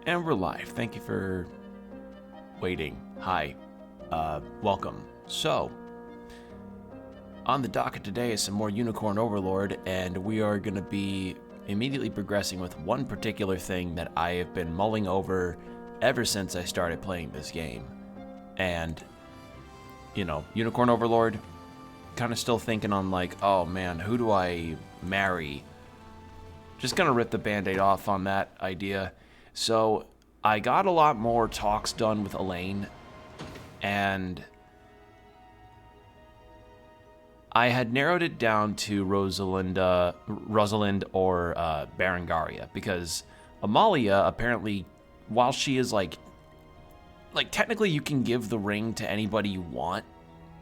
And we're live. Thank you for waiting. Hi. Welcome. So, on the docket today is some more Unicorn Overlord, and we are going to be immediately progressing with one particular thing that I have been mulling over ever since I started playing this game. And, you know, Unicorn Overlord, kind of still thinking on like, oh man, who do I marry? Just gonna rip the band-aid off on that idea. So I got a lot more talks done with Elaine, and I had narrowed it down to Rosalind or Berengaria, because Amalia apparently, while she is like technically you can give the ring to anybody you want,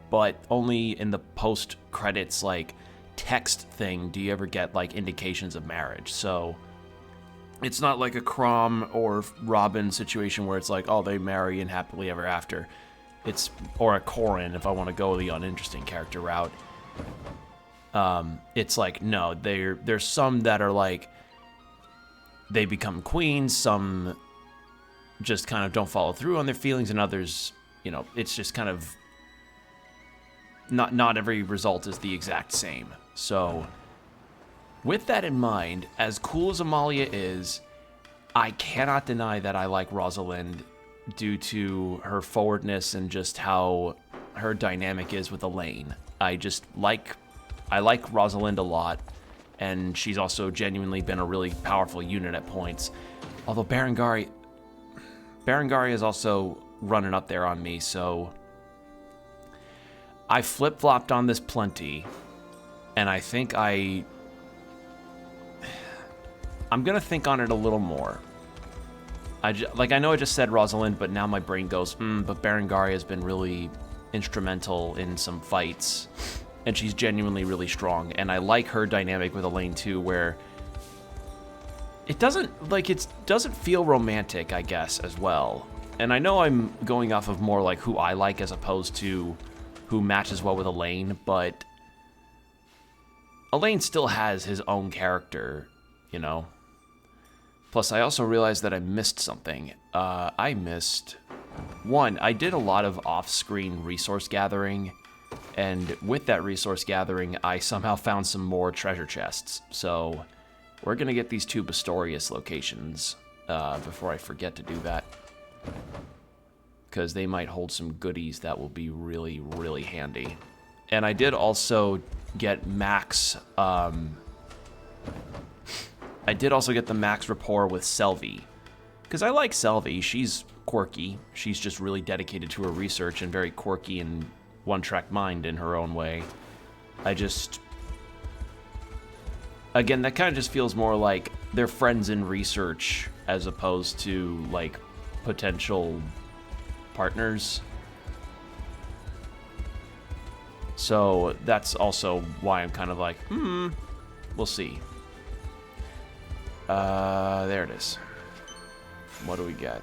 but only in the post-credits like text thing do you ever get like indications of marriage. So it's not like a Crom or Robin situation where it's like, oh, they marry and happily ever after. It's, or a Corin if I want to go the uninteresting character route. It's like, no, there's some that are like, they become queens, some just kind of don't follow through on their feelings, and others, you know, it's just kind of, not every result is the exact same. So with that in mind, as cool as Amalia is, I cannot deny that I like Rosalind due to her forwardness and just how her dynamic is with Elaine. I like Rosalind a lot, and she's also genuinely been a really powerful unit at points. Although Berengaria is also running up there on me, so I flip-flopped on this plenty, and I think I'm gonna think on it a little more. I know I just said Rosalind, but now my brain goes, but Berengaria has been really instrumental in some fights, and she's genuinely really strong, and I like her dynamic with Elaine too, where it doesn't feel romantic, I guess, as well. And I know I'm going off of more like who I like as opposed to who matches well with Elaine, but Elaine still has his own character, you know? Plus, I also realized that I missed something. I did a lot of off-screen resource gathering, and with that resource gathering, I somehow found some more treasure chests. So we're gonna get these two Bastorius locations before I forget to do that, because they might hold some goodies that will be really, really handy. And I did also get max, the max rapport with Selvi, because I like Selvi. She's quirky. She's just really dedicated to her research and very quirky and one-track mind in her own way. Again, that kind of just feels more like they're friends in research as opposed to like potential partners. So that's also why I'm kind of like, we'll see. There it is. What do we get?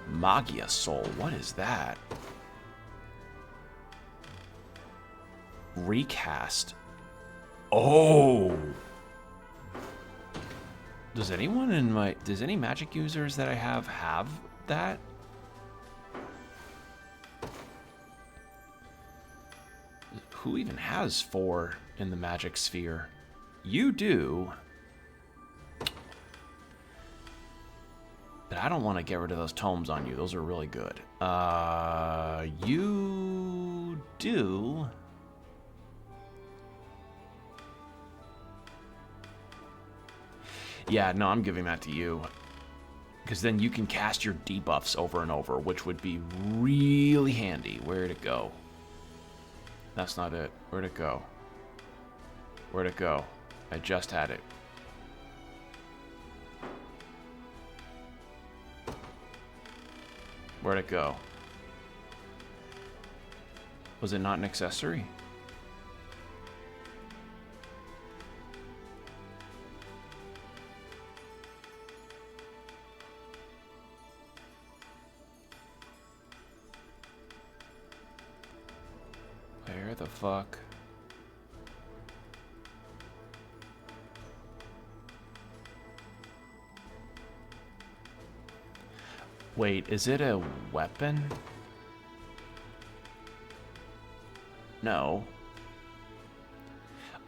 Magia Soul, what is that? Recast. Oh! Does any magic users that I have that? Who even has 4 in the magic sphere? You do. But I don't want to get rid of those tomes on you. Those are really good. You do. Yeah, no, I'm giving that to you. Because then you can cast your debuffs over and over, which would be really handy. Where'd it go? That's not it. Where'd it go? Where'd it go? I just had it. Where'd it go? Was it not an accessory? Where the fuck? Wait, is it a weapon? No.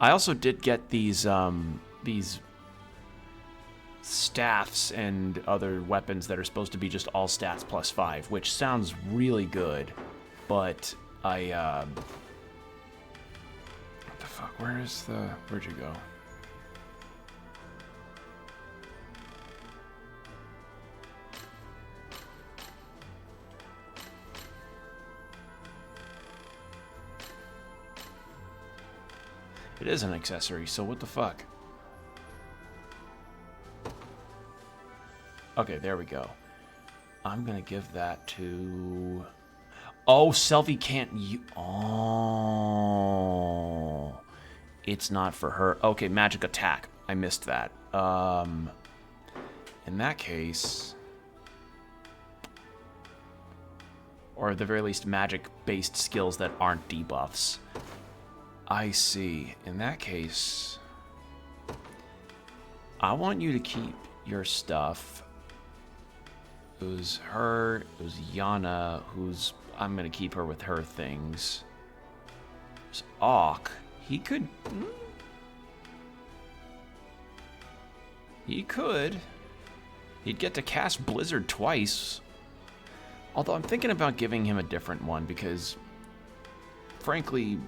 I also did get these staffs and other weapons that are supposed to be just all stats +5, which sounds really good, but I, what the fuck, where'd you go? It is an accessory, so what the fuck? Okay, there we go. I'm gonna give that to... Oh, Selvi can't Oh. It's not for her. Okay, magic attack. I missed that. In that case... Or at the very least, magic-based skills that aren't debuffs. I see. In that case, I want you to keep your stuff. It was her, it was Yana, I'm going to keep her with her things. There's Auk. He could... He could. He'd get to cast Blizzard twice. Although I'm thinking about giving him a different one because, frankly...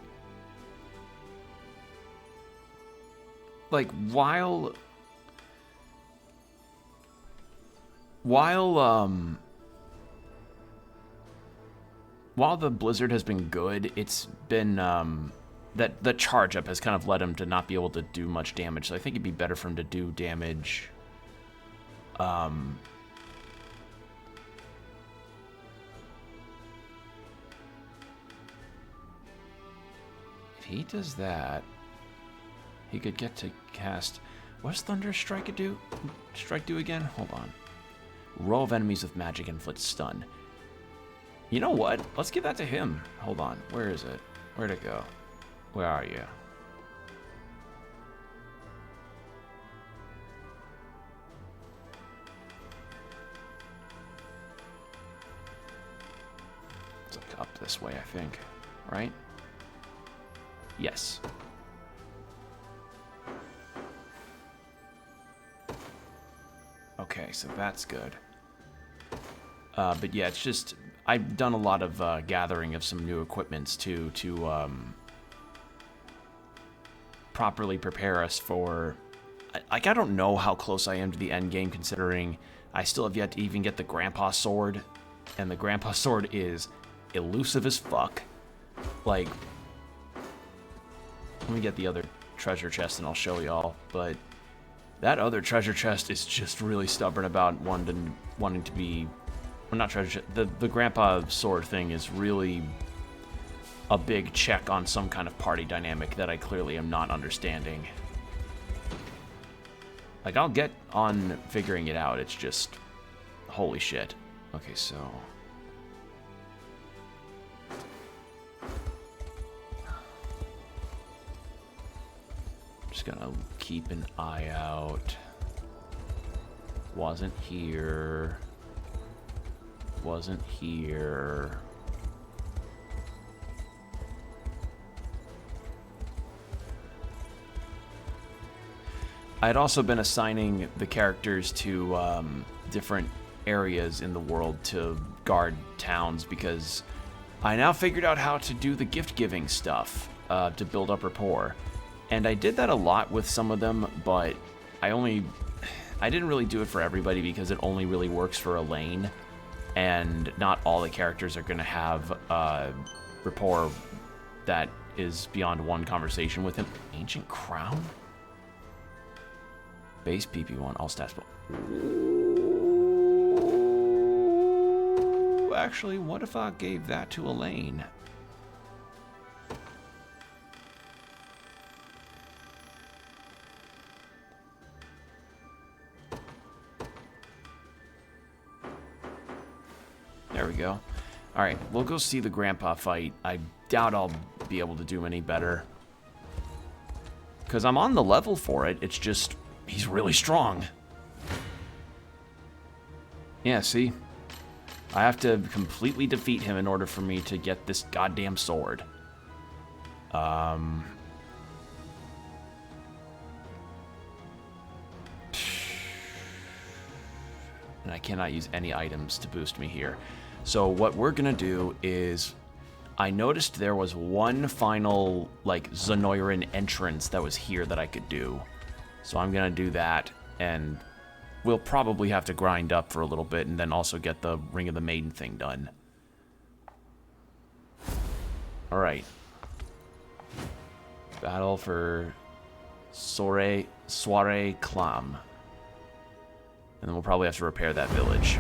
Like, while the Blizzard has been good, it's been, that the charge up has kind of led him to not be able to do much damage, so I think it'd be better for him to do damage, if he does that... He could get to cast... What does Thunder Strike do? Strike do again? Hold on. Row of enemies with magic inflict stun. You know what? Let's give that to him. Hold on. Where is it? Where'd it go? Where are you? It's like up this way, I think. Right? Yes. Okay, so that's good. But yeah, it's just... I've done a lot of gathering of some new equipments, too, to properly prepare us for... I don't know how close I am to the end game, considering I still have yet to even get the Grandpa Sword. And the Grandpa Sword is elusive as fuck. Like... Let me get the other treasure chest and I'll show y'all, but... That other treasure chest is just really stubborn about wanting to be... Well, not treasure chest. The Grandpa Sword thing is really a big check on some kind of party dynamic that I clearly am not understanding. Like, I'll get on figuring it out. It's just... Holy shit. Okay, so... Just gonna keep an eye out. Wasn't here. Wasn't here. I had also been assigning the characters to different areas in the world to guard towns because I now figured out how to do the gift-giving stuff to build up rapport. And I did that a lot with some of them, but I didn't really do it for everybody because it only really works for Elaine, and not all the characters are going to have rapport that is beyond one conversation with him. Ancient Crown? Base PP1, all stats. Ooh, actually, what if I gave that to Elaine? There we go. Alright, we'll go see the Grandpa fight. I doubt I'll be able to do any better. Because I'm on the level for it, it's just, he's really strong. Yeah, see? I have to completely defeat him in order for me to get this goddamn sword. And I cannot use any items to boost me here. So what we're gonna do is, I noticed there was one final, like, Zenoiran entrance that was here that I could do. So I'm gonna do that, and we'll probably have to grind up for a little bit and then also get the Ring of the Maiden thing done. Alright. Battle for Soiree Clam. And then we'll probably have to repair that village.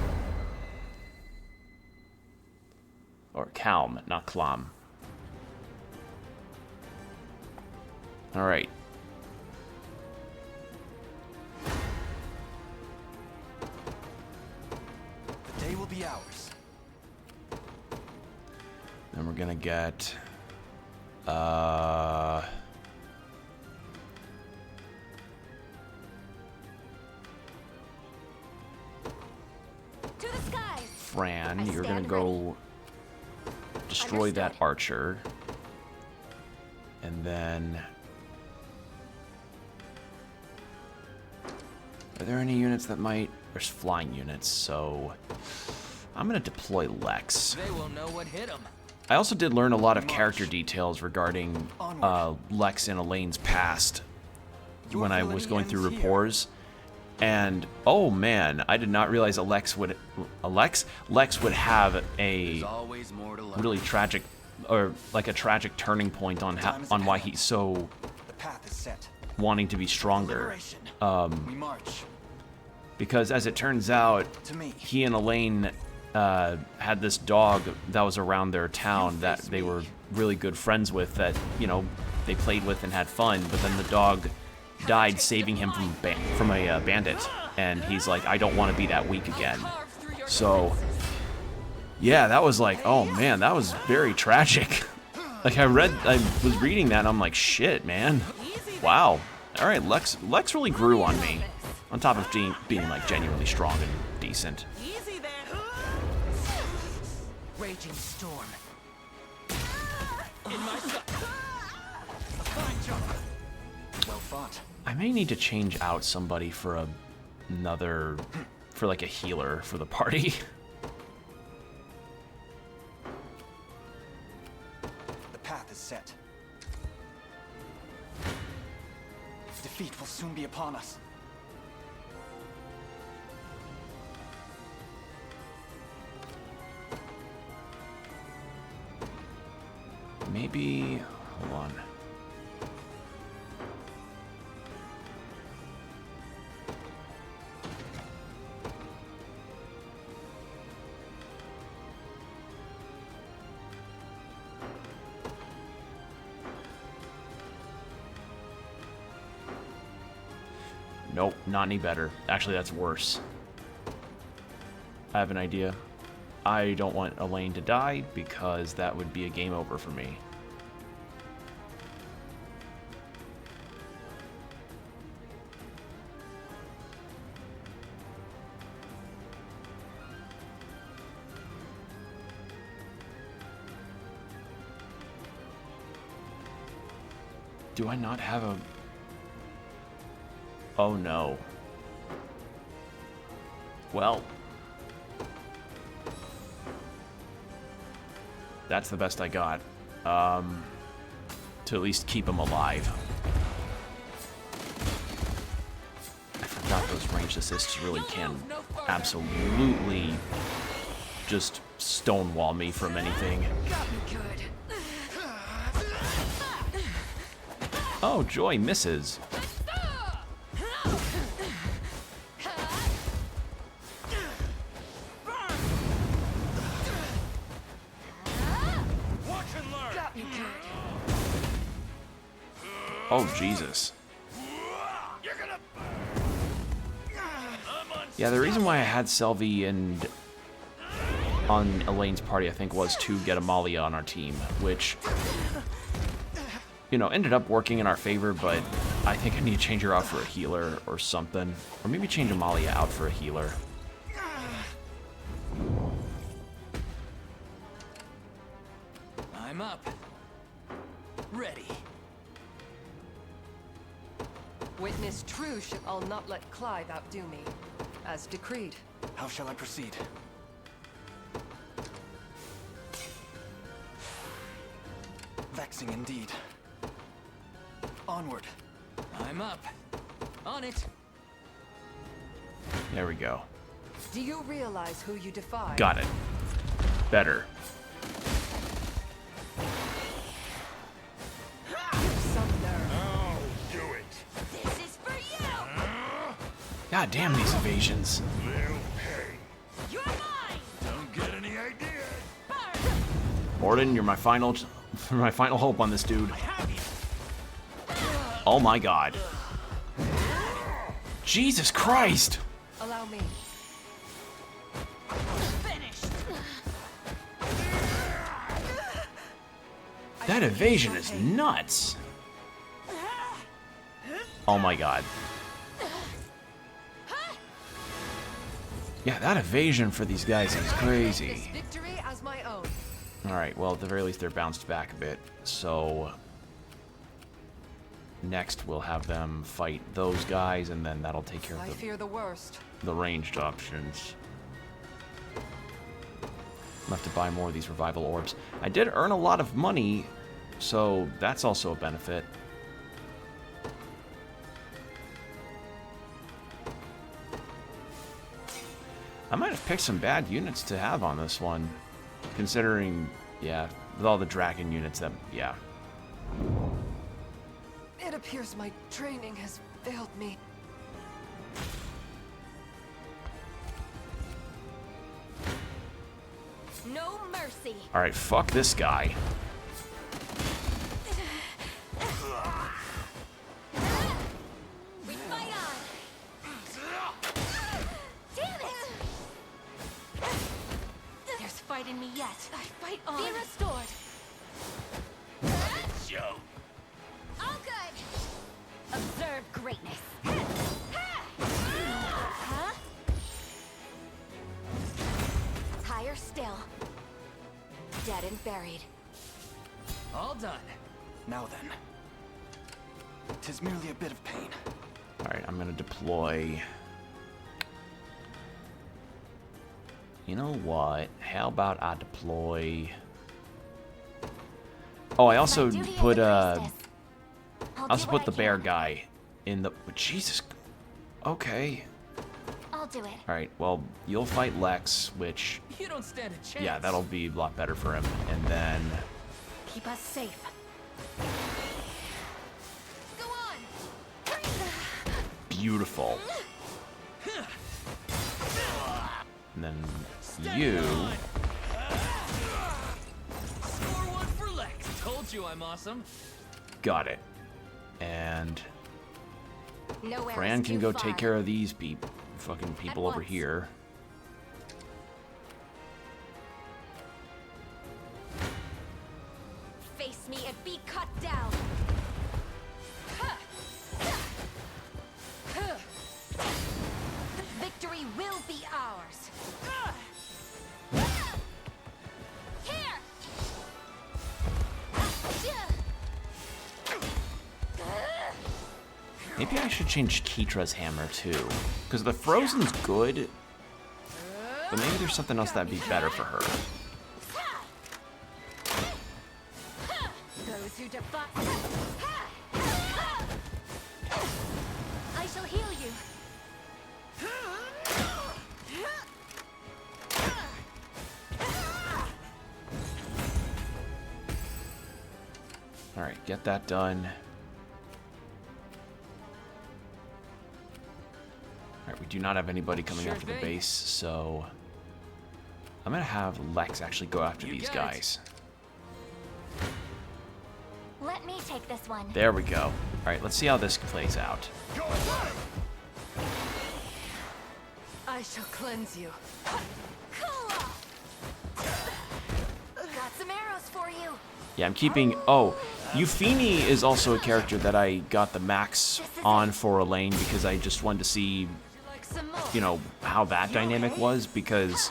Or Calm, not Clam. Alright. The day will be ours. Then we're gonna get... To the skies. Fran, I you're gonna stand go destroy that Understood. archer. And then... Are there any units that might... There's flying units, so... I'm gonna deploy Lex. They will know what hit them. I also did learn a lot of character details regarding Lex and Elaine's past when I was going through rapports. And oh man, I did not realize Lex would have a Always more to love. really tragic, or like a tragic turning point on why he's so The path is set. wanting to be stronger. Liberation. We march. Because as it turns out, To me. he and Elaine had this dog that was around their town that they were really good friends with, that, you know, they played with and had fun, but then the dog died saving him from a bandit, and he's like, I don't want to be that weak again. So yeah, that was like, oh man, that was very tragic. Like I was reading that and I'm like, shit, man, wow. All right, Lex really grew on me, on top of being like genuinely strong and decent. Easy there. Raging storm. In my sight. A fine job. Well fought. I may need to change out somebody for like a healer for the party. The path is set. Defeat will soon be upon us. Maybe, hold on. Nope, not any better. Actually, that's worse. I have an idea. I don't want Elaine to die because that would be a game over for me. Do I not have a... Oh no. Well... That's the best I got. To at least keep him alive. I forgot those ranged assists really can absolutely just stonewall me from anything. Got me good. Oh, Joy misses. Oh, Jesus. Yeah, the reason why I had Selvi and on Elaine's party, I think, was to get Amalia on our team, which, you know, ended up working in our favor, but I think I need to change her out for a healer or something. Or maybe change Amalia out for a healer. I'm up. Ready. Witness true should I'll not let Clive outdo me. As decreed. How shall I proceed? Vexing indeed. Onward. I'm up. On it. There we go. Do you realize who you defy? Got it. Better. Some nerve. Oh, do it. This is for you! God damn these evasions. They'll pay. You're mine! Don't get any ideas. Burn! Morden, you're my final hope on this dude. I have you. Oh my god. Jesus Christ! Allow me. Finished! That evasion is nuts. Oh my god. Yeah, that evasion for these guys is This crazy. victory as my own. Alright, well, at the very least, they're bounced back a bit. So, next we'll have them fight those guys, and then that'll take care I of fear the worst. the ranged options. I'm gonna have to buy more of these revival orbs. I did earn a lot of money, so that's also a benefit. I might have picked some bad units to have on this one, considering, yeah, with all the dragon units that, yeah. It appears my training has failed me. No mercy! Alright, fuck this guy. We fight on! Damn it! There's fight in me yet. I fight on. Be restored. Show. All good. Observe greatness. Huh? Higher still. Dead and buried. All done. Now then. 'Tis merely a bit of pain. Alright, I'm gonna deploy. You know what? How about I deploy... Oh, I also put I also put the bear guy in the... Jesus. Okay. I'll do it. Alright, well, you'll fight Lex, which... You don't stand a chance. Yeah, that'll be a lot better for him. And then... Keep us safe. Go on. Beautiful. And then Stand you... on. Score one for Lex. Told you I'm awesome. Got it. And... Nowhere Fran is can too go far. take care of these fucking people over once. here. Face me and be cut down. Victory will be ours. Here. Maybe I should change Keetra's hammer too. Because the Frozen's good, but maybe there's something else that'd be better for her. Those who defy. I shall heal you. Alright, get that done. Alright, we do not have anybody coming Sure after the thing. base, so... I'm gonna have Lex actually go after You these got it. guys. Let me take this one. There we go. Alright, let's see how this plays out. I shall cleanse you. Cool. Got some arrows for you. Yeah, I'm keeping... Oh, Euphenie is also a character that I got the max on for Elaine because I just wanted to see, Like some more. you know, how that dynamic was, because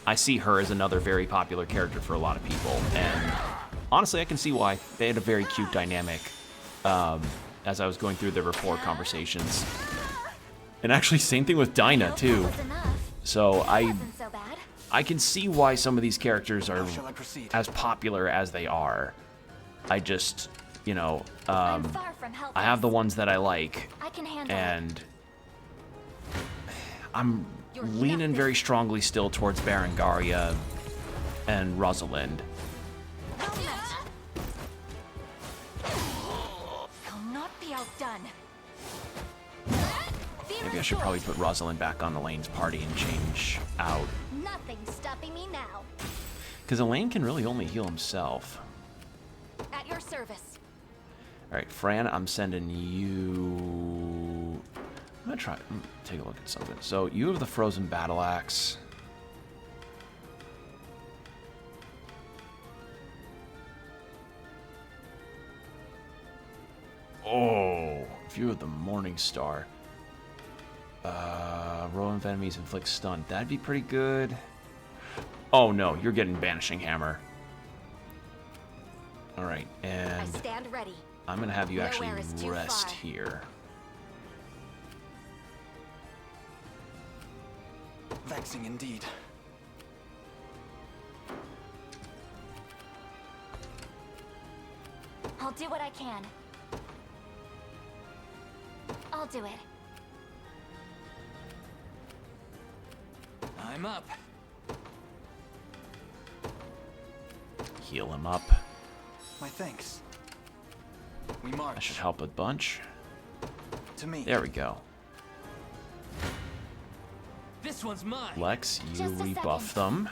I see her as another very popular character for a lot of people, and honestly, I can see why. They had a very cute dynamic as I was going through the rapport conversations. And actually, same thing with Dinah, too. So I can see why some of these characters are as popular as they are. I just, you know, I have the ones that I like, and I'm leaning very strongly still towards Berengaria and Rosalind. I'll not be outdone. Maybe I should probably put Rosalind back on Elaine's party and change out. Nothing's stopping me now. Because Elaine can really only heal himself. At your service. Alright, Fran, I'm sending you... I'm gonna try... take a look at something. So, you have the Frozen Battle Axe. Oh, View of the Morning Star. Rolling enemies inflict stun. That'd be pretty good. Oh no, you're getting Banishing Hammer. Alright, and I stand ready. I'm gonna have you actually Nowhere is too rest far. here. Vexing indeed. I'll do what I can. I'll do it. I'm up. Heal him up. My thanks. We That march. should help a bunch. To me. There we go. This one's mine. Lex, you Just a rebuff second. them.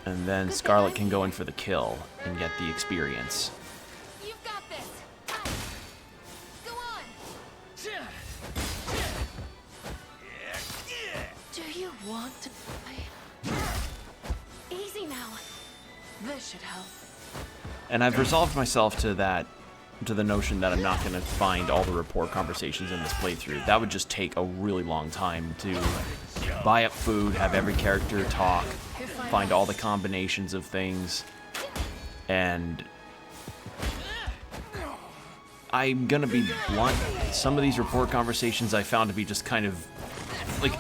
And then Scarlet can go in for the kill and get the experience. You've got this. Go on. Do you want to play? Easy now. This should help. And I've resolved myself to the notion that I'm not going to find all the rapport conversations in this playthrough. That would just take a really long time to buy up food, have every character talk, find all the combinations of things, and I'm going to be blunt. Some of these rapport conversations I found to be just kind of, like,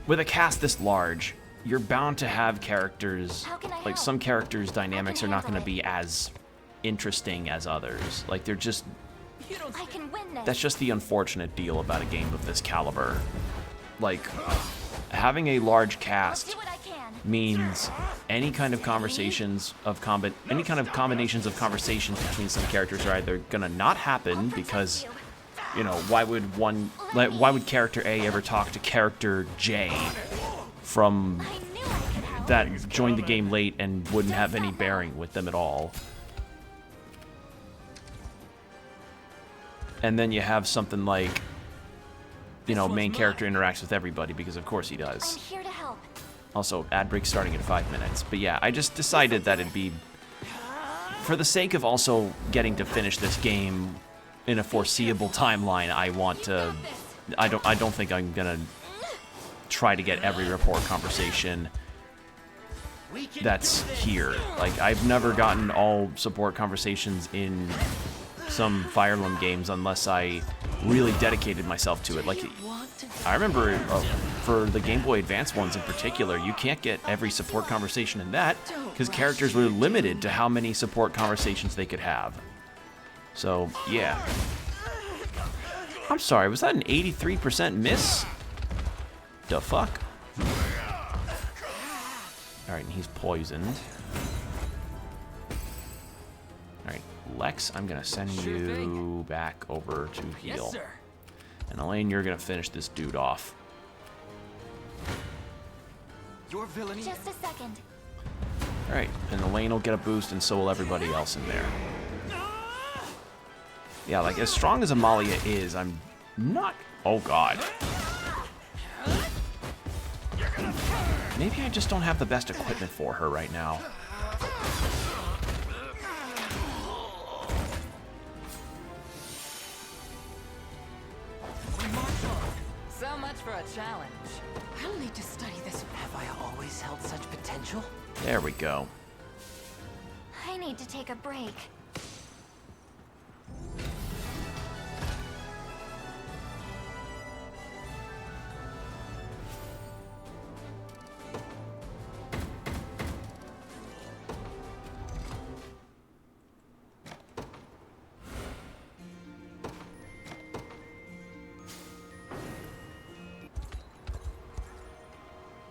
with a cast this large, you're bound to have characters, like some characters' dynamics are not going to be as interesting as others. Like, they're just, I can win this. that's just the unfortunate deal about a game of this caliber. Like, having a large I'll cast do what I can. means any kind of combinations of combinations of conversations between some characters are either gonna not happen because, you know, why would character A ever talk to character J from I knew I could help. that joined the game late and wouldn't have any bearing with them at all. And then you have something like, you know, main character interacts with everybody because of course he I'm does. here to help. Also, ad break starting in 5 minutes. But yeah, I just decided that it'd be, for the sake of also getting to finish this game in a foreseeable timeline, I want to, I don't think I'm gonna try to get every rapport conversation that's here. Like, I've never gotten all support conversations in some Fire Emblem games unless I really dedicated myself to it. Like, I remember for the Game Boy Advance ones in particular, you can't get every support conversation in that because characters were limited to how many support conversations they could have. So, yeah. I'm sorry, was that an 83% miss? The fuck? Alright, and he's poisoned. Alright, Lex, I'm gonna send you back over to heal. Yes, sir. And Elaine, you're gonna finish this dude off. Your villainy. Just a second. Alright, and Elaine will get a boost, and so will everybody else in there. Yeah, like, as strong as Amalia is, I'm not... Oh, God. Maybe I just don't have the best equipment for her right now. So much for a challenge. I'll need to study this. Have I always held such potential? There we go. need to take a break.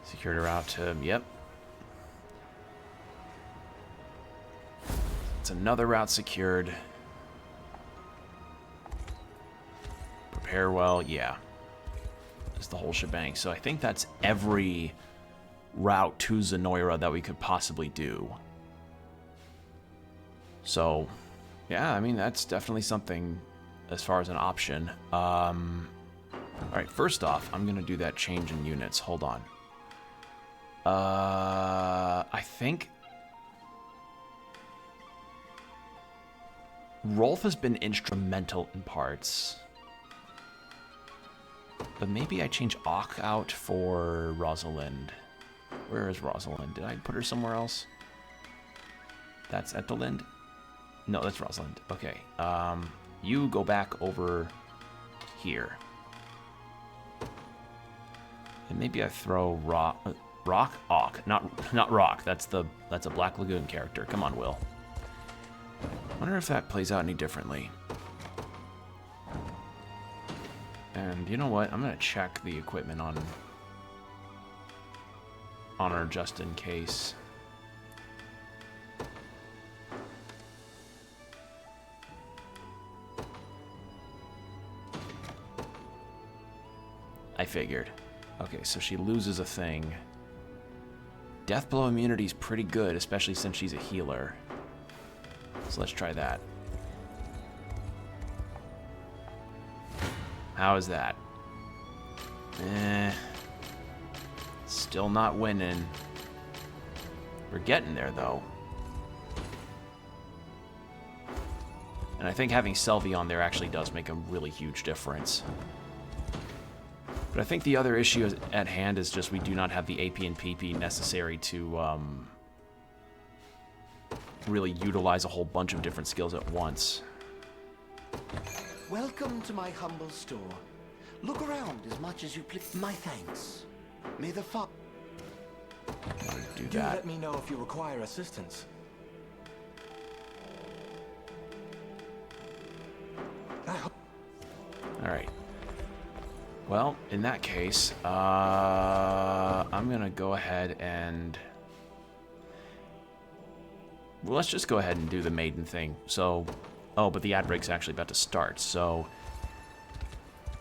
Secured a route to, yep. It's another route secured. Prepare well, yeah. It's the whole shebang. So I think that's every route to Zenoira that we could possibly do. So, yeah, I mean, that's definitely something as far as an option. Alright, first off, I'm going to do that change in units. Hold on. I think Rolf has been instrumental in parts. But maybe I change Auk out for Rosalind. Where is Rosalind? Did I put her somewhere else? That's Etelind? No, that's Rosalind. Okay. You go back over here. And maybe I throw Rock? Auk. Not Rock. That's a Black Lagoon character. Come on, Will. Wonder if that plays out any differently. And you know what? I'm gonna check the equipment on her just in case. I figured. Okay, so she loses a thing. Death blow immunity is pretty good, especially since she's a healer. So let's try that. How is that? Still not winning. We're getting there, though. And I think having Selvi on there actually does make a really huge difference. But I think the other issue at hand is just we do not have the AP and PP necessary to really utilize a whole bunch of different skills at once. Welcome to my humble store. Look around as much as you please. My thanks. May the fog. Do Do that. let me know if you require assistance. All right. Well, in that case, I'm gonna go ahead and well, let's just go ahead and do the maiden thing. So, oh, but the ad break's actually about to start. So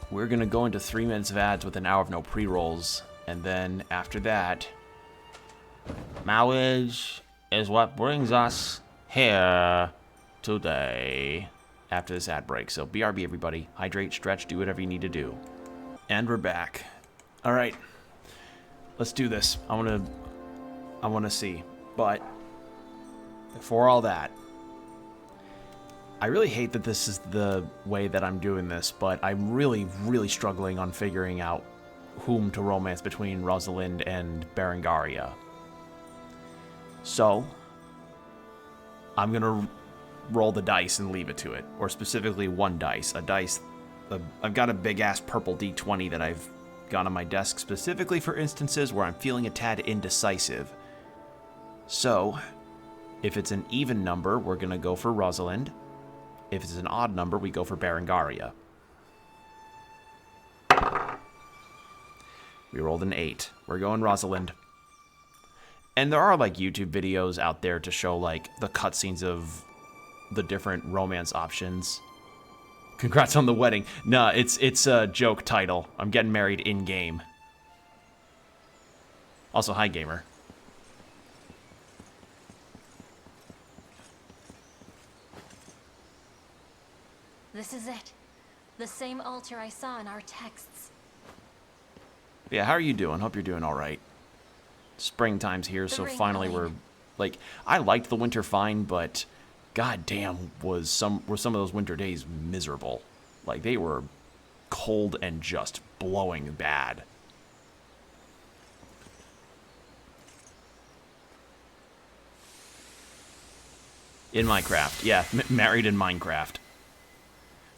we're gonna go into 3 minutes of ads with an hour of no pre-rolls, and then after that, marriage is what brings us here today. After this ad break, so BRB everybody, hydrate, stretch, do whatever you need to do. And we're back. All right, let's do this. I want to see, but before all that, I really hate that this is the way that I'm doing this, but I'm really, really struggling on figuring out whom to romance between Rosalind and Berengaria. So I'm gonna roll the dice and leave it to it, or specifically one dice. I've got a big ass purple D20 that I've got on my desk specifically for instances where I'm feeling a tad indecisive. So if it's an even number, we're gonna go for Rosalind. If it's an odd number, we go for Berengaria. We rolled an 8. We're going Rosalind. And there are like YouTube videos out there to show like the cutscenes of the different romance options. Congrats on the wedding. Nah, it's a joke title. I'm getting married in-game. Also, hi, gamer. This is it. The same altar I saw in our texts. Yeah, how are you doing? Hope you're doing all right. Springtime's here, so finally we're like, I liked the winter fine, but god damn were some of those winter days miserable. Like, they were cold and just blowing bad. In Minecraft, yeah, married in Minecraft.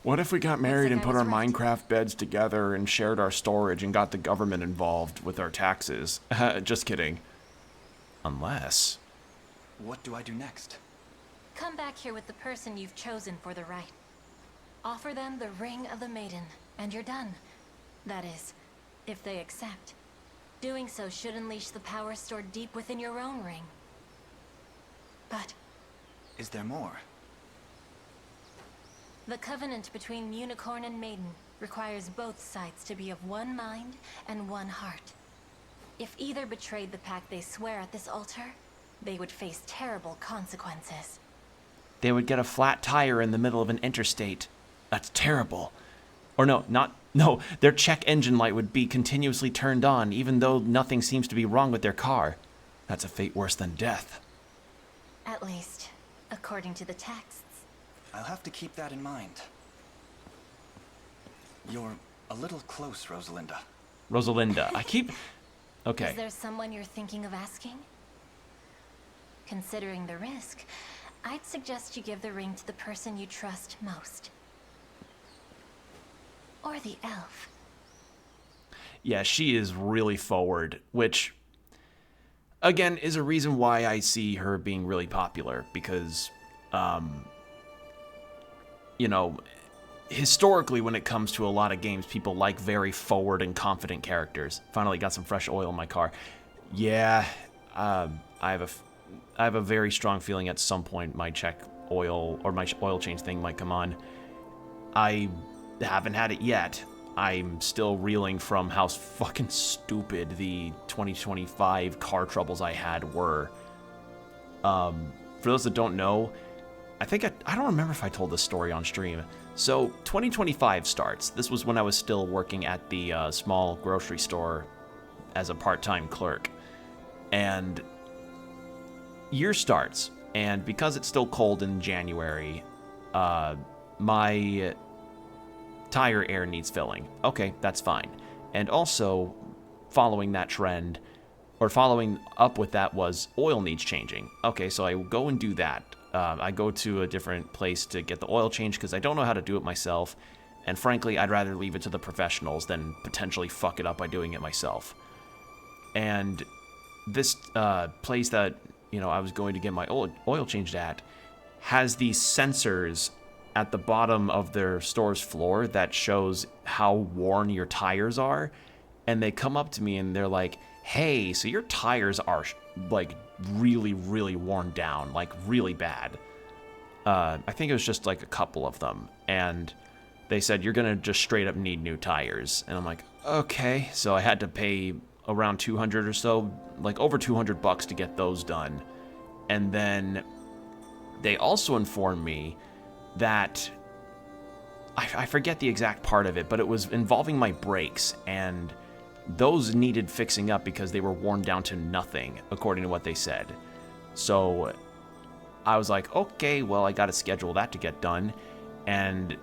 What if we got married and like I put our was right. Minecraft beds together and shared our storage and got the government involved with our taxes? Just kidding. Unless... What do I do next? Come back here with the person you've chosen for the rite. Offer them the Ring of the Maiden, and you're done. That is, if they accept. Doing so should unleash the power stored deep within your own ring. But Is there more? the covenant between Unicorn and Maiden requires both sides to be of one mind and one heart. If either betrayed the pact they swear at this altar, they would face terrible consequences. they would get a flat tire in the middle of an interstate. That's terrible. Or no, their check engine light would be continuously turned on, even though nothing seems to be wrong with their car. That's a fate worse than death. At least, according to the texts. I'll have to keep that in mind. You're a little close, Rosalinda. Rosalinda, I keep... Okay. Is there someone you're thinking of asking? Considering the risk, I'd suggest you give the ring to the person you trust most. Or the elf. Yeah, she is really forward, which, again, is a reason why I see her being really popular, because, you know, historically when it comes to a lot of games, people like very forward and confident characters. Finally got some fresh oil in my car. Yeah, I have a very strong feeling at some point my check oil, or my oil change thing might come on. I haven't had it yet. I'm still reeling from how fucking stupid the 2025 car troubles I had were. For those that don't know, I think I don't remember if I told this story on stream. So 2025 starts. This was when I was still working at the small grocery store as a part-time clerk. And year starts, and because it's still cold in January, my tire air needs filling. Okay, that's fine. And also, following that trend, or following up with that, was oil needs changing. Okay, so I go and do that. I go to a different place to get the oil change because I don't know how to do it myself. And frankly, I'd rather leave it to the professionals than potentially fuck it up by doing it myself. And this place that, you know, I was going to get my oil changed at has these sensors at the bottom of their store's floor that shows how worn your tires are. And they come up to me and they're like, hey, so your tires are like really, really worn down, like really bad. I think it was just like a couple of them. And they said, you're gonna just straight up need new tires. And I'm like, okay. So I had to pay around 200 or so, like over $200 to get those done. And then they also informed me that I forget the exact part of it, but it was involving my brakes, and those needed fixing up because they were worn down to nothing, according to what they said. So I was like, okay, well, I got to schedule that to get done. And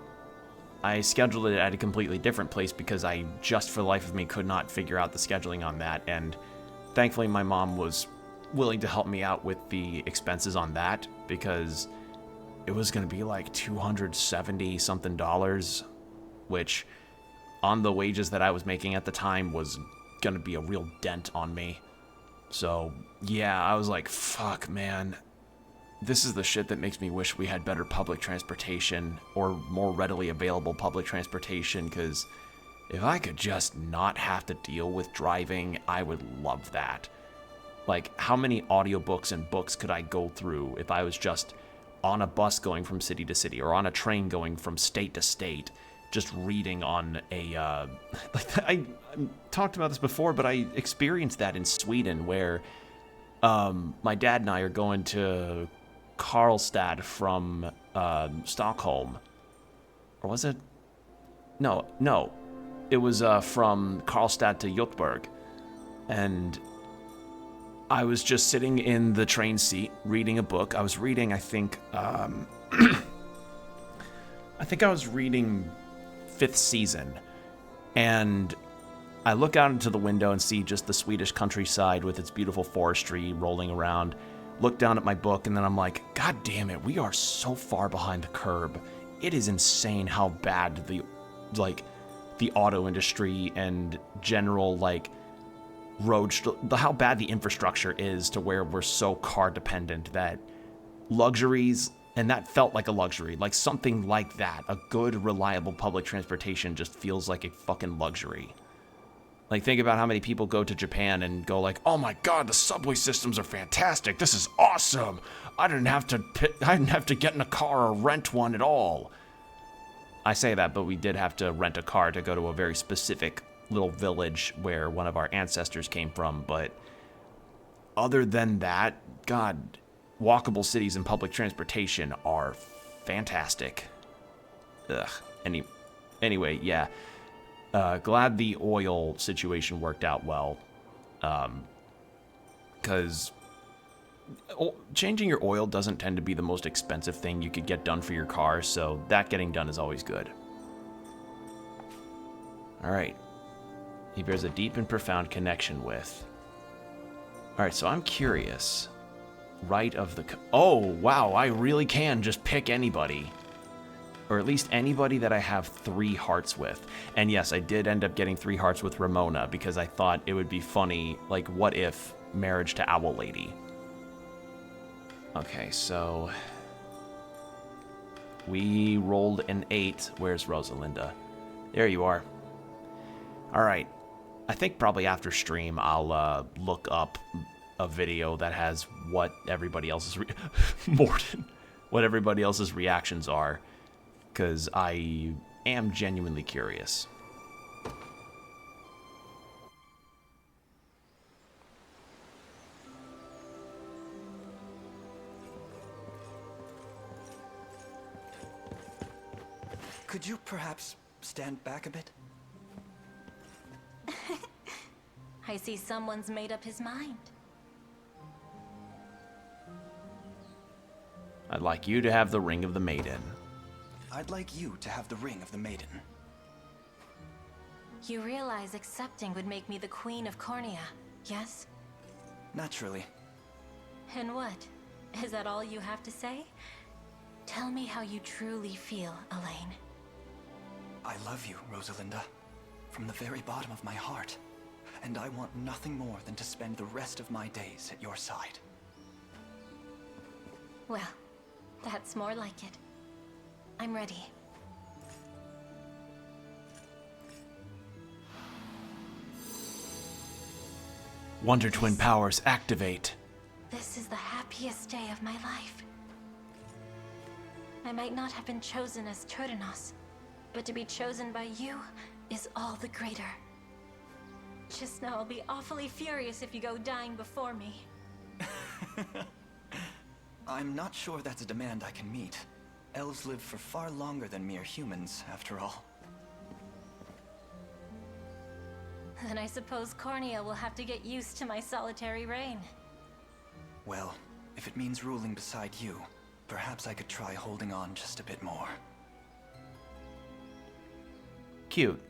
I scheduled it at a completely different place because I just for the life of me could not figure out the scheduling on that. And thankfully my mom was willing to help me out with the expenses on that, because it was going to be like $270 something, which on the wages that I was making at the time was going to be a real dent on me. So yeah, I was like, fuck, man, this is the shit that makes me wish we had better public transportation, or more readily available public transportation, because if I could just not have to deal with driving, I would love that. Like, how many audiobooks and books could I go through if I was just on a bus going from city to city, or on a train going from state to state, just reading on a, like, I talked about this before, but I experienced that in Sweden, where my dad and I are going to Karlstad from Stockholm. Or was it? No. It was from Karlstad to Göteborg. And I was just sitting in the train seat reading a book. I was reading, I think I was reading 5th Season. And I look out into the window and see just the Swedish countryside with its beautiful forestry rolling around, look down at my book, and then I'm like, God damn it, we are so far behind the curb. It is insane how bad the auto industry and general, like, how bad the infrastructure is to where we're so car dependent that luxuries, and that felt like a luxury, like something like that, a good, reliable public transportation just feels like a fucking luxury. Like, think about how many people go to Japan and go like, oh my god, the subway systems are fantastic, this is awesome, I didn't have to get in a car or rent one at all. I say that, but we did have to rent a car to go to a very specific little village where one of our ancestors came from, but other than that, god, walkable cities and public transportation are fantastic. Ugh. Anyway, yeah. Glad the oil situation worked out well. Because changing your oil doesn't tend to be the most expensive thing you could get done for your car, so that getting done is always good. Alright. He bears a deep and profound connection with. Alright, so I'm curious. Right of the... Oh, wow, I really can just pick anybody. Or at least anybody that I have 3 hearts with. And yes, I did end up getting 3 hearts with Ramona because I thought it would be funny, like, what if marriage to Owl Lady? Okay, so... we rolled an 8. Where's Rosalinda? There you are. Alright. I think probably after stream I'll look up a video that has what everybody else's what everybody else's reactions are, because I am genuinely curious. Could you perhaps stand back a bit? I see someone's made up his mind. I'd like you to have the Ring of the Maiden. I'd like you to have the Ring of the Maiden. You realize accepting would make me the Queen of Cornea, yes? Naturally. And what? Is that all you have to say? Tell me how you truly feel, Elaine. I love you, Rosalinda. From the very bottom of my heart. And I want nothing more than to spend the rest of my days at your side. Well, that's more like it. I'm ready. Wonder Twin powers activate. This is the happiest day of my life. I might not have been chosen as Turdanos, but to be chosen by you is all the greater. Just know I'll be awfully furious if you go dying before me. I'm not sure that's a demand I can meet. Elves live for far longer than mere humans, after all. Then I suppose Cornea will have to get used to my solitary reign. Well, if it means ruling beside you, perhaps I could try holding on just a bit more. Cute.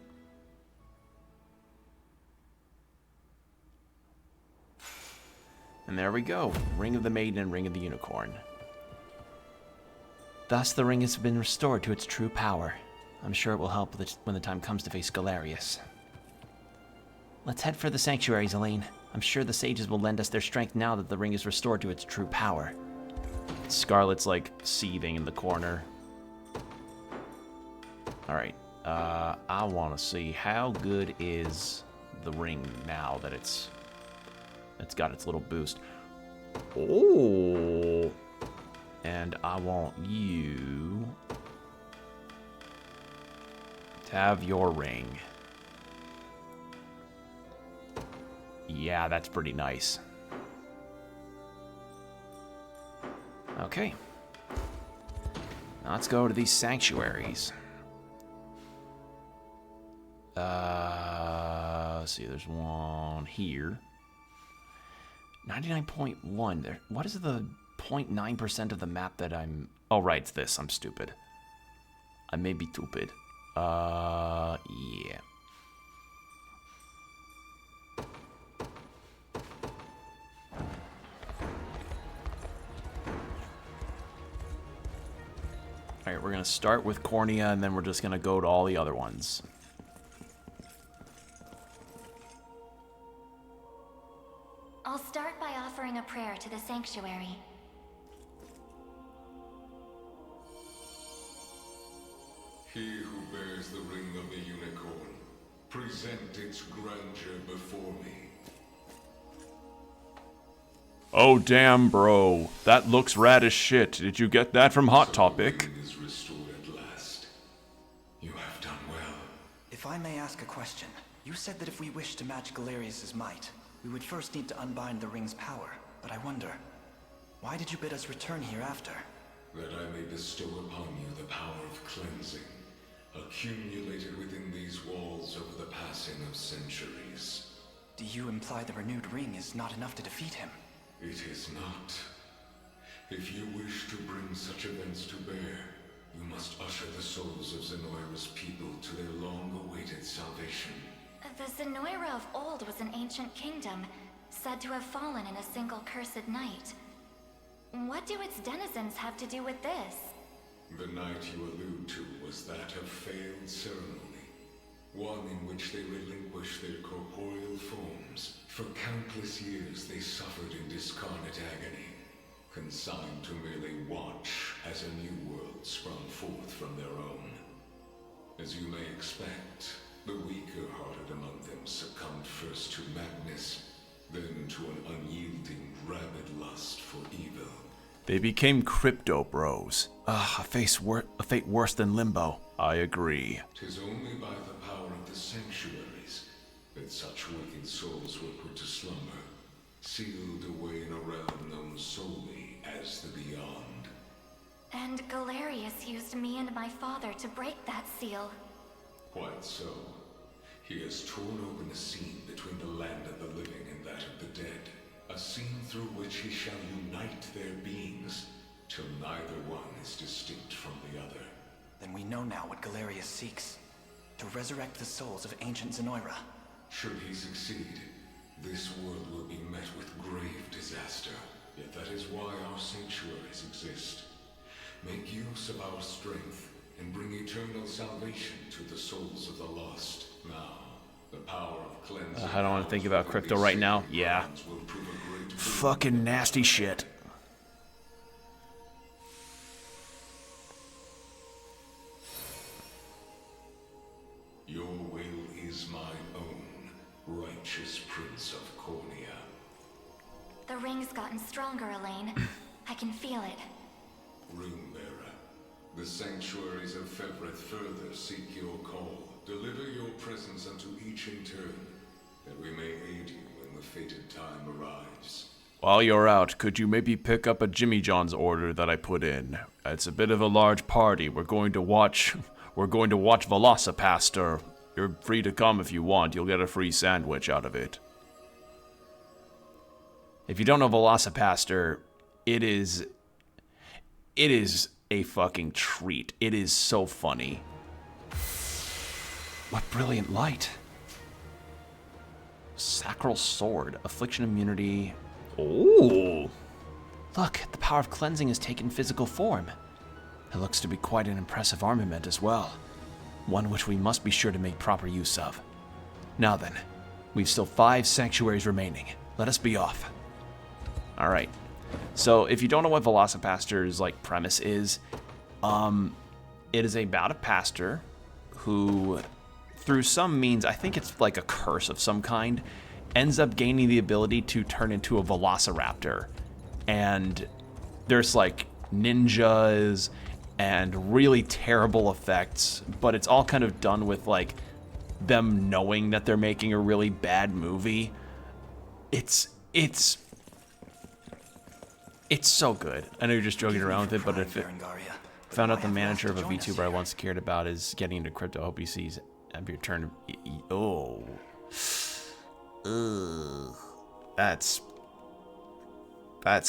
And there we go. Ring of the Maiden and Ring of the Unicorn. Thus, the ring has been restored to its true power. I'm sure it will help when the time comes to face Galerius. Let's head for the sanctuaries, Elaine. I'm sure the sages will lend us their strength now that the ring is restored to its true power. Scarlet's, like, seething in the corner. Alright. I want to see how good is the ring now that it's got its little boost. Oh! And I want you to have your ring. Yeah, that's pretty nice. Okay. Now let's go to these sanctuaries. Let's see, there's one here. 99.1 there. What is the 0.9% of the map that I'm... Oh, right, it's this. I'm stupid. I may be stupid. Yeah. Alright, we're gonna start with Cornea, and then we're just gonna go to all the other ones. I'll start by offering a prayer to the sanctuary. He who bears the ring of the unicorn, present its grandeur before me. Oh damn, bro. That looks rad as shit. Did you get that from Hot Topic? The ring is restored at last. You have done well. If I may ask a question, you said that if we wish to match Galerius's might, we would first need to unbind the ring's power. But I wonder, why did you bid us return here after? That I may bestow upon you the power of cleansing, accumulated within these walls over the passing of centuries. Do you imply the renewed ring is not enough to defeat him? It is not. If you wish to bring such events to bear, you must usher the souls of Zenoira's people to their long-awaited salvation. The Zenoira of old was an ancient kingdom, said to have fallen in a single cursed night. What do its denizens have to do with this? The night you allude to was that of failed ceremony, one in which they relinquished their corporeal forms. For countless years they suffered in discarnate agony, consigned to merely watch as a new world sprung forth from their own. As you may expect, the weaker-hearted among them succumbed first to madness, then to an unyielding, rabid lust for evil. They became crypto bros. A fate worse than Limbo. I agree. 'Tis only by the power of the sanctuaries that such wicked souls were put to slumber, sealed away in a realm known solely as the Beyond. And Galerius used me and my father to break that seal. Quite so. He has torn open a seam between the land of the living and that of the dead. A seam through which he shall unite their beings, till neither one is distinct from the other. Then we know now what Galerius seeks. To resurrect the souls of ancient Zenoira. Should he succeed, this world will be met with grave disaster. Yet that is why our sanctuaries exist. Make use of our strength and bring eternal salvation to the souls of the lost. Now, the power of cleansing. I don't want to think about crypto right now. Yeah. will prove a great boon. Fucking nasty shit. Your will is mine own, righteous Prince of Cornea. The ring's gotten stronger, Elaine. I can feel it. Ringbearer, the sanctuaries of Fevrith further seek your call. Deliver your presence unto each in turn, that we may aid you when the fated time arrives. While you're out, could you maybe pick up a Jimmy John's order that I put in? It's a bit of a large party. We're going to watch Velocipaster. You're free to come if you want. You'll get a free sandwich out of it. If you don't know Velocipaster, it is a fucking treat. It is so funny. What brilliant light. Sacral Sword. Affliction immunity. Oh! Look, the power of cleansing has taken physical form. It looks to be quite an impressive armament as well. One which we must be sure to make proper use of. Now then, we've still 5 sanctuaries remaining. Let us be off. Alright. So, if you don't know what Velocipaster's, premise is, it is about a pastor who, through some means, I think it's like a curse of some kind, ends up gaining the ability to turn into a velociraptor. And there's ninjas and really terrible effects, but it's all kind of done with them knowing that they're making a really bad movie. It's so good. I know you're just joking around with it, but if it found out the manager of a VTuber I once cared about is getting into crypto, I hope he sees every turn. Oh. Ugh. That's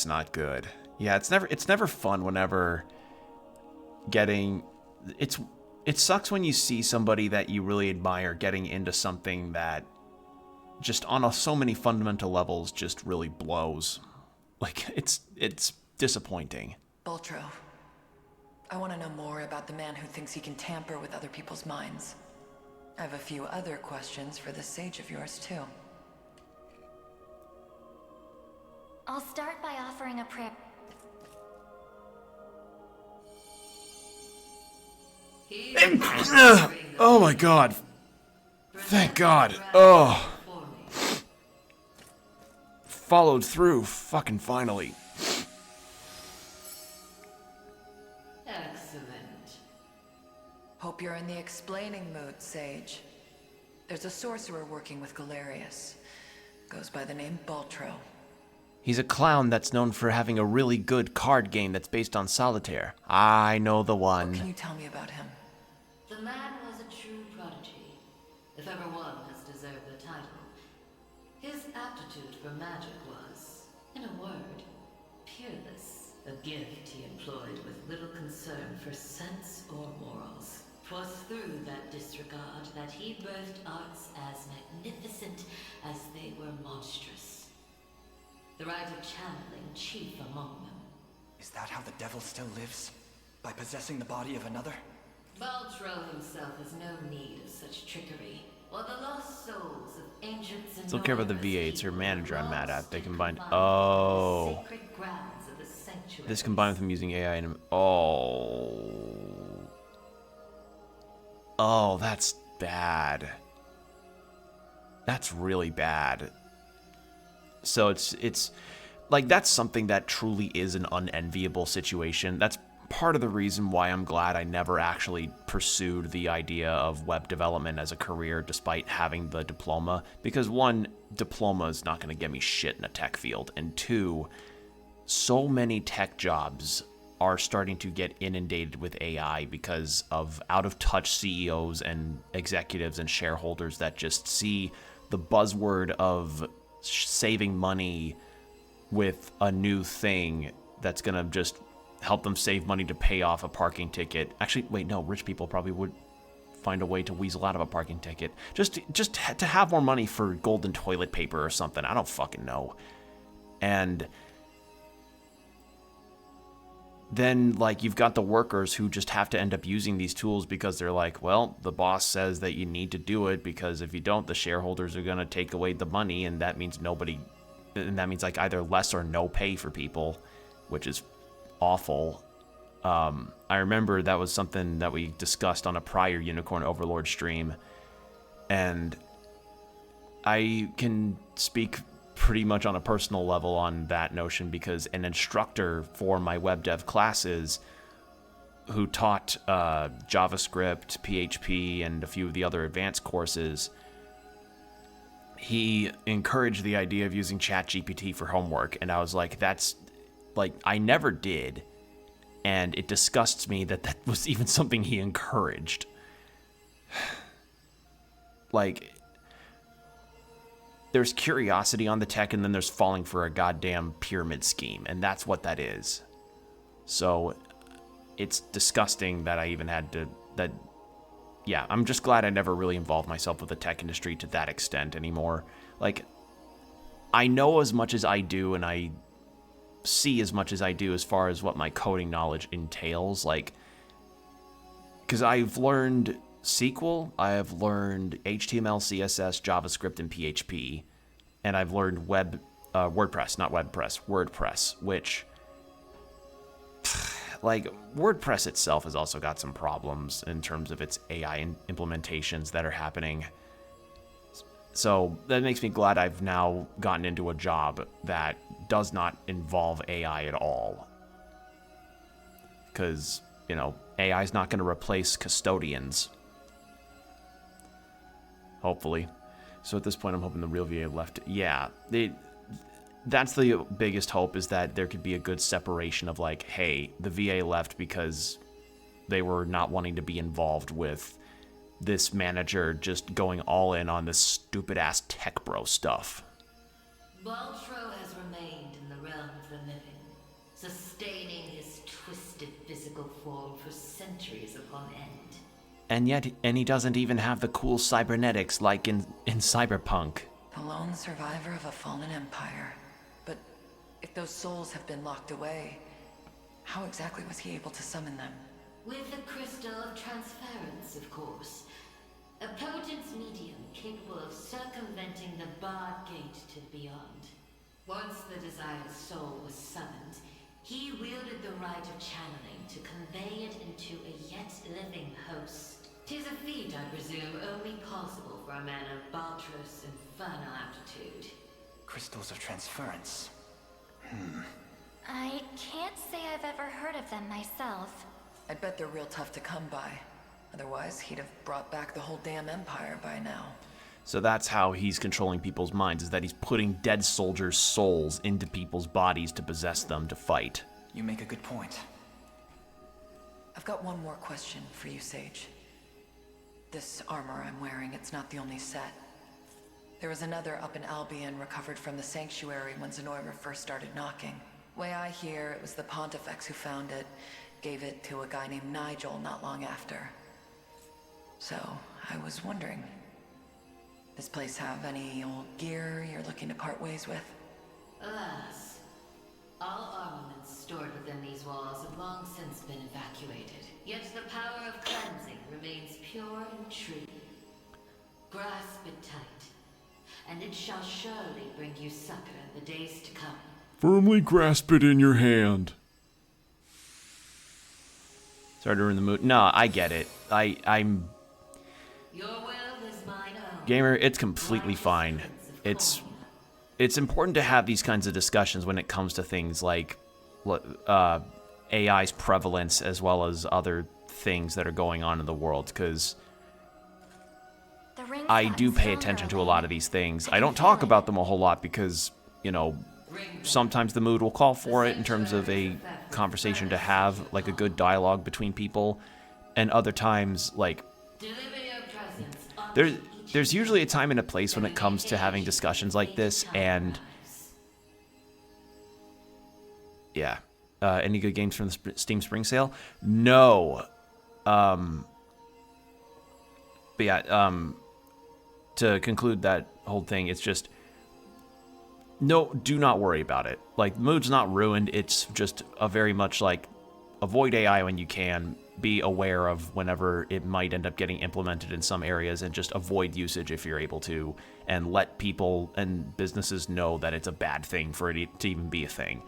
not good. Yeah, it's never fun whenever getting it sucks when you see somebody that you really admire getting into something that just on so many fundamental levels just really blows. It's disappointing. Boltro, I want to know more about the man who thinks he can tamper with other people's minds. I have a few other questions for this sage of yours, too. I'll start by offering a prayer. Oh my god. Thank God. Oh. Followed through, fucking finally. Excellent. Hope you're in the explaining mood, Sage. There's a sorcerer working with Galerius. Goes by the name Baltro. He's a clown that's known for having a really good card game that's based on solitaire. I know the one. What can you tell me about him? The man was a true prodigy, if ever one has deserved the title. His aptitude for magic was, in a word, peerless. A gift he employed with little concern for sense or morals. 'Twas through that disregard that he birthed arts as magnificent as they were monstrous. The right of channeling chief among them. Is that how the devil still lives? By possessing the body of another? Baltro himself has no need of such trickery, or the lost souls of ancients and Still care about the VA, it's her manager I'm mad at. They combined. Oh. Sacred grounds of the sanctuary. This combined with him using AI and. Oh. Oh, that's bad. That's really bad. So it's like that's something that truly is an unenviable situation. That's part of the reason why I'm glad I never actually pursued the idea of web development as a career despite having the diploma, because one, diploma is not going to get me shit in a tech field, and two, so many tech jobs are starting to get inundated with AI because of out-of-touch CEOs and executives and shareholders that just see the buzzword of saving money with a new thing that's going to just help them save money to pay off a parking ticket. Actually, wait, no, rich people probably would find a way to weasel out of a parking ticket. Just to have more money for golden toilet paper or something. I don't fucking know. And then, like, you've got the workers who just have to end up using these tools because they're like, well, the boss says that you need to do it because if you don't, the shareholders are going to take away the money, and that means like either less or no pay for people, which is awful. I remember that was something that we discussed on a prior Unicorn Overlord stream, and I can speak pretty much on a personal level on that notion because an instructor for my web dev classes who taught JavaScript, PHP, and a few of the other advanced courses, he encouraged the idea of using ChatGPT for homework, and I was like, that's like, I never did, and it disgusts me that that was even something he encouraged. Like, there's curiosity on the tech, and then there's falling for a goddamn pyramid scheme, and that's what that is. So, it's disgusting that I even had to, yeah, I'm just glad I never really involved myself with the tech industry to that extent anymore. Like, I know as much as I do, and I see as much as I do as far as what my coding knowledge entails, like, because I've learned SQL, I have learned HTML, CSS, JavaScript, and PHP, and I've learned WordPress, which, like, WordPress itself has also got some problems in terms of its AI implementations that are happening. So that makes me glad I've now gotten into a job that does not involve AI at all. Because, you know, AI is not going to replace custodians. Hopefully. So at this point, I'm hoping the real VA left. Yeah, that's the biggest hope, is that there could be a good separation of, like, hey, the VA left because they were not wanting to be involved with this manager just going all in on this stupid-ass tech bro stuff. Baltro has remained in the realm of the living, sustaining his twisted physical form for centuries upon end. And he doesn't even have the cool cybernetics like in Cyberpunk. The lone survivor of a fallen empire. But if those souls have been locked away, how exactly was he able to summon them? With the crystal of transference, of course. A potent medium capable of circumventing the barred gate to the beyond. Once the desired soul was summoned, he wielded the right of channeling to convey it into a yet living host. 'Tis a feat, I presume, only possible for a man of Baltros' infernal aptitude. Crystals of transference. I can't say I've ever heard of them myself. I'd bet they're real tough to come by. Otherwise, he'd have brought back the whole damn empire by now. So that's how he's controlling people's minds, is that he's putting dead soldiers' souls into people's bodies to possess them to fight. You make a good point. I've got one more question for you, Sage. This armor I'm wearing, it's not the only set. There was another up in Albion recovered from the sanctuary when Zenoira first started knocking. Way I hear, it was the Pontifex who found it, gave it to a guy named Nigel not long after. So, I was wondering, this place have any old gear you're looking to part ways with? Alas, all armaments stored within these walls have long since been evacuated. Yet the power of cleansing remains pure and true. Grasp it tight, and it shall surely bring you succor in the days to come. Firmly grasp it in your hand. Sorry to ruin the mood. No, I get it. I'm... Your will is mine own. Gamer, it's completely fine. It's important to have these kinds of discussions when it comes to things like AI's prevalence as well as other things that are going on in the world, because I do pay attention to a lot of these things. I don't talk about them a whole lot because, you know, sometimes the mood will call for it in terms of a conversation to have, like a good dialogue between people, and other times, like, there's usually a time and a place when it comes to having discussions like this, and yeah. Any good games from the Steam Spring Sale? No. But yeah, to conclude that whole thing, it's just, no, do not worry about it. Like, the mood's not ruined. It's just a very much like, avoid AI when you can. Be aware of whenever it might end up getting implemented in some areas, and just avoid usage if you're able to, and let people and businesses know that it's a bad thing for it to even be a thing.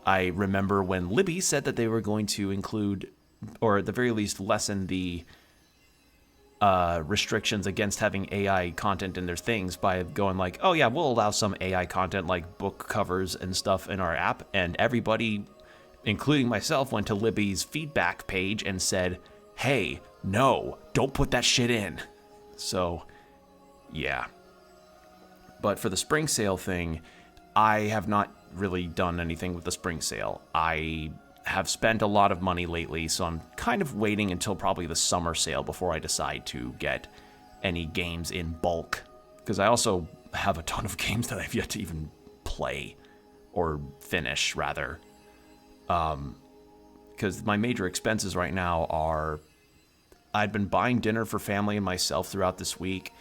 I remember when Libby said that they were going to include, or at the very least lessen the restrictions against having AI content in their things by going like, oh yeah, we'll allow some AI content like book covers and stuff in our app, and everybody, including myself, went to Libby's feedback page and said, hey, no, don't put that shit in. So, yeah. But for the spring sale thing, I have not really done anything with the spring sale. I have spent a lot of money lately, so I'm kind of waiting until probably the summer sale before I decide to get any games in bulk. Because I also have a ton of games that I've yet to even play, or finish, rather. Because my major expenses right now are, I'd been buying dinner for family and myself throughout this week.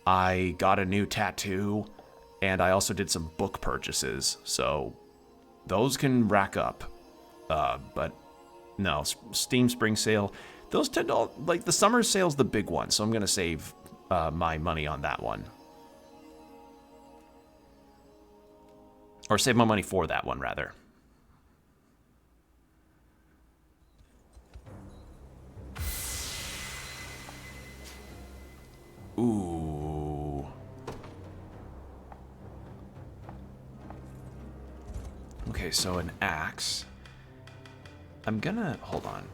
I got a new tattoo, and I also did some book purchases, so those can rack up. But no, Steam Spring Sale, those tend to, like, the summer sale's the big one, so I'm going to save my money on that one. Or save my money for that one, rather. Ooh. Okay, so an axe. I'm gonna, hold on.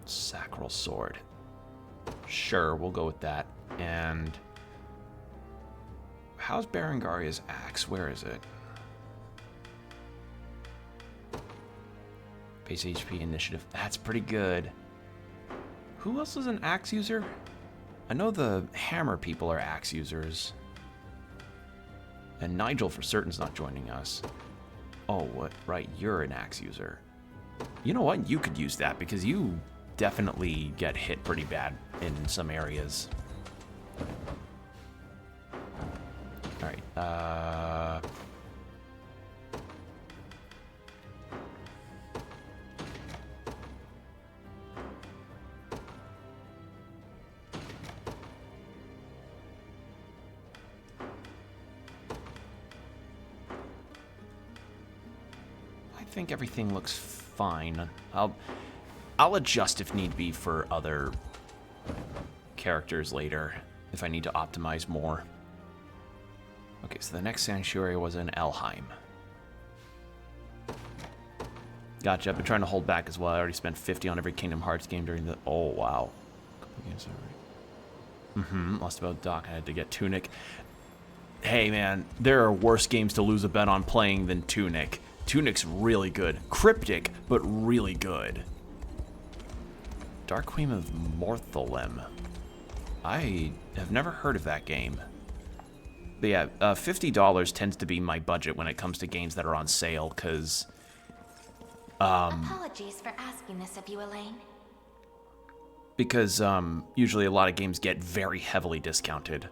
Sacral sword. Sure, we'll go with that. And how's Berengaria's axe? Where is it? Base HP initiative. That's pretty good. Who else is an axe user? I know the hammer people are axe users. And Nigel for certain's not joining us. Oh, what? Right, you're an axe user. You know what? You could use that because you definitely get hit pretty bad in some areas. Alright, think everything looks fine. I'll adjust if need be for other characters later, if I need to optimize more. Okay, so the next sanctuary was in Elheim. Gotcha, I've been trying to hold back as well. I already spent 50 on every Kingdom Hearts game during the... Oh, wow. Lost about Doc. I had to get Tunic. Hey, man, there are worse games to lose a bet on playing than Tunic. Tunic's really good. Cryptic, but really good. Dark Queen of Morthalim. I have never heard of that game. But yeah, $50 tends to be my budget when it comes to games that are on sale, because... Apologies for asking this of you, Elaine. Because usually a lot of games get very heavily discounted.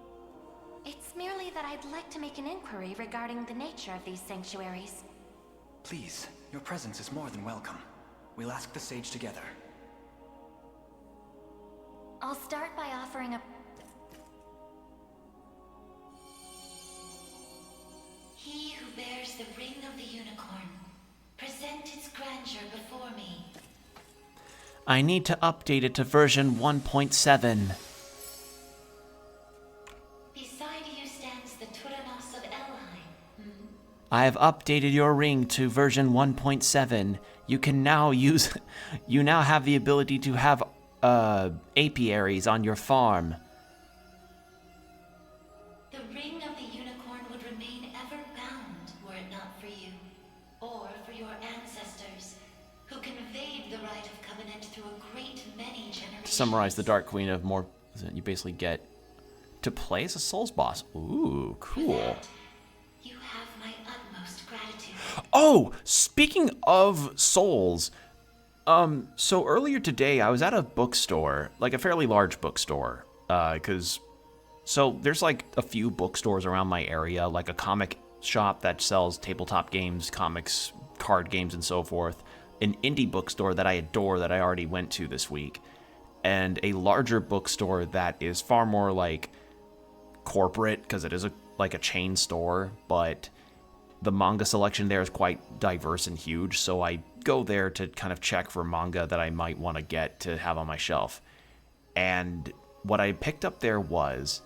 It's merely that I'd like to make an inquiry regarding the nature of these sanctuaries. Please, your presence is more than welcome. We'll ask the sage together. I'll start by offering a... He who bears the ring of the unicorn, present its grandeur before me. I need to update it to version 1.7. Beside you stands the Turanos of Elheim. I have updated your ring to version 1.7. You can now use... You now have the ability to have apiaries on your farm. The ring of the unicorn would remain ever bound were it not for you, or for your ancestors, who conveyed the right of covenant through a great many generations. To summarize the Dark Queen of more, you basically get to play as a Souls boss. Ooh, cool. For that, you have my utmost gratitude. Oh, speaking of Souls, so earlier today I was at a bookstore, like a fairly large bookstore, so there's like a few bookstores around my area, like a comic shop that sells tabletop games, comics, card games, and so forth, an indie bookstore that I adore that I already went to this week, and a larger bookstore that is far more like corporate, because it is like a chain store, but the manga selection there is quite diverse and huge, so I go there to kind of check for manga that I might want to get to have on my shelf. And what I picked up there was,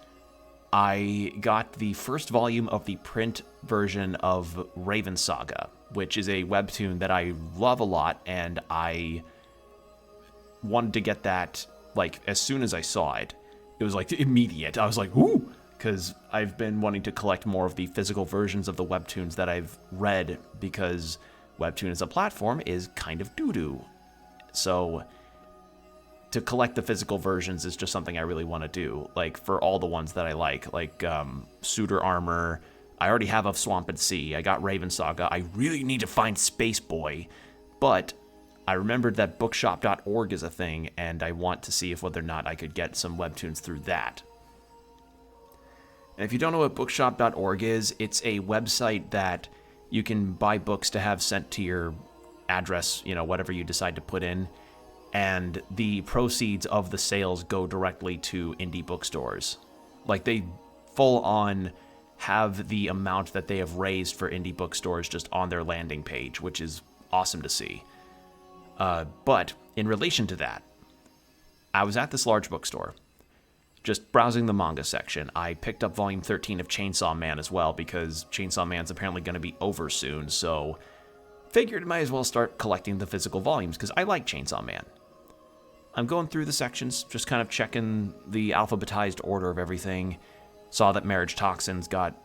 I got the first volume of the print version of Raven Saga, which is a webtoon that I love a lot, and I wanted to get that, like, as soon as I saw it. It was, like, immediate. I was like, ooh! Because I've been wanting to collect more of the physical versions of the webtoons that I've read, because webtoon as a platform is kind of doo-doo. So to collect the physical versions is just something I really want to do, like for all the ones that I like Suitor Armor. I already have of Swamp and Sea. I got Raven Saga. I really need to find Space Boy, but I remembered that bookshop.org is a thing, and I want to see if whether or not I could get some webtoons through that. And if you don't know what bookshop.org is, it's a website that you can buy books to have sent to your address, whatever you decide to put in, and the proceeds of the sales go directly to indie bookstores. Like, they full on have the amount that they have raised for indie bookstores just on their landing page, which is awesome to see. But in relation to that, I was at this large bookstore, just browsing the manga section. I picked up volume 13 of Chainsaw Man as well, because Chainsaw Man's apparently going to be over soon, so figured I might as well start collecting the physical volumes, because I like Chainsaw Man. I'm going through the sections, just kind of checking the alphabetized order of everything. Saw that Marriage Toxins got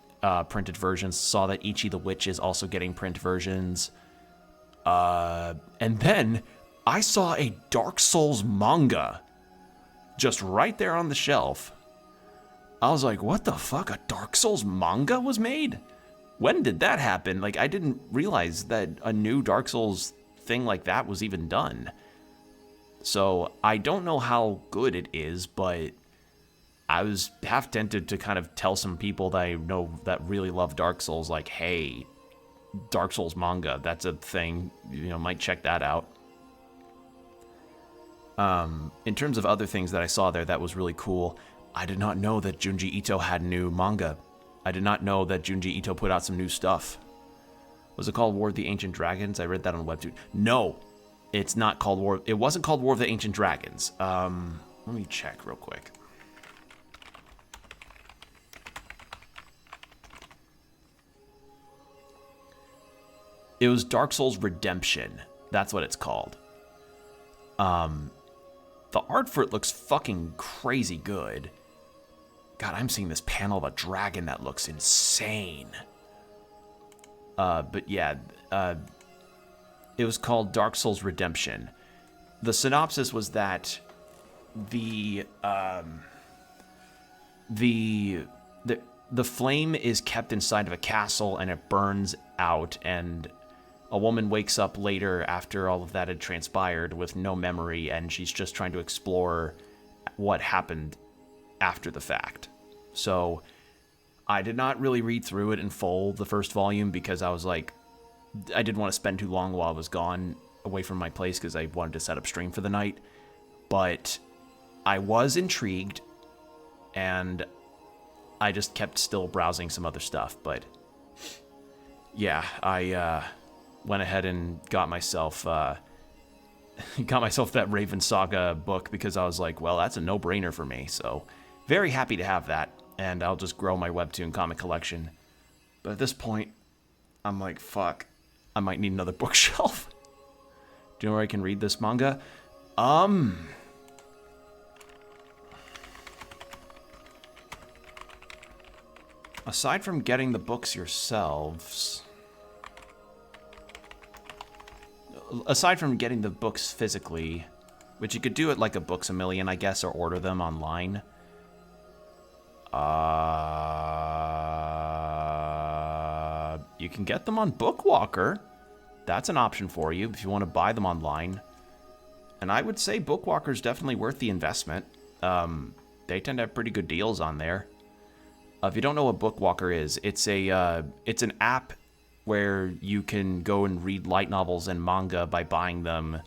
printed versions, saw that Ichi the Witch is also getting print versions. And then I saw a Dark Souls manga just right there on the shelf. I was like, what the fuck? A Dark Souls manga was made? When did that happen? Like, I didn't realize that a new Dark Souls thing like that was even done. So I don't know how good it is, but I was half tempted to kind of tell some people that I know that really love Dark Souls, like, hey, Dark Souls manga, that's a thing, might check that out. In terms of other things that I saw there that was really cool, I did not know that Junji Ito had new manga. I did not know that Junji Ito put out some new stuff. Was it called War of the Ancient Dragons? I read that on Webtoon. No, it's not called War. It wasn't called War of the Ancient Dragons. Let me check real quick. It was Dark Souls Redemption. That's what it's called. The art for it looks fucking crazy good. God, I'm seeing this panel of a dragon that looks insane. But yeah, it was called Dark Souls Redemption. The synopsis was that the flame is kept inside of a castle and it burns out, and a woman wakes up later after all of that had transpired with no memory, and she's just trying to explore what happened after the fact. So I did not really read through it in full, the first volume, because I was like, I didn't want to spend too long while I was gone away from my place because I wanted to set up stream for the night. But I was intrigued, and I just kept still browsing some other stuff. But yeah, I went ahead and got myself that Raven Saga book because I was like, well, that's a no-brainer for me. So very happy to have that, and I'll just grow my Webtoon comic collection. But at this point, I'm like, fuck, I might need another bookshelf. Do you know where I can read this manga? Aside from getting the books yourselves... Aside from getting the books physically, which you could do at like a Books A Million, I guess, or order them online. You can get them on Bookwalker. That's an option for you if you want to buy them online. And I would say Bookwalker's definitely worth the investment. They tend to have pretty good deals on there. If you don't know what Bookwalker is, it's an app where you can go and read light novels and manga by buying them,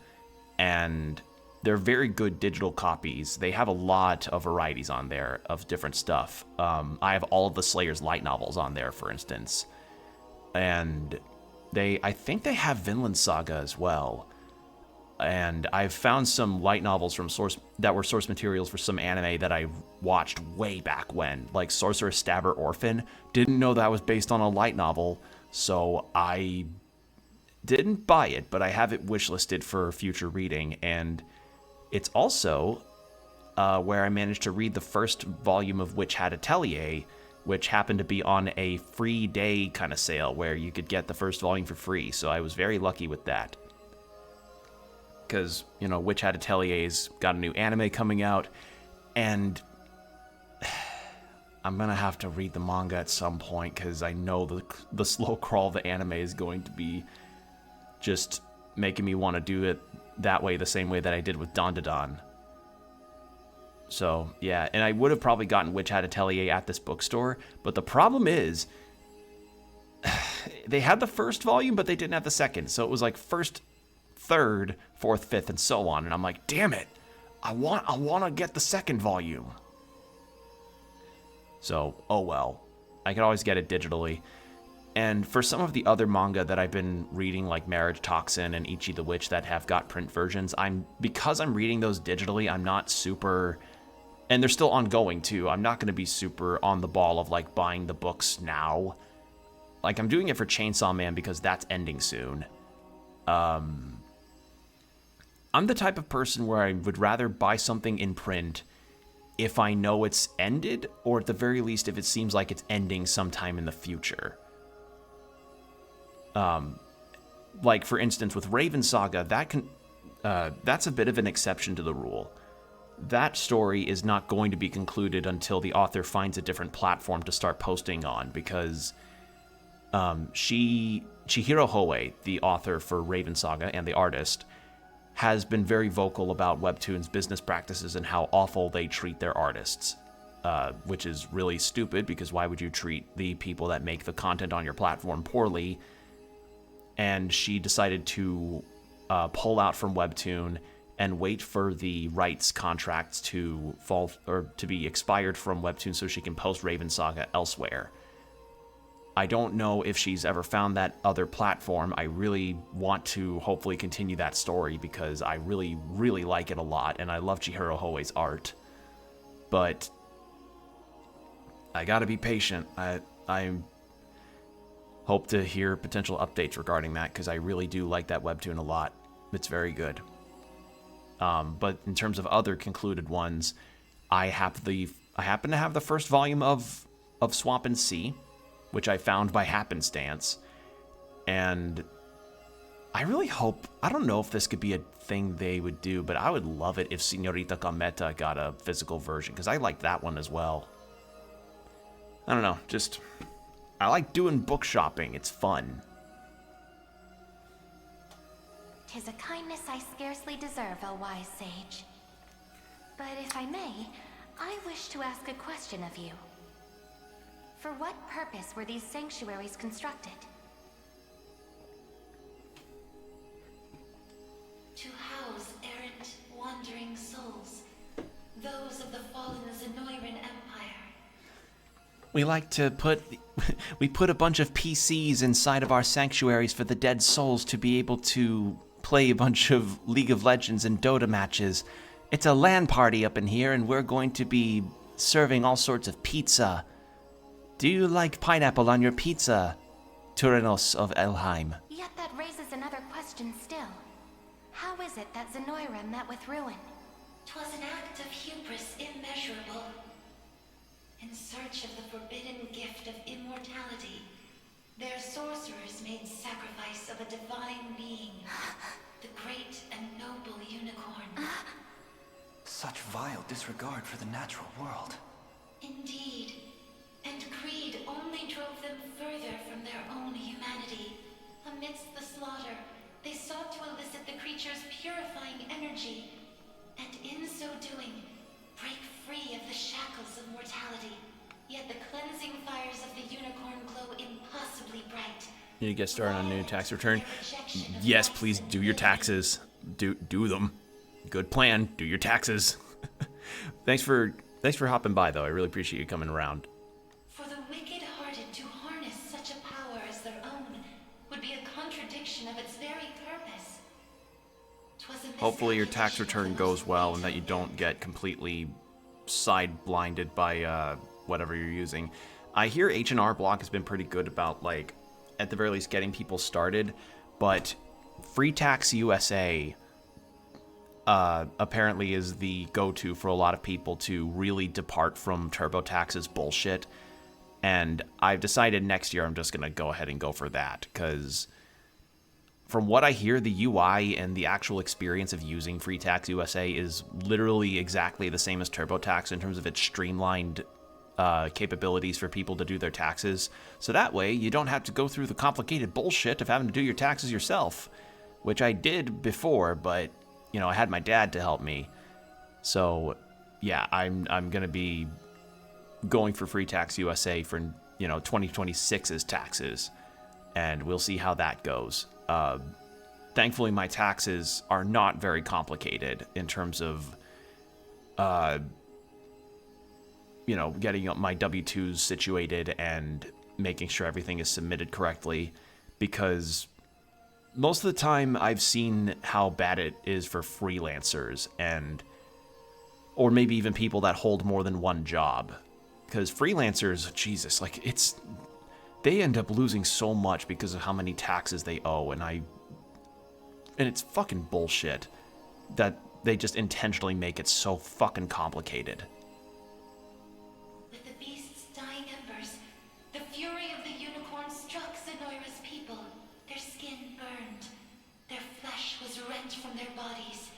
and they're very good digital copies. They have a lot of varieties on there of different stuff. I have all of the Slayer's light novels on there, for instance, and I think they have Vinland Saga as well. And I've found some light novels from that were source materials for some anime that I watched way back when, like Sorceress Stabber Orphan. Didn't know that was based on a light novel, so I didn't buy it, but I have it wishlisted for future reading. And it's also where I managed to read the first volume of Witch Hat Atelier, which happened to be on a free day kind of sale where you could get the first volume for free. So I was very lucky with that. Because, you know, Witch Hat Atelier's got a new anime coming out, and I'm going to have to read the manga at some point because I know the slow crawl of the anime is going to be just making me want to do it that way, the same way that I did with Dandadan. So, yeah, and I would have probably gotten Witch Hat Atelier at this bookstore, but the problem is they had the first volume, but they didn't have the second, so it was like first, third, fourth, fifth, and so on. And I'm like, damn it, I want to get the second volume. So, oh well. I can always get it digitally. And for some of the other manga that I've been reading, like Marriage Toxin and Ichi the Witch, that have got print versions, because I'm reading those digitally, I'm not super, and they're still ongoing too, I'm not going to be super on the ball of like buying the books now. Like, I'm doing it for Chainsaw Man because that's ending soon. I'm the type of person where I would rather buy something in print if I know it's ended, or at the very least if it seems like it's ending sometime in the future. Like, for instance, with Raven Saga, that's a bit of an exception to the rule. That story is not going to be concluded until the author finds a different platform to start posting on, because Chihiro Howe, the author for Raven Saga and the artist, has been very vocal about Webtoon's business practices and how awful they treat their artists, which is really stupid, because why would you treat the people that make the content on your platform poorly? And she decided to pull out from Webtoon and wait for the rights contracts to fall or to be expired from Webtoon so she can post Raven Saga elsewhere. I don't know if she's ever found that other platform. I really want to hopefully continue that story because I really, really like it a lot, and I love Chihiro Hoei's art. But I gotta be patient. I hope to hear potential updates regarding that because I really do like that webtoon a lot. It's very good. But in terms of other concluded ones, I happen to have the first volume of Swamp and Sea, which I found by happenstance, and I really hope, I don't know if this could be a thing they would do, but I would love it if Señorita Cometa got a physical version, because I like that one as well. I don't know, just, I like doing book shopping, it's fun. 'Tis a kindness I scarcely deserve, O wise sage. But if I may, I wish to ask a question of you. For what purpose were these sanctuaries constructed? To house errant, wandering souls, those of the fallen Zenoiran Empire. We like to put a bunch of PCs inside of our sanctuaries for the dead souls to be able to play a bunch of League of Legends and Dota matches. It's a LAN party up in here, and we're going to be serving all sorts of pizza. Do you like pineapple on your pizza, Turanos of Elheim? Yet that raises another question still. How is it that Zenoira met with ruin? 'Twas an act of hubris immeasurable. In search of the forbidden gift of immortality, their sorcerers made sacrifice of a divine being, the great and noble unicorn. Such vile disregard for the natural world. Indeed. And greed only drove them further from their own humanity. Amidst the slaughter, they sought to elicit the creature's purifying energy, and in so doing, break free of the shackles of mortality. Yet the cleansing fires of the unicorn glow impossibly bright. You need to get started on a new tax return? Yes, please do your taxes. Do them. Good plan. Do your taxes. Thanks for hopping by, though. I really appreciate you coming around. For the wicked-hearted to harness such a power as their own would be a contradiction of its very purpose. Hopefully your tax return goes well and that you don't get completely side-blinded by whatever you're using. I hear H&R Block has been pretty good about, like, at the very least getting people started, but Free Tax USA apparently is the go-to for a lot of people to really depart from TurboTax's bullshit. And I've decided next year I'm just going to go ahead and go for that, because from what I hear, the UI and the actual experience of using Free Tax USA is literally exactly the same as TurboTax in terms of its streamlined capabilities for people to do their taxes. So that way, you don't have to go through the complicated bullshit of having to do your taxes yourself, which I did before, but, you know, I had my dad to help me. So, yeah, I'm going to be going for Free Tax USA for, you know, 2026's taxes, and we'll see how that goes. Thankfully, my taxes are not very complicated in terms of, you know, getting my W-2s situated and making sure everything is submitted correctly, because most of the time I've seen how bad it is for freelancers or maybe even people that hold more than one job. Because freelancers, Jesus, like, they end up losing so much because of how many taxes they owe, and it's fucking bullshit that they just intentionally make it so fucking complicated. With the beast's dying embers, the fury of the unicorn struck Zenoira's people. Their skin burned, their flesh was rent from their bodies,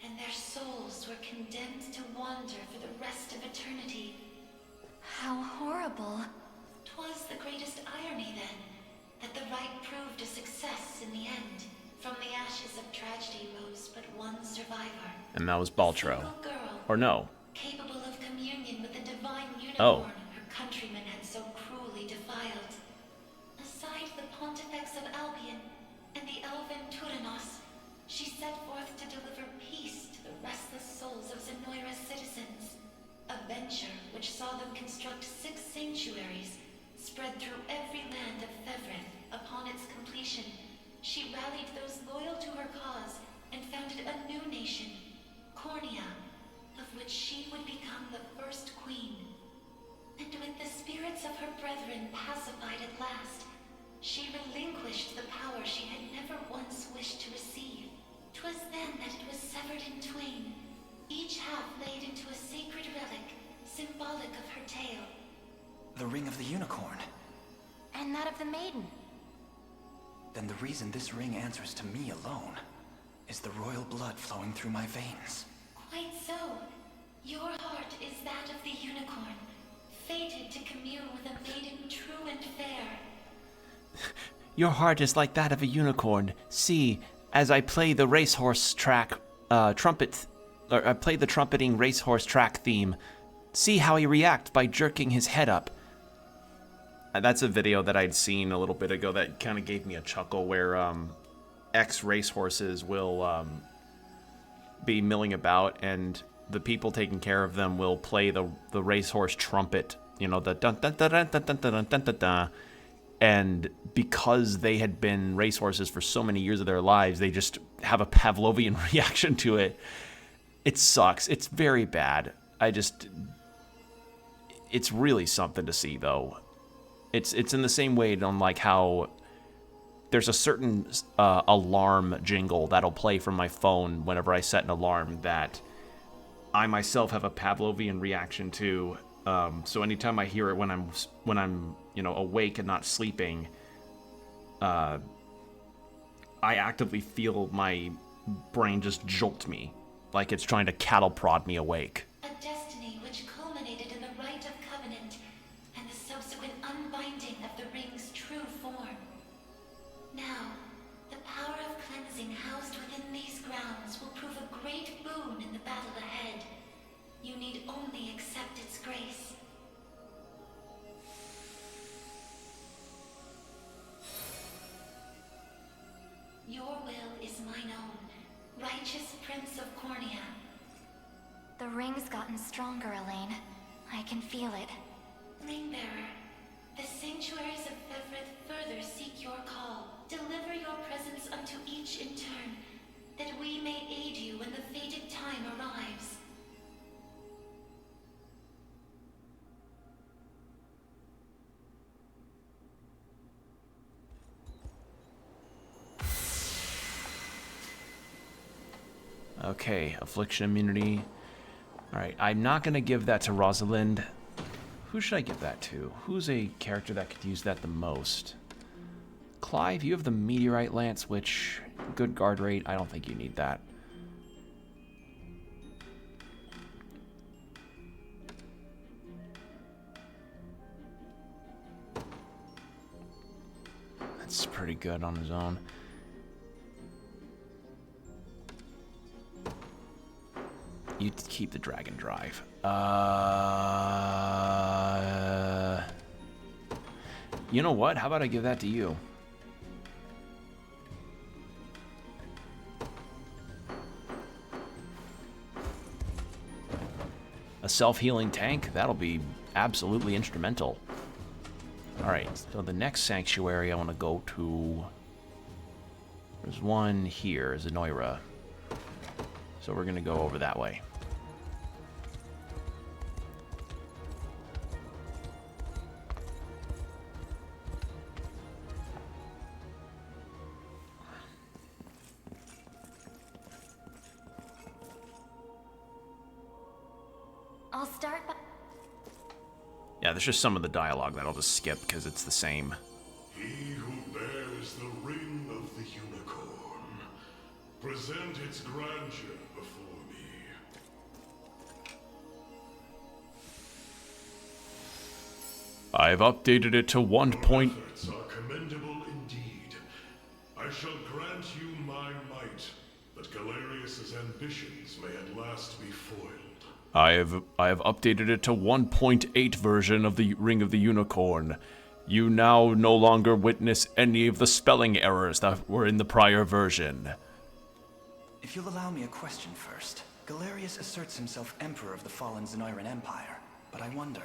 and their souls were condemned to wander for the rest of eternity. How horrible. 'Twas the greatest irony, then, that the rite proved a success in the end. From the ashes of tragedy rose but one survivor. And that was Baltro. A single girl, or no. capable of communion with the divine Oh. unicorn her countrymen had so cruelly defiled. Aside the Pontifex of Albion and the elven Turanos, she set forth to deliver peace to the restless souls of Zenoira's citizens. A venture which saw them construct 6 sanctuaries spread through every then the reason this ring answers to me alone is the royal blood flowing through my veins. Quite so. Your heart is that of the unicorn, fated to commune with a maiden true and fair. Your heart is like that of a unicorn. See, as I play the racehorse track, I play the trumpeting racehorse track theme. See how he reacts by jerking his head up. That's a video that I'd seen a little bit ago that kind of gave me a chuckle, where ex-racehorses will be milling about, and the people taking care of them will play the racehorse trumpet, you know, the dun dun dun dun dun dun dun dun dun dun. And because they had been racehorses for so many years of their lives, they just have a Pavlovian reaction to it. It sucks. It's very bad. It's really something to see, though. It's in the same way on like how there's a certain alarm jingle that'll play from my phone whenever I set an alarm that I myself have a Pavlovian reaction to. So anytime I hear it when I'm awake and not sleeping, I actively feel my brain just jolt me, like it's trying to cattle prod me awake. A destiny which culminated in the rite of covenant and the subsequent unbinding of the ring's true form. Now, the power of cleansing housed within these grounds will prove a great boon in the battle ahead. You need only accept its grace. Your will is mine own, righteous Prince of Cornea. The ring's gotten stronger, Elaine. I can feel it. Ringbearer, the sanctuaries of Fevrid further seek your call. Deliver your presence unto each in turn, that we may aid you when the fated time arrives. Okay, affliction immunity. Alright, I'm not going to give that to Rosalind. Who should I give that to? Who's a character that could use that the most? Clive, you have the Meteorite Lance, which, good guard rate. I don't think you need that. That's pretty good on his own. You keep the Dragon Drive. You know what? How about I give that to you? A self-healing tank? That'll be absolutely instrumental. Alright, so the next sanctuary I want to go to... There's one here, Zenoira. So we're going to go over that way. I'll start by... Yeah, there's just some of the dialogue that I'll just skip because it's the same. He who bears the ring of the unicorn, present its grandeur before me. I've updated it to 1. Your efforts are commendable indeed. I shall grant you my might, that Galerius's ambitions may at last be foiled. I have updated it to 1.8 version of the Ring of the Unicorn. You now no longer witness any of the spelling errors that were in the prior version. If you'll allow me a question first. Galerius asserts himself Emperor of the fallen Zenoiran Empire, but I wonder,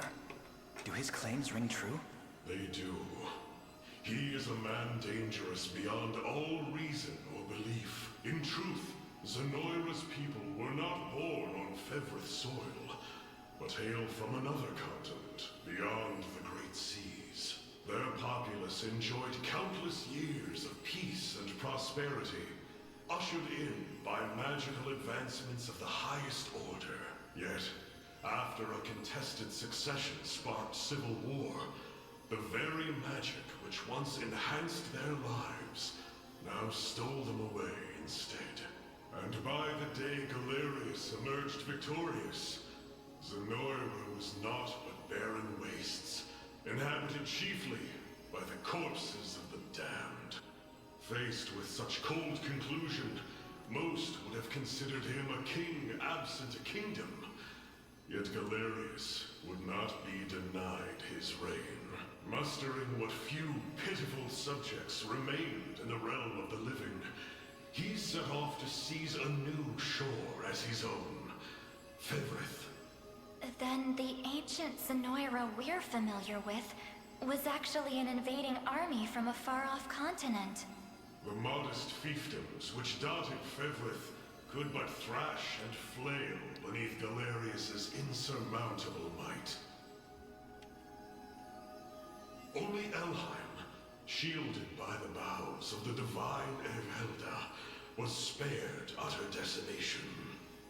do his claims ring true? They do. He is a man dangerous beyond all reason or belief. In truth, Zenoira's people were not born on Fevrith soil, but hail from another continent, beyond the Great Seas. Their populace enjoyed countless years of peace and prosperity, ushered in by magical advancements of the highest order. Yet, after a contested succession sparked civil war, the very magic which once enhanced their lives now stole them away instead. And by the day Galerius emerged victorious, Zenoira was naught but barren wastes, inhabited chiefly by the corpses of the damned. Faced with such cold conclusion, most would have considered him a king absent a kingdom. Yet Galerius would not be denied his reign. Mustering what few pitiful subjects remained in the realm of the living, he set off to seize a new shore as his own, Fevrith. Then the ancient Zenoira we're familiar with was actually an invading army from a far-off continent. The modest fiefdoms which dotted Fevrith could but thrash and flail beneath Galerius's insurmountable might. Only Elheim, shielded by the boughs of the divine Erhelda, was spared utter decimation.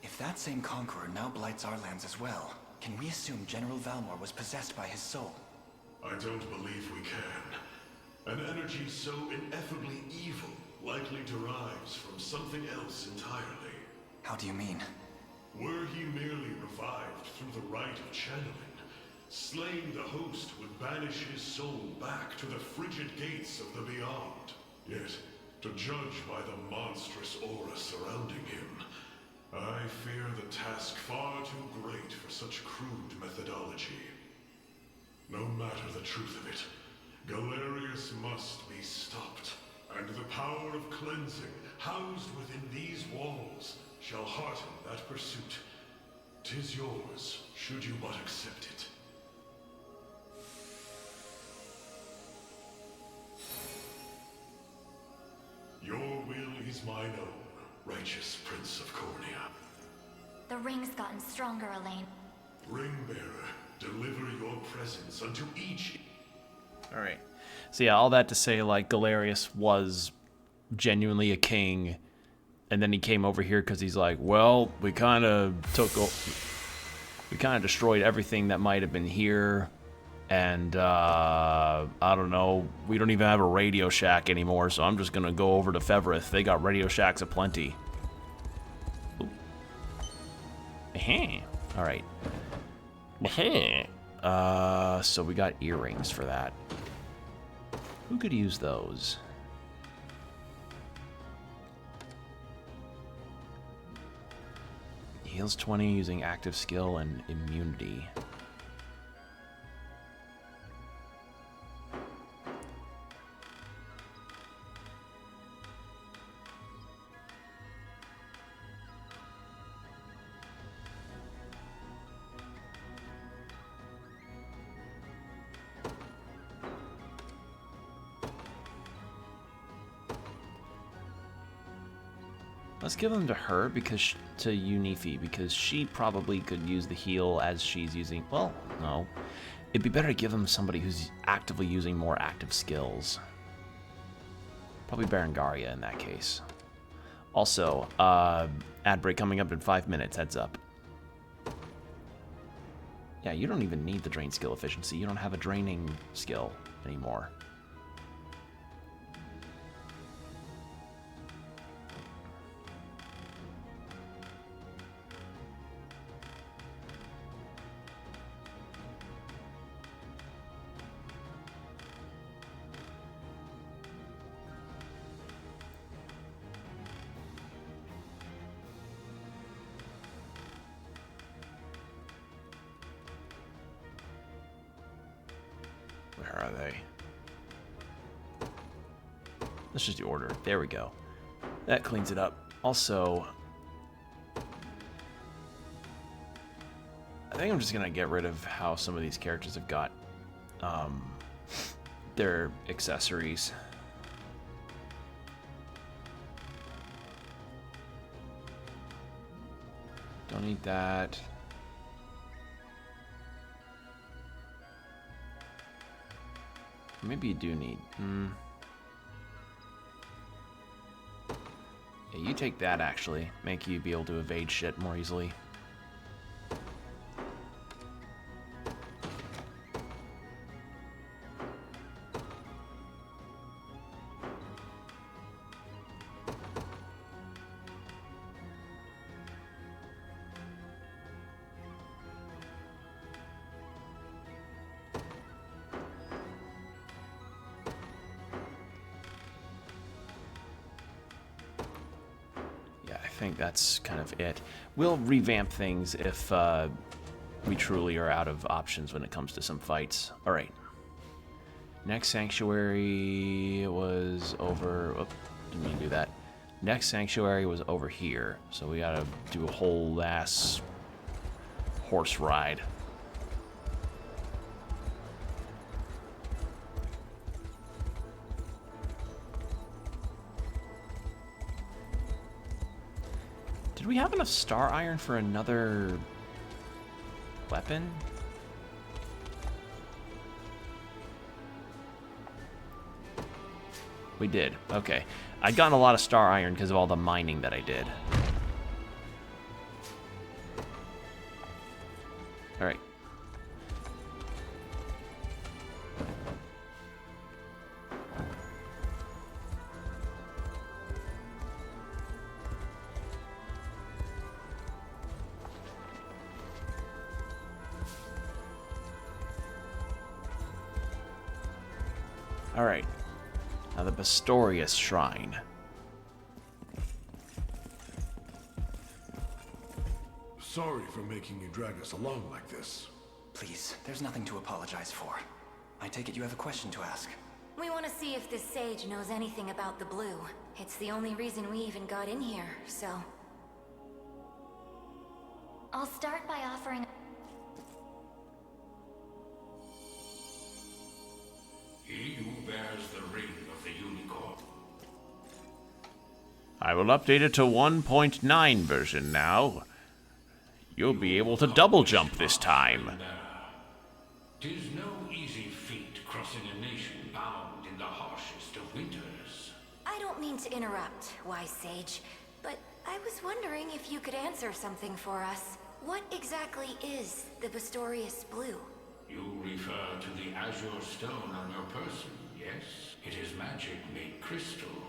If that same conqueror now blights our lands as well, can we assume General Valmor was possessed by his soul? I don't believe we can. An energy so ineffably evil likely derives from something else entirely. How do you mean? Were he merely revived through the rite of channeling, slaying the host would banish his soul back to the frigid gates of the beyond. Yet, to judge by the monstrous aura surrounding him, I fear the task far too great for such crude methodology. No matter the truth of it, Galerius must be stopped, and the power of cleansing housed within these walls shall hearten that pursuit. 'Tis yours, should you but accept it. Your will is mine own, righteous Prince of Cornea. The ring's gotten stronger, Elaine. Ringbearer, deliver your presence unto each. Alright. So yeah, all that to say, like, Galerius was genuinely a king, and then he came over here because he's like, well, we kind of destroyed everything that might have been here, and, I don't know, we don't even have a Radio Shack anymore, so I'm just gonna go over to Fevrith. They got Radio Shacks aplenty. Alright. So we got earrings for that. Who could use those? Heals 20 using active skill and immunity. Let's give them to her, because to Unifi, because she probably could use the heal as she's using. Well, no, it'd be better to give them somebody who's actively using more active skills. Probably Berengaria in that case. Also, ad break coming up in 5 minutes. Heads up. Yeah, you don't even need the drain skill efficiency. You don't have a draining skill anymore. Where are they? Let's just do order. There we go. That cleans it up. Also, I think I'm just gonna get rid of how some of these characters have got their accessories. Don't need that. Maybe you do need. Yeah, you take that, actually. Make you be able to evade shit more easily. think that's kind of it. We'll revamp things if we truly are out of options when it comes to some fights. All right. Next sanctuary was over... Oh, didn't mean to do that. Next sanctuary was over here, so we gotta do a whole ass horse ride. Did we have enough star iron for another weapon? We did. Okay. I'd gotten a lot of star iron because of all the mining that I did. All right. All right. Now the Bastorius Shrine. Sorry for making you drag us along like this. Please, there's nothing to apologize for. I take it you have a question to ask. We want to see if this sage knows anything about the blue. It's the only reason we even got in here, so... I'll start by offering... He who bears the ring of the unicorn. I will update it to 1.9 version now. You'll be able to double jump this time. 'Tis no easy feat crossing a nation bound in the harshest of winters. I don't mean to interrupt, wise sage, but I was wondering if you could answer something for us. What exactly is the Bastorius Blue? You refer to the azure stone on your person, yes? It is magic made crystal,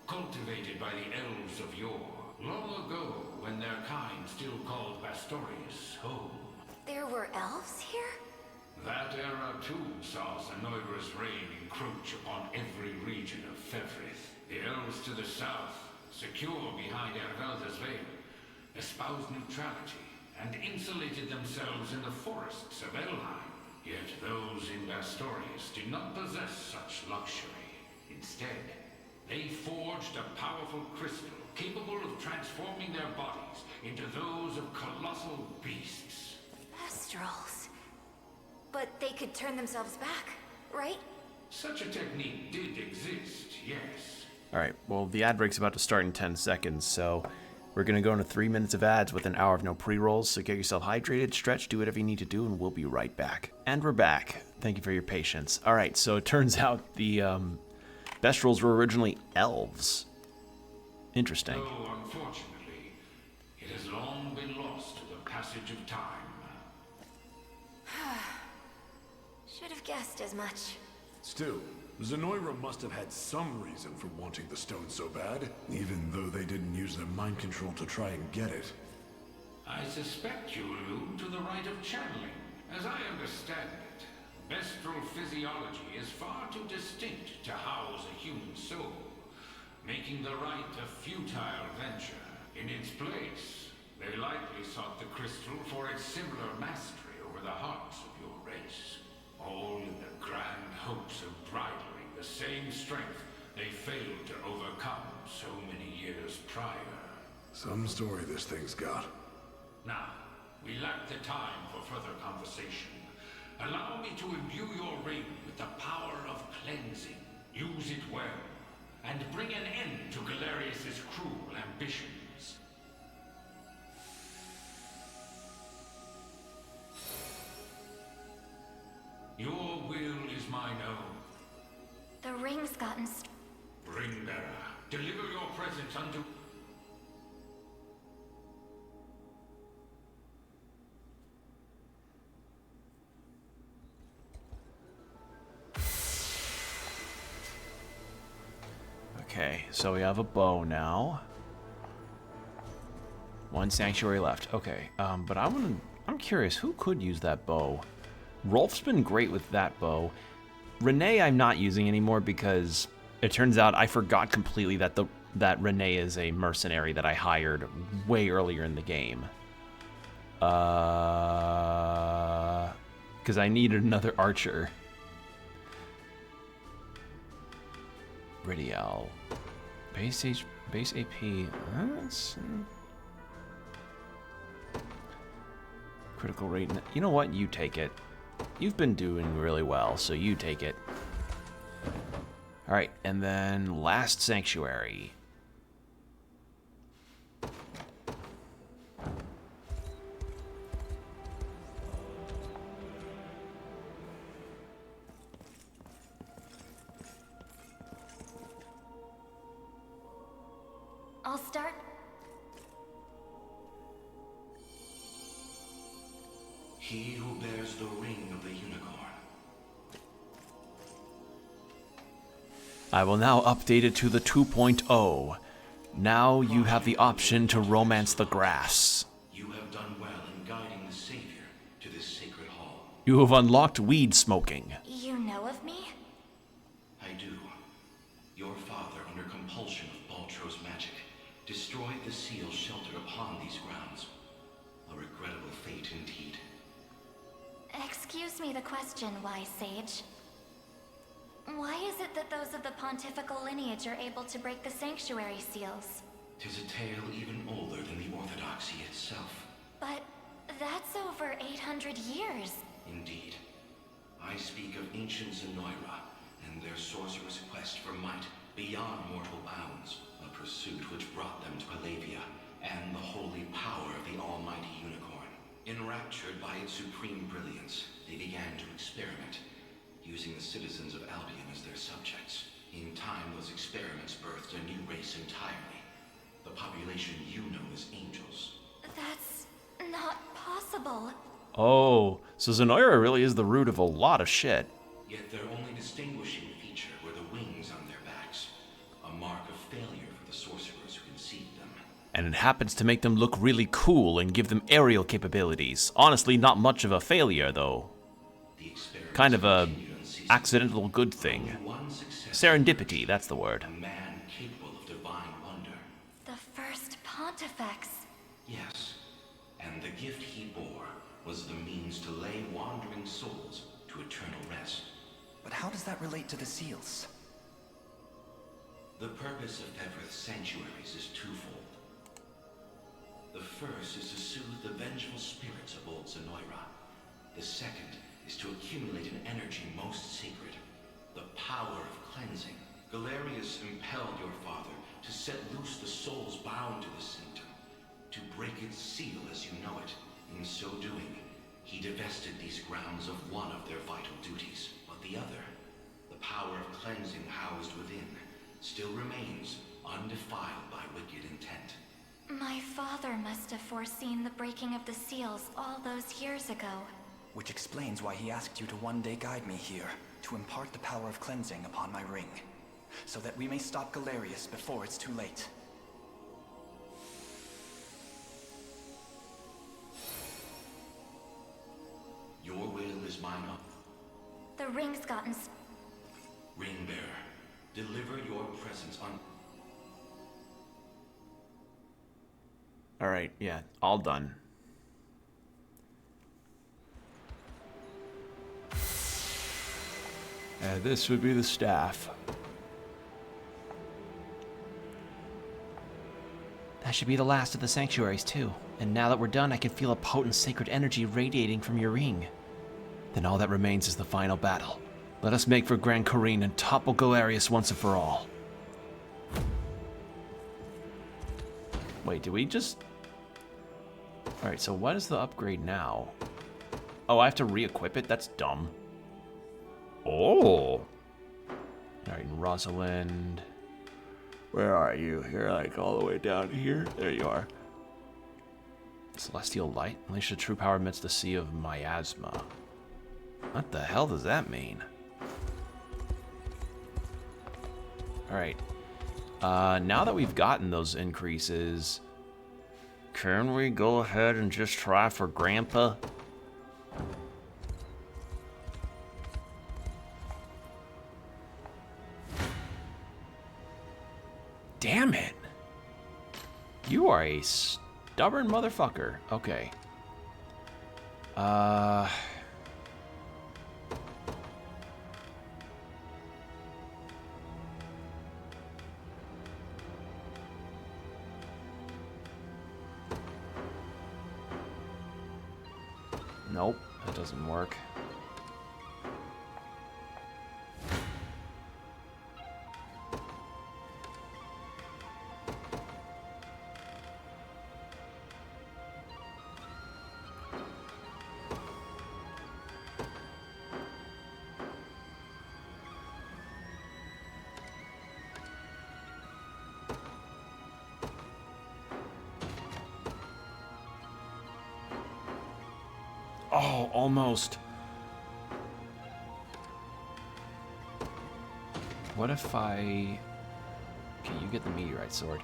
cultivated by the elves of yore, long ago when their kind still called Bastorius home. There were elves here? That era too saw Zenoira's reign encroach upon every region of Fevris. The elves to the south, secure behind Ervelda's veil, espoused neutrality and insulated themselves in the forests of Elheim. Yet those in Bastorius did not possess such luxury. Instead, they forged a powerful crystal capable of transforming their bodies into those of colossal beasts. Astrals. But they could turn themselves back, right? Such a technique did exist, yes. Alright, well, the ad break's about to start in 10 seconds, so we're going to go into 3 minutes of ads with an hour of no pre-rolls, so get yourself hydrated, stretch, do whatever you need to do, and we'll be right back. And we're back. Thank you for your patience. Alright, so it turns out the Bestrels were originally elves. Interesting. Though, unfortunately, it has long been lost to the passage of time. Should have guessed as much. Still, Zenoira must have had some reason for wanting the stone so bad, even though they didn't use their mind control to try and get it. I suspect you allude to the rite of channeling. As I understand it, Bestral physiology is far too distinct to house a human soul, making the rite a futile venture. In its place, they likely sought the crystal for its similar mastery over the hearts of your race, all in the grand hopes of bridling the same strength they failed to overcome so many years prior. Some story this thing's got. Now, we lack the time for further conversation. Allow me to imbue your ring with the power of cleansing. Use it well, and bring an end to Galerius's cruel ambitions. Your will is mine own. The ring's gotten Ringbearer, deliver your presence unto... Okay, so we have a bow now. 1 sanctuary left. Okay, but I'm curious, who could use that bow? Rolf's been great with that bow. Renee I'm not using anymore because it turns out I forgot completely that that Renee is a mercenary that I hired way earlier in the game. Because I needed another archer. Ridial. Base AP. Let's see. Critical rate. You know what? You take it. You've been doing really well, so you take it. Alright, and then last sanctuary. I'll start. He who bears the ring of the unicorn. I will now update it to the 2.0. Now you have the option to romance the grass. You have done well in guiding the Savior to this sacred hall. You have unlocked weed smoking. You know of me? I do. Your father, under compulsion of Baltro's magic, destroyed the seal sheltered upon these grounds. A regrettable fate indeed. Excuse me the question, wise sage. Why is it that those of the pontifical lineage are able to break the sanctuary seals? 'Tis a tale even older than the orthodoxy itself. But that's over 800 years. Indeed. I speak of ancient Zenoira and their sorcerer's quest for might beyond mortal bounds. A pursuit which brought them to Palavia and the holy power of the almighty unicorn. Enraptured by its supreme brilliance, they began to experiment, using the citizens of Albion as their subjects. In time, those experiments birthed a new race entirely. The population you know as angels. That's not possible. Oh, so Zenoira really is the root of a lot of shit. Yet their only distinguishing feature were the wings on their backs, a mark of failure for the sorcerers who conceived them. And it happens to make them look really cool and give them aerial capabilities. Honestly, not much of a failure, though. Kind of a accidental good thing. Serendipity, that's the word. A man capable of divine wonder. The first pontifex. Yes, and the gift he bore was the means to lay wandering souls to eternal rest. But how does that relate to the seals? The purpose of Fevroth's sanctuaries is twofold. The first is to soothe the vengeful spirits of old Zenoira. The second is to accumulate an energy most sacred, the power of cleansing. Galerius impelled your father to set loose the souls bound to the sanctum, to break its seal as you know it. In so doing, he divested these grounds of one of their vital duties, but the other, the power of cleansing housed within, still remains undefiled by wicked intent. My father must have foreseen the breaking of the seals all those years ago. Which explains why he asked you to one day guide me here, to impart the power of cleansing upon my ring, so that we may stop Galerius before it's too late. Your will is mine up. The ring's gotten... Ringbearer, deliver your presence on... Alright, yeah, all done. And this would be the staff. That should be the last of the sanctuaries, too. And now that we're done, I can feel a potent sacred energy radiating from your ring. Then all that remains is the final battle. Let us make for Grand Corrine and topple Galerius once and for all. Wait, did we just... Alright, so what is the upgrade now? Oh, I have to re-equip it? That's dumb. Oh! Alright, Rosalind... Where are you? You're like all the way down here? There you are. Celestial Light? Unleash the true power amidst the sea of miasma. What the hell does that mean? Alright. Now that we've gotten those increases, can we go ahead and just try for Grandpa? Damn it. You are a stubborn motherfucker. Okay. Nope, that doesn't work. Oh, almost. What if I... Okay, you get the meteorite sword.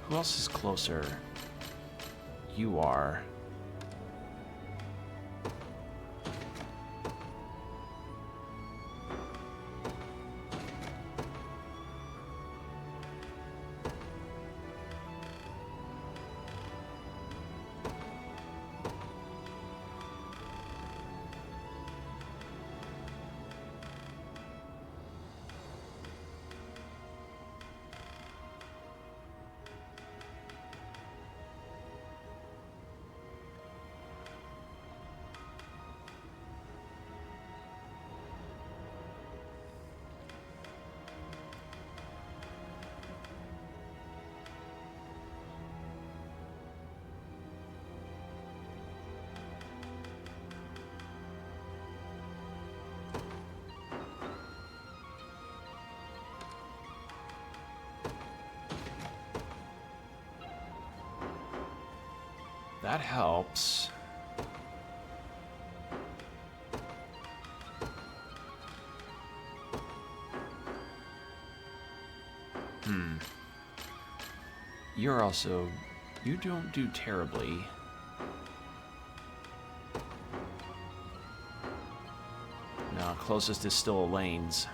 Who else is closer? You are. That helps. You're also... You don't do terribly. No, closest is still Elaine's.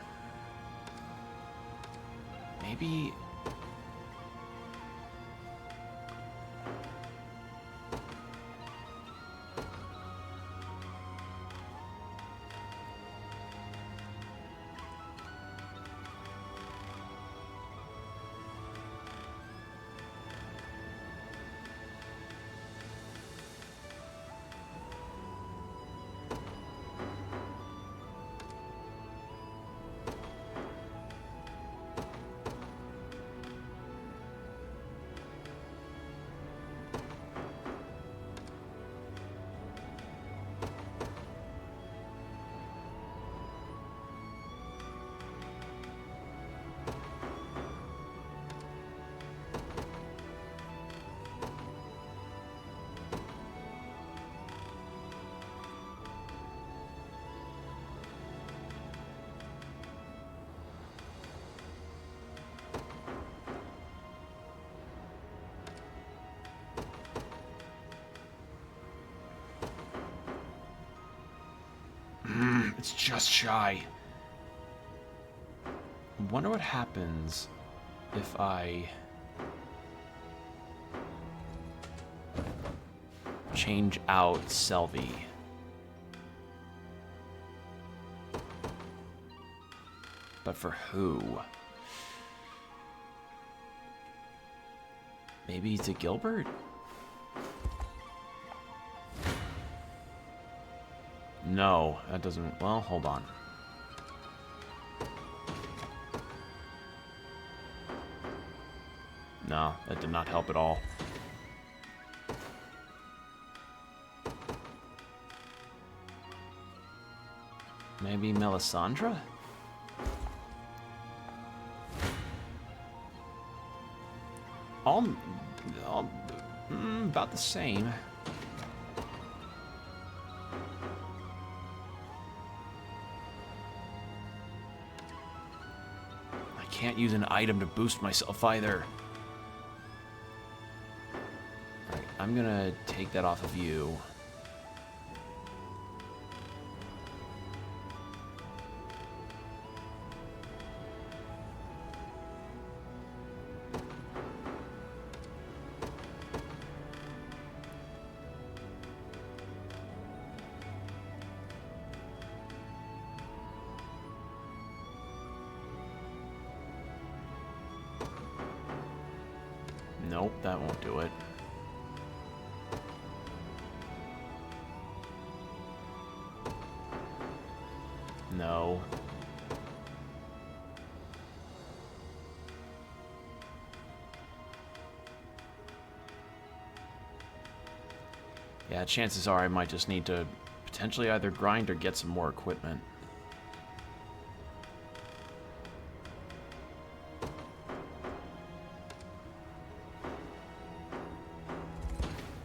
Maybe... It's just shy. I wonder what happens if I change out Selvi. But for who? Maybe to Gilbert? No, that doesn't... Well, hold on. No, that did not help at all. Maybe Melisandre? About the same. I can't use an item to boost myself either. Alright, I'm gonna take that off of you. Nope, that won't do it. No. Yeah, chances are I might just need to potentially either grind or get some more equipment.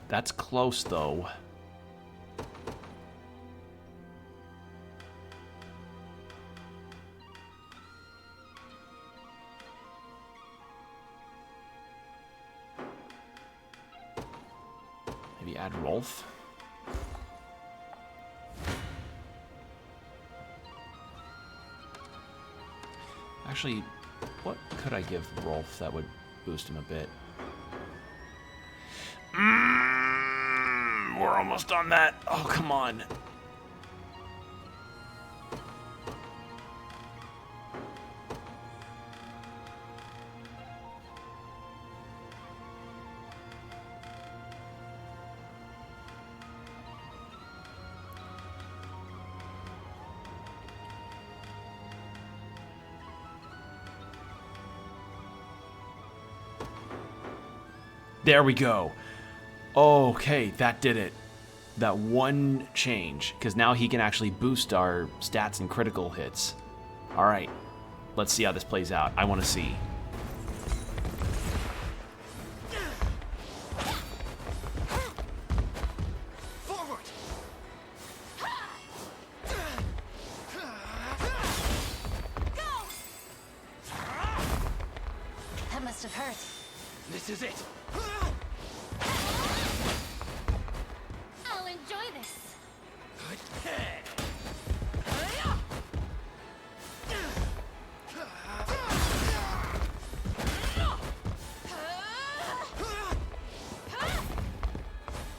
That's close, though. Maybe add Rolf? Actually, what could I give Rolf that would boost him a bit? We're almost on that. Oh, come on. There we go. Okay, that did it. That one change, because now he can actually boost our stats and critical hits. All right, let's see how this plays out. I want to see. Forward! That must have hurt. This is it. I'll enjoy this.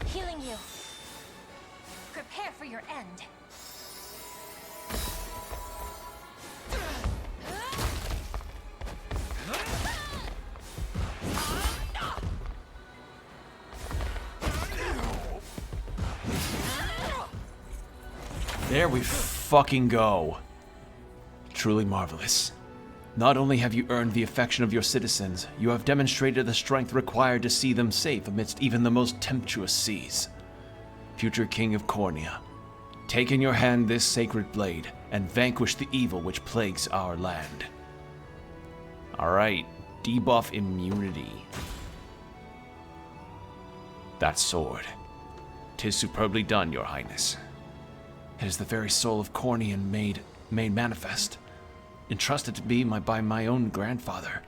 Healing you. Prepare for your end. There we fucking go. Truly marvelous. Not only have you earned the affection of your citizens, you have demonstrated the strength required to see them safe amidst even the most tempestuous seas. Future King of Cornea, take in your hand this sacred blade and vanquish the evil which plagues our land. Alright, debuff immunity. That sword. 'Tis superbly done, your highness. It is the very soul of Cornean made manifest, entrusted to me by my own grandfather.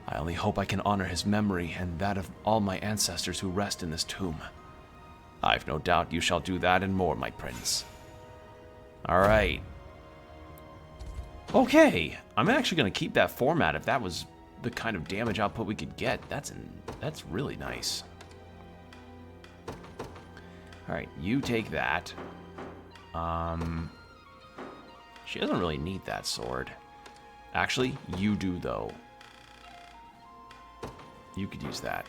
I only hope I can honor his memory and that of all my ancestors who rest in this tomb. I've no doubt you shall do that and more, my prince. Alright. Okay, I'm actually going to keep that format if that was the kind of damage output we could get. That's really nice. Alright, you take that. She doesn't really need that sword. Actually, you do, though. You could use that.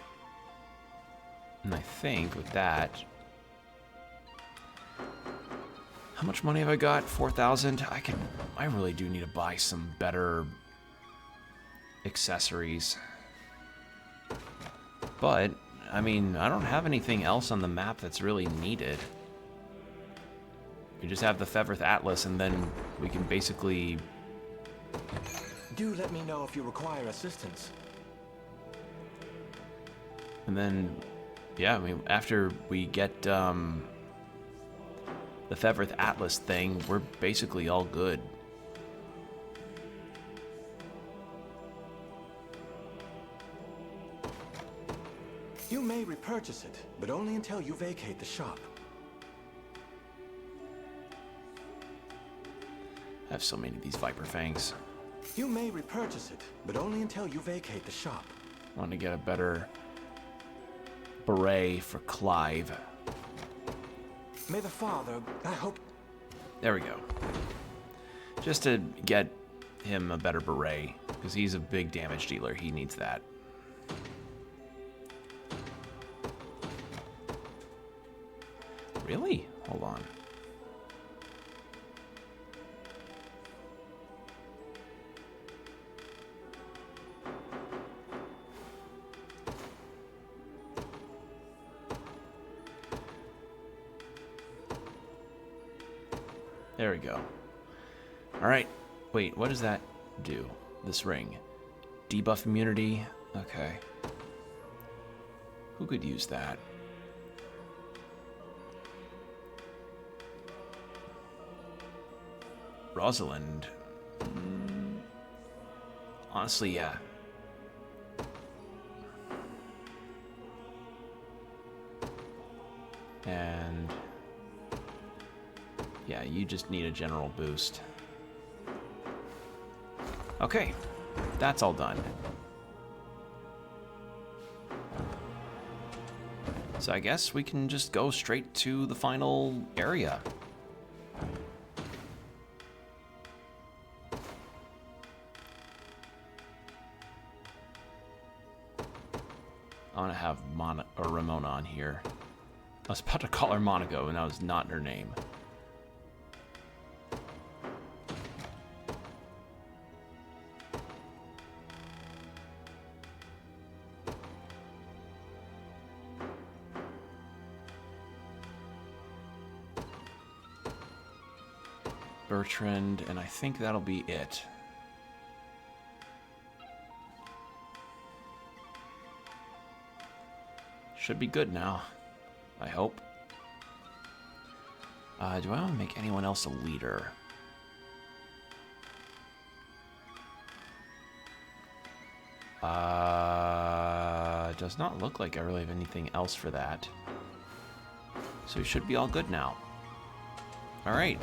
And I think with that... How much money have I got? 4,000? I really do need to buy some better accessories. But, I mean, I don't have anything else on the map that's really needed. We just have the Fevrith Atlas, and then we can basically... Do let me know if you require assistance. And then yeah, I mean, after we get the Fevrith Atlas thing, we're basically all good. You may repurchase it, but only until you vacate the shop. I have so many of these Viper Fangs. You may repurchase it, but only until you vacate the shop. I want to get a better beret for Clive. May the Father, I hope... There we go. Just to get him a better beret, because he's a big damage dealer. He needs that. Really? Hold on. There we go. Alright. Wait, what does that do? This ring. Debuff immunity? Okay. Who could use that? Rosalind. Honestly, yeah. And yeah, you just need a general boost. Okay, that's all done. So I guess we can just go straight to the final area. I want to have Ramona on here. I was about to call her Monaco, and that was not her name. Bertrand, and I think that'll be it. Should be good now, I hope. Do I want to make anyone else a leader? Does not look like I really have anything else for that. So we should be all good now. Alright.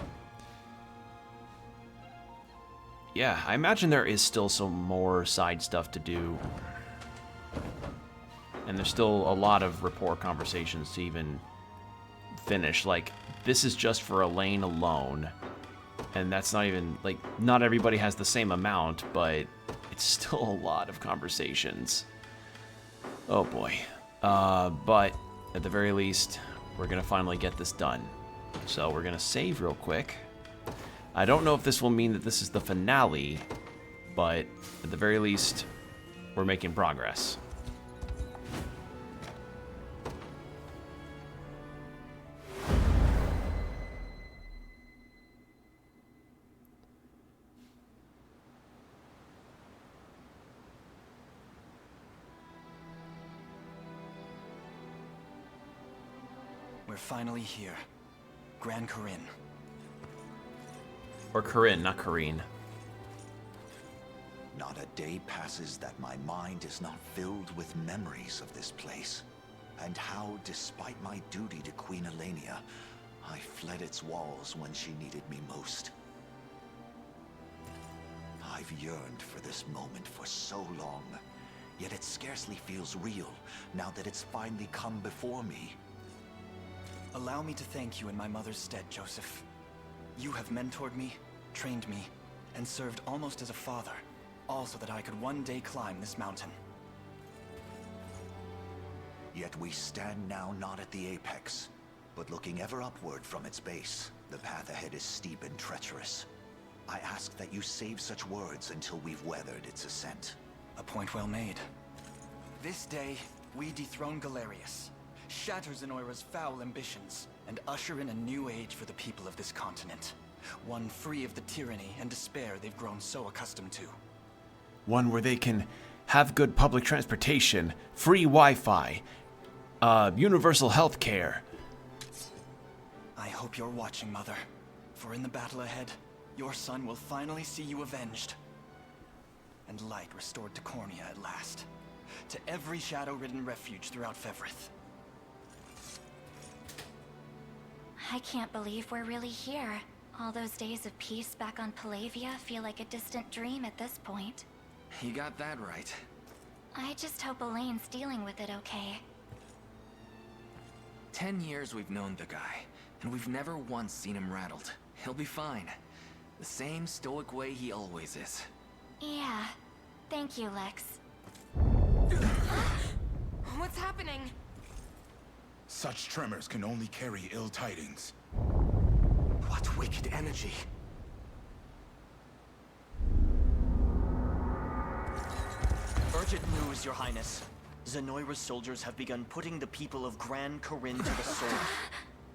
Yeah, I imagine there is still some more side stuff to do. And there's still a lot of rapport conversations to even finish. Like, this is just for Elaine alone. And that's not even, like, not everybody has the same amount, but it's still a lot of conversations. Oh boy. But at the very least, we're gonna finally get this done. So we're gonna save real quick. I don't know if this will mean that this is the finale, but at the very least, we're making progress. We're finally here. Gran Corinne. Or Corinne, not Corrine. Not a day passes that my mind is not filled with memories of this place. And how, despite my duty to Queen Elenia, I fled its walls when she needed me most. I've yearned for this moment for so long, yet it scarcely feels real now that it's finally come before me. Allow me to thank you in my mother's stead, Joseph. You have mentored me, trained me, and served almost as a father, all so that I could one day climb this mountain. Yet we stand now not at the apex, but looking ever upward from its base. The path ahead is steep and treacherous. I ask that you save such words until we've weathered its ascent. A point well made. This day, we dethrone Galerius, shatter Zenoira's foul ambitions, and usher in a new age for the people of this continent. One free of the tyranny and despair they've grown so accustomed to. One where they can have good public transportation, free Wi-Fi, universal health care. I hope you're watching, Mother. For in the battle ahead, your son will finally see you avenged. And light restored to Cornea at last. To every shadow-ridden refuge throughout Fevrith. I can't believe we're really here. All those days of peace back on Palavia feel like a distant dream at this point. You got that right. I just hope Elaine's dealing with it okay. 10 years we've known the guy, and we've never once seen him rattled. He'll be fine. The same stoic way he always is. Yeah. Thank you, Lex. What's happening? Such tremors can only carry ill tidings. What wicked energy. Urgent news, Your Highness. Zenoira's soldiers have begun putting the people of Gran Corinne to the sword.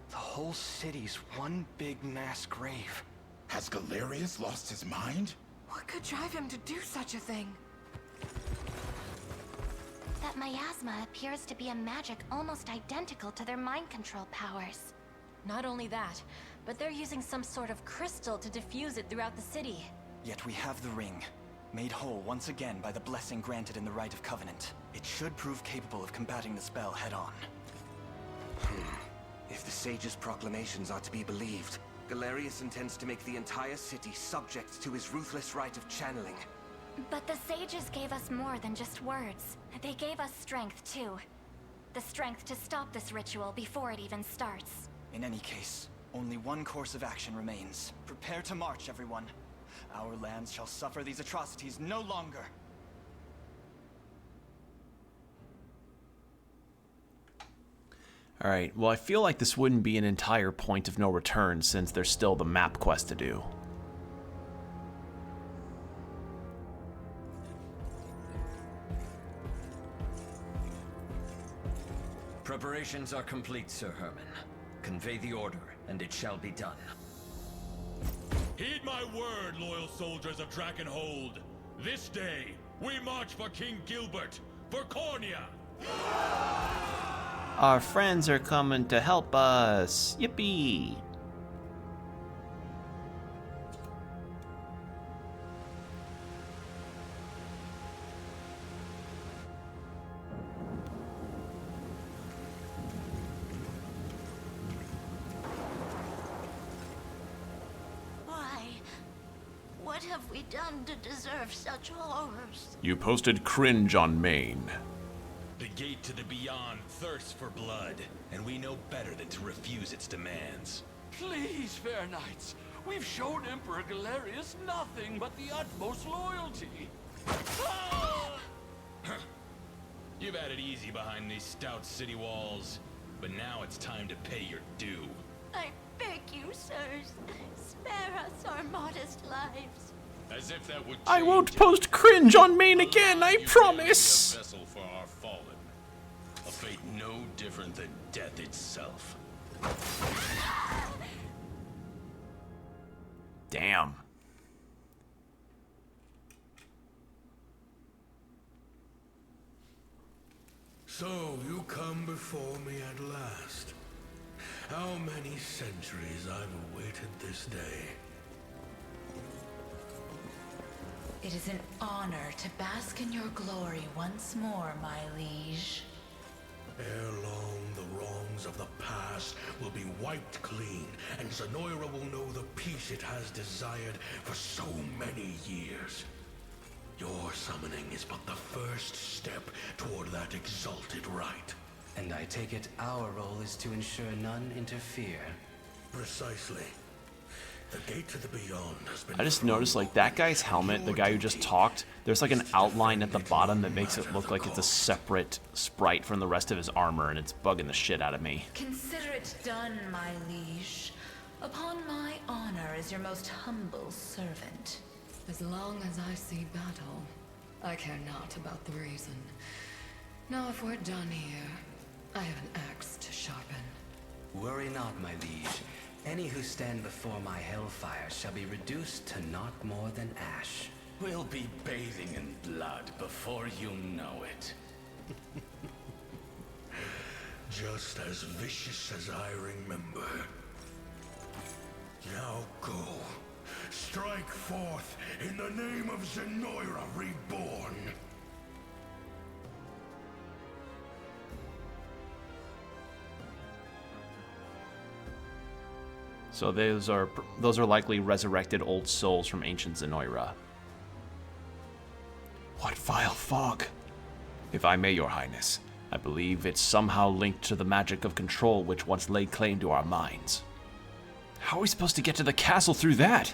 The whole city's one big mass grave. Has Galerius lost his mind? What could drive him to do such a thing? That miasma appears to be a magic almost identical to their mind control powers. Not only that, but they're using some sort of crystal to diffuse it throughout the city. Yet we have the ring, made whole once again by the blessing granted in the Rite of Covenant. It should prove capable of combating the spell head-on. If the Sage's proclamations are to be believed, Galerius intends to make the entire city subject to his ruthless rite of channeling. But the sages gave us more than just words. They gave us strength, too. The strength to stop this ritual before it even starts. In any case, only one course of action remains. Prepare to march, everyone. Our lands shall suffer these atrocities no longer. Alright, well I feel like this wouldn't be an entire point of no return since there's still the map quest to do. Preparations are complete, Sir Herman. Convey the order, and it shall be done. Heed my word, loyal soldiers of Drakenhold. This day, we march for King Gilbert, for Cornea! Our friends are coming to help us. Yippee! What have we done to deserve such horrors? You posted cringe on Maine. The gate to the beyond thirsts for blood, and we know better than to refuse its demands. Please, fair knights, we've shown Emperor Galerius nothing but the utmost loyalty. You've had it easy behind these stout city walls, but now it's time to pay your due. I beg you, sirs, spare us our modest lives. As if that would change. I won't post cringe on Maine again, I promise! A vessel for our fallen. A fate no different than death itself. Damn. So, you come before me at last. How many centuries I've awaited this day. It is an honor to bask in your glory once more, my liege. Ere long, the wrongs of the past will be wiped clean, and Zenoira will know the peace it has desired for so many years. Your summoning is but the first step toward that exalted rite. And I take it our role is to ensure none interfere. Precisely. The gate to the beyond has been... I just noticed, like, that guy's helmet, the guy who just talked, there's like an outline at the bottom that makes it look like it's a separate sprite from the rest of his armor, and it's bugging the shit out of me. Consider it done, my liege. Upon my honor as your most humble servant. As long as I see battle, I care not about the reason. Now if we're done here, I have an axe to sharpen. Worry not, my liege. Any who stand before my hellfire shall be reduced to not more than ash. We'll be bathing in blood before you know it. just as vicious as I remember. Now go. Strike forth in the name of Zenoira Reborn. So those are likely resurrected old souls from ancient Zenoira. What vile fog? If I may, Your Highness, I believe it's somehow linked to the magic of control which once laid claim to our minds. How are we supposed to get to the castle through that?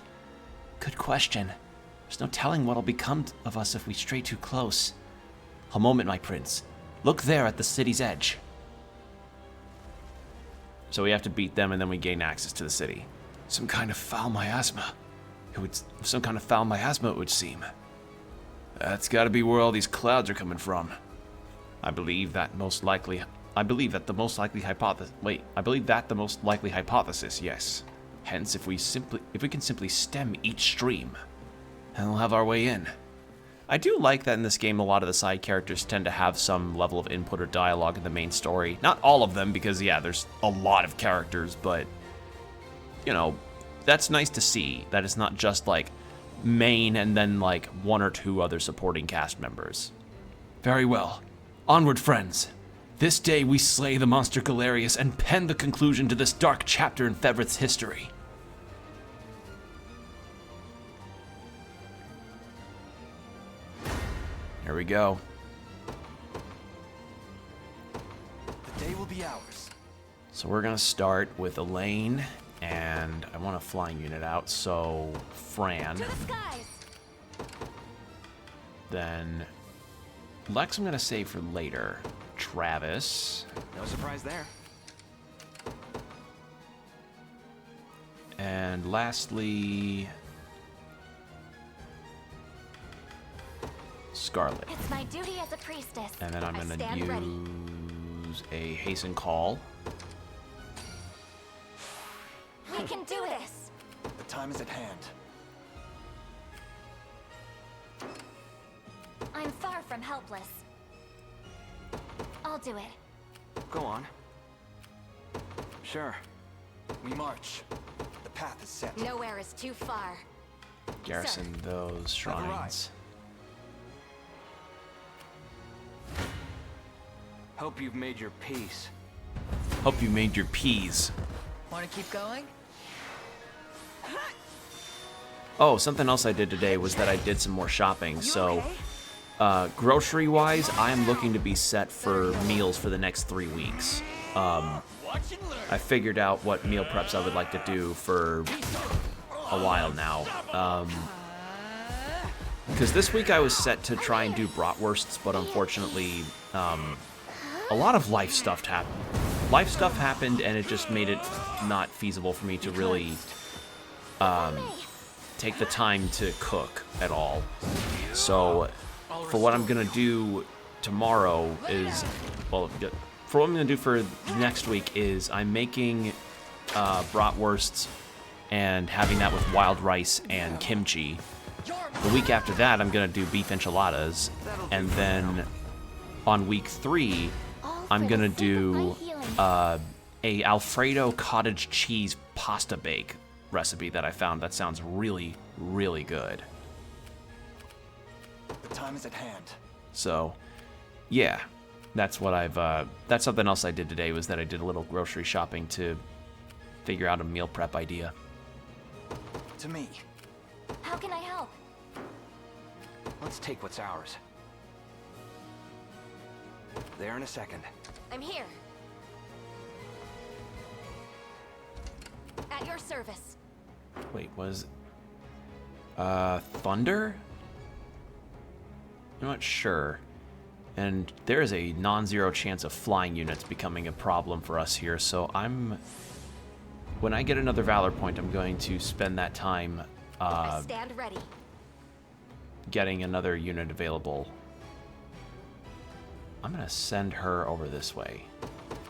Good question. There's no telling what'll become of us if we stray too close. A moment, my prince. Look there at the city's edge. So we have to beat them and then we gain access to the city. Some kind of foul miasma. It would seem. That's gotta be where all these clouds are coming from. I believe that the most likely hypothesis, yes. Hence, if we can simply stem each stream, then we'll have our way in. I do like that in this game a lot of the side characters tend to have some level of input or dialogue in the main story. Not all of them, because yeah, there's a lot of characters, but you know, that's nice to see that it's not just like main and then like one or two other supporting cast members. Very well. Onward, friends. This day we slay the monster Galerius and pen the conclusion to this dark chapter in Fevrith's history. Here we go. The day will be ours. So we're gonna start with Elaine, and I want a flying unit out, so Fran. To the skies. Then Lex I'm gonna save for later. Travis. No surprise there. And lastly, Scarlet. It's my duty as a priestess. And then I'm I gonna stand ready. use a hasten call. We can do this. The time is at hand. I'm far from helpless. I'll do it. Go on. Sure. We march. The path is set. Nowhere is too far. Garrison those shrines. Hope you've made your peace. Hope you made your peas. Want to keep going? Oh, something else I did today was that I did some more shopping. So, grocery-wise, I am looking to be set for meals for the next 3 weeks. I figured out what meal preps I would like to do for a while now. Because this week I was set to try and do bratwursts, but unfortunately, a lot of life stuff happened. Life stuff happened, and it just made it not feasible for me to really take the time to cook at all. So, for what I'm gonna do tomorrow is, well, for what I'm gonna do for next week is I'm making bratwursts and having that with wild rice and kimchi. The week after that, I'm gonna do beef enchiladas, and then on week 3, I'm gonna do a Alfredo cottage cheese pasta bake recipe that I found that sounds really, really good. The time is at hand. So, yeah, that's what that's something else I did today was that I did a little grocery shopping to figure out a meal prep idea. To me. How can I help? Let's take what's ours. There in a second. I'm here. At your service. Wait, was Thunder? I'm not sure. And there's a non-zero chance of flying units becoming a problem for us here, so when I get another Valor point, I'm going to spend that time I stand ready. getting another unit available. I'm gonna send her over this way.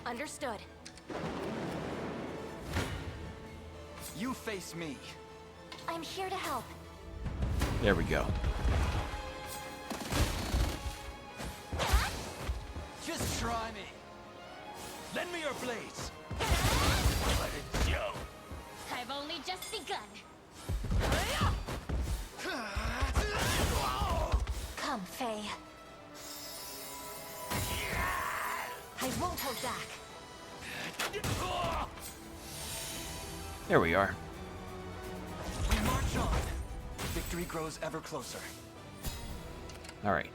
Understood. You face me. I'm here to help. There we go. Just try me. Lend me your blades. Let it show. I've only just begun. Come, Faye. I won't hold back. There we are. We march on. Victory grows ever closer. All right.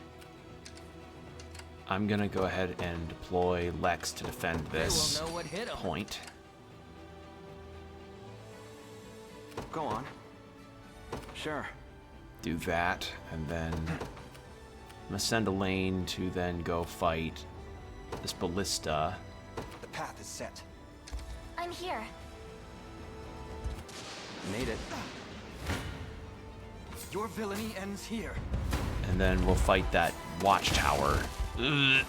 I'm gonna go ahead and deploy Lex to defend this know what hit 'em. point. Go on. Sure. Do that, and then I'm gonna send Elaine to then go fight this ballista. The path is set. I'm here. Made it. Your villainy ends here. And then we'll fight that watchtower. Ugh.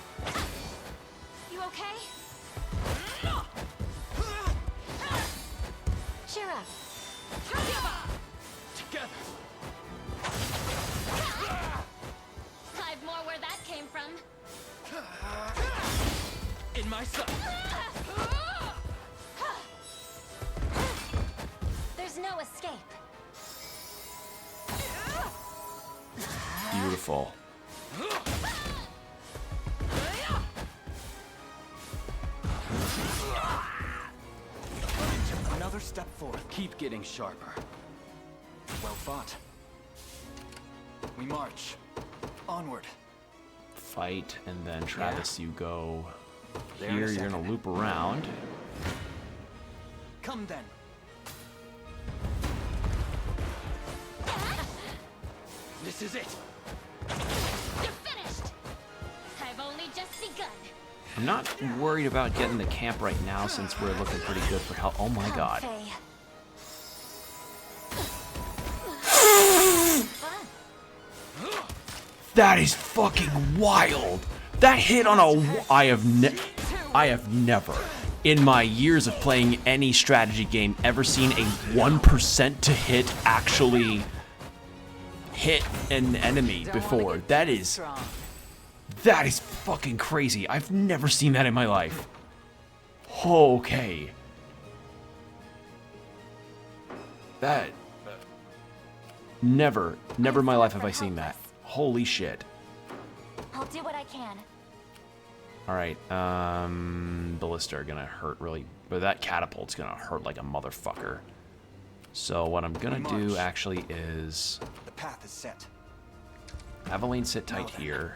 You okay? Cheer up. Together. I've more where that came from. In my sight. There's no escape. Beautiful. Another step forward. Keep getting sharper. Well fought. We march. Onward. Fight, and then Travis, you go There in a here. You're gonna second. loop around. Come then. This is it. You're finished. I've only just begun. I'm not worried about getting the camp right now since we're looking pretty good for health. Oh my god. Faye. That is fucking wild. That hit on a. I have never, in my years of playing any strategy game, ever seen a 1% to hit actually hit an enemy before. That is fucking crazy. I've never seen that in my life. Okay. That. Never in my life have I seen that. Holy shit. I'll do what I can. Alright, ballista are gonna hurt really, but that catapult's gonna hurt like a motherfucker. So what I'm gonna do actually is The path is set. have Elaine sit tight here.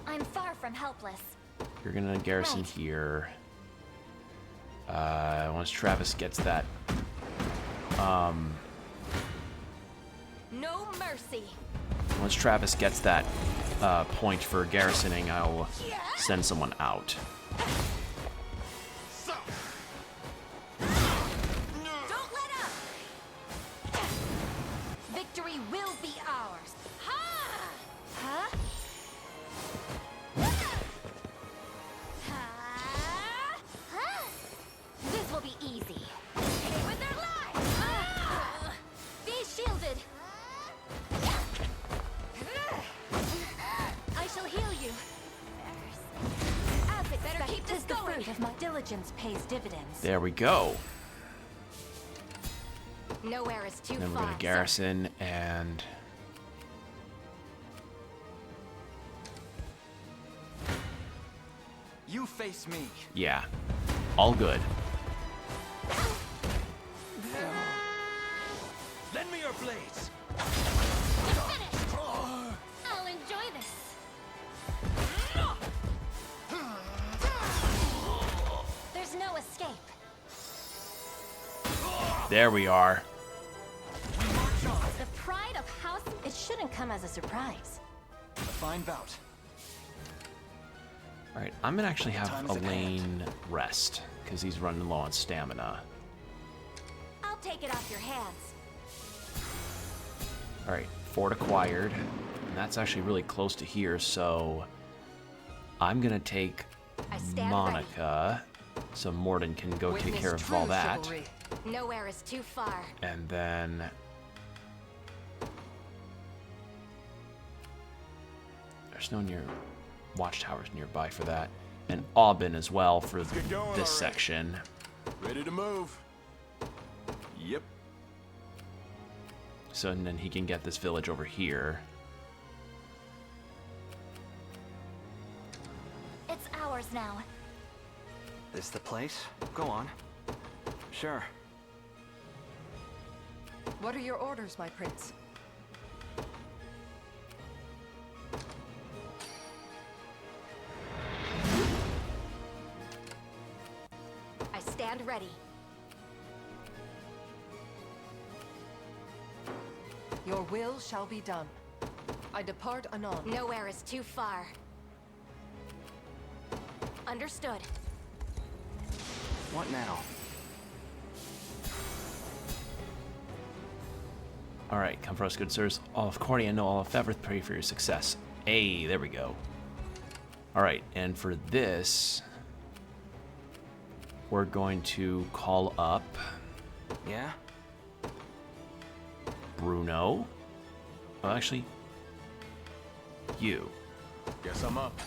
I'm far from helpless. You're gonna garrison here. Once Travis gets that, No mercy. once Travis gets that point for garrisoning, I'll send someone out. Don't let up. Victory will be ours. Ha! Huh? Huh? This will be easy. Stay with their lives. Be shielded. I shall heal you. As expected, better keep this going. The fruit of my diligence pays dividends. There we go. Nowhere is too Then we're far. gonna garrison and You face me. yeah, all good. Lend me your blades. You're finished. I'll enjoy this. There's no escape. There we are. The pride of House... It shouldn't come as a surprise. A fine bout. All right, I'm gonna actually have Time is at Elaine rest because he's running low on stamina. I'll take it off your hands. All right, fort acquired, and that's actually really close to here, so I'm gonna take I stand Monica, so Morden can go take care of all that, Nowhere is too far. and then There's no near watchtowers nearby for that. And Aubin as well for this section. Ready to move. Yep. So and then he can get this village over here. It's ours now. This the place? Go on. Sure. What are your orders, my prince? I stand ready. Your will shall be done. I depart anon. Nowhere is too far. Understood. What now? Alright, come for us, good sirs. All of Cordia and all of Fevrith pray for your success. Hey, there we go. Alright, and for this, we're going to call up... Yeah? Bruno. Oh, actually, you. Guess I'm up.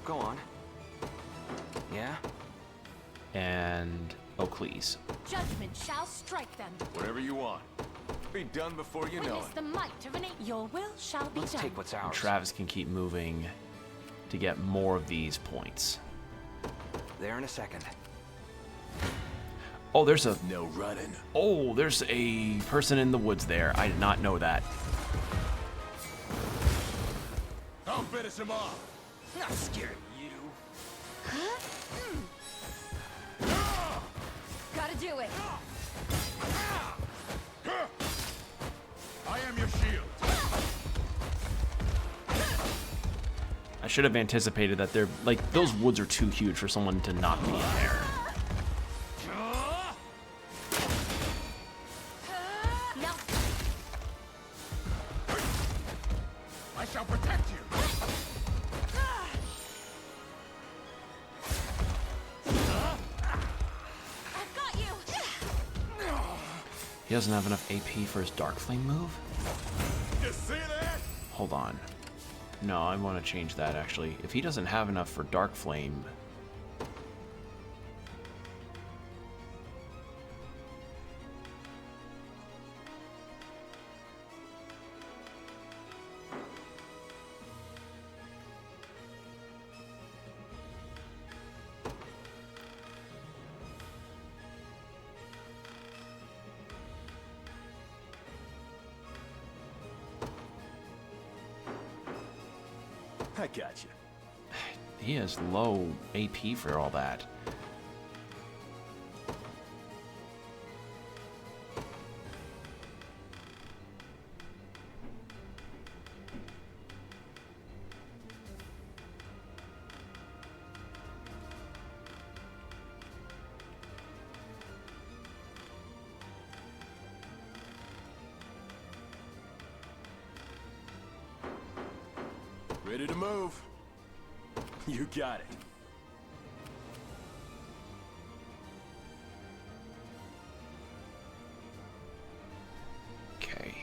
Go on. Yeah? And Oakleys. Judgment shall strike them. Whatever you want. Be done before you know Witness it. the might of an Your will shall be Let's done. take what's And ours. Travis can keep moving to get more of these points. There in a second. Oh, there's a... No running. Oh, there's a person in the woods there. I did not know that. I'll finish him off. Not scared of you. Gotta do it. I am your shield. I should have anticipated that they're... Like, those woods are too huge for someone to not be in there. No. I shall protect you. I've got you. He doesn't have enough AP for his Dark Flame move? You see that? Hold on. No, I want to change that, actually. If he doesn't have enough for Dark Flame... I got you. He has low AP for all that. Ready to move. You got it. Okay.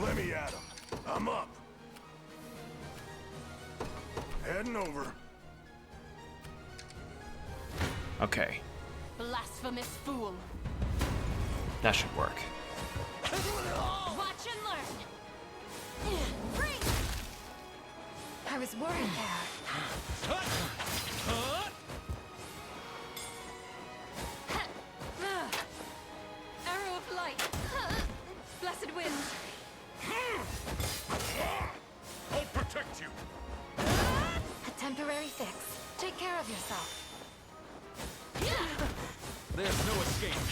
Let me at him. I'm up. Heading over. Okay. Blasphemous fool. That should work. Watch and learn. Freeze! I was worried there. Arrow of light. Blessed wind. I'll protect you. A temporary fix. Take care of yourself. There's no escape.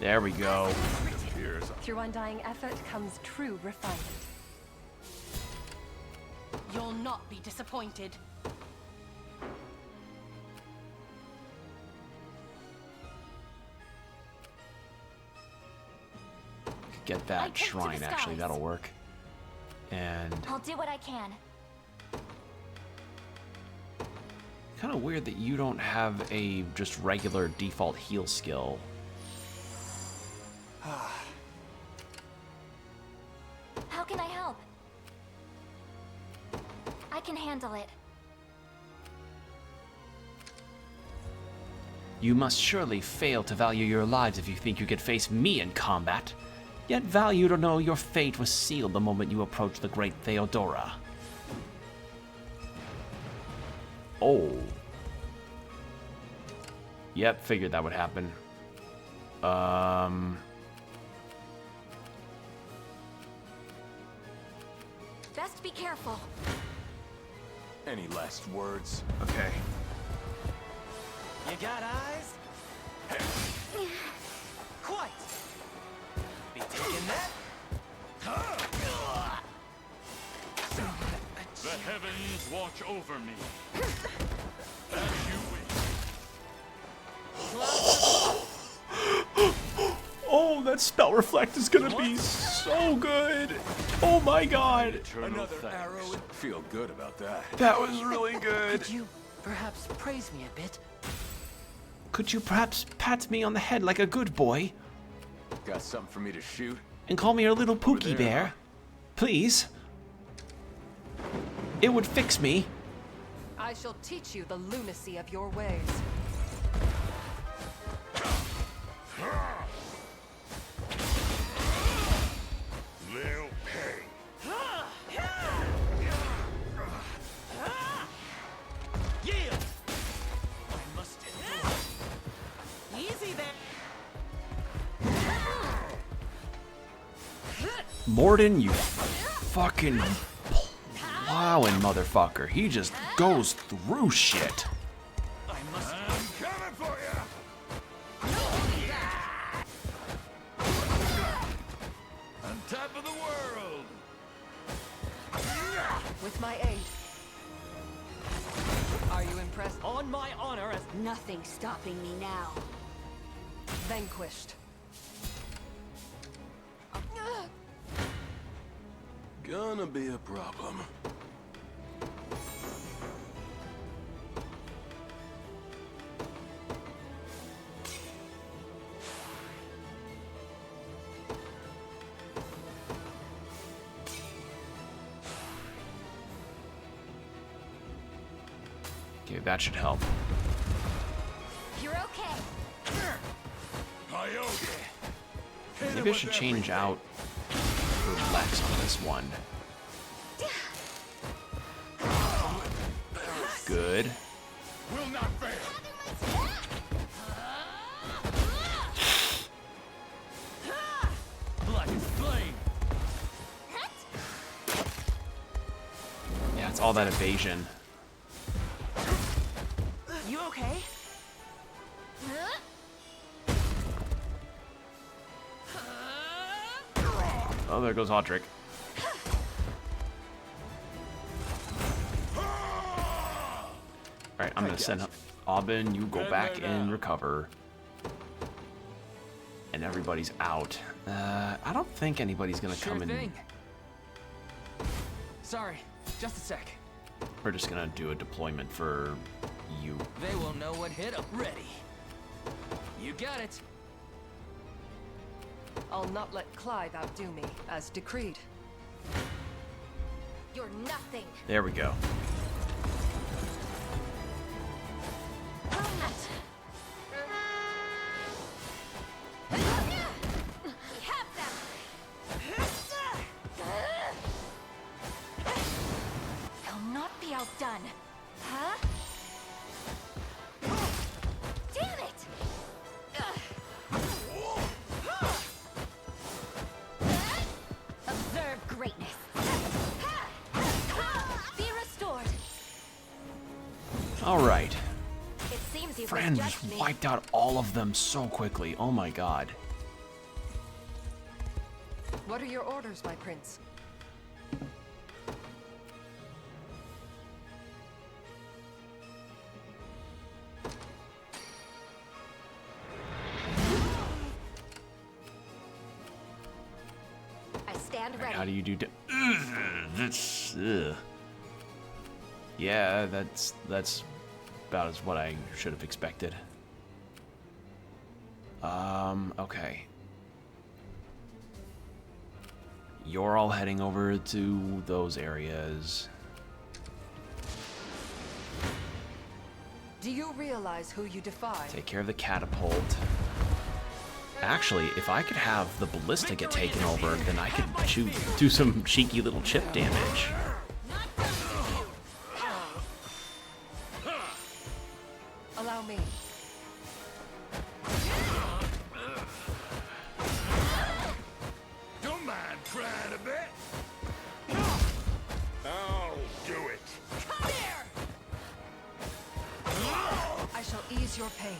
There we go. Through undying effort comes true refinement. You'll not be disappointed. Get that shrine, actually. That'll work. And... I'll do what I can. kind of weird that you don't have a just regular default heal skill. can handle it. You must surely fail to value your lives if you think you could face me in combat. Yet value to know your fate was sealed the moment you approached the great Theodora. Oh. Yep, figured that would happen. Best be careful. Any last words? Okay. You got eyes? Quite. Be taking that? The heavens watch over me. As you Oh, that spell reflect is gonna be so good. Oh my god. Another arrow. Feel good about that. That was really good. Could you perhaps praise me a bit? Could you perhaps pat me on the head like a good boy? Got something for me to shoot? And call me your little Pookie there, Bear? huh? Please? It would fix me. I shall teach you the lunacy of your ways. They'll pay. Yield! I must endure. Easy there. Morden, you fucking plowing motherfucker. He just goes through shit. I must. I'm coming for you. On top of the world. With my aid. Are you impressed? On my honor as Nothing's stopping me now. Vanquished. Gonna be a problem. Okay, that should help. You're okay. Maybe I should change out for Lex on this one. Good. Will not fail. Black is flame. Yeah, it's all that evasion. You okay? Oh, there goes Audric. Alright, I'm gonna send Aubin, you go back and recover. And everybody's out. I don't think anybody's gonna come in. Thing. Sorry, just a sec. We're just gonna do a deployment for you. They will know what hit 'em. Ready. You got it. I'll not let Clive outdo me, as decreed. You're nothing. There we go. We have them. They'll not be outdone. Huh? Damn it! Observe greatness. Be restored. All right. It seems you've Friend misjudged just me. wiped out all of them so quickly. Oh my god. What are your orders, my prince? I stand ready. How do you do? That's. Yeah, that's about as what I should have expected. Okay. You're all heading over to those areas. Do you realize who you defy? Take care of the catapult. Actually, if I could have the ballista get taken over, then I could do some cheeky little chip damage. Allow me. Don't mind trying a bit. I'll do it. Come here! I shall ease your pain.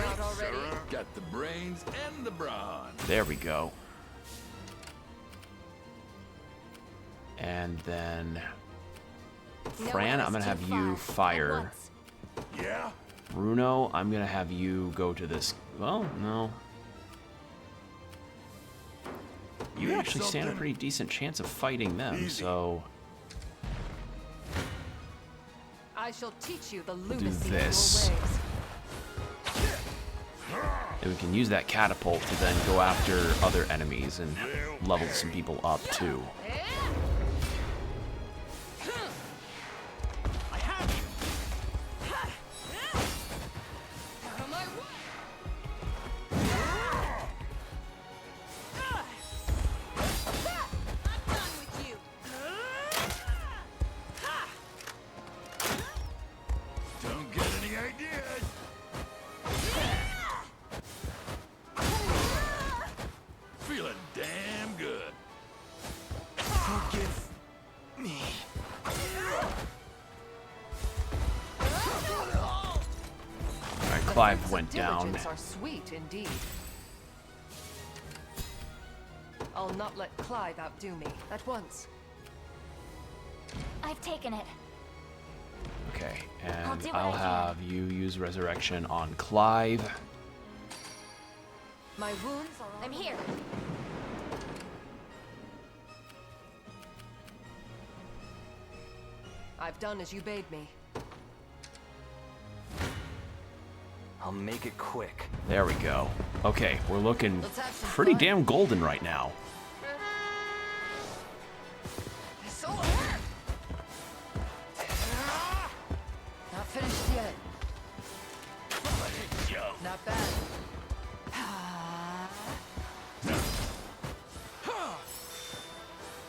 Out already? Got the brains and the brawn. There we go. And then Fran, I'm gonna have you fire. Yeah? Bruno, I'm gonna have you go to this. Well, no. You actually stand a pretty decent chance of fighting them, so I shall teach you the do lunacy this. of your ways. And we can use that catapult to then go after other enemies and level some people up too. Don't get any ideas. Feeling damn good. Forgive me. Alright, Clive went down. Diligence are sweet indeed. I'll not let Clive outdo me at once. I've taken it. Okay, I'll and do what I'll I can. have you use Resurrection on Clive. My wounds are I'm here. I've done as you bade me. I'll make it quick. There we go. Okay, we're looking Let's have some pretty fun. damn golden right now. Not finished yet. Not bad.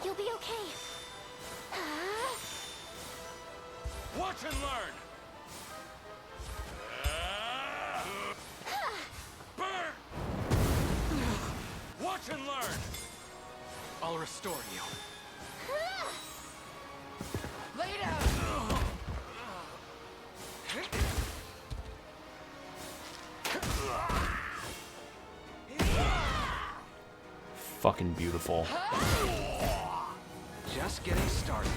You'll be okay. Watch and learn. Burn. Watch and learn. I'll restore you. Lay down. Fucking beautiful. Just getting started.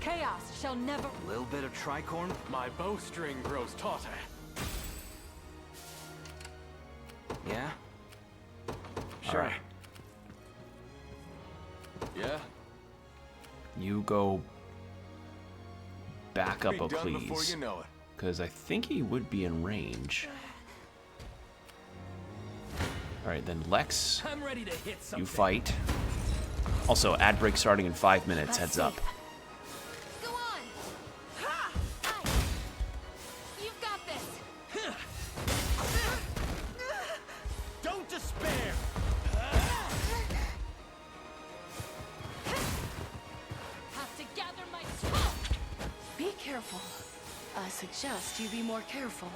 Chaos shall never. Little bit of tricorn. My bowstring grows tauter. Yeah? Sure. Alright. Yeah? You go back up, Be oh done before please. you know it. Because I think he would be in range. Alright, then Lex, I'm ready to hit something. you fight. Also, ad break starting in 5 minutes, heads up. Go on. Ha! You've got this. Don't despair. Have to gather my strength. Be careful. I suggest you be more careful.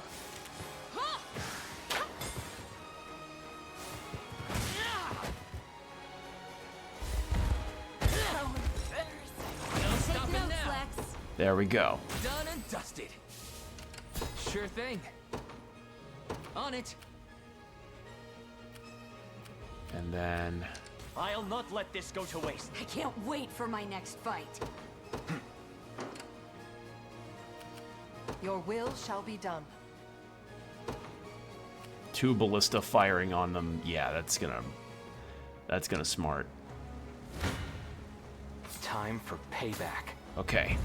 Take notes, Lex. There we go. Done and dusted. Sure thing. On it. And then I'll not let this go to waste. I can't wait for my next fight. Your will shall be done. 2 ballista firing on them. Yeah, that's gonna smart. Time for payback. Okay.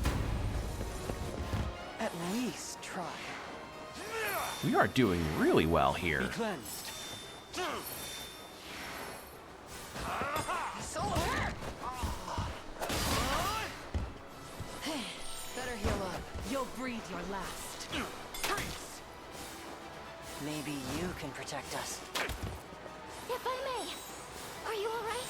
At least try. We are doing really well here. Be cleansed. Better heal up. You'll breathe your last. Freeze! Maybe you can protect us. If I may, are you all right?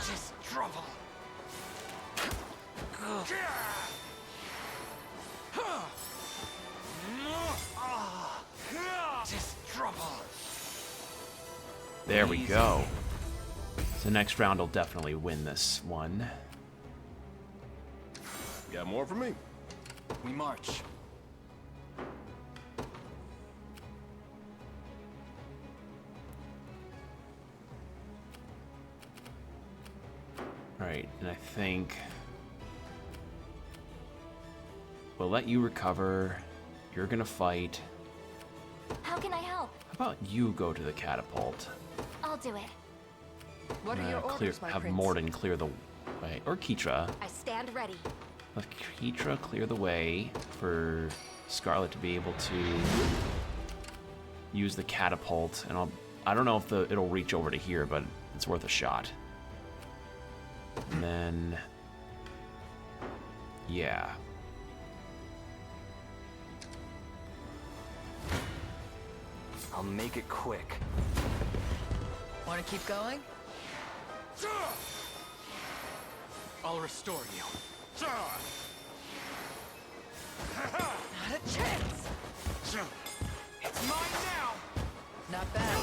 Just trouble. Just trouble. There we go. So next round will definitely win this one. Got more for me? We march. Alright, and I think we'll let you recover. You're gonna fight. How can I help? How about you go to the catapult? I'll do it. What are your orders, my have prince? Morden clear the way, or Keetra. I stand ready. Let Keetra clear the way for Scarlet to be able to use the catapult, and I don't know if it'll reach over to here, but it's worth a shot. And then, yeah. I'll make it quick. Want to keep going? I'll restore you. Not a chance! It's mine now! Not bad.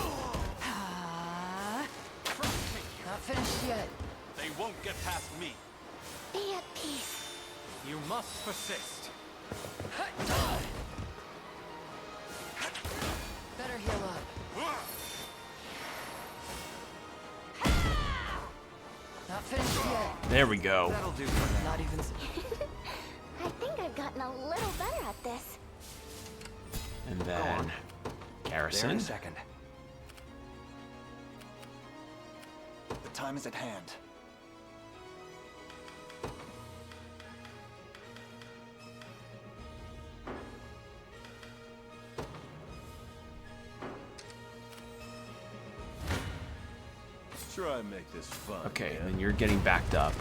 Not finished yet. They won't get past me. Be at peace. You must persist. Better heal up. Not finished yet. There we go. That'll do for now. Not even. I think I've gotten a little better at this. And then Garrison. There in a second. The time is at hand. Try and make this fun. Okay, and then you're getting backed up.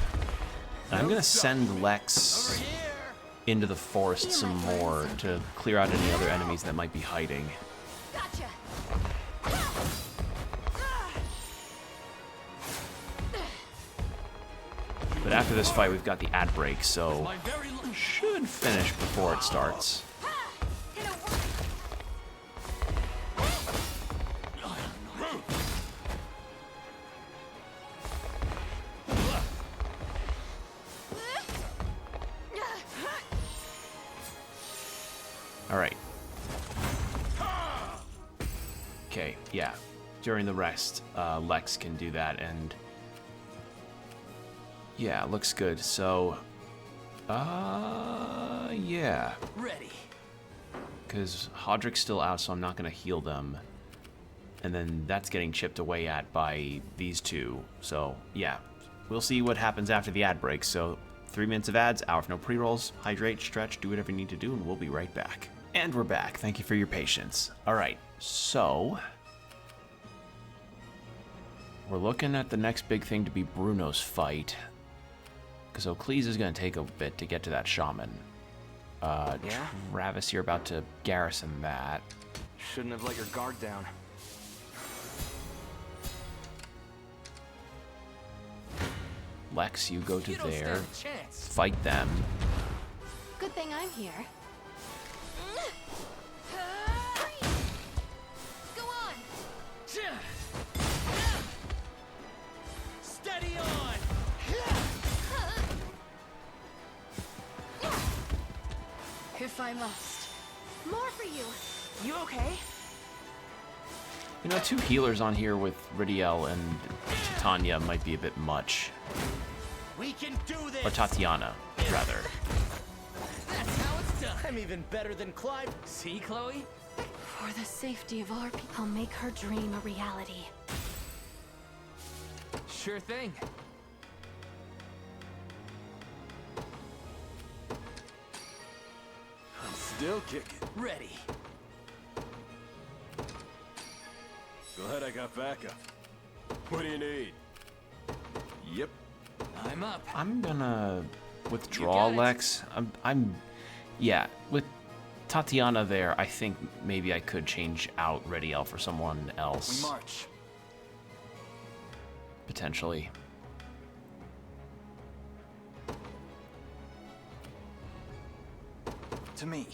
And I'm gonna send Lex into the forest some more to clear out any other enemies that might be hiding. Gotcha. But after this fight, we've got the ad break, so should finish before it starts. All right. Okay, yeah. During the rest, Lex can do that, and yeah, looks good. So, yeah. Ready. Because Hodrick's still out, so I'm not going to heal them. And then that's getting chipped away at by these two. So, yeah. We'll see what happens after the ad break. So, 3 minutes of ads, hour of no pre-rolls, hydrate, stretch, do whatever you need to do, and we'll be right back. And we're back. Thank you for your patience. All right, so we're looking at the next big thing to be Bruno's fight. Because Ocles is going to take a bit to get to that shaman. Yeah? Travis, you're about to garrison that. Shouldn't have let your guard down. Lex, you go to You don't there. stand a chance. Fight them. Good thing I'm here. Go on! Steady on! If I must. More for you. You okay? You know, 2 healers on here with Ridiel and Titania might be a bit much. We can do this! Or Tatiana, rather. That's how it's done! I'm even better than Clive. See, Chloe? For the safety of our people, I'll make her dream a reality. Sure thing. I'm still kicking. Ready. Glad I got backup. What do you need? Yep. I'm up. I'm gonna withdraw Lex. Yeah, with Tatiana there, I think maybe I could change out Rediel for someone else. We march. Potentially. To me.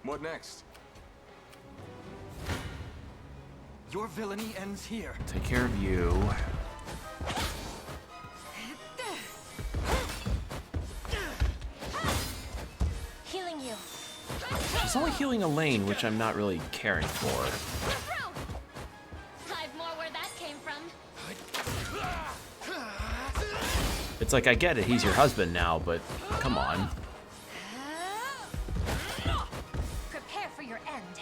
What next? Your villainy ends here. Take care of you. Healing you. She's only healing Elaine, which I'm not really caring for. I've more where that came from. It's like, I get it, he's your husband now, but come on. Prepare for your end.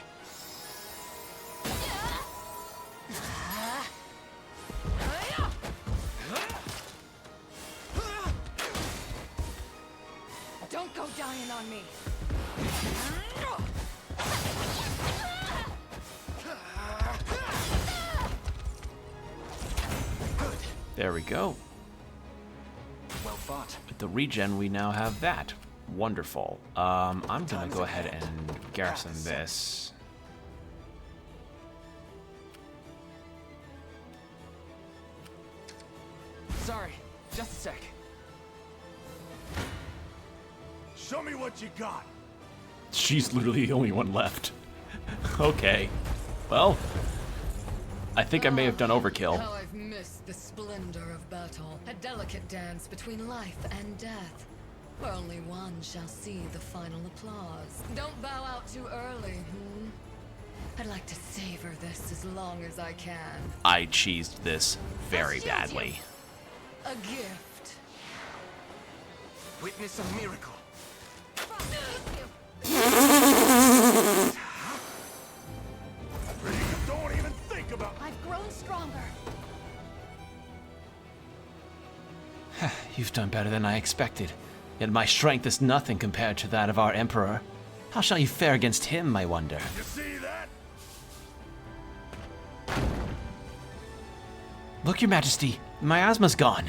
Don't go dying on me. There we go. Well fought. With the regen, we now have that. Wonderful. I'm gonna go ahead and garrison this. Sorry, just a sec. Show me what you got. She's literally the only one left. Okay. Well, I think I may have done overkill. How I've missed the splendor of battle. A delicate dance between life and death, where only one shall see the final applause. Don't bow out too early, I'd like to savor this as long as I can. I cheesed this very badly. A gift. Witness a miracle. Don't even think about. I've grown stronger. You've done better than I expected. Yet my strength is nothing compared to that of our Emperor. How shall you fare against him, I wonder? You see that? Look, Your Majesty, miasma's gone.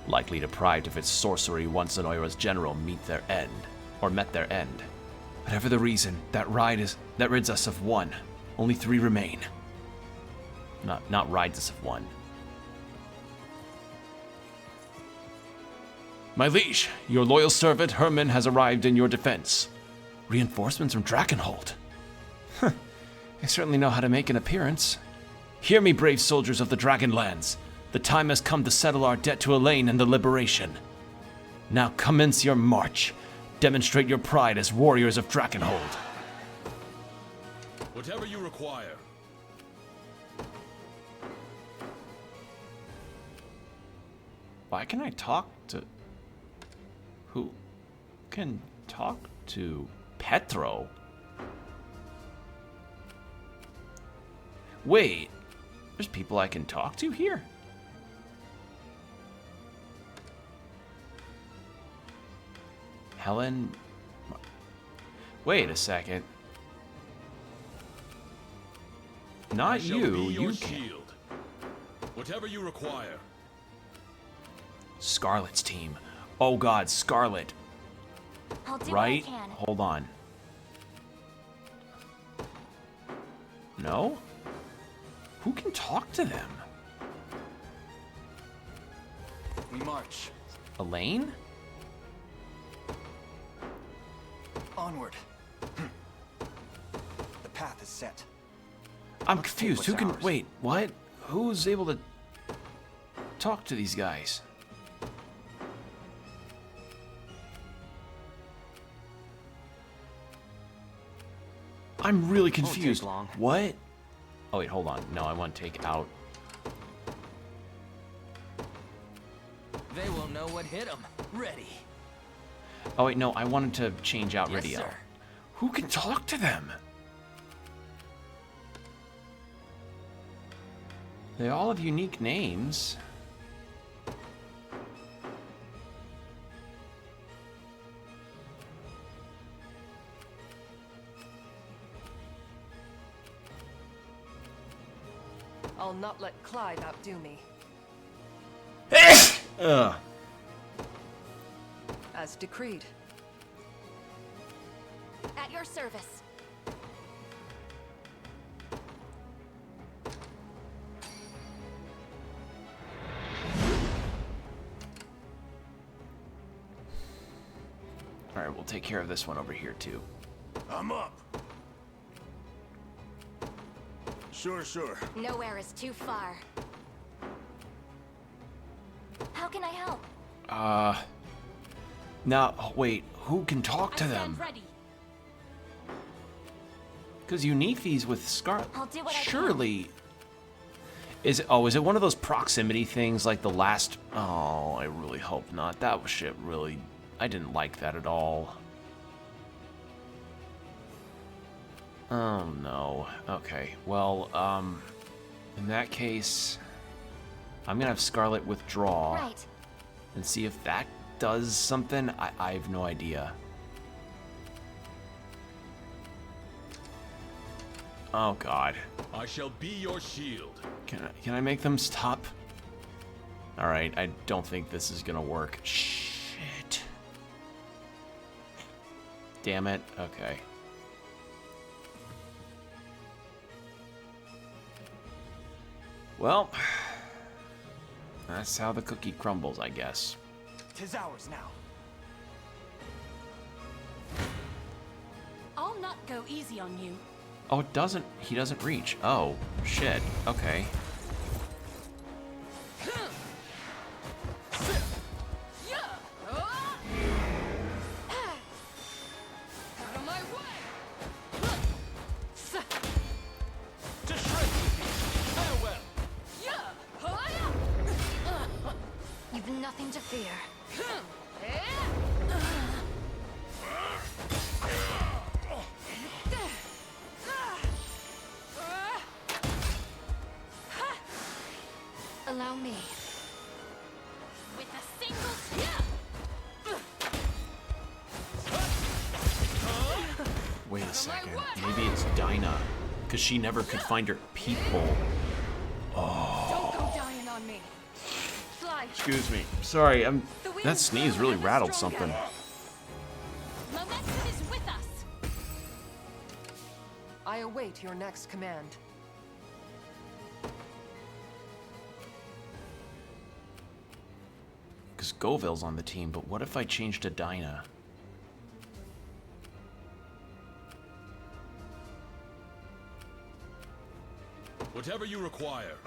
Likely deprived of its sorcery once Zenoira's general met their end. Whatever the reason, that rids us of one. Only 3 remain. Not rides us of one. My liege, your loyal servant Herman has arrived in your defense. Reinforcements from Drakenhold. Huh. I certainly know how to make an appearance. Hear me, brave soldiers of the Dragonlands. The time has come to settle our debt to Elaine and the Liberation. Now commence your march. Demonstrate your pride as warriors of Drakenhold. Whatever you require. Why can I talk to... Who can talk to Petro? Wait, there's people I can talk to here? Helen... Wait a second. Not you, you can't. Whatever you require. Scarlet's team. Oh god, Scarlet. I'll do Right? what I can. Hold on. No? Who can talk to them? We march. Elaine? Onward. The path is set. I'm Let's take confused. what's Who can... ours. Wait, what? Who's able to talk to these guys? I'm really confused. long. What? Oh, wait, hold on. No, I want to take out... They will know what hit them. Ready. Oh, wait, no, I wanted to change out Yes, Rediel. sir. Who can talk to them? They all have unique names. I'll not let Clive outdo me. Ugh. As decreed. At your service. Alright, we'll take care of this one over here, too. I'm up. Sure, sure. Nowhere is too far. How can I help? Now, wait, who can talk to them? Ready. Because Eunife's with Scarlet. I'll do what I Surely. Is it one of those proximity things like the last... Oh, I really hope not. That shit really... I didn't like that at all. Oh, no. Okay, well, in that case, I'm gonna have Scarlet withdraw. Right. And see if that does something. I have no idea. Oh, God. I shall be your shield. Can I make them stop? Alright, I don't think this is gonna work. Shit. Damn it. Okay. Well, that's how the cookie crumbles, I guess. 'Tis ours now. I'll not go easy on you. Oh, it doesn't. He doesn't reach. Oh, shit. Okay. Out of my way! To shreds with you. Farewell. You've nothing to fear. Allow me. With a single Wait a second. Maybe it's Dinah. Because she never could find her peephole. Oh. Don't go dying on me. Fly. Excuse me. Sorry, that sneeze really rattled something. Momentum is with us. I await your next command. Because Goville's on the team, but what if I change to Dinah? Whatever you require.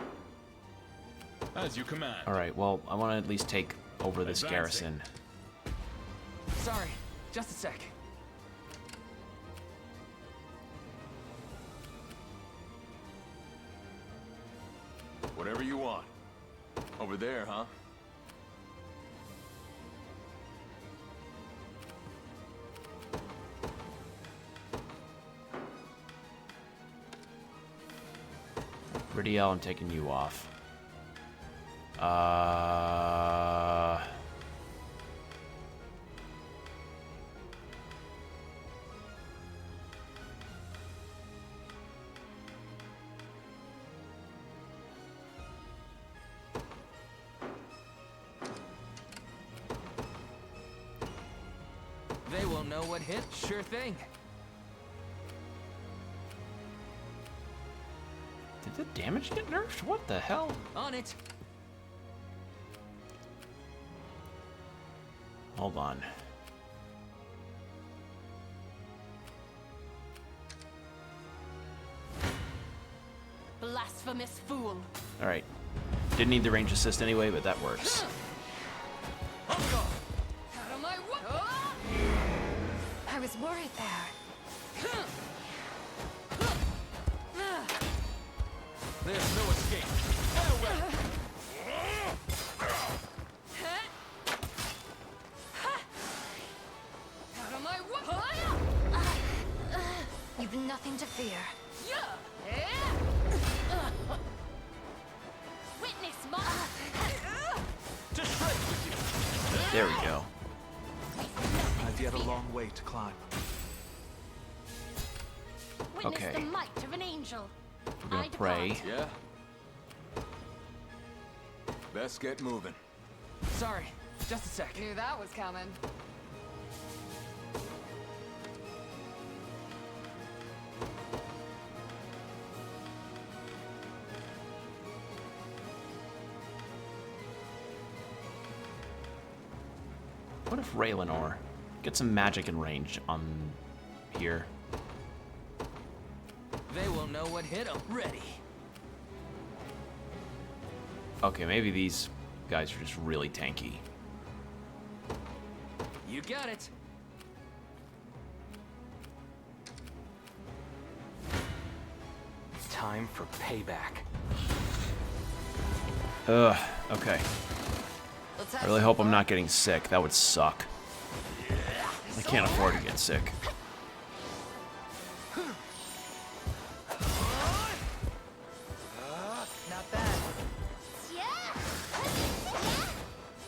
As you command. Alright, well, I want to at least take over this Advancing. garrison. Sorry, just a sec. Whatever you want. Over there, huh? Ridiel, I'm taking you off. They will know what hit, sure thing. Did the damage get nerfed? What the hell? On it. Hold on. Blasphemous fool. Alright. Didn't need the range assist anyway, but that works. Out of my way! I was worried there. There's no escape. Farewell. Out of my way! You've nothing to fear. Witness my... To shreds with you. There we go. I've yet a long way to climb. Witness Okay. the might of an angel. We're gonna pray. Yeah. Best get moving. Sorry, just a sec. Knew that was coming. What if Raylanor get some magic in range on here? They will know what hit them. Ready. Okay, maybe these guys are just really tanky. You got it. Time for payback. Ugh, okay. I really hope I'm not getting sick. That would suck. I can't afford to get sick. Not bad. Yeah!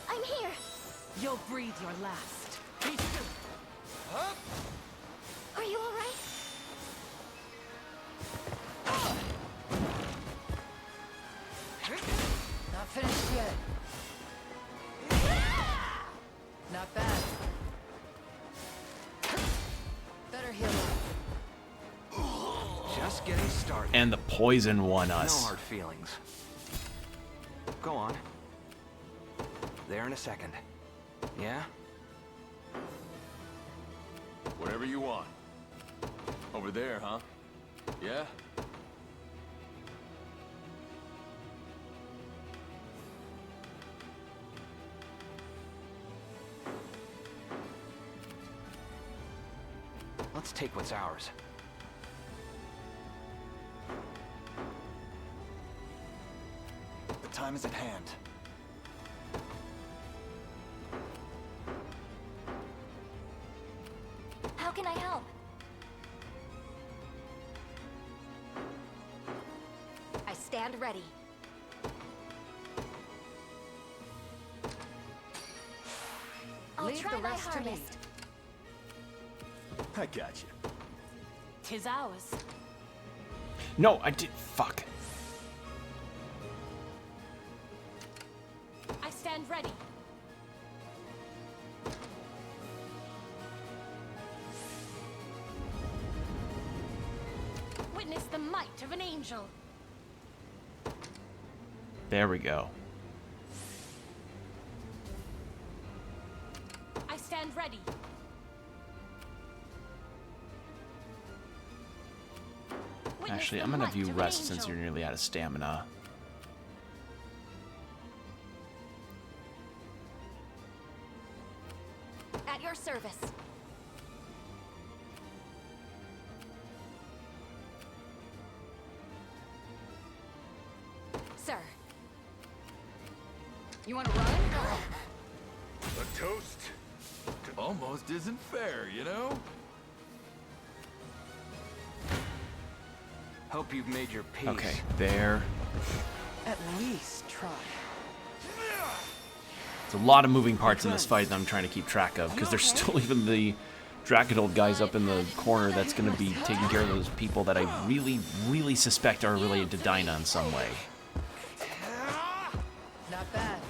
I'm here! You'll breathe your last. Are you alright? Not finished yet. Not bad. Better heal up. Just getting started. And the poison won us. No hard feelings. Go on. There in a second. Yeah? Whatever you want. Over there, huh? Yeah? Let's take what's ours. The time is at hand. How can I help? I stand ready. I'll Leave try the my rest to me. hardest. I got you. Tis ours. No, I did. Fuck. I stand ready. Witness the might of an angel. There we go. I stand ready. Witness Actually, the I'm gonna might have you of an rest since angel. you're nearly out of stamina. At your service. Sir. You want to run? A toast to almost isn't fair, you know? Hope you've made your peace. Okay, there. At least try. There's a lot of moving parts in this fight that I'm trying to keep track of, because there's still even the Dracodold guys up in the corner that's going to be taking care of those people that I really, really suspect are related to Dinah in some way. Not bad.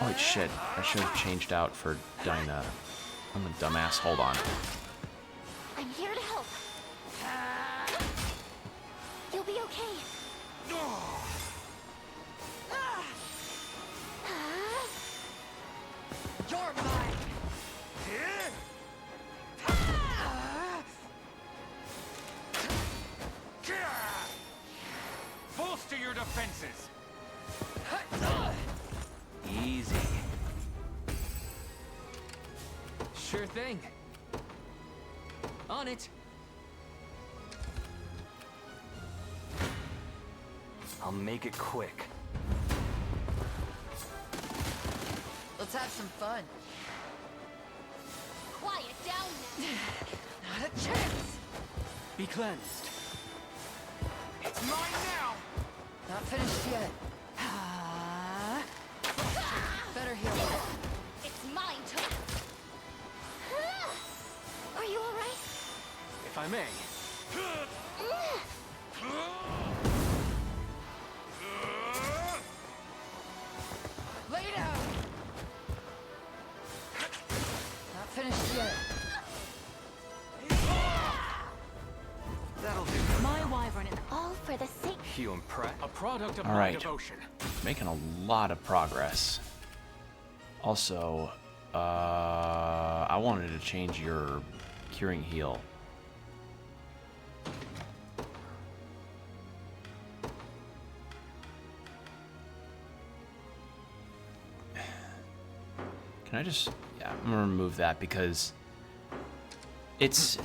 Oh, wait, shit. I should have changed out for Dinah. I'm a dumbass. Hold on. I'm here to help. You'll be okay. You're mine. Bolster your defenses. Easy. Sure thing. On it. I'll make it quick. Let's have some fun. Quiet down now. Not a chance. Be cleansed. It's mine now. Not finished yet. Better heal up. It's mine to. Are you alright? If I may. you impressed? A product of All my right. devotion. Making a lot of progress. Also, I wanted to change your curing heal. Can I just... Yeah, I'm gonna remove that because it's...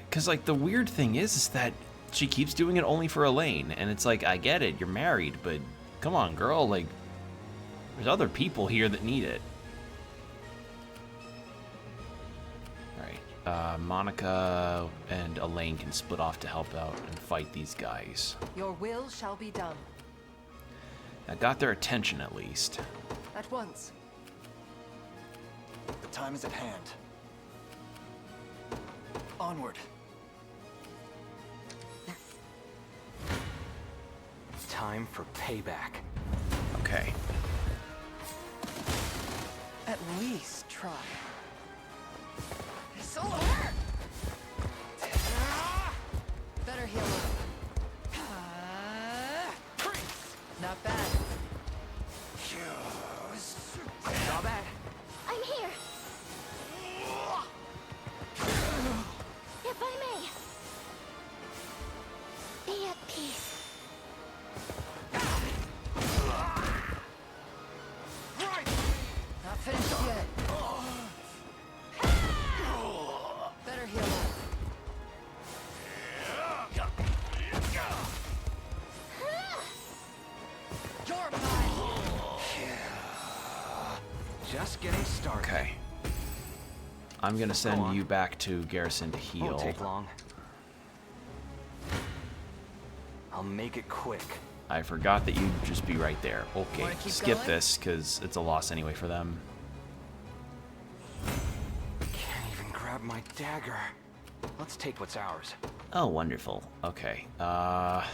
Because, like, the weird thing is that she keeps doing it only for Elaine. And it's like, I get it, you're married, but come on, girl, like, there's other people here that need it. Alright, Monica and Elaine can split off to help out and fight these guys. Your will shall be done. That got their attention, at least. At once. The time is at hand. Onward. Time for payback. Okay. At least try. So hurt! Better heal up. Not bad. Not bad. I'm here. If I may. Be at peace. Not finished yet. Better heal up. You're mine. Just getting started. Okay. I'm gonna send you back to Garrison to heal. Won't take long. I'll make it quick. I forgot that you'd just be right there. Okay, Wanna keep skip going? this, because it's a loss anyway for them. Can't even grab my dagger. Let's take what's ours. Oh, wonderful. Okay, I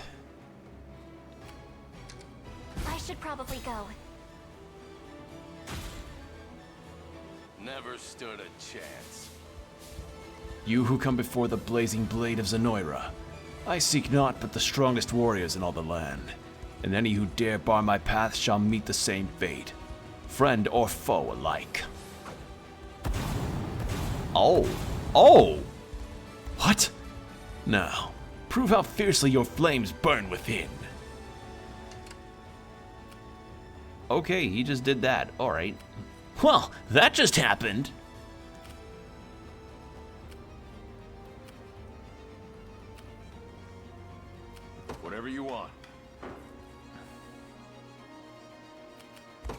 should probably go. Never stood a chance. You who come before the blazing blade of Zenoira, I seek not but the strongest warriors in all the land, and any who dare bar my path shall meet the same fate, friend or foe alike. Oh. Oh! What? Now, prove how fiercely your flames burn within. Okay, he just did that. Alright. Well, that just happened. Whatever you want.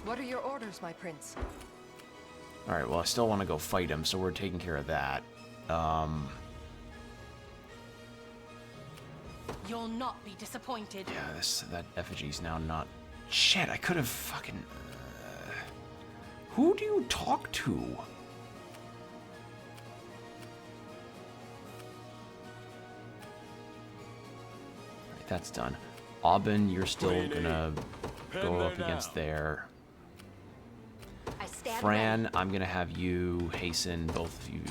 What are your orders, my prince? Alright, well, I still want to go fight him, so we're taking care of that. You'll not be disappointed. Yeah, that effigy's now not... Shit, I could have fucking... Who do you talk to? Alright, that's done. Aubin, you're still gonna go up against there. Fran, I'm gonna have you hasten both of you.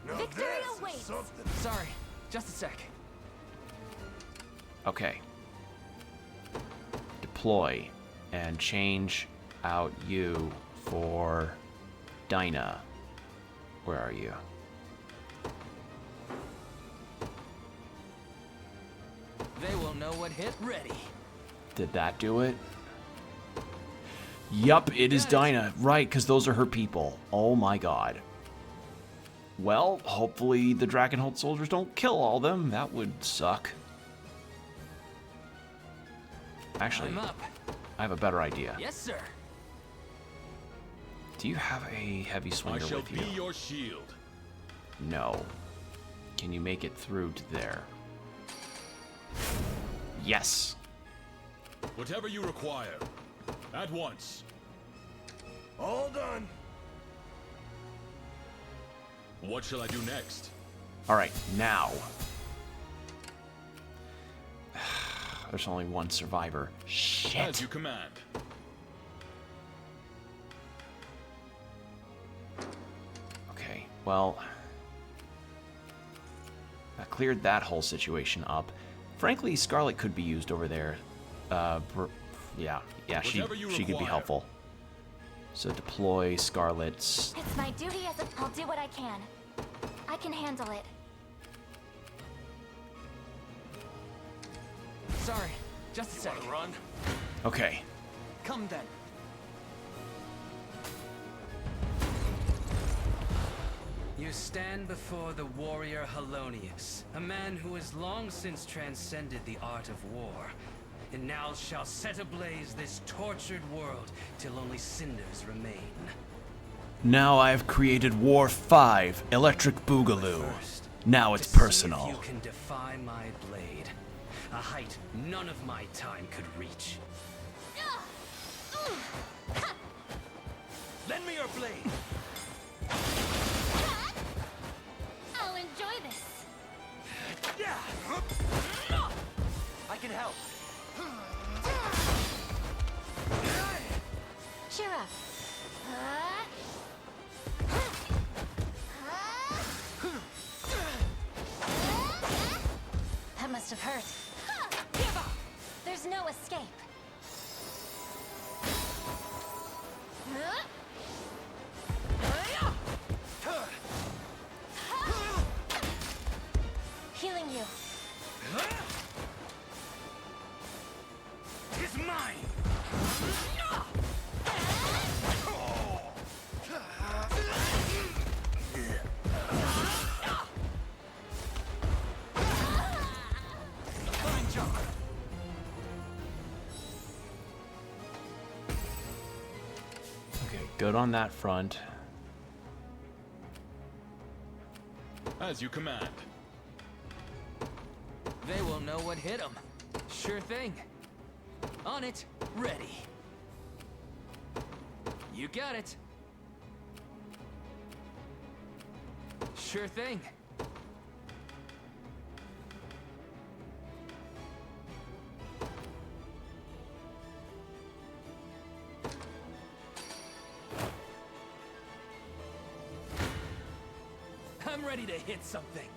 Victory awaits. Sorry, just a sec. Okay. Deploy and change out you for Dinah. Where are you? They will know what hit ready. Did that do it? Yup, it is Dinah. Right, because those are her people. Oh my god. Well, hopefully the Drakenholt soldiers don't kill all them. That would suck. Actually, I'm up. I have a better idea. Yes, sir. Do you have a heavy I swinger shall with you? be your shield. No. Can you make it through to there? Yes. Whatever you require. At once. All done. What shall I do next? Alright, now. There's only one survivor. Shit. As you command. Okay, well... That cleared that whole situation up. Frankly, Scarlet could be used over there. Yeah, she could be helpful. So deploy Scarlet's. It's my duty as a... I'll do what I can. I can handle it. Sorry, just a second. Run? Okay. Come then. You stand before the warrior Helonius, a man who has long since transcended the art of war, and now shall set ablaze this tortured world till only cinders remain. Now I have created War 5, Electric Boogaloo. Now it's personal. See if you can defy my blade, a height none of my time could reach. Lend me your blade. I'll enjoy this. I can help. Cheer up. That must have hurt. There's no escape. Healing you. It's mine. Fine job. Okay, good on that front. As you command. They will know what hit them. Sure thing. On it, ready. You got it. Sure thing. I'm ready to hit something.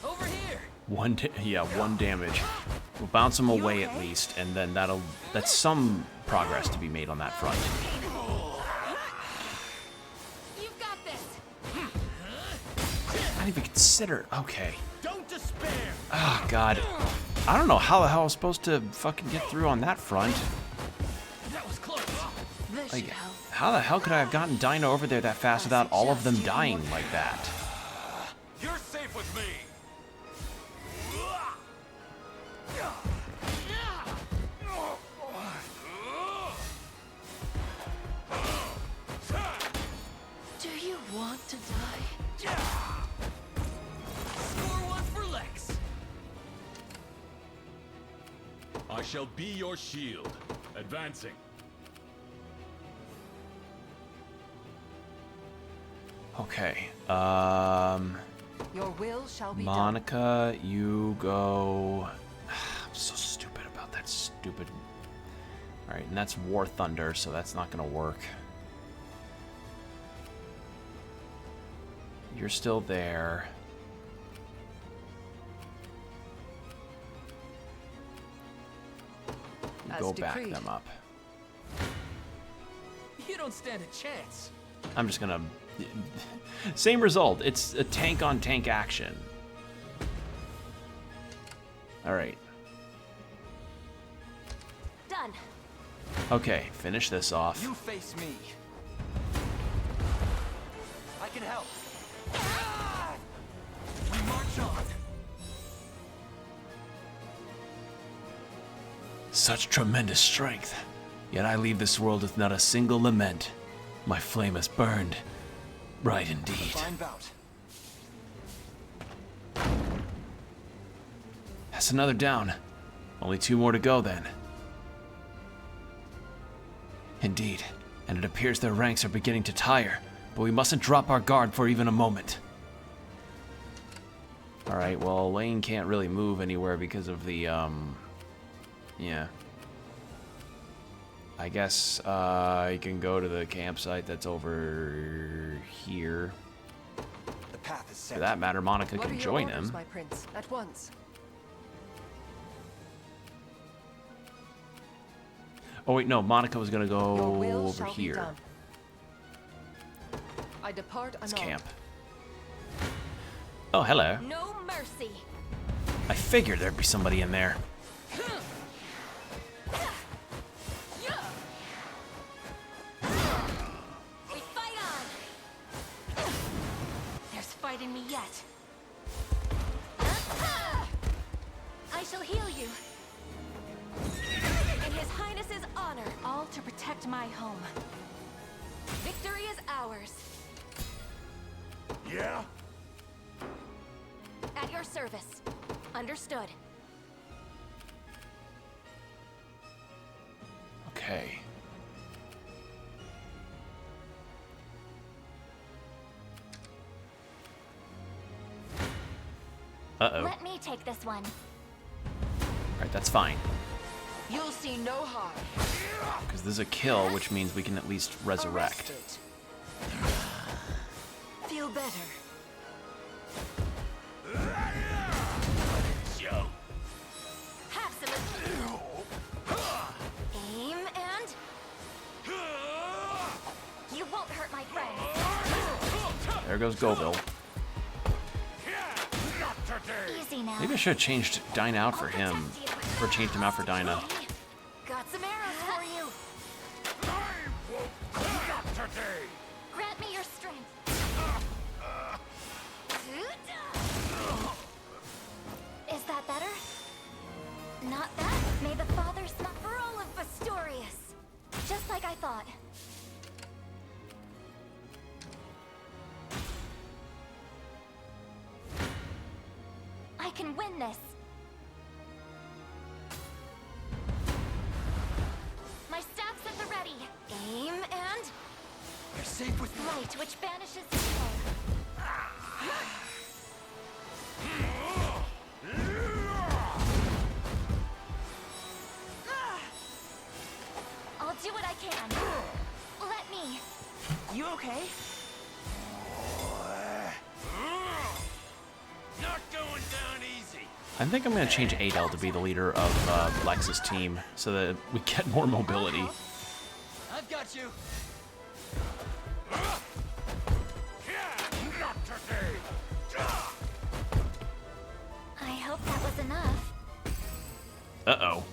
Over here. One damage. We'll bounce him away at least, and then that's some progress to be made on that front. You've got this. Not even consider. Okay. Don't despair. Oh God. I don't know how the hell I was supposed to fucking get through on that front. That was close. Like, how the hell could I have gotten Dino over there that fast without all of them dying like that? You're safe with me. Do you want to die? Score one for Lex. I shall be your shield. Advancing. Okay. Your will shall be Monica, you go. I'm so stupid about that stupid. Alright, and that's War Thunder, so that's not gonna work. You're still there. Go back them up. You don't stand a chance. I'm just gonna. Same result. It's a tank on tank action. Alright. Done. Okay, finish this off. You face me. I can help. We march on. Such tremendous strength. Yet I leave this world with not a single lament. My flame has burned. Right indeed. Fine bout. That's another down. Only 2 more to go then. Indeed, and it appears their ranks are beginning to tire, but we mustn't drop our guard for even a moment. Alright, well, Lane can't really move anywhere because of the, yeah. I guess, you can go to the campsite that's over here. The path is set. For that matter, Monica What can are your join orders, him. my prince? At once. Oh wait, no, Monica was gonna Your go will over shall be here. done. I depart It's anon. camp. Oh, hello. No mercy. I figured there'd be somebody in there. We fight on. There's fight in me yet. I shall heal you. In His Highness's honor, all to protect my home. Victory is ours. Yeah? At your service. Understood. Okay. Uh-oh. Let me take this one. Alright, that's fine. You'll see no harm. Because this is a kill, which means we can at least resurrect. Arrested. Feel better. Have some aim and you won't hurt my friends. There goes Goville. Easy now. Maybe I should have changed Dinah out for him. Or changed him out for Dinah. Got some arrows for you. Grant me your strength. Is that better? Not that. May the Father smile for all of Bastorius. Just like I thought. I can win this. My staff's at the ready. Aim and... You're safe with me. Light, which banishes evil. I'll do what I can. Let me. You okay? Not going down easy. I think I'm going to change Adel to be the leader of Lex's team so that we get more mobility. I've got you. Not today. I hope that was enough. Uh-oh.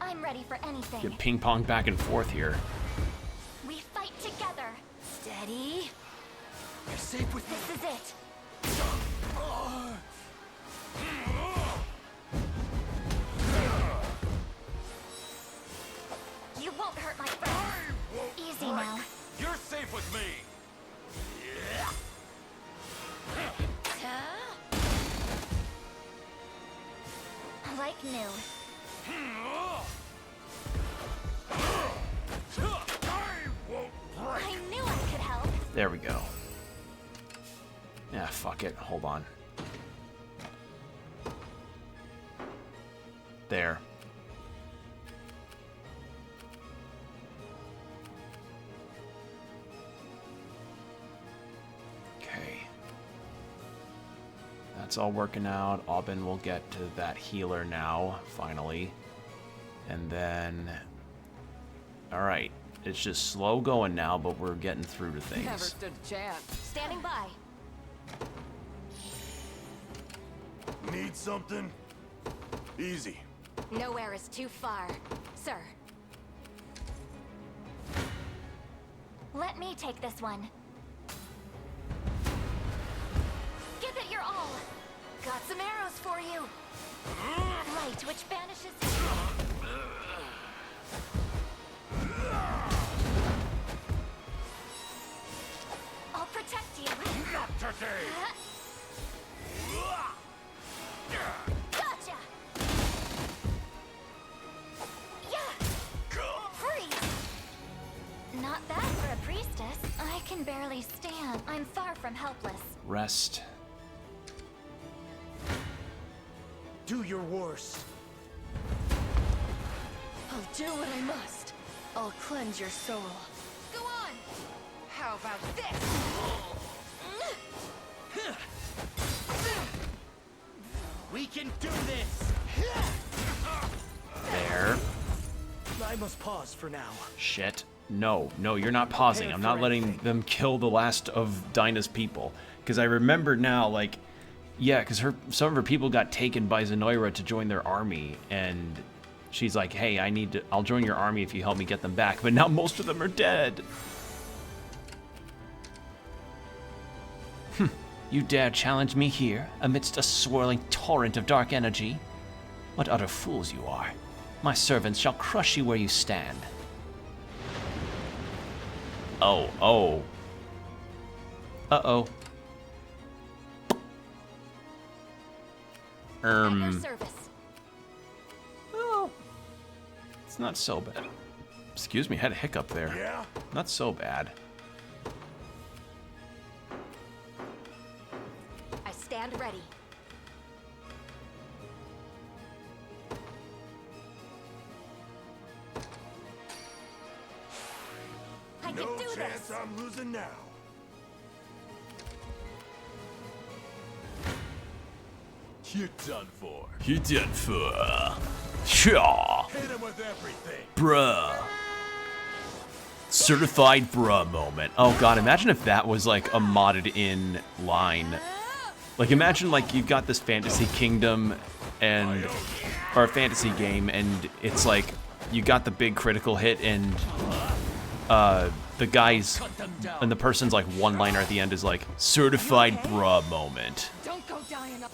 I'm ready for anything. Get ping-pong back and forth here. We fight together. Steady. You're safe with me. This is it. You won't hurt my friend. Easy now. You're safe with me. Like new. I knew I could help. There we go. Yeah, fuck it. Hold on. There. Okay. That's all working out. Aubin will get to that healer now, finally. And then... Alright. It's just slow going now, but we're getting through to things. Never stood a chance. Standing by. Need something? Easy. Nowhere is too far, sir. Let me take this one. Give it your all. Got some arrows for you. Light, which banishes... I'll protect you. Not today. Gotcha. Yeah. Freeze. Not bad for a priestess. I can barely stand. I'm far from helpless. Rest. Do your worst. I'll do what I must. I'll cleanse your soul. Go on. How about this? We can do this! There. I must pause for now. Shit. No, you're not pausing. I'm not letting them kill the last of Dinah's people. Because I remember now, like, yeah, because some of her people got taken by Zenoira to join their army, and she's like, hey, I'll join your army if you help me get them back. But now most of them are dead. You dare challenge me here, amidst a swirling torrent of dark energy? What utter fools you are. My servants shall crush you where you stand. Oh. Uh-oh. At your service. Well, it's not so bad. Excuse me, I had a hiccup there. Yeah? Not so bad. I stand ready. I can No do chance this. I'm losing now. You're done for. You're done for. Shaw. Hit him with everything. Bruh. Certified bruh moment. Oh god, imagine if that was like a modded in line. Like imagine like you've got this fantasy kingdom and or a fantasy game and it's like you got the big critical hit and the guy's and the person's like one-liner at the end is like certified bruh moment. Don't go dying up.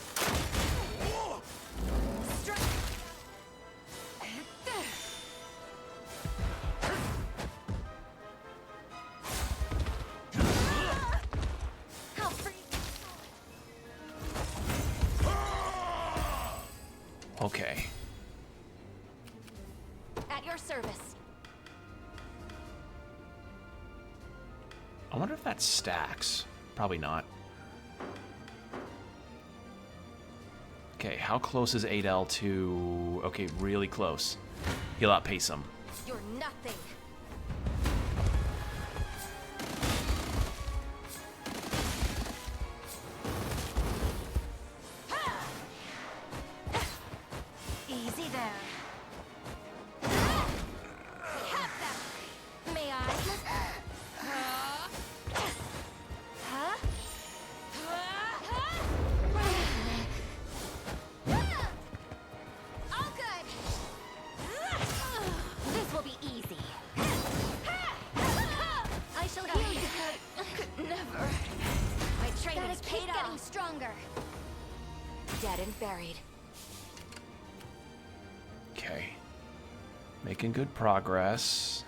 Okay. At your service. I wonder if that stacks. Probably not. Okay, how close is Adel to... Okay, really close. He'll outpace him. You're nothing. Easy there. May I? Huh? All good. This will be easy. I shall heal you. Never. My training's paid off. Getting stronger. Dead and buried. Okay. Making good progress.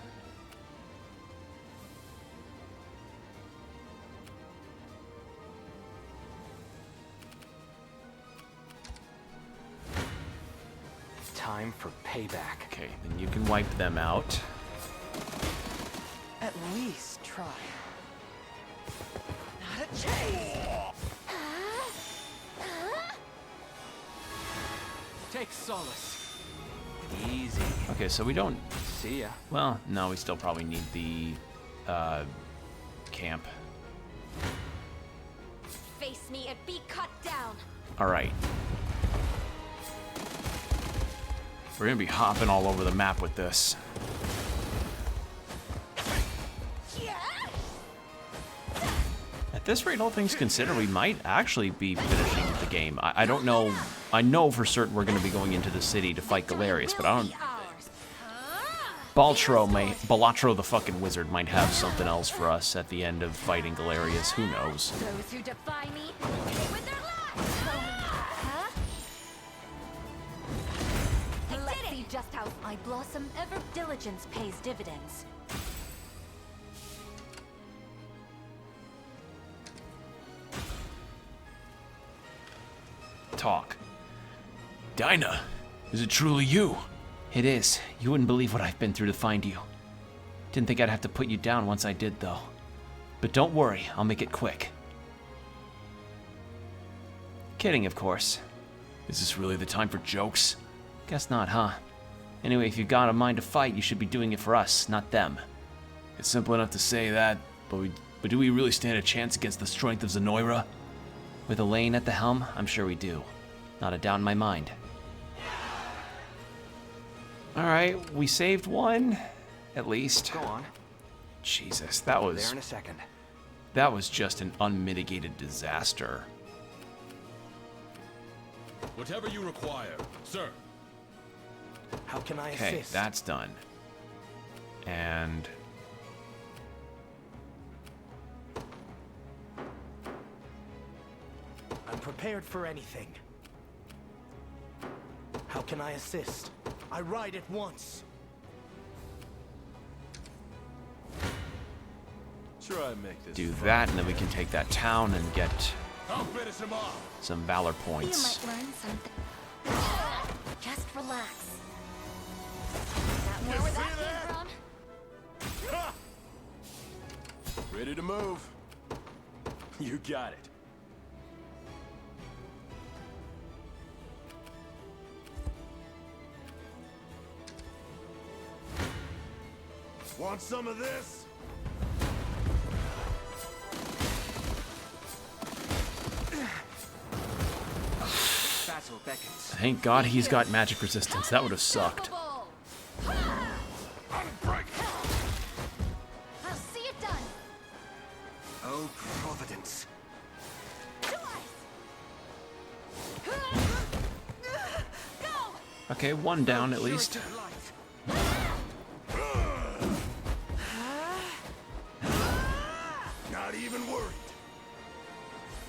Time for payback. Okay, then you can wipe them out. At least try. Not a chase! Take solace. Easy. Okay, so we don't... See ya. Well, no, we still probably need the camp. Face me and be cut down. Alright. We're gonna be hopping all over the map with this. At this rate, all things considered, we might actually be finishing the game. I don't know. I know for certain we're gonna be going into the city to fight Galerius, but I don't... Balatro the fucking wizard might have something else for us at the end of fighting Galerius. Who knows? Those who defy me, pay with their lives. Huh? Let's see just how I blossom. Ever diligence pays dividends. Talk. Dinah, is it truly you? It is. You wouldn't believe what I've been through to find you. Didn't think I'd have to put you down once I did, though. But don't worry, I'll make it quick. Kidding, of course. Is this really the time for jokes? Guess not, huh? Anyway, if you've got a mind to fight, you should be doing it for us, not them. It's simple enough to say that, but But do we really stand a chance against the strength of Zenoira? With Elaine at the helm, I'm sure we do. Not a doubt in my mind. Alright, we saved one, at least. Go on. Jesus, that was... There in a second. That was just an unmitigated disaster. Whatever you require, sir. How can I Okay, assist? that's done. And... I'm prepared for anything. How can I assist? I ride at once. Try and make this do fun. that, and then we can take that town and get I'll finish him off. some valor You points. might learn something. Just relax. That more You where see that that? came from? Ha! Ready to move? You got it. Want some of this? Battle beckons. Thank God he's got magic resistance. That would have sucked. I'll see it done. Oh, Providence. Okay, one down at least. Not even worried.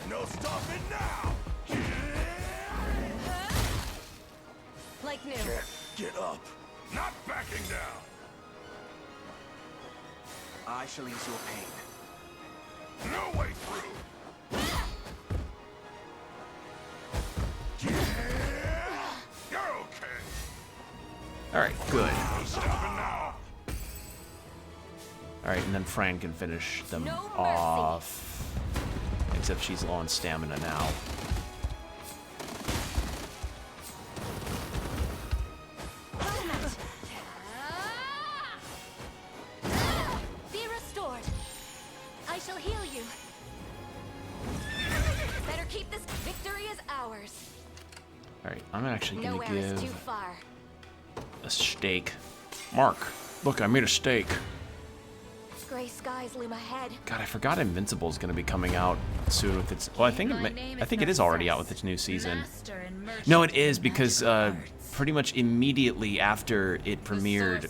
No stopping now. Like new. Get up. Not backing down. I shall ease your pain. No way through. You're okay. Alright, good. No stopping now. Alright, and then Fran can finish them No mercy. off. Except she's low on stamina now. Be restored. I shall heal you. Better keep this. Victory is ours. Alright, I'm actually gonna Nowhere is too give far. a steak. Mark, look, I made a steak. Gray skies loom ahead. God, I forgot Invincible is gonna be coming out soon with its. Well, I think it is already out with its new season. No, it is because pretty much immediately after it premiered,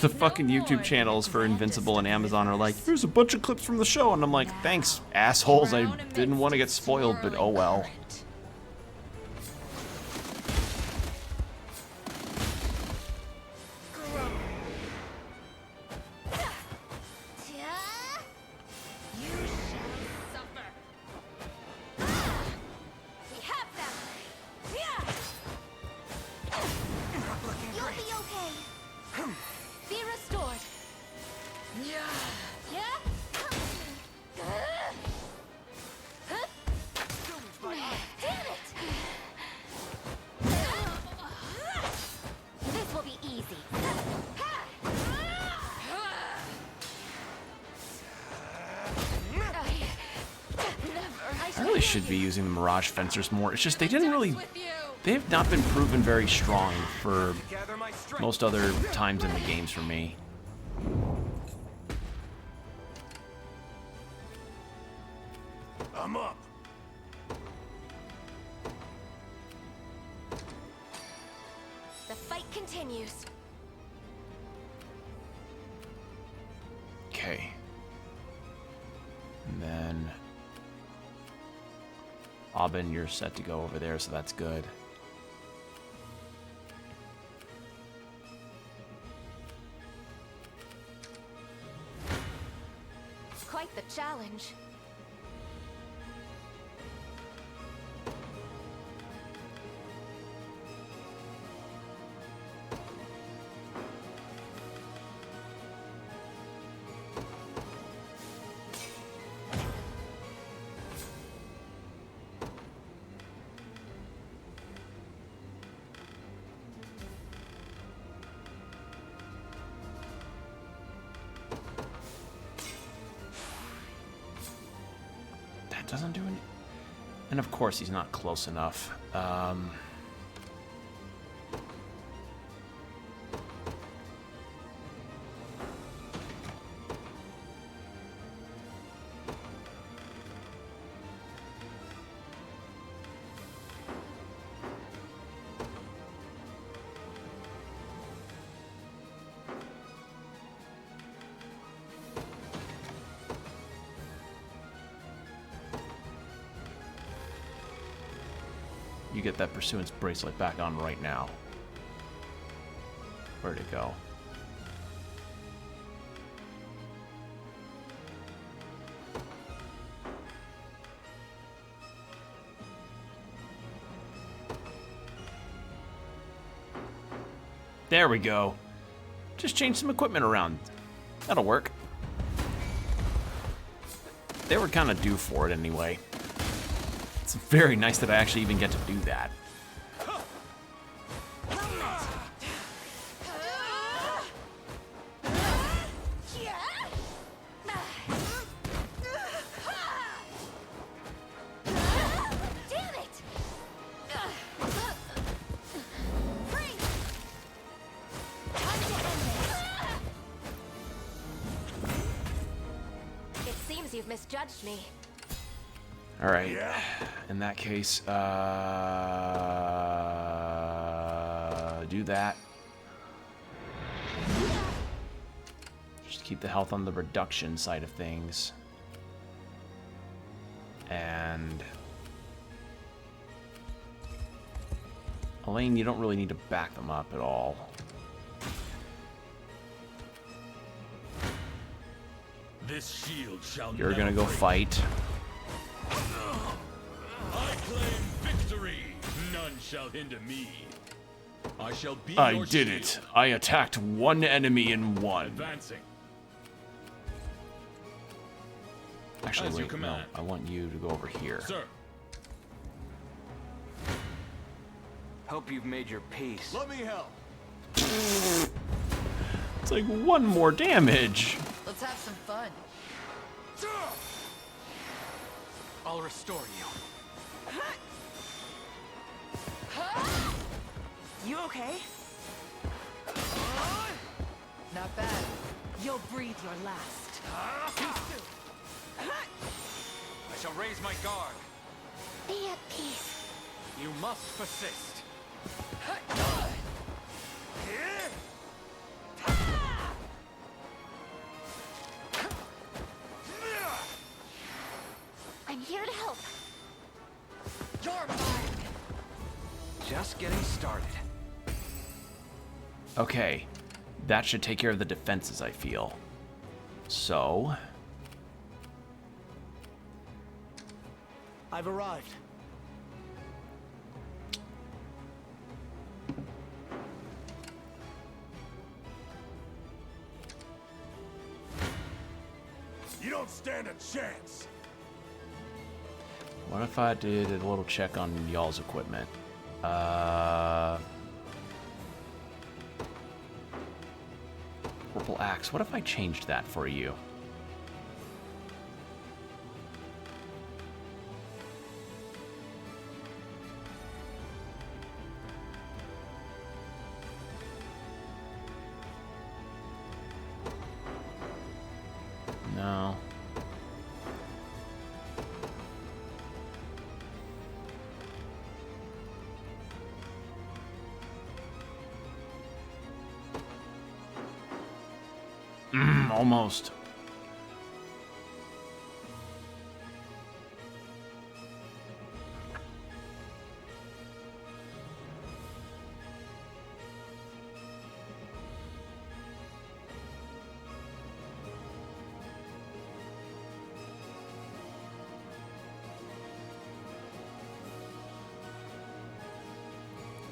the fucking YouTube channels for Invincible and Amazon are like, here's a bunch of clips from the show, and I'm like, thanks, assholes. I didn't want to get spoiled, but oh well. We have them. You'll be okay. Be restored. Yeah. Damn it! This will be easy. I really should be using the Mirage Fencers more. It's just they didn't really... They have not been proven very strong for most other times in the games for me. I'm up. The fight continues. Okay. And then... Aubin, you're set to go over there, so that's good. Quite the challenge. Doesn't do any... And of course he's not close enough. You get that Pursuance bracelet back on right now. Where'd it go? There we go. Just change some equipment around. That'll work. They were kind of due for it anyway. It's very nice that I actually even get to do that. It seems you've misjudged me. All right. In that case, do that. Just keep the health on the reduction side of things. And Elaine, you don't really need to back them up at all. This shield shall You're gonna go fight. I claim victory. None shall hinder me. I shall be I your did shield. it. I attacked one enemy in one. Advancing. Actually, As you wait, no. command. I want you to go over here. Sir. Hope you've made your peace. Let me help. It's like one more damage. Let's have some fun. I'll restore you. You okay? Not bad. You'll breathe your last. Too soon. I shall raise my guard. Be at peace. You must persist. I'm here to help. You're mine. Just getting started. Okay, that should take care of the defenses, I feel. So, I've arrived. You don't stand a chance. what if I did a little check on y'all's equipment? Purple axe. What if I changed that for you? No. Almost.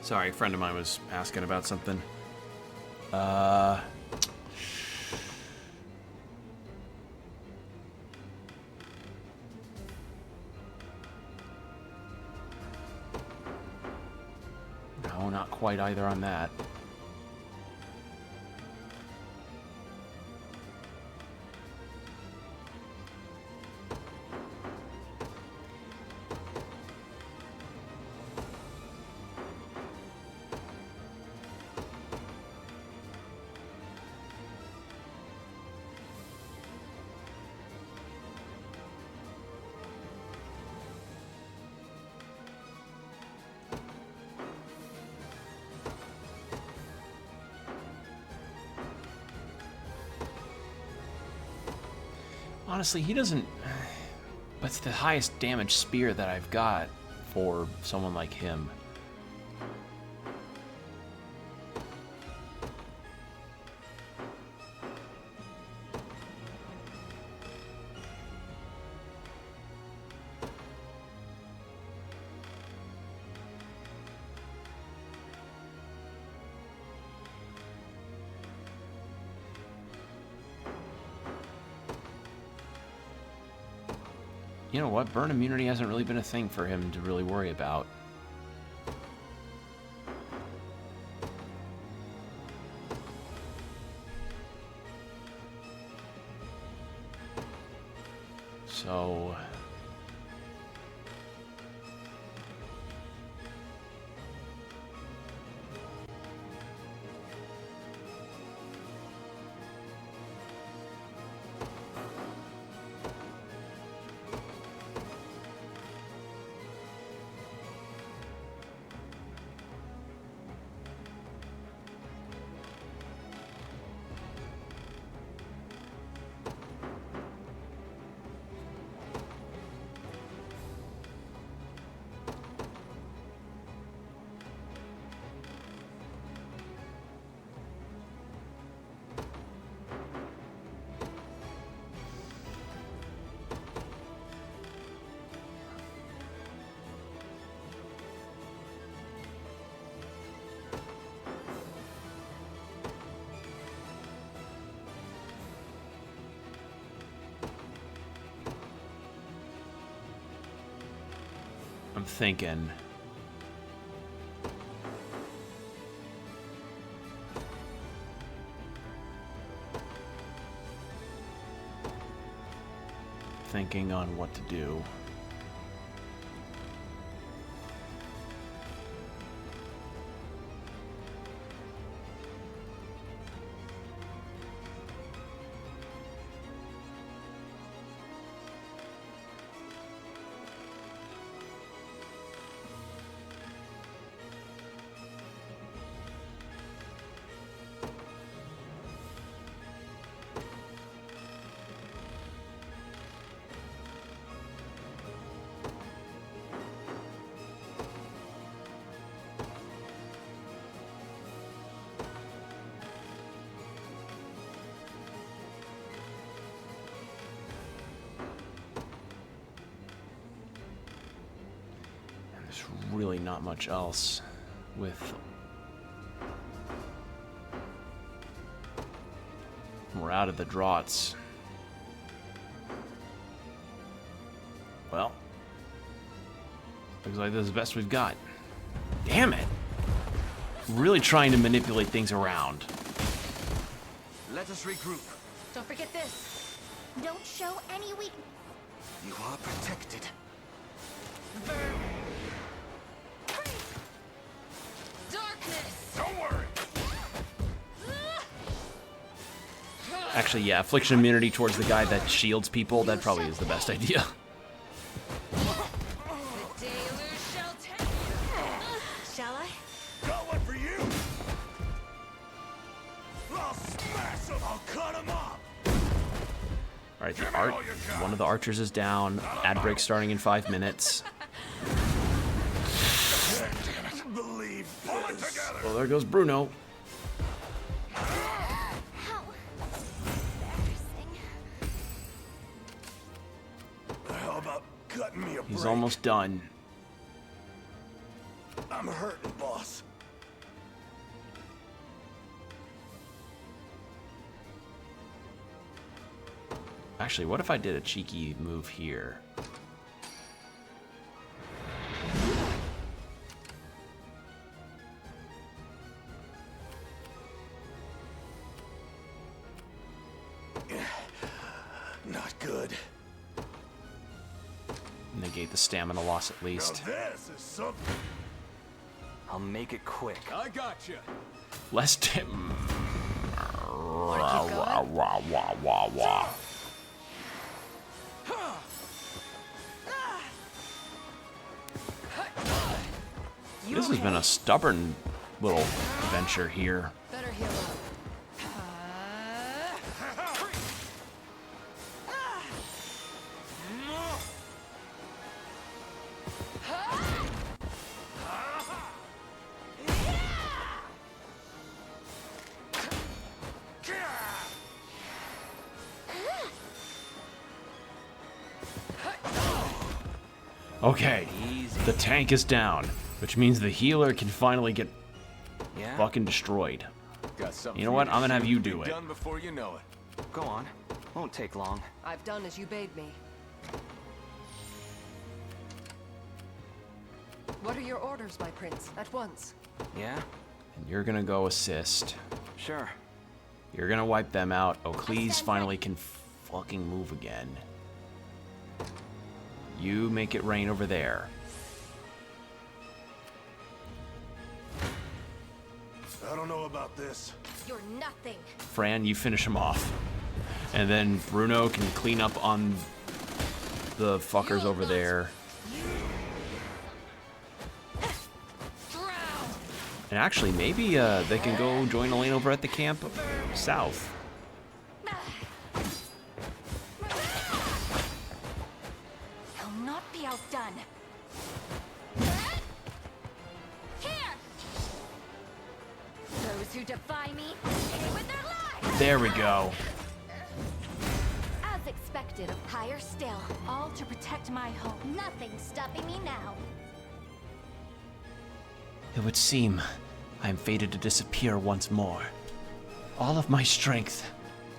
Sorry, a friend of mine was asking about something. No, not quite either on that. Honestly, he doesn't... But it's the highest damage spear that I've got for someone like him. You know what? Burn immunity hasn't really been a thing for him to really worry about. So... I'm thinking... Thinking on what to do. Really not much else with... We're out of the draughts. Well, looks like this is the best we've got. Damn it! Really trying to manipulate things around. Let us regroup. Don't forget this. Don't show any weakness. You are protected. Don't worry. Actually, yeah, affliction immunity towards the guy that shields people, that probably is the best idea. Shall I? Got one for you. I'll smash him. I'll cut him up. Alright, one of the archers is down. Ad break starting in 5 minutes. Well, there goes Bruno. How about cutting me a break? He's almost done. I'm hurting, boss. Actually, what if I did a cheeky move here? Not good. Negate the stamina loss at least. Now this is something. I'll make it quick. I got you. Less tim. This has been a stubborn little adventure here. Better heal up. Okay, the tank is down, which means the healer can finally get fucking destroyed. You know what? I'm gonna have you do it. Done before you know it. Go on. Won't take long. I've done as you bade me. What are your orders, my prince? At once. Yeah? And you're gonna go assist. Sure. You're gonna wipe them out. Oakleys finally can fucking move again. You make it rain over there. I don't know about this. You're nothing. Fran, you finish him off. And then Bruno can clean up on the fuckers over there. And actually, maybe they can go join Elaine over at the camp south. He'll not be outdone. Here! Those who defy me, pay with their lives! There we go. As expected, higher still. All to protect my home. Nothing's stopping me now. It would seem I am fated to disappear once more. All of my strength,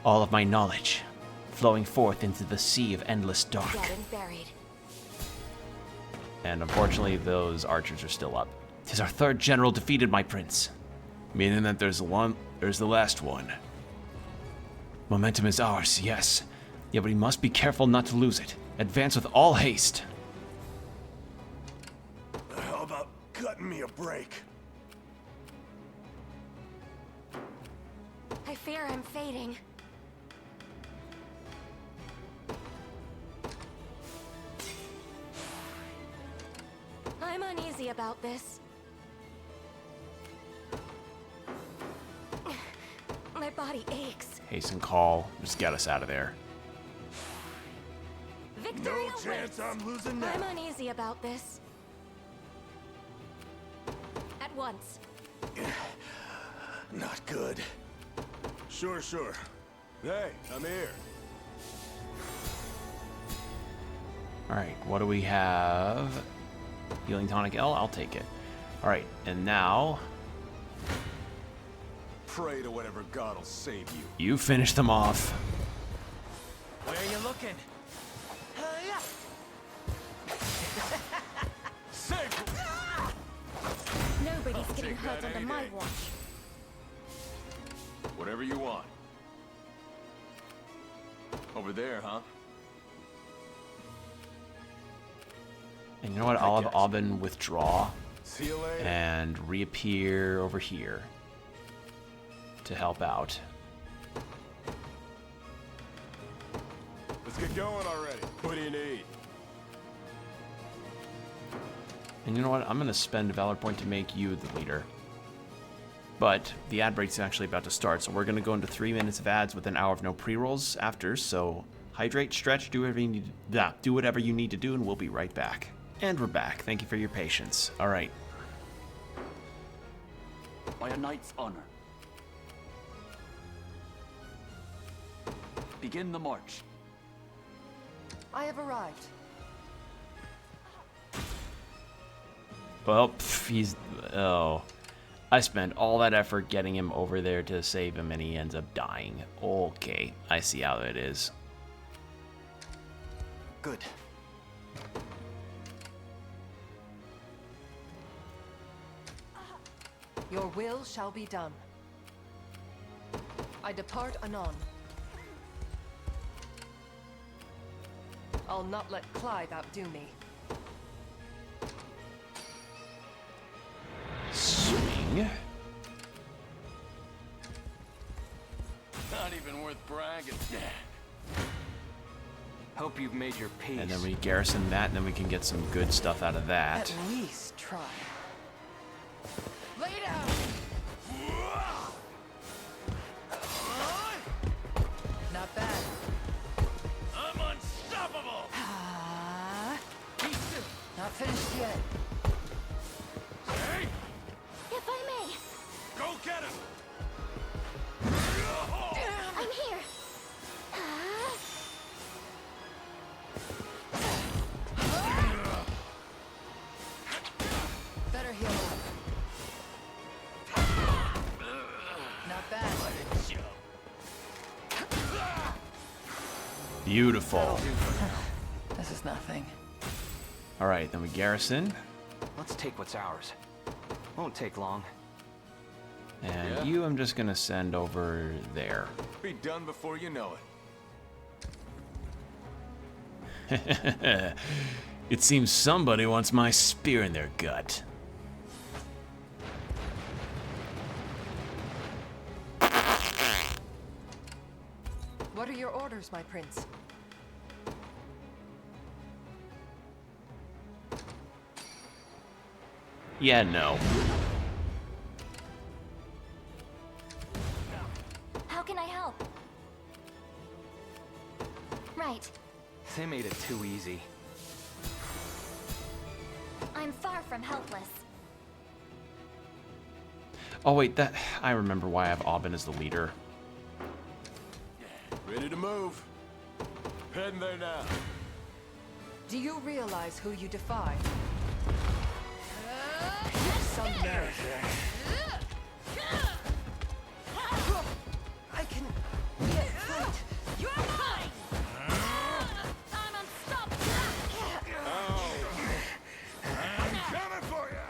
all of my knowledge, flowing forth into the sea of endless dark. Dead and buried. And unfortunately, those archers are still up. 'Tis our third general defeated, my prince. Meaning that there's the last one. Momentum is ours, yes. Yet we must be careful not to lose it. Advance with all haste. How about cutting me a break? I fear I'm fading. I'm uneasy about this. My body aches. Hasten call. Just get us out of there. Victory No awaits. chance I'm losing now. I'm uneasy about this. At once. Not good. Sure. Hey, I'm here. Alright, what do we have? Healing tonic L? I'll take it. Alright, and now Pray to whatever god will save you. you finish them off. Where are you looking? Nobody's getting hurt under my watch. Whatever you want. Over there, huh? And you know what? I'll have Aubin withdraw See you later. and reappear over here to help out. Let's get going already. What do you need? And you know what? I'm going to spend a Valor Point to make you the leader. But the ad break's actually about to start, so we're going to go into 3 minutes of ads with an hour of no pre-rolls after, so hydrate, stretch, do whatever you need to, do whatever you need to do, and we'll be right back. And we're back. Thank you for your patience. All right. By a knight's honor. Begin the march. I have arrived. Well, he's... Oh. I spent all that effort getting him over there to save him, and he ends up dying. Okay, I see how it is. Good. Your will shall be done. I depart anon. I'll not let Clive outdo me. Swing. Not even worth bragging. Hope you've made your peace. And then we garrison that, and then we can get some good stuff out of that. At least try. Lay down! Not bad. I'm unstoppable! Not finished yet. Hey! If I may. Go get him! I'm here. Beautiful. This is nothing. All right, then we garrison. Let's take what's ours. Won't take long. And you, I'm just gonna send over there. Be done before you know it. It seems somebody wants my spear in their gut. What are your orders, my prince? Yeah, no. How can I help? Right. They made it too easy. I'm far from helpless. Oh wait, that I remember why I have Aubin as the leader. Ready to move. Heading there now. Do you realize who you defy? Some nerve. I can get fight. You're mine! I'm unstoppable! I'm coming for you!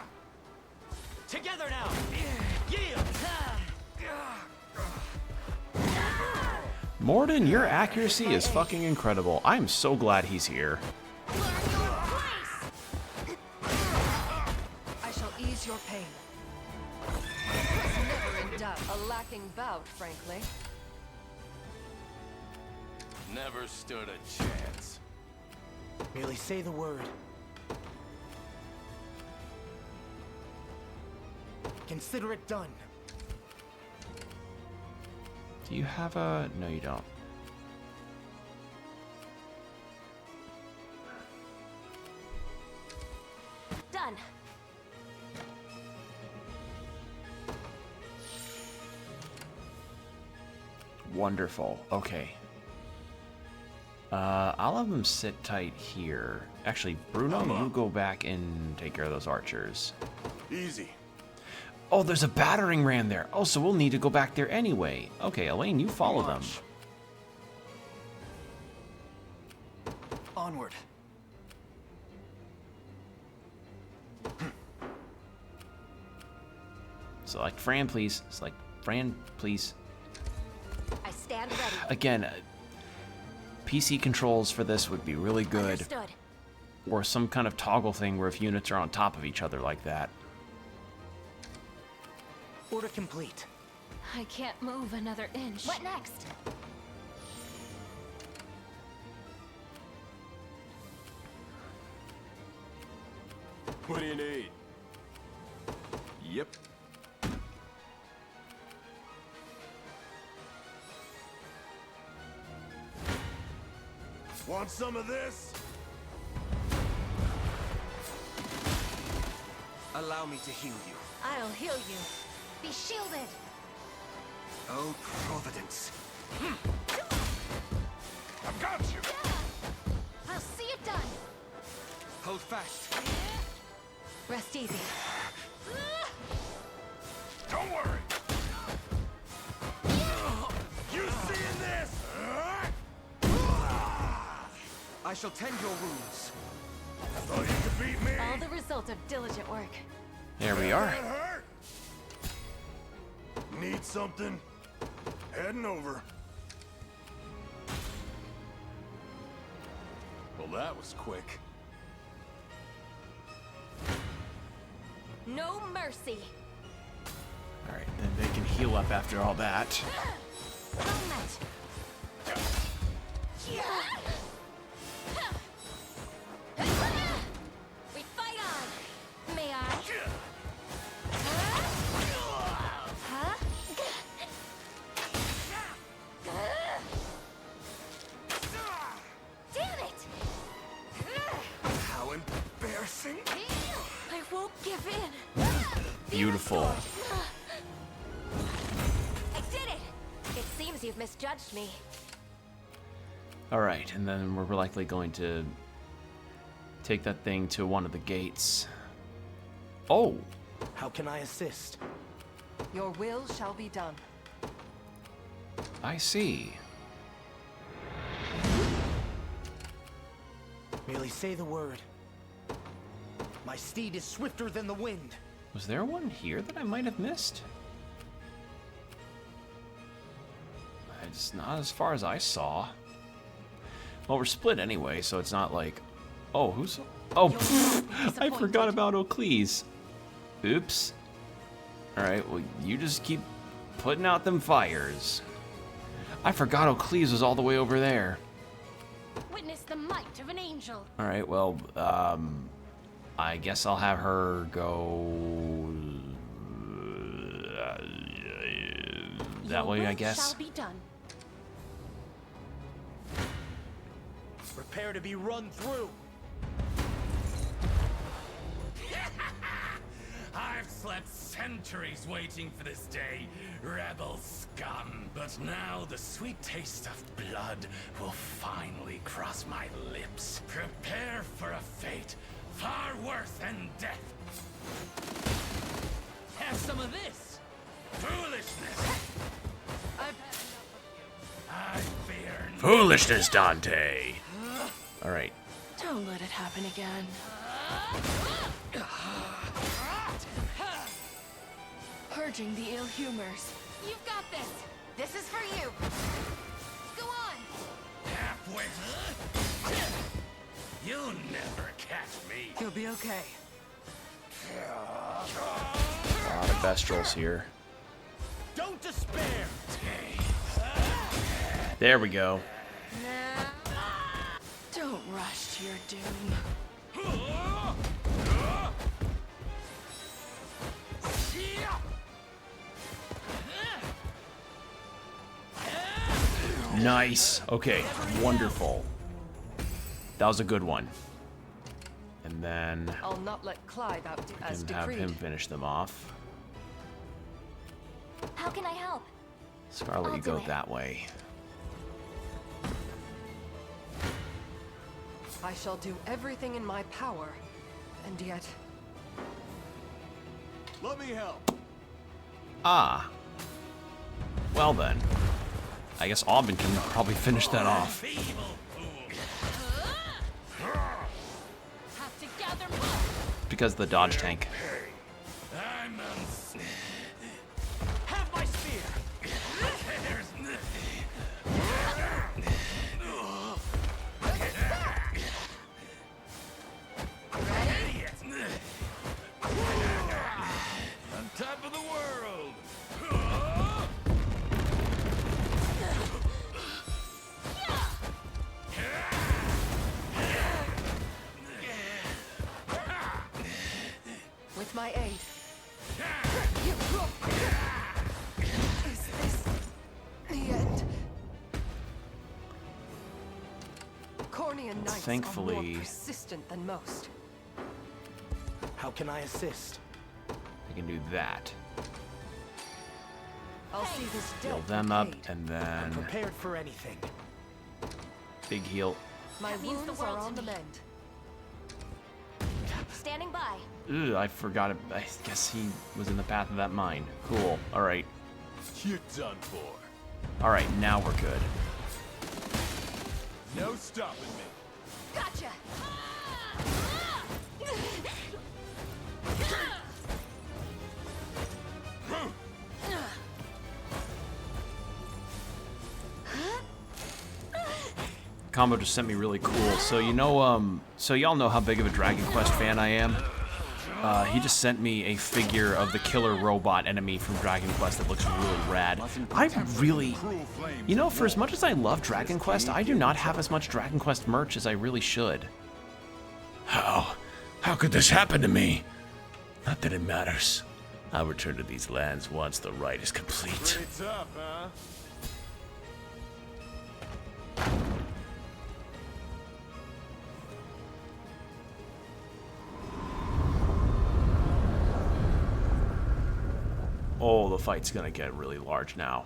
Together now! Yield! Morden, your accuracy is fucking incredible. I'm so glad he's here. I shall ease your pain. Never in doubt. A lacking bout, frankly. Never stood a chance. Merely say the word. Consider it done. Do you have a... No, you don't. Done. Wonderful. Okay. I'll have them sit tight here. Actually, Bruno, you go back and take care of those archers. Easy. Oh, there's a battering ram there. Oh, so we'll need to go back there anyway. Okay, Elaine, you follow them. Onward. Select Fran, please. Select Fran, please. I stand ready. Again, PC controls for this would be really good. Understood. Or some kind of toggle thing where if units are on top of each other like that. Order complete. I can't move another inch. What next? What do you need? Yep. Want some of this? Allow me to heal you. I'll heal you. Be shielded. Oh, Providence. I've got you. I'll see it done. Hold fast. Rest easy. Don't worry. You seeing this? I shall tend your wounds. Thought you could beat me? All the result of diligent work. There we are. That hurt? Need something? Heading over. Well, that was quick. No mercy. Alright, then they can heal up after all that. Moment. We fight on. May I? Huh? Damn it! How embarrassing. I won't give in. Beautiful. I did it! It seems you've misjudged me. Alright, and then we're likely going to take that thing to one of the gates. Oh! How can I assist? Your will shall be done. I see. Merely say the word. My steed is swifter than the wind. Was there one here that I might have missed? It's not as far as I saw. Well, we're split anyway, so it's not like... Oh, who's... Oh, I forgot about Ocles. Oops. Alright, well, you just keep putting out them fires. I forgot Ocles was all the way over there. Witness the might of an angel. Alright, well, I guess I'll have her go... that way, I guess. Shall be done. Prepare to be run through. I've slept centuries waiting for this day, rebel scum. But now the sweet taste of blood will finally cross my lips. Prepare for a fate far worse than death. Have some of this. Foolishness. I fear Foolishness, Dante. Alright. Don't let it happen again. Purging the ill humors. You've got this. This is for you. Go on. halfway. You'll never catch me. You'll be okay. A lot of Vestrals here. Don't despair. There we go. Don't rush to your doom. Nice. Okay, wonderful. That was a good one. And then I'll not let Clive out as we can have decreed. him finish them off. How can I help? Scarlet, you go that way. I shall do everything in my power, and yet... Let me help. Ah. Well then. I guess Aubin can probably finish that off. Have to gather more. Because of the dodge tank. Have my spear. On top of the world. With my aid. Is this the end? Cornean knights are Thankfully- more persistent than most. How can I assist? I can do that. I'll see this Heal dead them up, repaid. and then Prepared for anything. big heal. My That means the wounds are world to on the me. mend. Standing by. Ugh, I forgot it. I guess he was in the path of that mine. Cool. Alright. You're done for. Alright, now we're good. No stopping me. Gotcha. Combo just sent me really cool. So you know, so y'all know how big of a Dragon Quest fan I am. He just sent me a figure of the killer robot enemy from Dragon Quest that looks really rad. I really, you know, for as much as I love Dragon Quest, I do not have as much Dragon Quest merch as I really should. How could this happen to me? Not that it matters. I'll return to these lands once the rite is complete. Pretty tough, huh? Oh, the fight's gonna get really large now.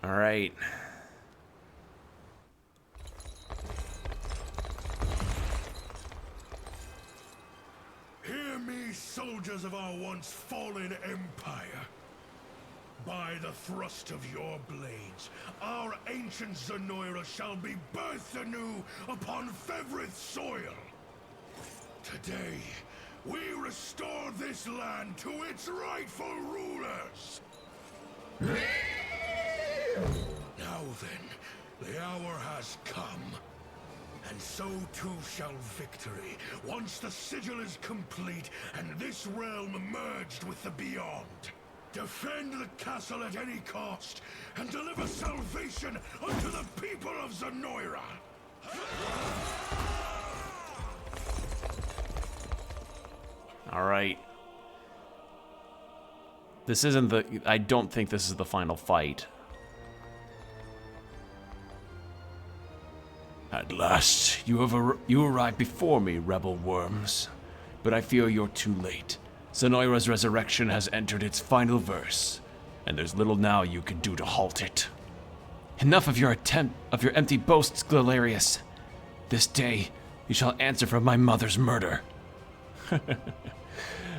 All right. Hear me, soldiers of our once fallen empire. By the thrust of your blades, our ancient Zenoira shall be birthed anew upon Fevrith soil. Today, we restore this land to its rightful rulers. Now then, the hour has come. And so too shall victory, once the sigil is complete and this realm merged with the beyond. Defend the castle at any cost, and deliver salvation unto the people of Zenoira! Alright. This isn't the... I don't think this is the final fight. At last, you arrive before me, rebel worms. But I fear you're too late. Zenoira's resurrection has entered its final verse, and there's little now you can do to halt it. Enough of your empty boasts, Galerius. This day, you shall answer for my mother's murder.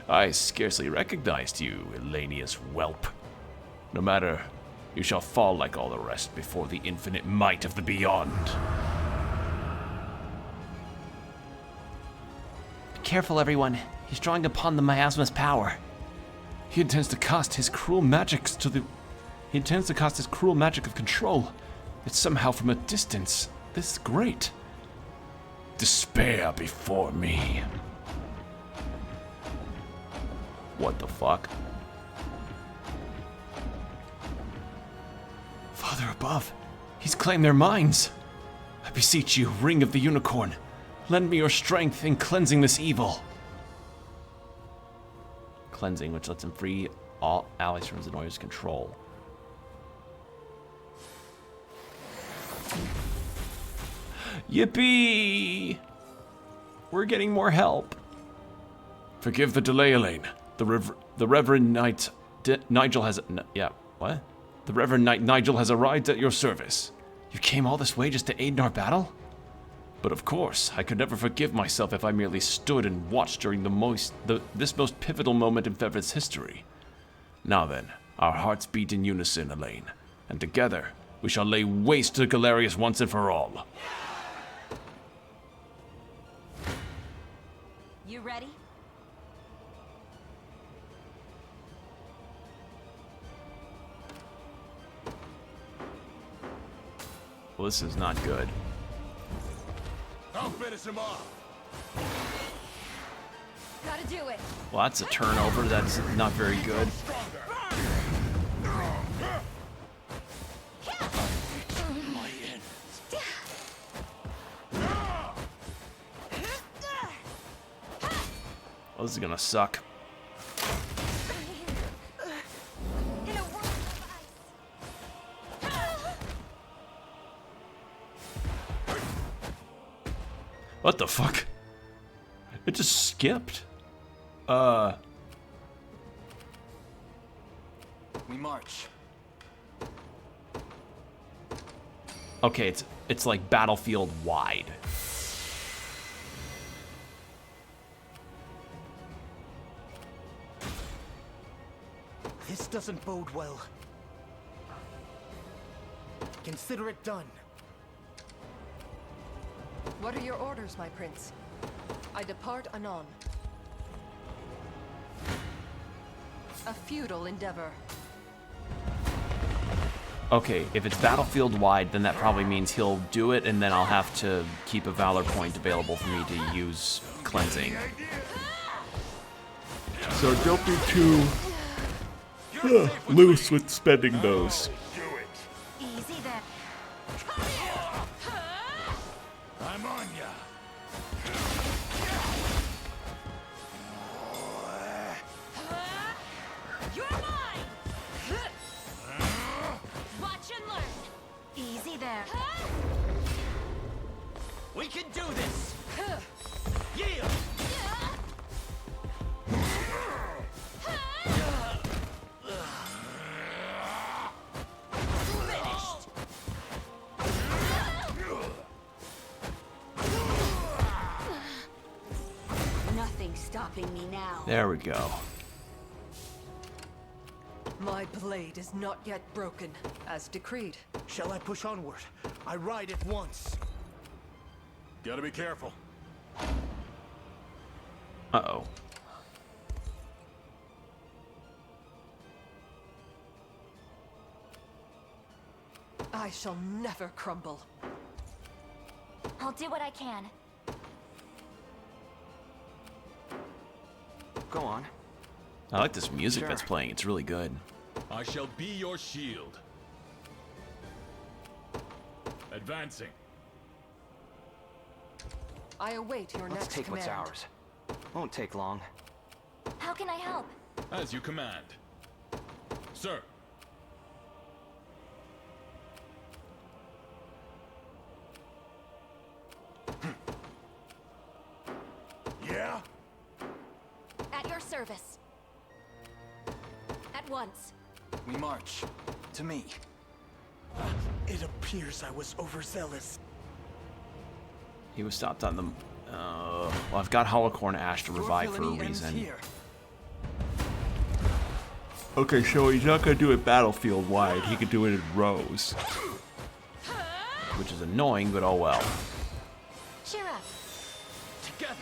I scarcely recognized you, Elanius whelp. No matter, you shall fall like all the rest before the infinite might of the Beyond. Be careful, everyone. He's drawing upon the miasma's power. He intends to cast his cruel magic of control. It's somehow from a distance. This is great. Despair before me. What the fuck? Father above, he's claimed their minds. I beseech you, Ring of the Unicorn, lend me your strength in cleansing this evil. Cleansing, which lets him free all allies from Zenoira's control. Yippee! We're getting more help. Forgive the delay, Elaine. The Reverend Knight Nigel has... yeah, what? The Reverend Knight Nigel has arrived at your service. You came all this way just to aid in our battle? But of course, I could never forgive myself if I merely stood and watched during this most pivotal moment in Fevrith's history. Now then, our hearts beat in unison, Elaine, and together we shall lay waste to Galerius once and for all. You ready? Well, this is not good. I'll finish him off. Gotta do it. Well, that's a turnover. That's not very good. Well, this is gonna suck. What the fuck? It just skipped. We march. Okay, it's like battlefield wide. This doesn't bode well. Consider it done. What are your orders, my prince? I depart anon. A futile endeavor. Okay, if it's battlefield wide, then that probably means he'll do it, and then I'll have to keep a valor point available for me to use cleansing. So don't be too loose with spending those. Easy there. I'm on ya. You're mine. Watch and learn. Easy there. We can do this. Yeah. Nothing stopping me now. There we go. My blade is not yet broken, as decreed. Shall I push onward? I ride it once. Gotta be careful. Uh-oh. I shall never crumble. I'll do what I can. Go on. I like this music that's playing. It's really good. I shall be your shield. Advancing. I await your Let's next take command. what's ours. Won't take long. How can I help? As you command. Sir. Yeah? At your service. At once. We march. To me. It appears I was overzealous. He was stopped on the... well, I've got Holocorn Ash to revive for a reason. Okay, so he's not going to do it battlefield-wide. He could do it in rows. Which is annoying, but oh well. Cheer up. Together.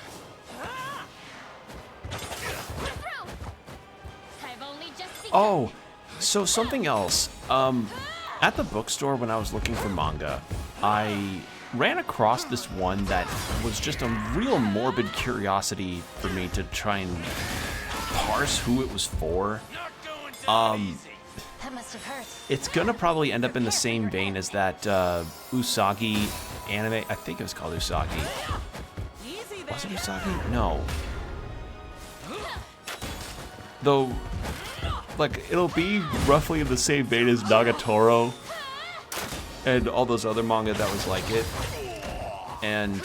I've only just begun. Oh, so something else. At the bookstore when I was looking for manga, I ran across this one that was just a real morbid curiosity for me to try and parse who it was for. That must have hurt. It's gonna probably end up in the same vein as that Usagi anime. I think it was called Usagi. Was it Usagi? No. Though, like, it'll be roughly in the same vein as Nagatoro and all those other manga that was like it. And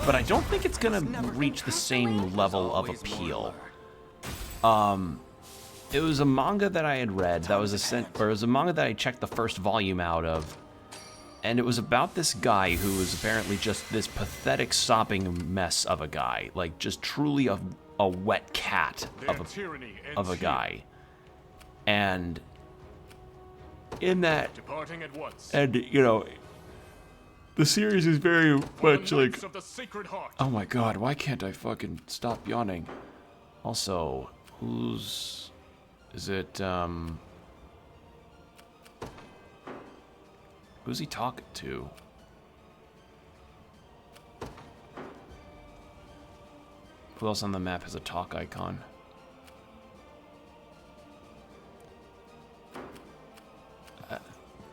but I don't think it's gonna reach the same level of appeal. It was a manga that I had read that was it was a manga that I checked the first volume out of, and it was about this guy who was apparently just this pathetic sopping mess of a guy, like just truly a wet cat of a guy. And in that, Departing at once. and you know, the series is very much like, Of the Sacred Heart. oh my god, why can't I fucking stop yawning? Also, is it, who's he talking to? Who else on the map has a talk icon?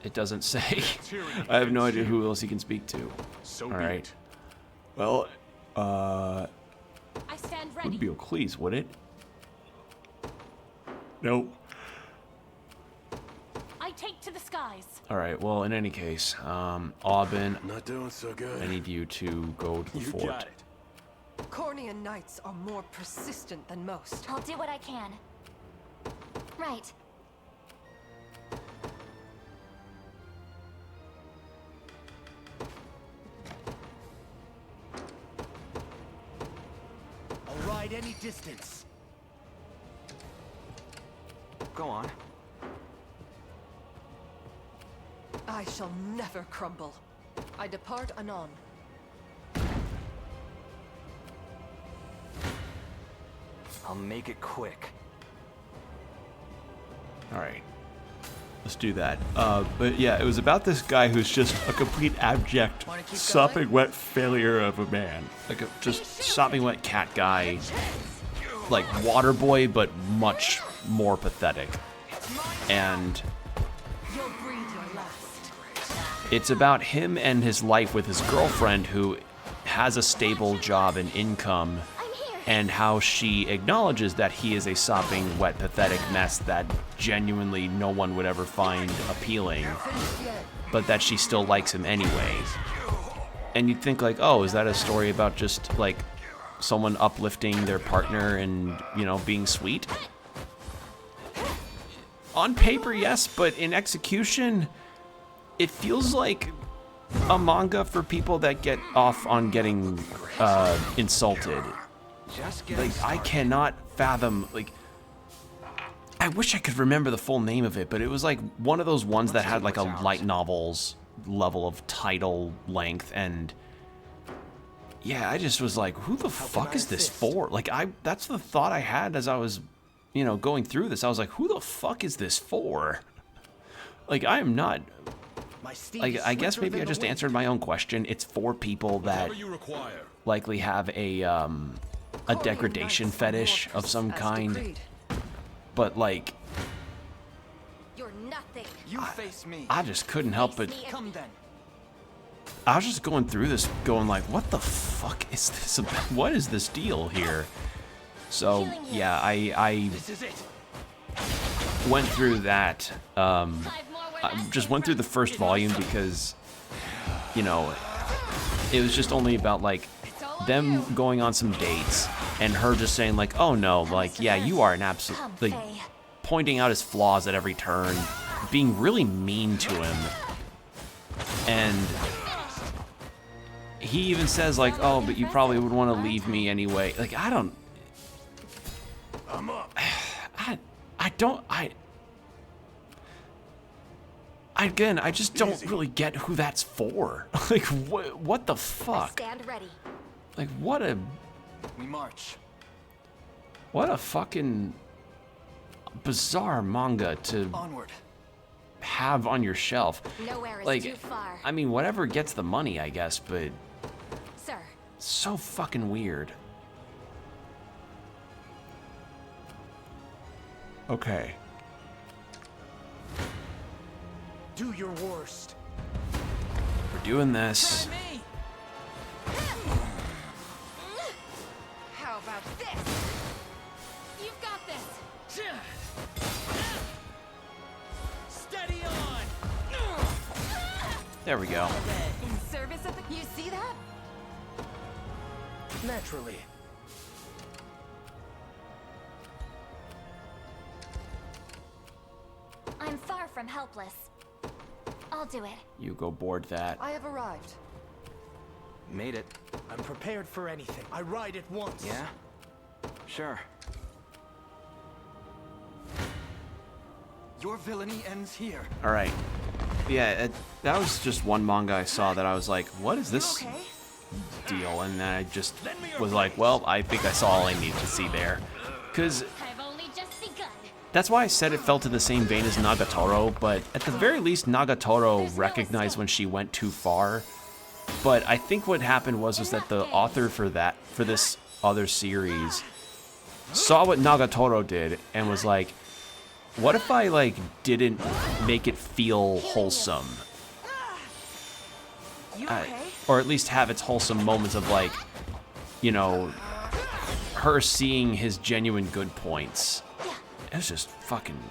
It doesn't say. I have no idea who else he can speak to. So all right. Well, I stand it ready. would be Ocles, would it? Nope. I take to the skies. All right. Well, in any case, Aubin, Not doing so good. I need you to go to the You fort. got it. Cornean knights are more persistent than most. I'll do what I can. Right. I'll ride any distance. Go on. I shall never crumble. I depart anon. I'll make it quick. All right. Let's do that. But yeah, it was about this guy who's just a complete abject, sopping wet failure of a man. Like a just sopping wet cat guy. Like Waterboy, but much more pathetic. And You'll breathe your last. it's about him and his life with his girlfriend who has a stable job and income, and how she acknowledges that he is a sopping, wet, pathetic mess that genuinely no one would ever find appealing, but that she still likes him anyway. And you'd think like, oh, is that a story about just like someone uplifting their partner and, you know, being sweet? On paper, yes, but in execution, it feels like a manga for people that get off on getting insulted. Just get like, I cannot fathom, like, I wish I could remember the full name of it, but it was like one of those ones that had like a light novels level of title length, and yeah, I just was like, who the fuck is this for? Like, that's the thought I had as I was, you know, going through this. I was like, who the fuck is this for? Like, I am not, like, I guess maybe I just answered my own question. It's for people that likely have a degradation fetish of some kind. But like, you're nothing. You face me. I just couldn't help but. Come then. I was just going through this, going like, what the fuck is this about? What is this deal here? So yeah, I went through that. I just went through the first volume because, you know, it was just only about like them going on some dates and her just saying like, oh no, like, yeah, you are an absolute, like, pointing out his flaws at every turn, being really mean to him. And he even says like, oh, but you probably would want to leave me anyway. Like, I don't, again, I just don't really get who that's for. Like, what the fuck? Stand ready. Like, what a fucking bizarre manga to have on your shelf. Nowhere is like, too far. I mean, whatever gets the money, I guess, but Sir. So fucking weird. Okay. Do your worst. We're doing this. How about this? You've got this. Steady on. There we go. In service of the... You see that? Naturally. I'm far from helpless. I'll do it. You go board that. I have arrived. Made it. I'm prepared for anything. I ride it once. Yeah? Sure. Your villainy ends here. All right. Yeah, that was just one manga I saw that I was like, what is this deal? And then I just was like, well, I think I saw all I needed to see there. Because that's why I said it felt in the same vein as Nagatoro, but at the very least, Nagatoro recognized when she went too far. But I think what happened was that the author for this other series saw what Nagatoro did and was like, what if I like didn't make it feel wholesome? Or at least have its wholesome moments of like, you know, her seeing his genuine good points. It was just fucking,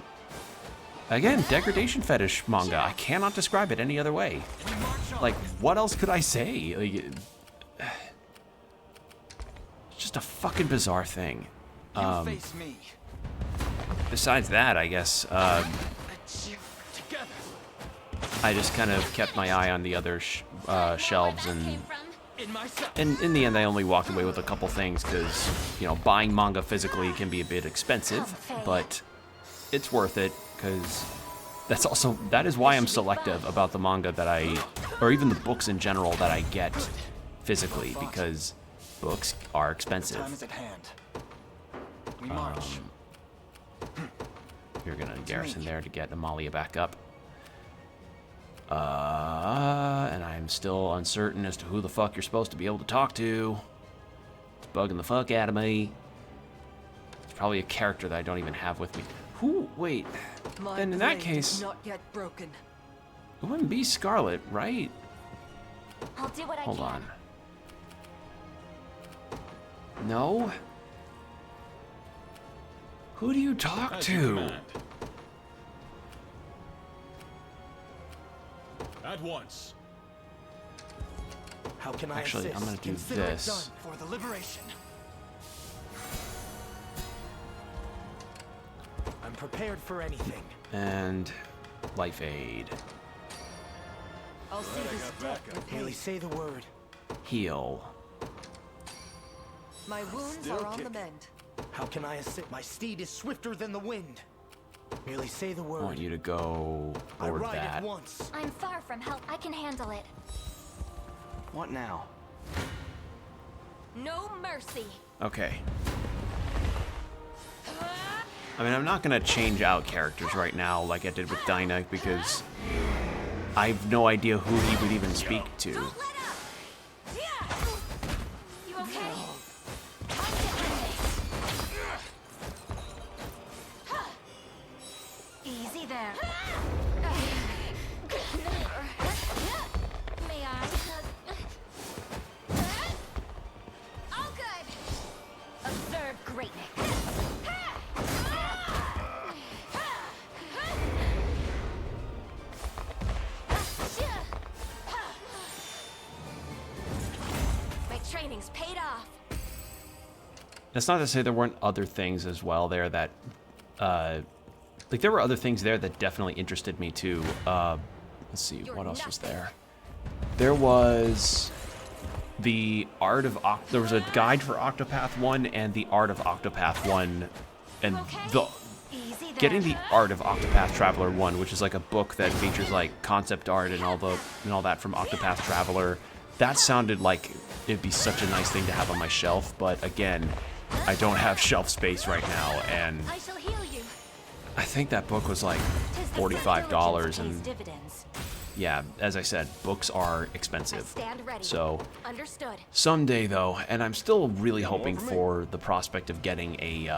again, degradation fetish manga. I cannot describe it any other way. Like, what else could I say? Like, it's just a fucking bizarre thing. Besides that, I guess, I just kind of kept my eye on the other shelves, and in the end, I only walked away with a couple things because, you know, buying manga physically can be a bit expensive, but it's worth it because that is why I'm selective about the manga that or even the books in general that I get physically, because books are expensive. You're gonna garrison there to get Amalia back up. And I'm still uncertain as to who the fuck you're supposed to be able to talk to. It's bugging the fuck out of me. It's probably a character that I don't even have with me. Who? Wait. Then in that case, not yet broken. It wouldn't be Scarlet, right? I'll do what I Hold can. on. No? Who do you talk to? At once. How can Actually, I'm gonna do Consider this. it done for the liberation. I'm prepared for anything. And life aid. I'll see this debt with Haley. Say the word. Heal. My wounds are on the mend. How can I assist? My steed is swifter than the wind. Merely say the word. I want you to go board I ride that. at once. I'm far from help. I can handle it. What now? No mercy. Okay. I mean, I'm not going to change out characters right now like I did with Dyna because I have no idea who he would even speak to. You okay? Easy there. May I? All good. Observe greatness. My training's paid off. That's not to say there weren't other things as well there that, like there were other things there that definitely interested me too. Let's see, what else was there? There was the Art of there was a guide for Octopath 1 and the Art of Octopath 1, and getting the Art of Octopath Traveler 1, which is like a book that features like concept art and all that from Octopath Traveler. That sounded like it'd be such a nice thing to have on my shelf, but again, I don't have shelf space right now, and I think that book was like $45, and yeah, as I said, books are expensive. So someday though, and I'm still really hoping for the prospect of getting a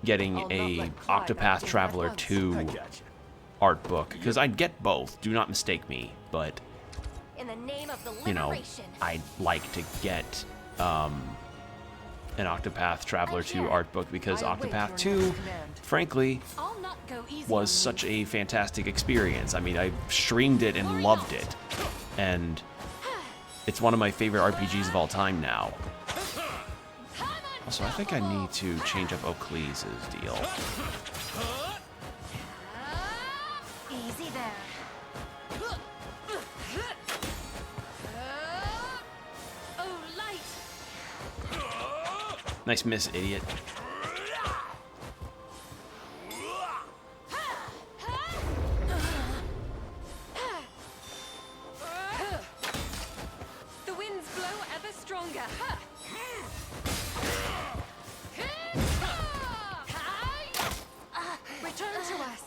Octopath Traveler 2 art book, because I'd get both, do not mistake me, but you know, I'd like to get an Octopath Traveler 2 art book, because Octopath 2, frankly, was such a fantastic experience. I mean, I streamed it and loved it, and it's one of my favorite RPGs of all time now. Also, I think I need to change up Oakley's deal. Easy there. Oh, light. Nice miss, idiot. The winds blow ever stronger. Return to us.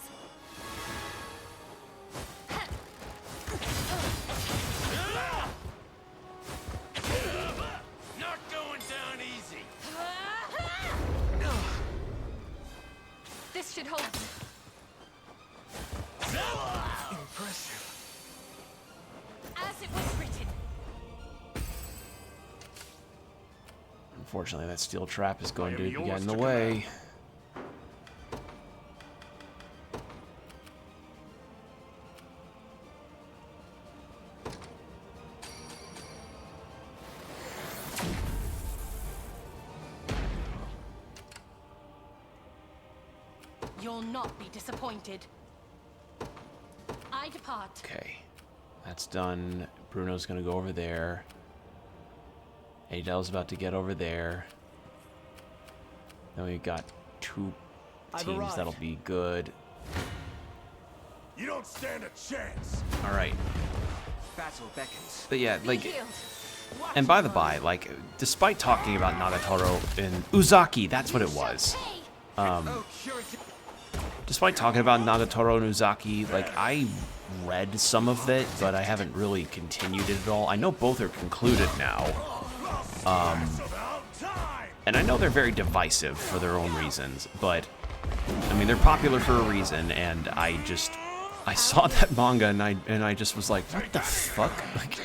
Not going down easy. This should hold. Impressive. As it was written. Unfortunately, that steel trap is going to get in the way. You'll not be disappointed. I depart. Okay, that's done. Bruno's gonna go over there. Adel's about to get over there. Then we've got two teams that'll be good. You don't stand a chance. All right. Battle beckons. But yeah, like, and by the by, like, despite talking about Nagatoro and Uzaki, that's what it was. Despite talking about Nagatoro and Uzaki, like, I read some of it, but I haven't really continued it at all. I know both are concluded now. And I know they're very divisive for their own reasons, but, I mean, they're popular for a reason, and I saw that manga, and I just was like, what the fuck? Like,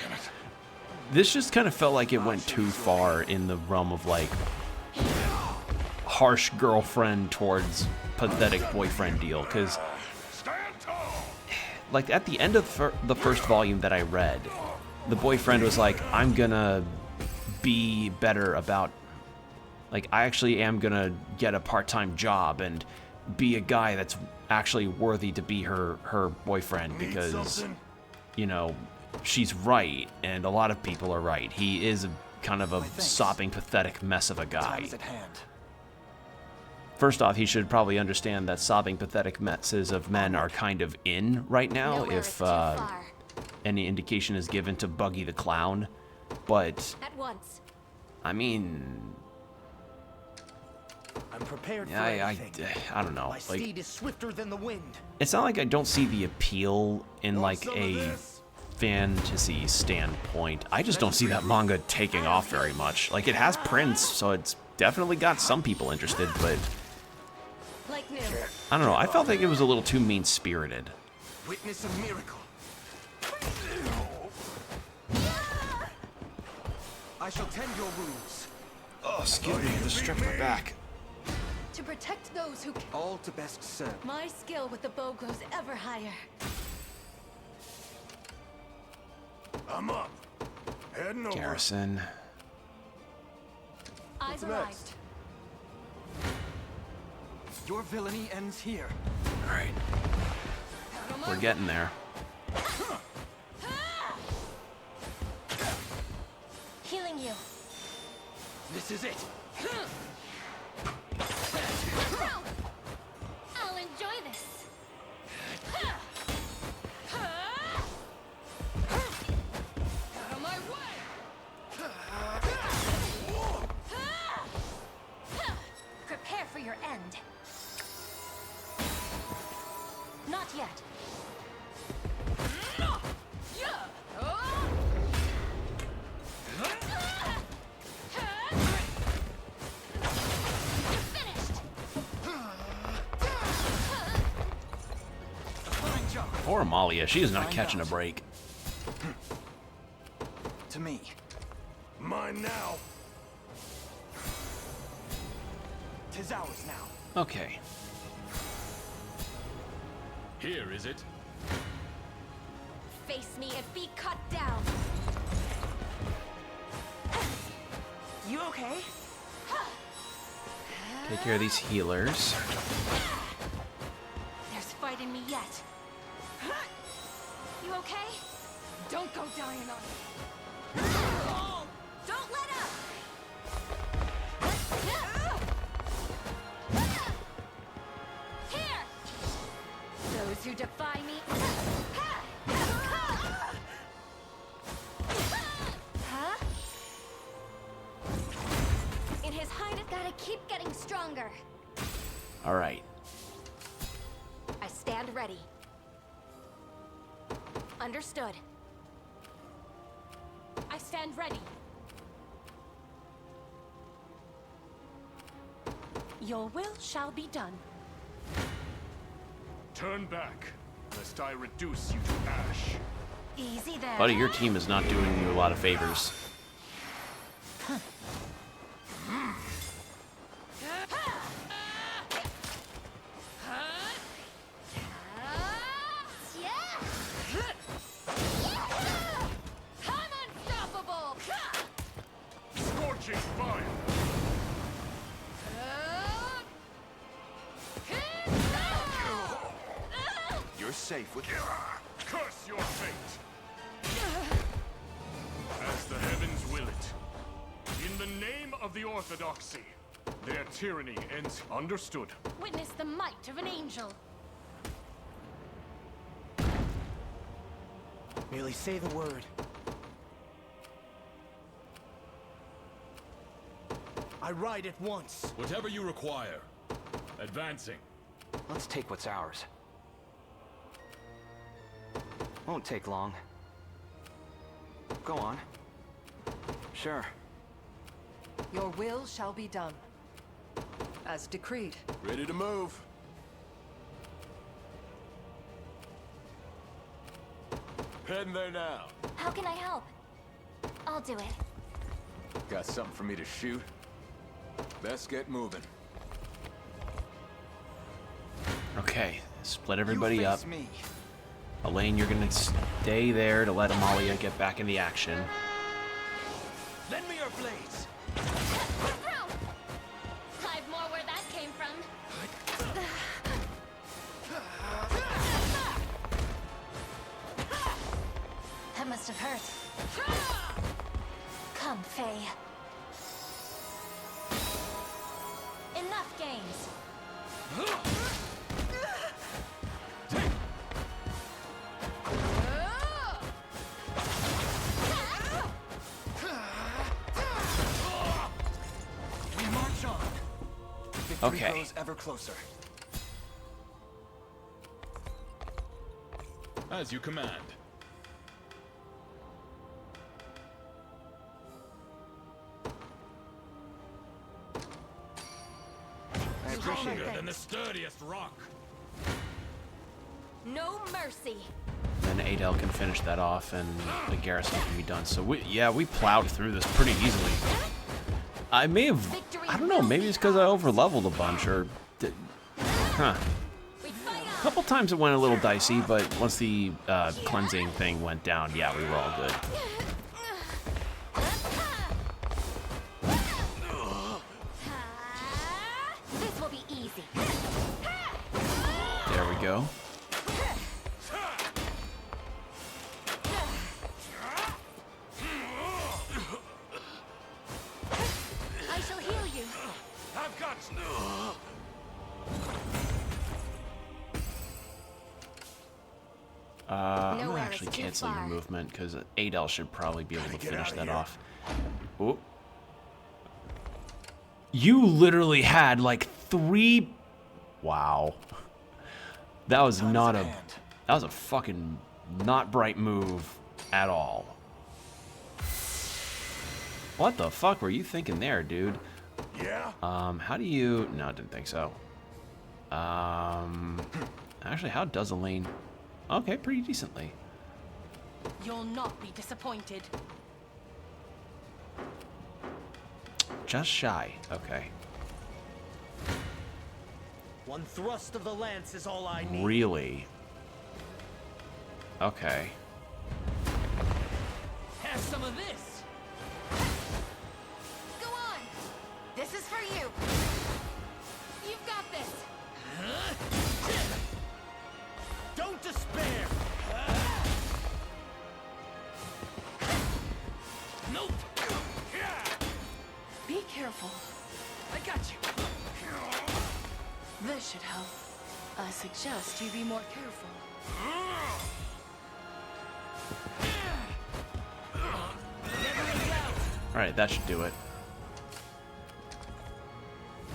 this just kind of felt like it went too far in the realm of, like, harsh girlfriend towards pathetic boyfriend deal, because like at the end of the first volume that I read, the boyfriend was like, I'm gonna be better about, like, I actually am gonna get a part-time job and be a guy that's actually worthy to be her boyfriend, because you know, she's right and a lot of people are right. He is kind of a sopping, pathetic mess of a guy. Time is at hand. First off, he should probably understand that sobbing, pathetic messes of men are kind of in right now, if any indication is given to Buggy the Clown. But, At once. I mean, I'm prepared for I don't know. My steed is swifter than the wind. It's not like I don't see the appeal in like a fantasy standpoint. I just don't see that manga taking off very much. Like, it has prints, so it's definitely got some people interested, but Like new. I don't know. I felt like it was a little too mean-spirited. Witness a miracle. I shall tend your wounds. Oh, excuse me, just stripped my back. To protect those who... All to best serve. My skill with the bow goes ever higher. I'm up. Heading over. Garrison. Eyes arrived. Your villainy ends here. All right. We're getting there. Healing you. This is it. I'll enjoy this. Out of my way. Prepare for your end. Not yet. Poor Amalia, she is not catching a break. To me. Mine now. Tis ours now. Okay. Here, is it? Face me and be cut down. You okay? Take care of these healers. There's fight in me yet. You okay? Don't go dying on me. Don't let up! Here! Those who defy me... Huh? In his height, I've gotta keep getting stronger. All right. I stand ready. Understood. I stand ready. Your will shall be done. Turn back, lest I reduce you to ash. Easy there. Buddy, your team is not doing you a lot of favors. I'm unstoppable. Scorching fire! You're safe with... Curse your fate! As the heavens will it. In the name of the Orthodoxy, their tyranny ends. Understood. Witness the might of an angel. Merely say the word. I ride at once. Whatever you require. Advancing. Let's take what's ours. Won't take long. Go on. Sure. Your will shall be done. As decreed. Ready to move. Heading there now. How can I help? I'll do it. Got something for me to shoot? Best get moving. Okay, split everybody up. Me. Elaine, you're gonna stay there to let Amalia get back in the action. Lend me your blades. I've more where that came from. That must have hurt. Come Faye. Enough games. We march on. Victory Okay. grows ever closer. As you command. I appreciate Stronger it. than the sturdiest rock. No mercy. Then Adele can finish that off, and the garrison can be done. So we plowed through this pretty easily. I may have, I don't know, maybe it's because I over-leveled a bunch, or, huh. A couple times it went a little dicey, but once the cleansing thing went down, yeah, we were all good. This will be easy. There we go. I shall heal you. I've got. I'm Nowhere actually is too canceling your far. movement, because Adele should probably be able to finish that off. Ooh. You literally had like 3... Wow. That was not a... That was a fucking not bright move at all. What the fuck were you thinking there, dude? Yeah? How do you... No, I didn't think so. Actually, how does Elaine... Okay, pretty decently. You'll not be disappointed. Just shy. Okay. One thrust of the lance is all I need. Really? Okay. Have some of this. Go on. This is for you. You've got this. Don't despair. Nope. Be careful. I got you. This should help. I suggest you be more careful. Alright, that should do it.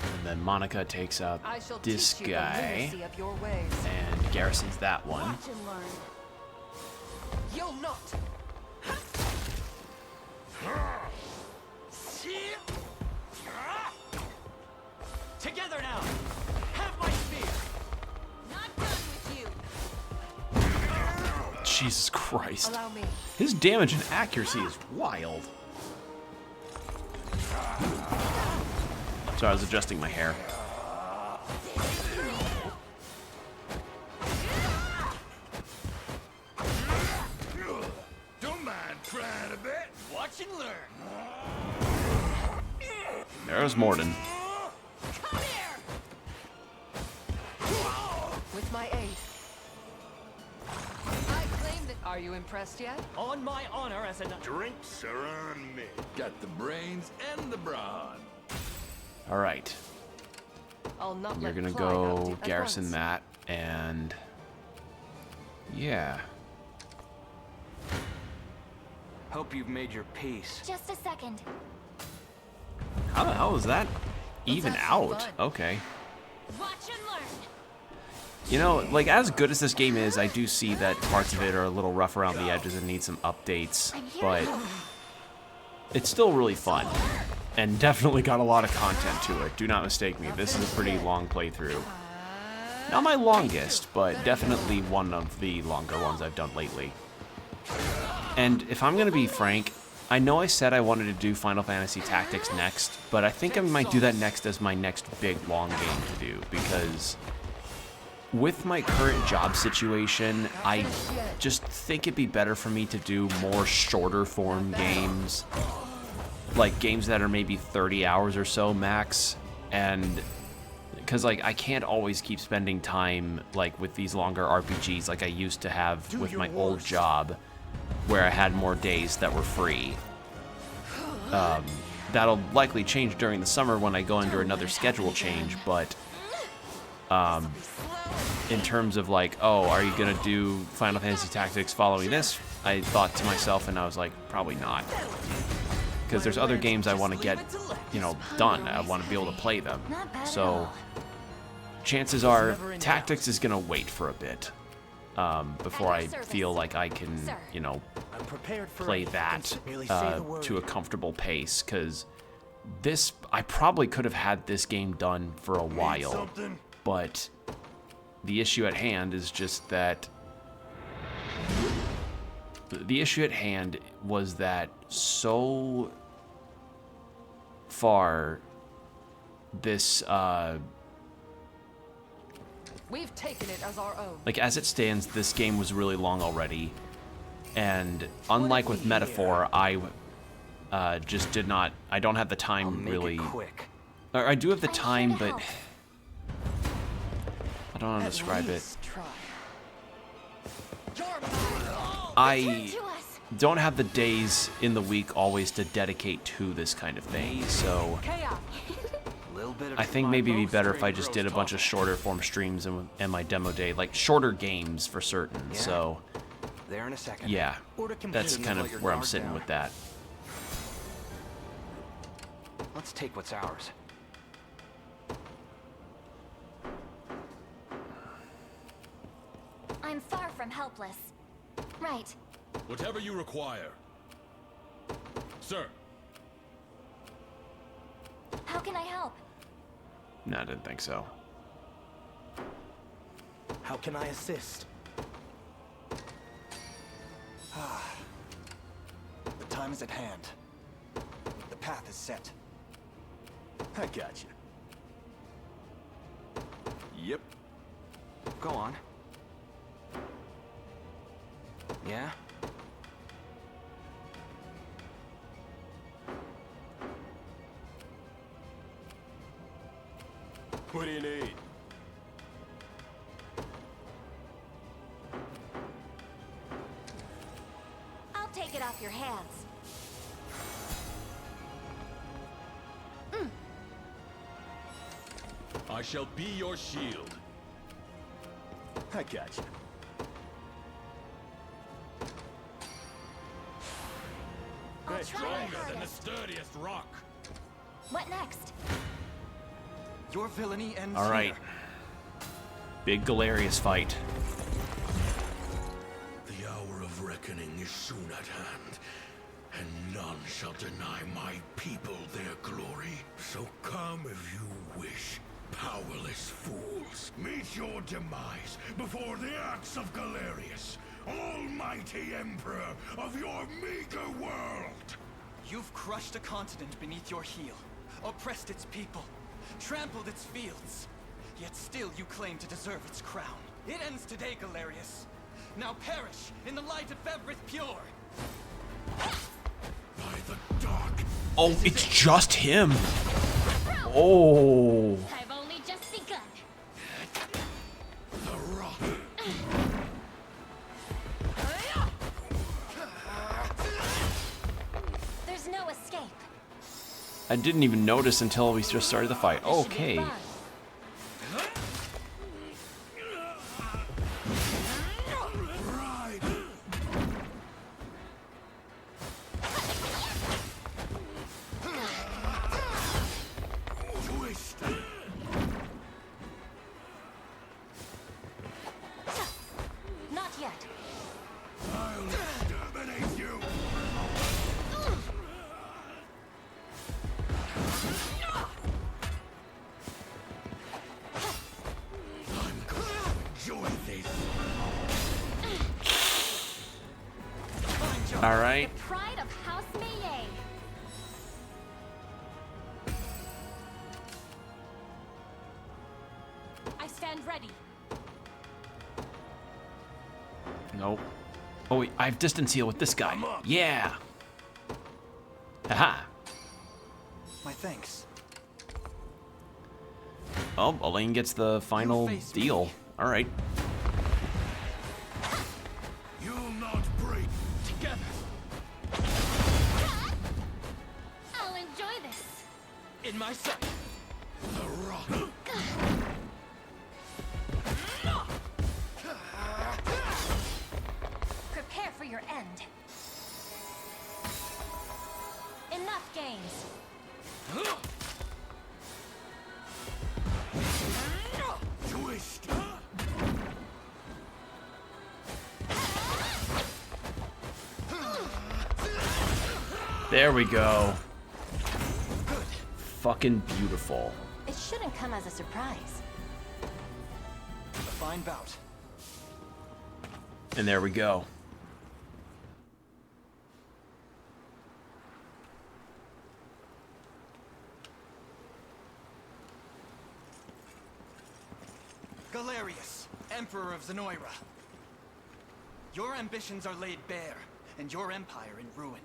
And then Monica takes out I shall this teach you the guy literacy of your ways. and garrisons that one. Watch and learn. You'll not. Together now. Have my spear. Not done with you. Jesus Christ. Allow me. His damage and accuracy is wild. Sorry, I was adjusting my hair. Don't mind trying a bit. Watch and learn. There's Morden. Come here. With my aid. I claim that. Are you impressed yet? On my honor as a knight. Drinks are on me. Got the brains and the brawn. Alright. I'll not You're let gonna Clyde outdo go at garrison once. that, and... Yeah. Hope you've made your peace. Just a second. How the hell is that even have some out? fun. Okay. Watch and learn. You know, like, as good as this game is, I do see that parts of it are a little rough around the edges and need some updates, but it's still really fun. And definitely got a lot of content to it. Do not mistake me. This is a pretty long playthrough. Not my longest, but definitely one of the longer ones I've done lately. And if I'm going to be frank, I know I said I wanted to do Final Fantasy Tactics next, but I think I might do that next as my next big long game to do, because with my current job situation, I just think it'd be better for me to do more shorter form games, like games that are maybe 30 hours or so max, and because like I can't always keep spending time like with these longer RPGs like I used to have with my old job, where I had more days that were free. That'll likely change during the summer when I go under another schedule change, but in terms of like, oh, are you gonna do Final Fantasy Tactics following this? I thought to myself, and I was like, probably not, because there's other games I want to get, you know, done. I want to be able to play them. So chances are Tactics is gonna wait for a bit before I feel like I can, you know, play that to a comfortable pace, because this, I probably could have had this game done for a while, but the issue at hand is just that the issue at hand was that so far this we've taken it as our own. like, as it stands, this game was really long already, and unlike with Metaphor, I just did not, I don't have the time really. Or I do have the time, but I don't know how to describe it. I don't have the days in the week always to dedicate to this kind of thing, so I think maybe it'd be better if I just did a bunch of shorter form streams and my demo day, like shorter games for certain. So There in a second. yeah, that's kind of where I'm sitting with that. Let's take what's ours. I'm far from helpless. Right. Whatever you require. Sir. How can I help? No, I didn't think so. How can I assist? The time is at hand. The path is set. I got you. Yep. Go on. Yeah? What do you need? I'll take it off your hands. I shall be your shield. I got you. I'll try my Stronger than the hardest. sturdiest rock. What next? Your villainy ends All right, here. big Galerius fight. The hour of reckoning is soon at hand, and none shall deny my people their glory. So come if you wish, powerless fools. Meet your demise before the axe of Galerius, almighty emperor of your meager world. You've crushed a continent beneath your heel, oppressed its people, trampled its fields. Yet still you claim to deserve its crown. It ends today, Galerius. Now perish in the light of Everith Pure. By the dark. Oh, it's just him. Oh. I've only just begun. The rock. There's no escape. I didn't even notice until we just started the fight. Okay. Not yet. I'll exterminate you. I'm going to enjoy this. All right. The pride of House Meillet. I stand ready. Nope. Oh, wait, I have distance heal with this guy. Yeah. Haha. My thanks. Oh, Elaine gets the final deal. All right. You'll not break. Together. In my sight. The rock. Prepare for your end. Enough games. Twist. There we go. Fucking beautiful. It shouldn't come as a surprise. A fine bout. And there we go. Galerius, Emperor of Zenoira. Your ambitions are laid bare, and your empire in ruin.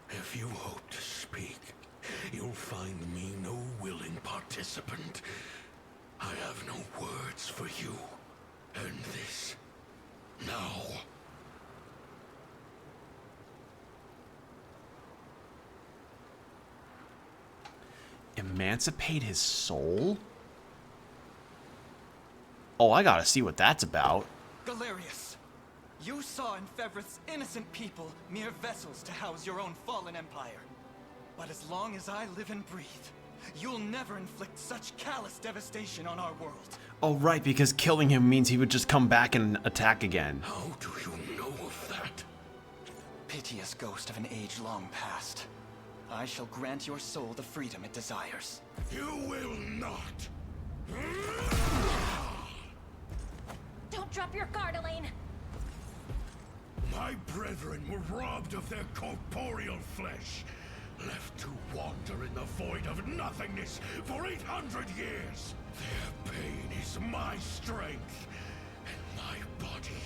If you hope to speak, you'll find me no willing participant. I have no words for you. End this. Now. Emancipate his soul? Oh, I gotta see what that's about. Galerius, you saw in Fevrith's innocent people mere vessels to house your own fallen empire. But as long as I live and breathe, you'll never inflict such callous devastation on our world. Oh, right, because killing him means he would just come back and attack again. How do you know of that? Piteous ghost of an age long past. I shall grant your soul the freedom it desires. You will not. Don't drop your guard, Elaine. My brethren were robbed of their corporeal flesh, left to wander in the void of nothingness for 800 years. Their pain is my strength, and my body,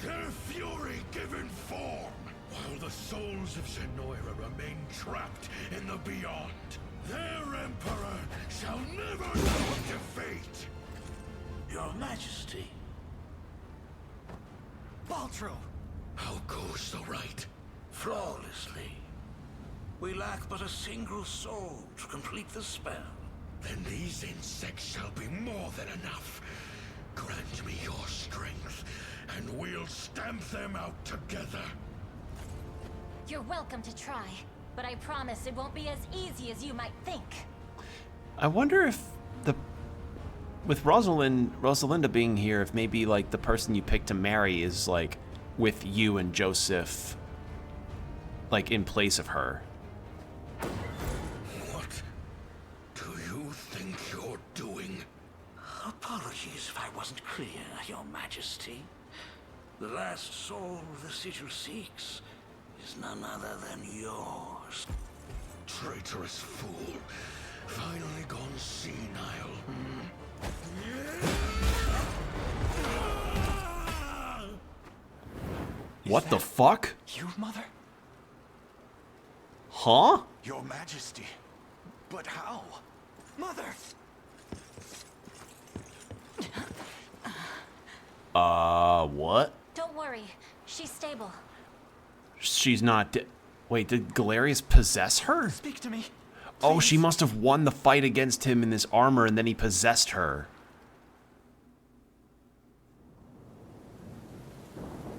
their fury given form, while the souls of Zenoira remain trapped in the beyond. Their emperor shall never know of defeat. Your Majesty. Baltro! How goes the rite? Flawlessly. We lack but a single soul to complete the spell. Then these insects shall be more than enough. Grant me your strength, and we'll stamp them out together. You're welcome to try, but I promise it won't be as easy as you might think. I wonder if with Rosalinda being here, if maybe like the person you pick to marry is like with you and Joseph, like in place of her. What do you think you're doing? Apologies if I wasn't clear, Your Majesty. The last soul the sigil seeks is none other than yours. Traitorous fool. Finally gone senile. What the fuck? You, Mother? Huh? Your Majesty. But how? Mother! What? Don't worry, she's stable. She's not Wait, did Galerius possess her? Speak to me. Oh, she must have won the fight against him in this armor and then he possessed her.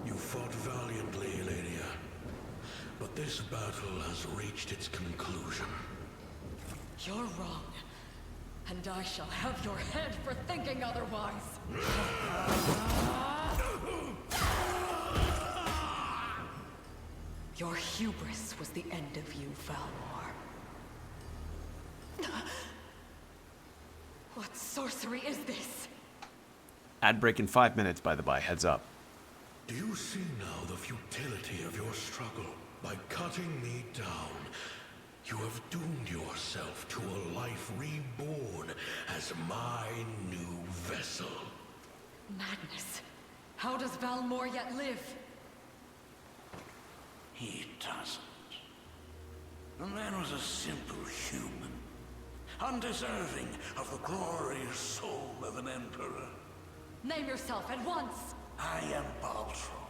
You fought valiantly, Eladia. But this battle has reached its conclusion. You're wrong. And I shall have your head for thinking otherwise. Your hubris was the end of you, Valmor. What sorcery is this? Ad break in 5 minutes, by the by. Heads up. Do you see now the futility of your struggle? By cutting me down, you have doomed yourself to a life reborn as my new vessel. Madness. How does Valmor yet live? He doesn't. The man was a simple human, undeserving of the glorious soul of an emperor. Name yourself at once! I am Baltro,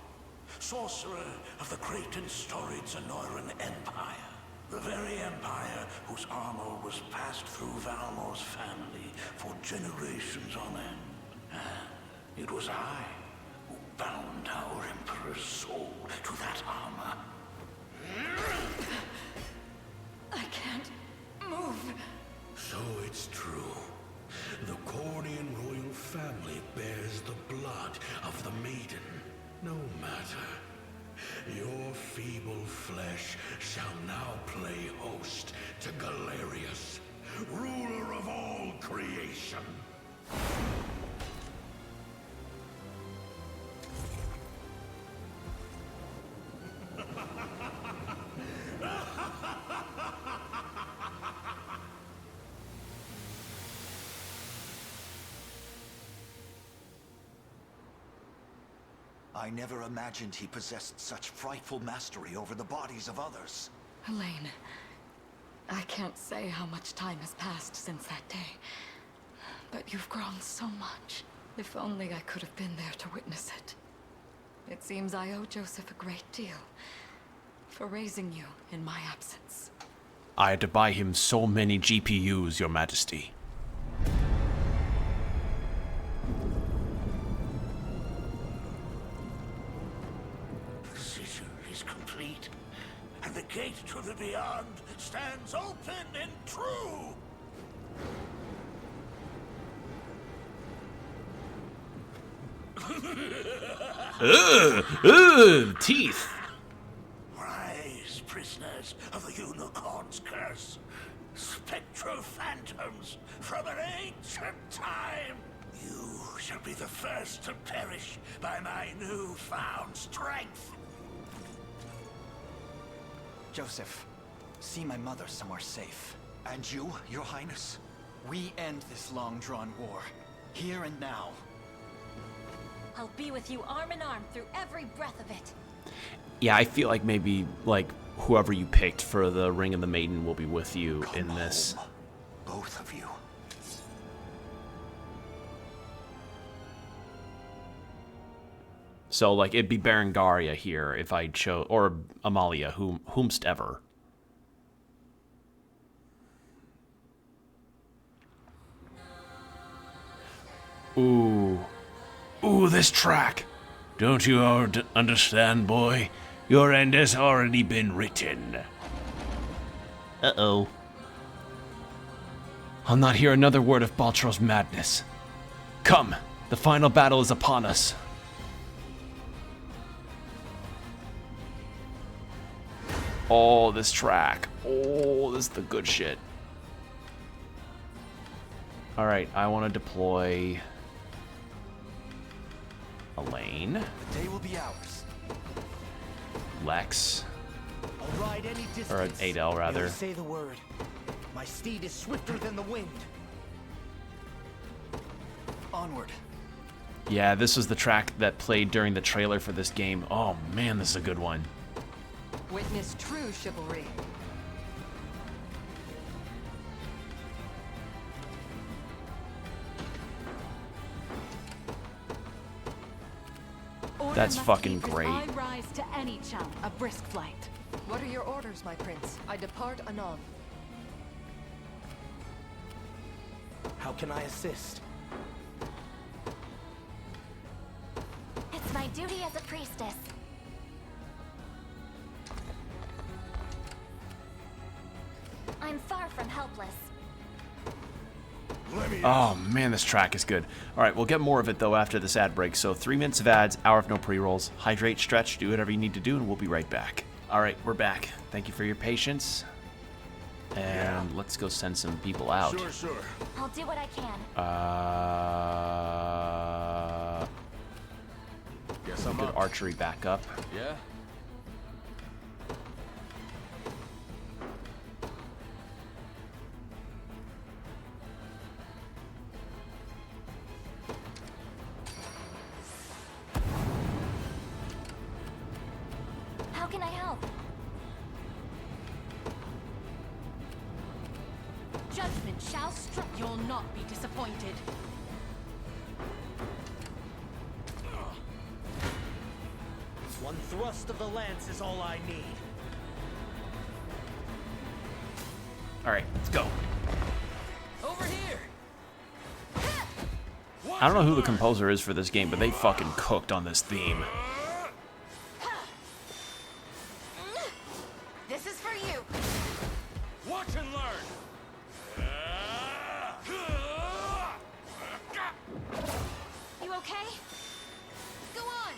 sorcerer of the great and storied Zenoiran Empire. The very empire whose armor was passed through Valmor's family for generations on end. It was I who bound our Emperor's soul to that armor. I can't move. So it's true. The Cornian royal family bears the blood of the maiden. No matter. Your feeble flesh shall now play host to Galerius, ruler of all creation. I never imagined he possessed such frightful mastery over the bodies of others. Elaine, I can't say how much time has passed since that day. But you've grown so much. If only I could have been there to witness it. It seems I owe Joseph a great deal for raising you in my absence. I had to buy him so many GPUs, Your Majesty. The sigil is complete, and the gate to the beyond stands open and true. Teeth. Rise, prisoners of the unicorn's curse, spectral phantoms from an ancient time. You shall be the first to perish by my newfound strength. Joseph, see my mother somewhere safe. And you, Your Highness? We end this long-drawn war, here and now. I'll be with you arm in arm through every breath of it. Yeah, I feel like maybe, like, whoever you picked for the Ring of the Maiden will be with you in this. Home. Both of you. So, like, it'd be Berengaria here if I chose, or Amalia, whomst ever. Ooh. Ooh, this track. Don't you understand, boy? Your end has already been written. Uh-oh. I'll not hear another word of Baltro's madness. Come, the final battle is upon us. Oh, this track. Oh, this is the good shit. Alright, I want to deploy Elaine. The day will be ours. Lex. I'll ride any distance. Or Adel, rather. You'll say the word. My steed is swifter than the wind. Onward. Yeah, this was the track that played during the trailer for this game. Oh man, this is a good one. Witness true chivalry. That's fucking great. I rise to any challenge. A brisk flight. What are your orders, my prince? I depart anon. How can I assist? It's my duty as a priestess. I'm far from helpless. Oh man, this track is good. Alright, we'll get more of it though after this ad break. So 3 minutes of ads, hour of no pre-rolls. Hydrate, stretch, do whatever you need to do, and we'll be right back. Alright, we're back. Thank you for your patience. And let's go send some people out. Sure. I'll do what I can. Guess I'm good up. archery backup. Yeah. How can I help? Judgment shall strike. You'll not be disappointed. One thrust of the lance is all I need. Alright, let's go. Over here. I don't know who the composer is for this game, but they fucking cooked on this theme. This is for you. Watch and learn. You okay? Go on.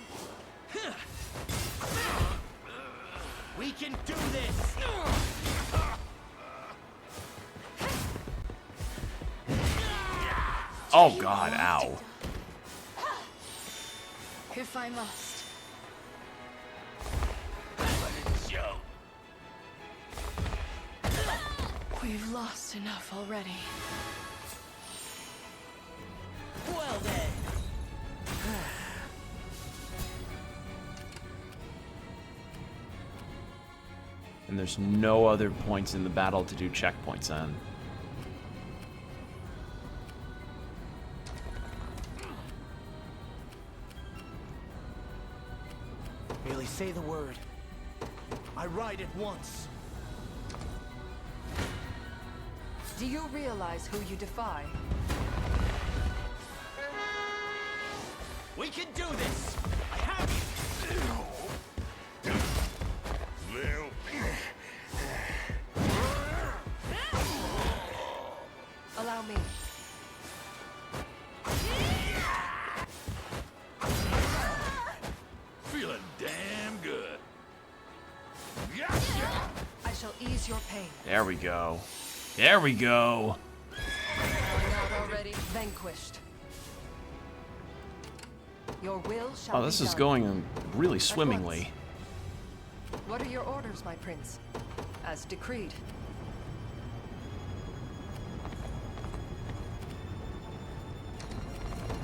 We can do this. Oh god, ow. If I must. We've lost enough already. Well then. And there's no other points in the battle to do checkpoints on. Merely say the word. I ride it once. Do you realize who you defy? We can do this. I have you. Allow me. Feeling damn good. I shall ease your pain. There we go. There we go. Not already vanquished. Your will shall Oh, this be is done. going really swimmingly. What are your orders, my prince? As decreed.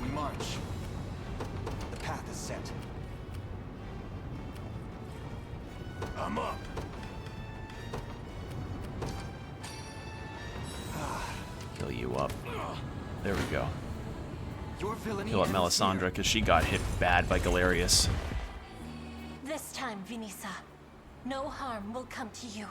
We march. The path is set. I'm up. Kill you up. There we go. Your villainy Kill up ends Melisandre here. because she got hit bad by Galerius. This time, Vinisa, no harm will come to you.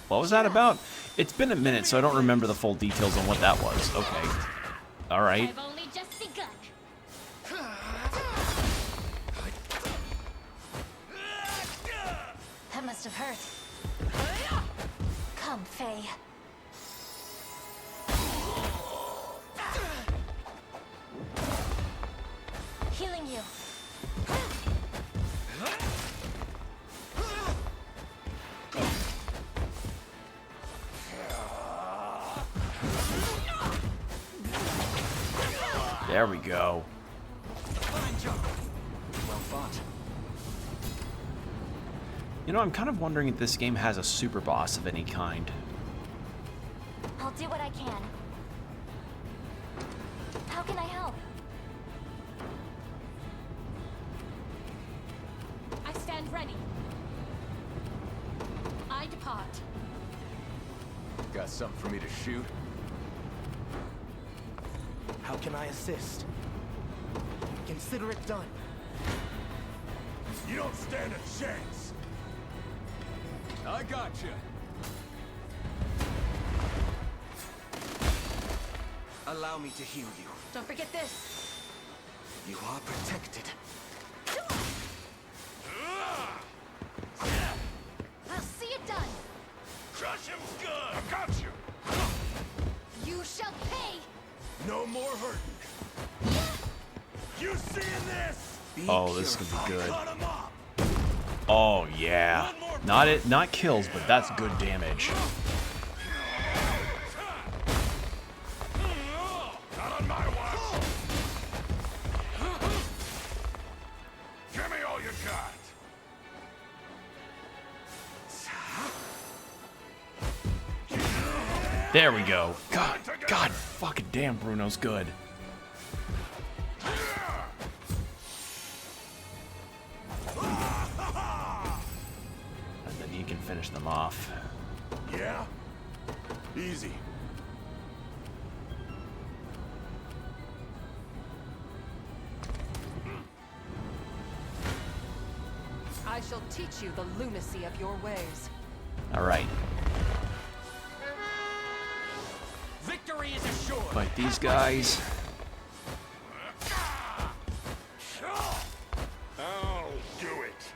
What was that about? It's been a minute, so I don't remember the full details on what that was. Okay. Alright. I've only just begun. That must have hurt. Come, Faye. Healing you. There we go. Fine job. Well fought. You know, I'm kind of wondering if this game has a super boss of any kind. I'll do what I can. How can I help? I stand ready. I depart. Got something for me to shoot? How can I assist? Consider it done. You don't stand a chance. I got you. Allow me to heal you. Don't forget this. You are protected. I'll see it done. Crush him good. I got you. You shall pay. No more hurting. You seeing this? Oh, this is gonna be good. Cut him up. Oh yeah. Not kills, but that's good damage. Not on my watch. Give me all you got. There we go. God fucking damn, Bruno's good. And then you can finish them off. Yeah? Easy. shall teach you the lunacy of your ways. All right. Victory is assured. Fight these guys. I'll do it.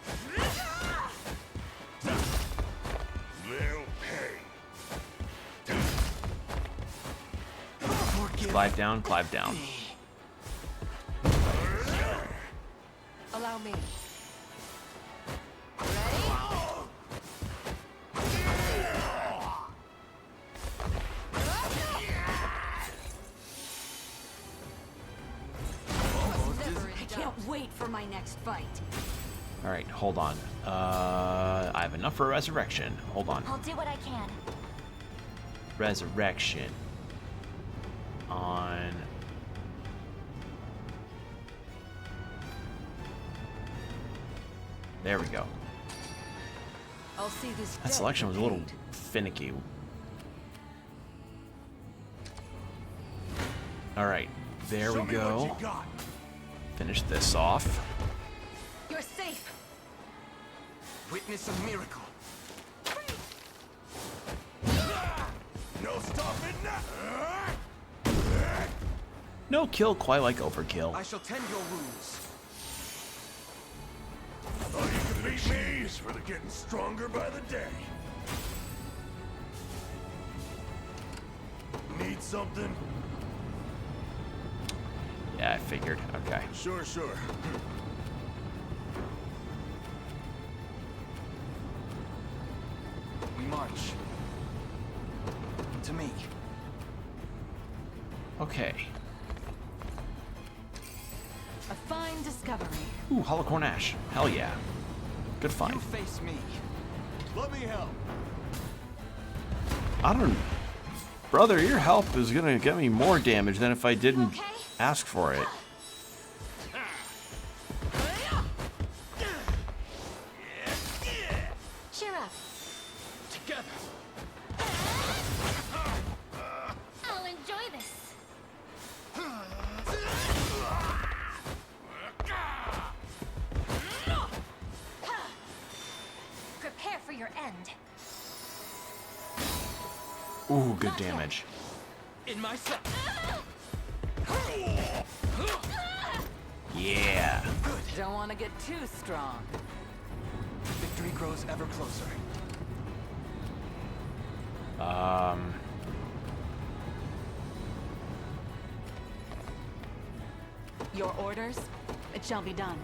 They'll pay. Clive down, Clive down. Allow me. I can't wait for my next fight. All right, hold on. I have enough for a resurrection. Hold on. I'll do what I can. Resurrection. On. There we go. I'll see this. That selection was a little finicky. All right, there we go. Finish this off. You're safe. Witness a miracle. No stopping now. No kill quite like overkill. I shall tend your wounds. Oh, you can beat me for the getting stronger by the day. Need something? Yeah, I figured. Okay. Sure. We march. To me. Okay. A fine discovery. Ooh, Holocorn Ash. Hell yeah. Good fight. You face me. Let me help. I don't... Brother, your help is gonna get me more damage than if I didn't ask for it. Cheer up. Together. I'll enjoy this. Prepare for your end. Ooh, good damage. In my sight. Yeah. Don't want to get too strong. Victory grows ever closer. Your orders? It shall be done.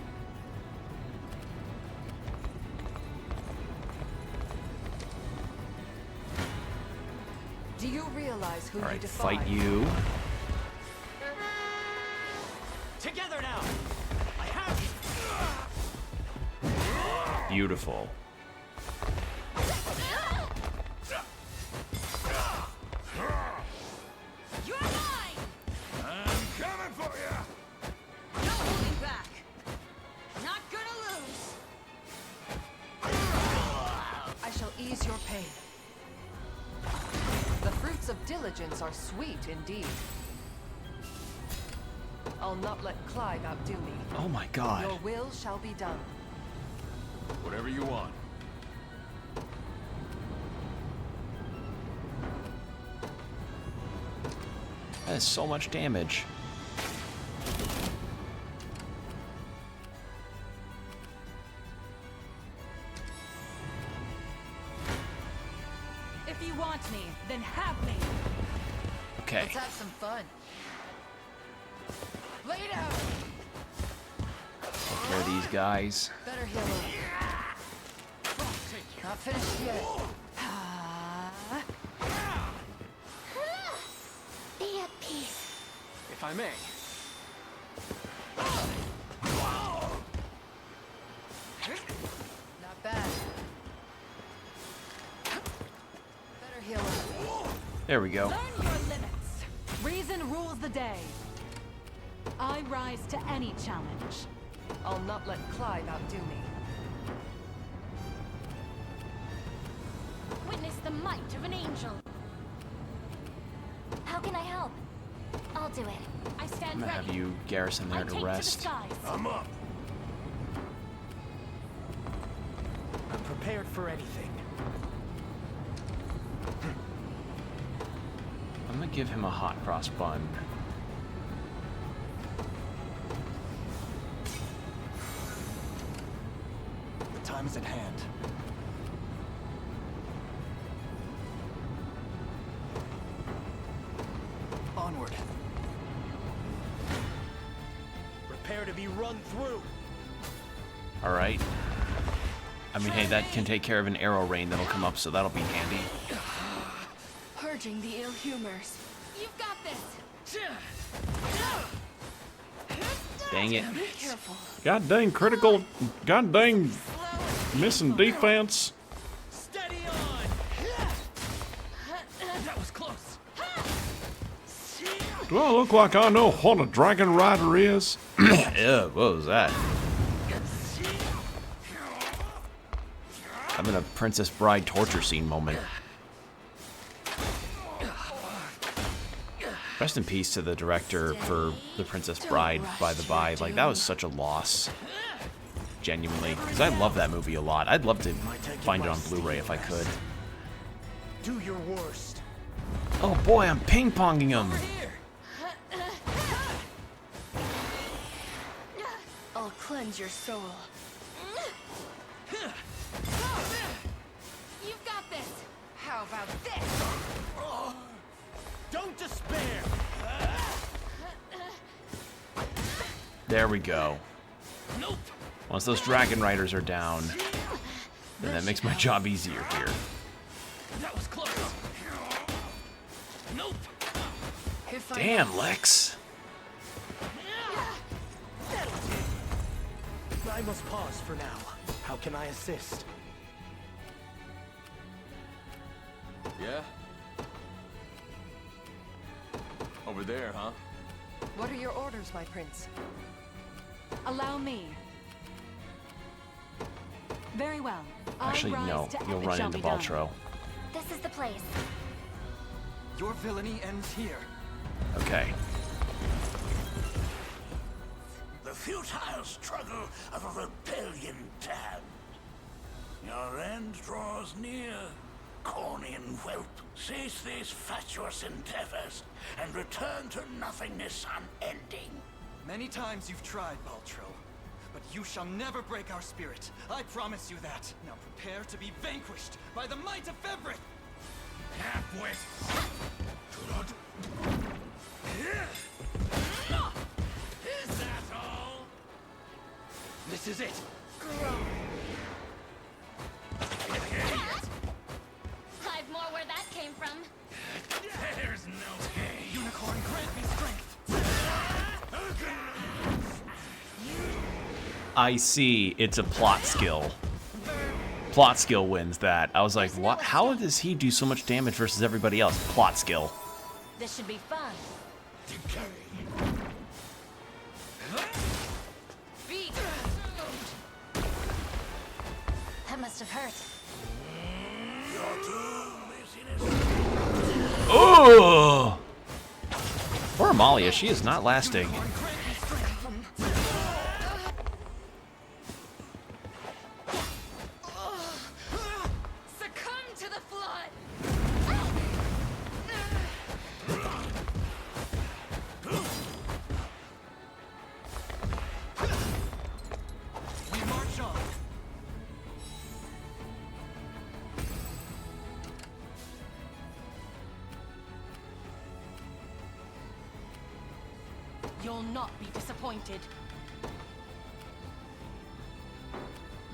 Do you realize who All you right, defy? fight you. Together now. I have you. Beautiful. You're mine. I'm coming for you. No holding back. Not gonna lose. I shall ease your pain. The fruits of diligence are sweet indeed. I'll not let Clive outdo me. Oh my god. Your will shall be done. Whatever you want. That is so much damage. If you want me, then have me. Okay. Let's have some fun. Lay down. Take care of these guys. Better heal up. Not finished yet. Be at peace. If I may. Not bad. Better heal up. There we go. Learn your limits. Reason rules the day. I rise to any challenge. I'll not let Clive outdo me. Witness the might of an angel. How can I help? I'll do it. I I'm stand gonna ready. have you garrison there I to take rest. to the skies. I'm up. prepared for anything. I'm gonna give him a hot cross bun. The time is at hand. Onward. Prepare to be run through. Alright. I mean, hey, that can take care of an arrow rain that'll come up, so that'll be handy. Purging the ill humors. You've got this. Dang it. Be careful. God dang critical. God dang missing defense. Steady on. That was close. Do I look like I know what a dragon rider is? Yeah, what was that? I'm in a Princess Bride torture scene moment. Rest in peace to the director for The Princess Bride, by the by. Like, that was such a loss. Genuinely. Because I love that movie a lot. I'd love to find it on Blu-ray if I could. Do your worst. Oh boy, I'm ping-ponging him. I'll cleanse your soul. You've got this. How about this? Don't despair. There we go. Nope. Once those dragon riders are down, then that makes my job easier here. That was close. Nope. Damn, Lex. I must pause for now. How can I assist? Yeah? Over there, huh? What are your orders, my prince? Allow me. Very well. Actually, no. You'll run into Baltro. This is the place. Your villainy ends here. Okay. The futile struggle of a rebellion damned. Your end draws near, Cornian whelp. Cease these fatuous endeavors and return to nothingness unending. Many times you've tried, Baltro, but you shall never break our spirit. I promise you that. Now prepare to be vanquished by the might of Fevrit. Halfway. Is that all? This is it. I've more where that came from. There's no Unicorn, grant me strength. I see. It's a plot skill. Plot skill wins that. I was like, what? How does he do so much damage versus everybody else? Plot skill. This should be fun. Beat. That must have hurt. Oh! Poor Amalia, she is not lasting. Succumb to the flood. We march on. You'll not be disappointed.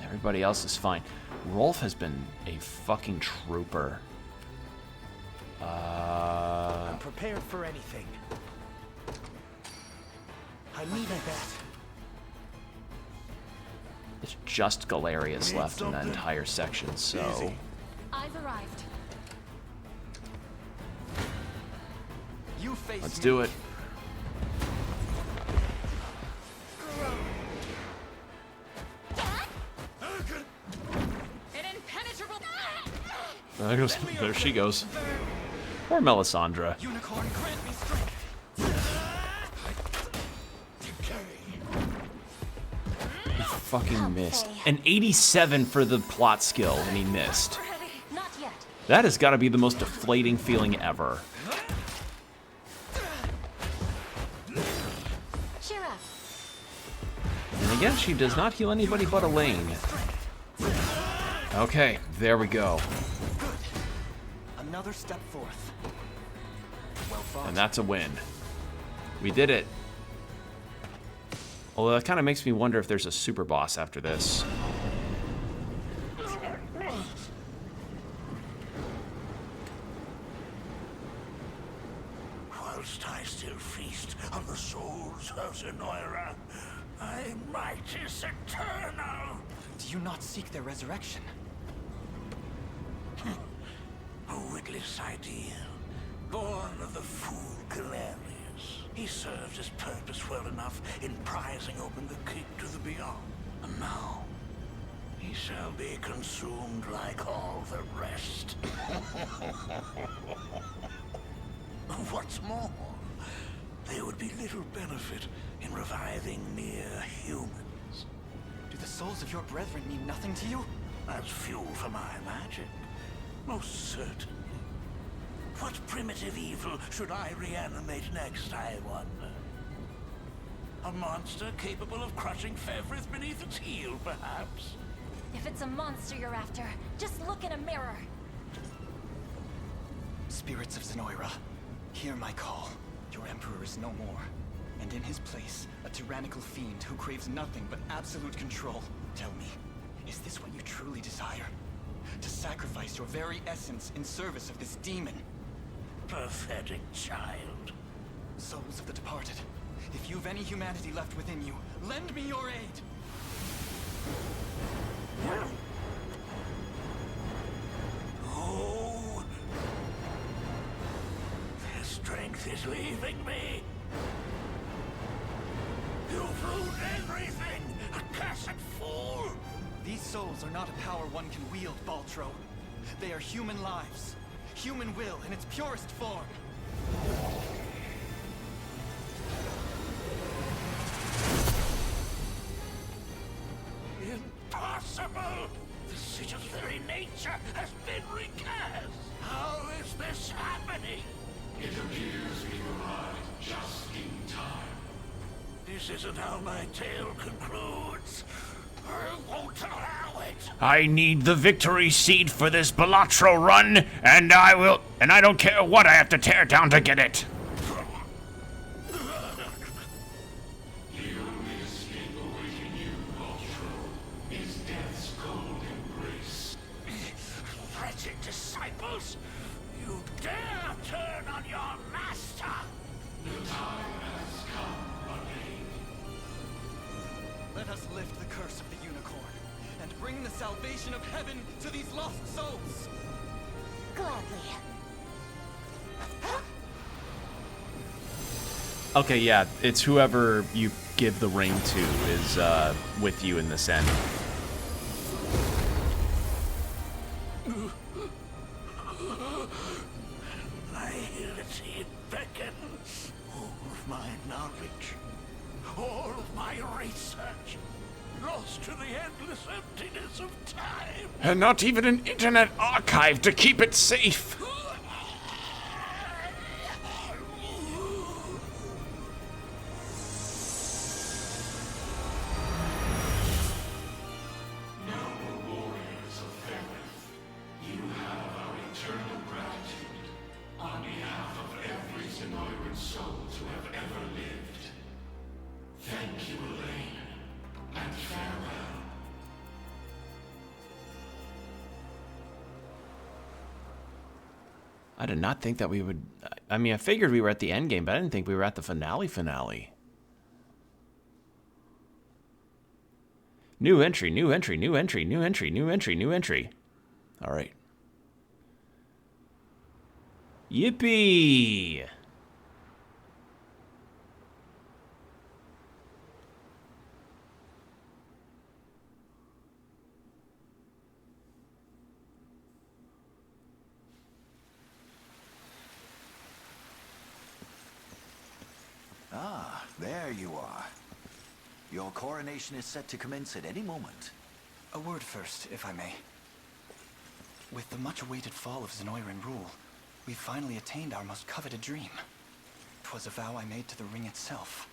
Everybody else is fine. Rolf has been a fucking trooper. I'm prepared for anything. I need that. It's just Galerius left in that entire section, so... I've arrived. You face Let's me. do it. An impenetrable. There she goes. Poor Melisandre. Unicorn, grant me strength. fucking missed. An 87 for the plot skill, and he missed. Not yet. That has got to be the most deflating feeling ever. Cheer up. And again, she does not heal anybody but Elaine. Okay, there we go. Another step forth. Well fought. And that's a win. We did it. Although that kind of makes me wonder if there's a super boss after this. Whilst I still feast on the souls of Zenoira, my might is eternal. Do you not seek their resurrection? A witless ideal, born of the fool Galerius. He served his purpose well enough in prizing open the gate to the beyond. And now, he shall be consumed like all the rest. What's more, there would be little benefit in reviving mere humans. Do the souls of your brethren mean nothing to you? As fuel for my magic. Most certain. What primitive evil should I reanimate next, I wonder? A monster capable of crushing Fevrith beneath its heel, perhaps? If it's a monster you're after, just look in a mirror. Spirits of Zenoira, hear my call. Your Emperor is no more. And in his place, a tyrannical fiend who craves nothing but absolute control. Tell me, is this what you truly desire? To sacrifice your very essence in service of this demon? Pathetic child. Souls of the departed, if you've any humanity left within you, lend me your aid! Oh! Their strength is leaving me! You've ruined everything! Accursed fool! These souls are not a power one can wield, Baltro. They are human lives. Human will in its purest form. Impossible! The city's very nature has been recast! How is this happening? It appears we arrived just in time. This isn't how my tale concludes. I won't allow it. I need the victory seed for this Balatro run, and I don't care what I have to tear down to get it. The only escape awaiting you, Baltro, is death's cold embrace. Wretched disciples! You dare turn on your master! The time has come, Elaine. Let us lift the curse of the unicorn, and bring the salvation of heaven to these lost souls! Gladly. Okay, yeah, it's whoever you give the ring to is with you in this end. Nihility beckons. All of my knowledge, all of my research, lost to the endless emptiness of time. And not even an internet archive to keep it safe. Noble warriors of Fevrith, you have our eternal gratitude on behalf of every Zenoiran soul to have ever lived. Thank you, Elaine, and farewell. I did not think that we would... I mean, I figured we were at the end game, but I didn't think we were at the finale. New entry, new entry, new entry, new entry, new entry, new entry. All right. Yippee! Ah, there you are. Your coronation is set to commence at any moment. A word first, if I may. With the much-awaited fall of Zenoiran rule, we finally attained our most coveted dream. 'Twas a vow I made to the ring itself.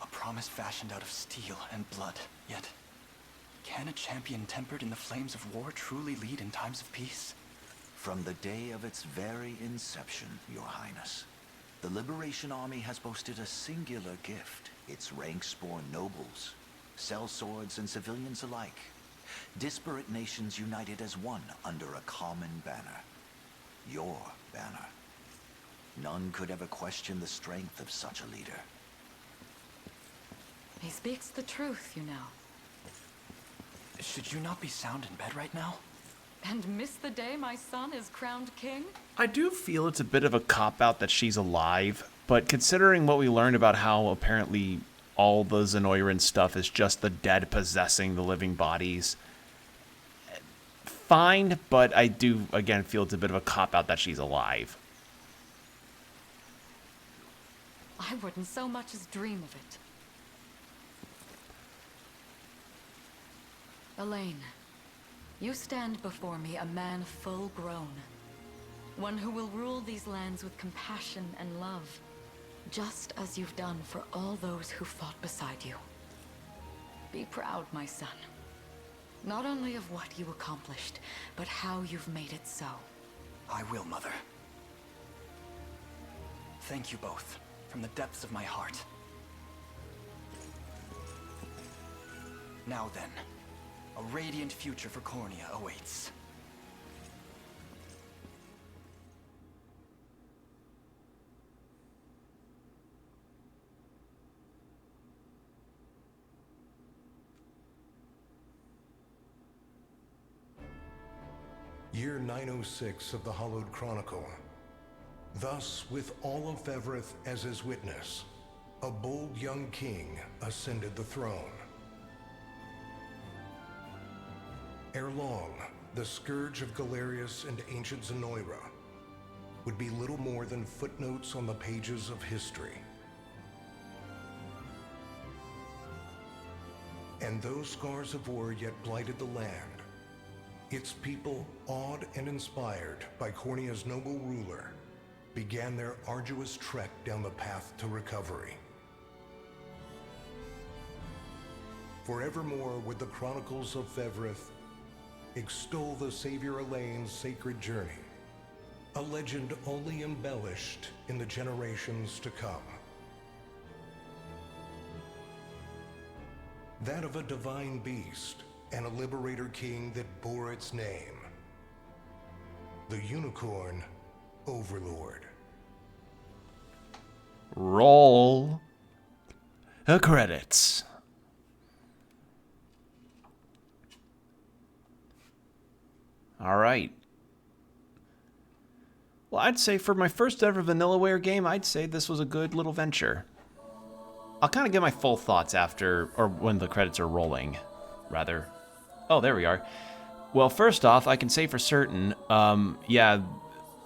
A promise fashioned out of steel and blood. Yet, can a champion tempered in the flames of war truly lead in times of peace? From the day of its very inception, Your Highness, the Liberation Army has boasted a singular gift. Its ranks born nobles, sellswords and civilians alike. Disparate nations united as one under a common banner. Your banner. None could ever question the strength of such a leader. He speaks the truth, you know. Should you not be sound in bed right now? And miss the day my son is crowned king? I do feel it's a bit of a cop-out that she's alive, but considering what we learned about how apparently all the Zenoiran stuff is just the dead possessing the living bodies, fine, but I do, again, feel it's a bit of a cop-out that she's alive. I wouldn't so much as dream of it. Elaine, you stand before me a man full grown. One who will rule these lands with compassion and love, just as you've done for all those who fought beside you. Be proud, my son. Not only of what you accomplished, but how you've made it so. I will, Mother. Thank you both, from the depths of my heart. Now then, a radiant future for Cornea awaits. Year 906 of the Hallowed Chronicle. Thus, with all of Fevrith as his witness, a bold young king ascended the throne. Ere long, the scourge of Galerius and ancient Zenoira would be little more than footnotes on the pages of history. And those scars of war yet blighted the land, its people, awed and inspired by Cornea's noble ruler, began their arduous trek down the path to recovery. Forevermore would the Chronicles of Fevrith extol the Savior Elaine's sacred journey, a legend only embellished in the generations to come. That of a divine beast and a liberator king that bore its name, the unicorn Overlord. Roll the credits. All right. Well, I'd say for my first ever Vanillaware game, I'd say this was a good little venture. I'll kind of get my full thoughts after, or when the credits are rolling, rather. Oh, there we are. Well, first off, I can say for certain, yeah,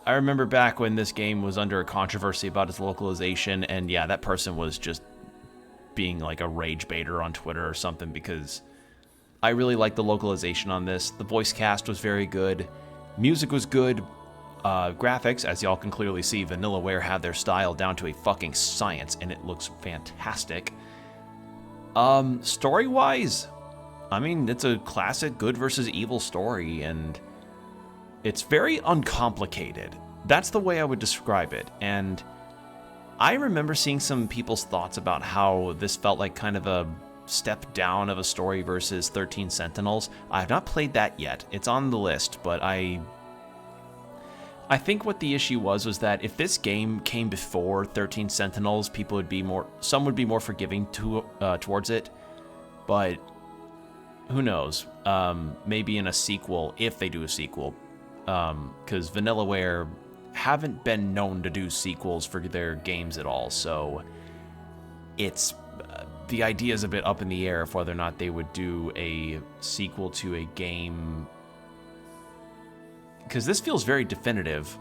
I remember back when this game was under a controversy about its localization, and yeah, that person was just being like a rage baiter on Twitter or something, because I really liked the localization on this. The voice cast was very good. Music was good. Graphics, as y'all can clearly see, Vanillaware have their style down to a fucking science, and it looks fantastic. Story-wise, I mean, it's a classic good versus evil story, and it's very uncomplicated. That's the way I would describe it, and I remember seeing some people's thoughts about how this felt like kind of a step down of a story versus 13 Sentinels. I have not played that yet. It's on the list, but I think what the issue was that if this game came before 13 Sentinels, people would be some would be more forgiving towards it, but who knows? Maybe in a sequel, if they do a sequel, because Vanillaware haven't been known to do sequels for their games at all, so it's the idea is a bit up in the air of whether or not they would do a sequel to a game, because this feels very definitive.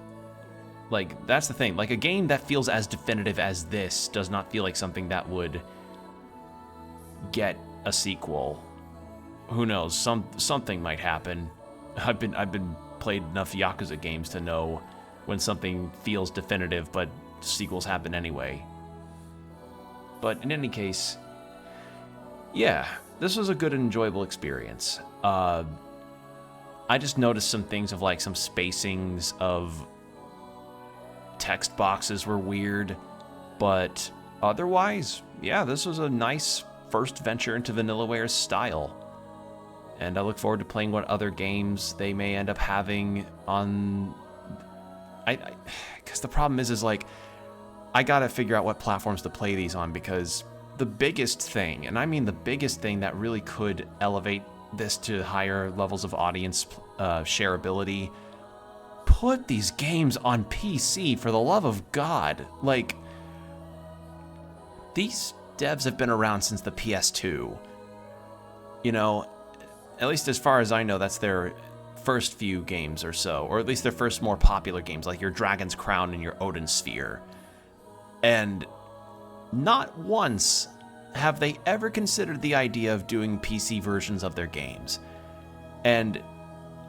Like, that's the thing. Like, a game that feels as definitive as this does not feel like something that would get a sequel. Who knows? Something might happen. I've been played enough Yakuza games to know when something feels definitive, but sequels happen anyway. But in any case, yeah, this was a good and enjoyable experience. I just noticed some things of like some spacings of text boxes were weird, but otherwise, yeah, this was a nice first venture into Vanillaware's style. And I look forward to playing what other games they may end up having on... Because the problem is like, I gotta figure out what platforms to play these on, because the biggest thing, and I mean the biggest thing that really could elevate this to higher levels of audience shareability, put these games on PC, for the love of God. Like, these devs have been around since the PS2. You know, at least as far as I know, that's their first few games or so, or at least their first more popular games, like your Dragon's Crown and your Odin Sphere. And not once have they ever considered the idea of doing PC versions of their games. And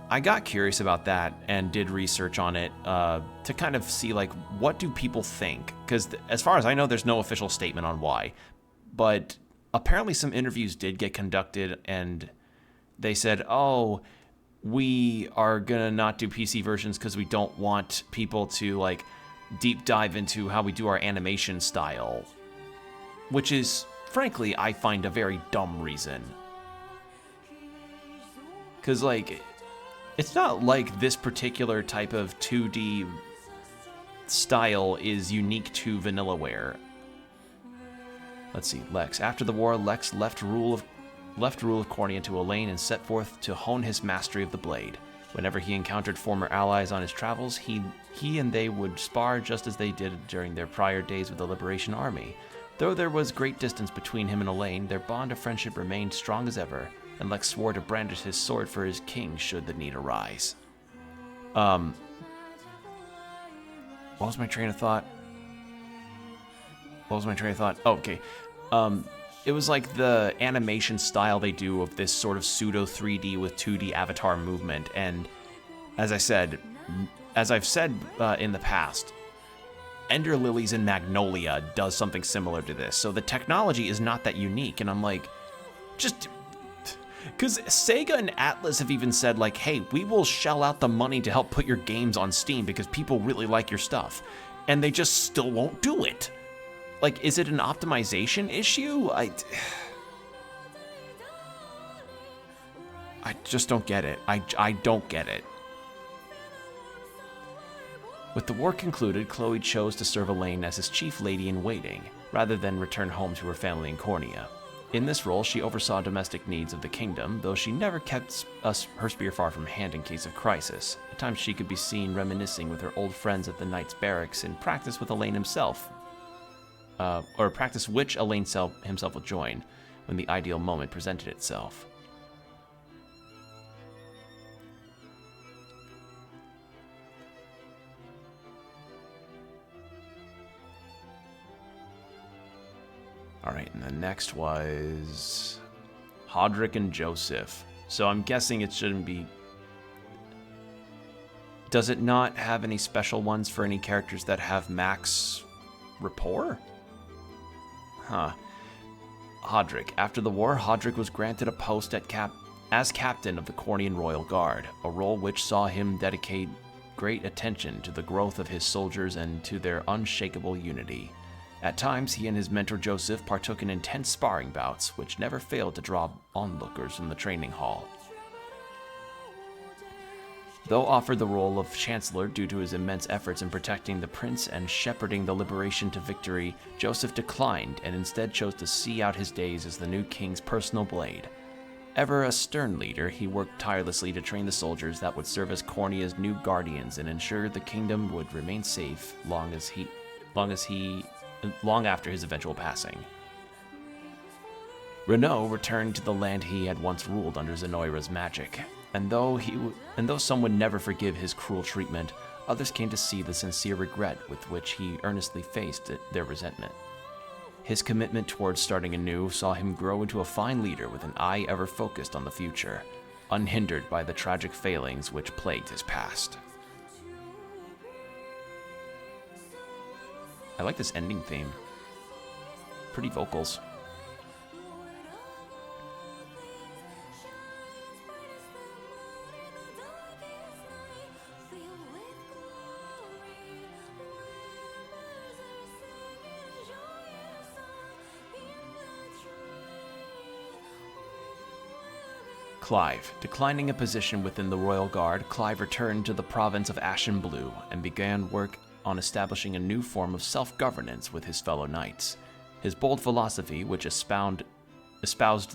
I got curious about that and did research on it to kind of see, like, what do people think? Because as far as I know, there's no official statement on why. But apparently some interviews did get conducted, and they said, oh, we are gonna not do PC versions because we don't want people to, like, deep dive into how we do our animation style. Which is, frankly, I find a very dumb reason. Because, like, it's not like this particular type of 2D style is unique to Vanillaware. Let's see, Lex. After the war, Lex left rule of Cornia to Elaine and set forth to hone his mastery of the blade. Whenever he encountered former allies on his travels, he and they would spar just as they did during their prior days with the Liberation Army. Though there was great distance between him and Elaine, their bond of friendship remained strong as ever, and Lex swore to brandish his sword for his king should the need arise. What was my train of thought? Oh, okay. It was like the animation style they do of this sort of pseudo 3D with 2D avatar movement, and as I've said in the past, Ender Lilies in Magnolia does something similar to this, so the technology is not that unique, and I'm like, just... Because Sega and Atlas have even said, like, hey, we will shell out the money to help put your games on Steam because people really like your stuff, and they just still won't do it. Like, is it an optimization issue? I just don't get it. I don't get it. With the war concluded, Chloe chose to serve Elaine as his chief lady-in-waiting, rather than return home to her family in Cornia. In this role, she oversaw domestic needs of the kingdom, though she never kept her spear far from hand in case of crisis. At times she could be seen reminiscing with her old friends at the Knights' Barracks in practice with Elaine himself. Or practice which Elaine himself would join when the ideal moment presented itself. Alright, and the next was Hodrick and Joseph. So I'm guessing it shouldn't be... Does it not have any special ones for any characters that have max rapport? Huh. Hodrick. After the war, Hodrick was granted a post as captain of the Cornian Royal Guard, a role which saw him dedicate great attention to the growth of his soldiers and to their unshakable unity. At times, he and his mentor Joseph partook in intense sparring bouts, which never failed to draw onlookers from the training hall. Though offered the role of Chancellor due to his immense efforts in protecting the prince and shepherding the liberation to victory, Joseph declined and instead chose to see out his days as the new king's personal blade. Ever a stern leader, he worked tirelessly to train the soldiers that would serve as Cornia's new guardians and ensure the kingdom would remain safe long after his eventual passing. Renaud returned to the land he had once ruled under Zenoira's magic, and though some would never forgive his cruel treatment, others came to see the sincere regret with which he earnestly faced their resentment. His commitment towards starting anew saw him grow into a fine leader with an eye ever focused on the future, unhindered by the tragic failings which plagued his past. I like this ending theme. Pretty vocals. Clive. Declining a position within the Royal Guard, Clive returned to the province of Ashen Blue and began work on establishing a new form of self-governance with his fellow knights. His bold philosophy, which espoused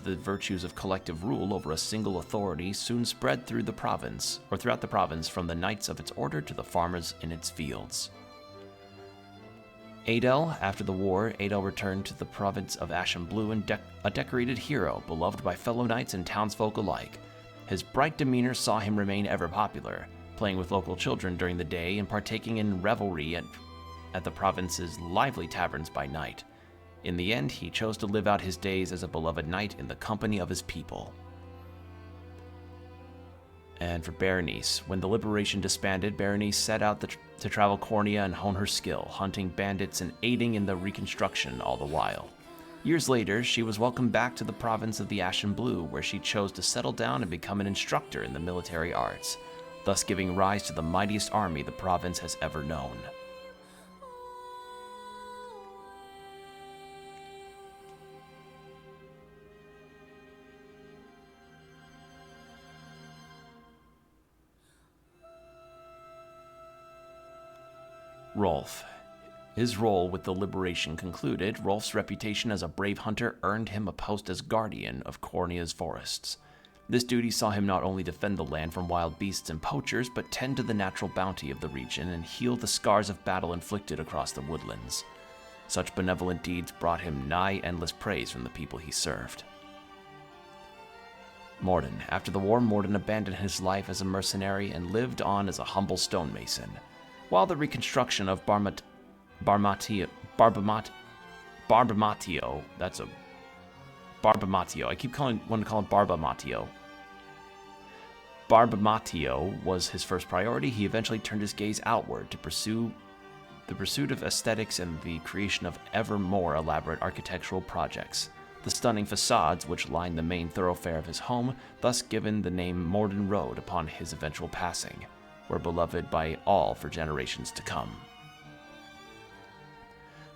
the virtues of collective rule over a single authority, soon spread through the province, or throughout the province, from the knights of its order to the farmers in its fields. Adel. After the war, Adel returned to the province of Ashen Blue and a decorated hero, beloved by fellow knights and townsfolk alike. His bright demeanor saw him remain ever popular, playing with local children during the day and partaking in revelry at the province's lively taverns by night. In the end, he chose to live out his days as a beloved knight in the company of his people. And for Berenice, when the Liberation disbanded, Berenice set out to travel Cornea and hone her skill, hunting bandits and aiding in the reconstruction all the while. Years later, she was welcomed back to the province of the Ashen Blue, where she chose to settle down and become an instructor in the military arts, thus giving rise to the mightiest army the province has ever known. Rolf. His role with the Liberation concluded, Rolf's reputation as a brave hunter earned him a post as guardian of Cornea's forests. This duty saw him not only defend the land from wild beasts and poachers, but tend to the natural bounty of the region and heal the scars of battle inflicted across the woodlands. Such benevolent deeds brought him nigh endless praise from the people he served. Morden. After the war, Morden abandoned his life as a mercenary and lived on as a humble stonemason. While the reconstruction of Barbamatio, that's a Barbamatio. I keep wanting to call it Barbamatio. Barbamatio was his first priority. He eventually turned his gaze outward to pursue the pursuit of aesthetics and the creation of ever more elaborate architectural projects. The stunning facades which lined the main thoroughfare of his home, thus given the name Morden Road upon his eventual passing, were beloved by all for generations to come.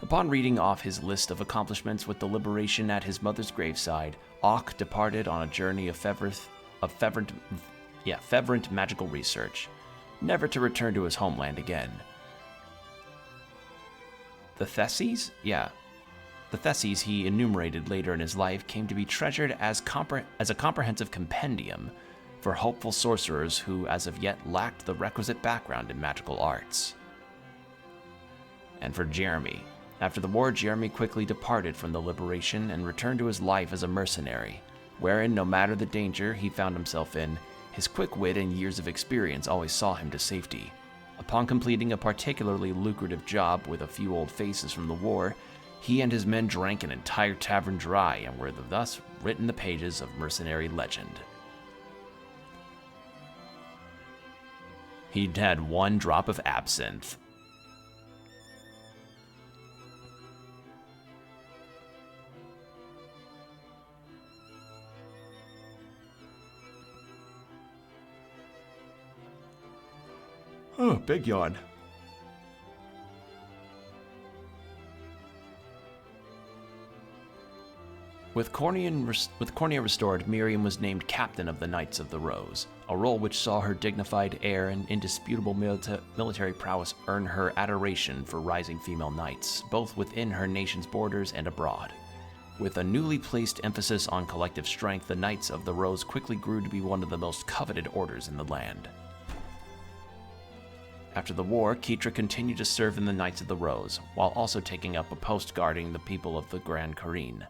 Upon reading off his list of accomplishments with the Liberation at his mother's graveside, Auk departed on a journey of fervent magical research, never to return to his homeland again. The theses? Yeah. The theses he enumerated later in his life came to be treasured as a comprehensive compendium for hopeful sorcerers who, as of yet, lacked the requisite background in magical arts. And for Jeremy. After the war, Jeremy quickly departed from the Liberation and returned to his life as a mercenary, wherein, no matter the danger he found himself in, his quick wit and years of experience always saw him to safety. Upon completing a particularly lucrative job with a few old faces from the war, he and his men drank an entire tavern dry and were thus written the pages of mercenary legend. He'd had one drop of absinthe. Oh, big yawn. With Cornea restored, Miriam was named Captain of the Knights of the Rose, a role which saw her dignified air and indisputable military prowess earn her adoration for rising female knights, both within her nation's borders and abroad. With a newly placed emphasis on collective strength, the Knights of the Rose quickly grew to be one of the most coveted orders in the land. After the war, Keitra continued to serve in the Knights of the Rose, while also taking up a post guarding the people of the Grand Kareen.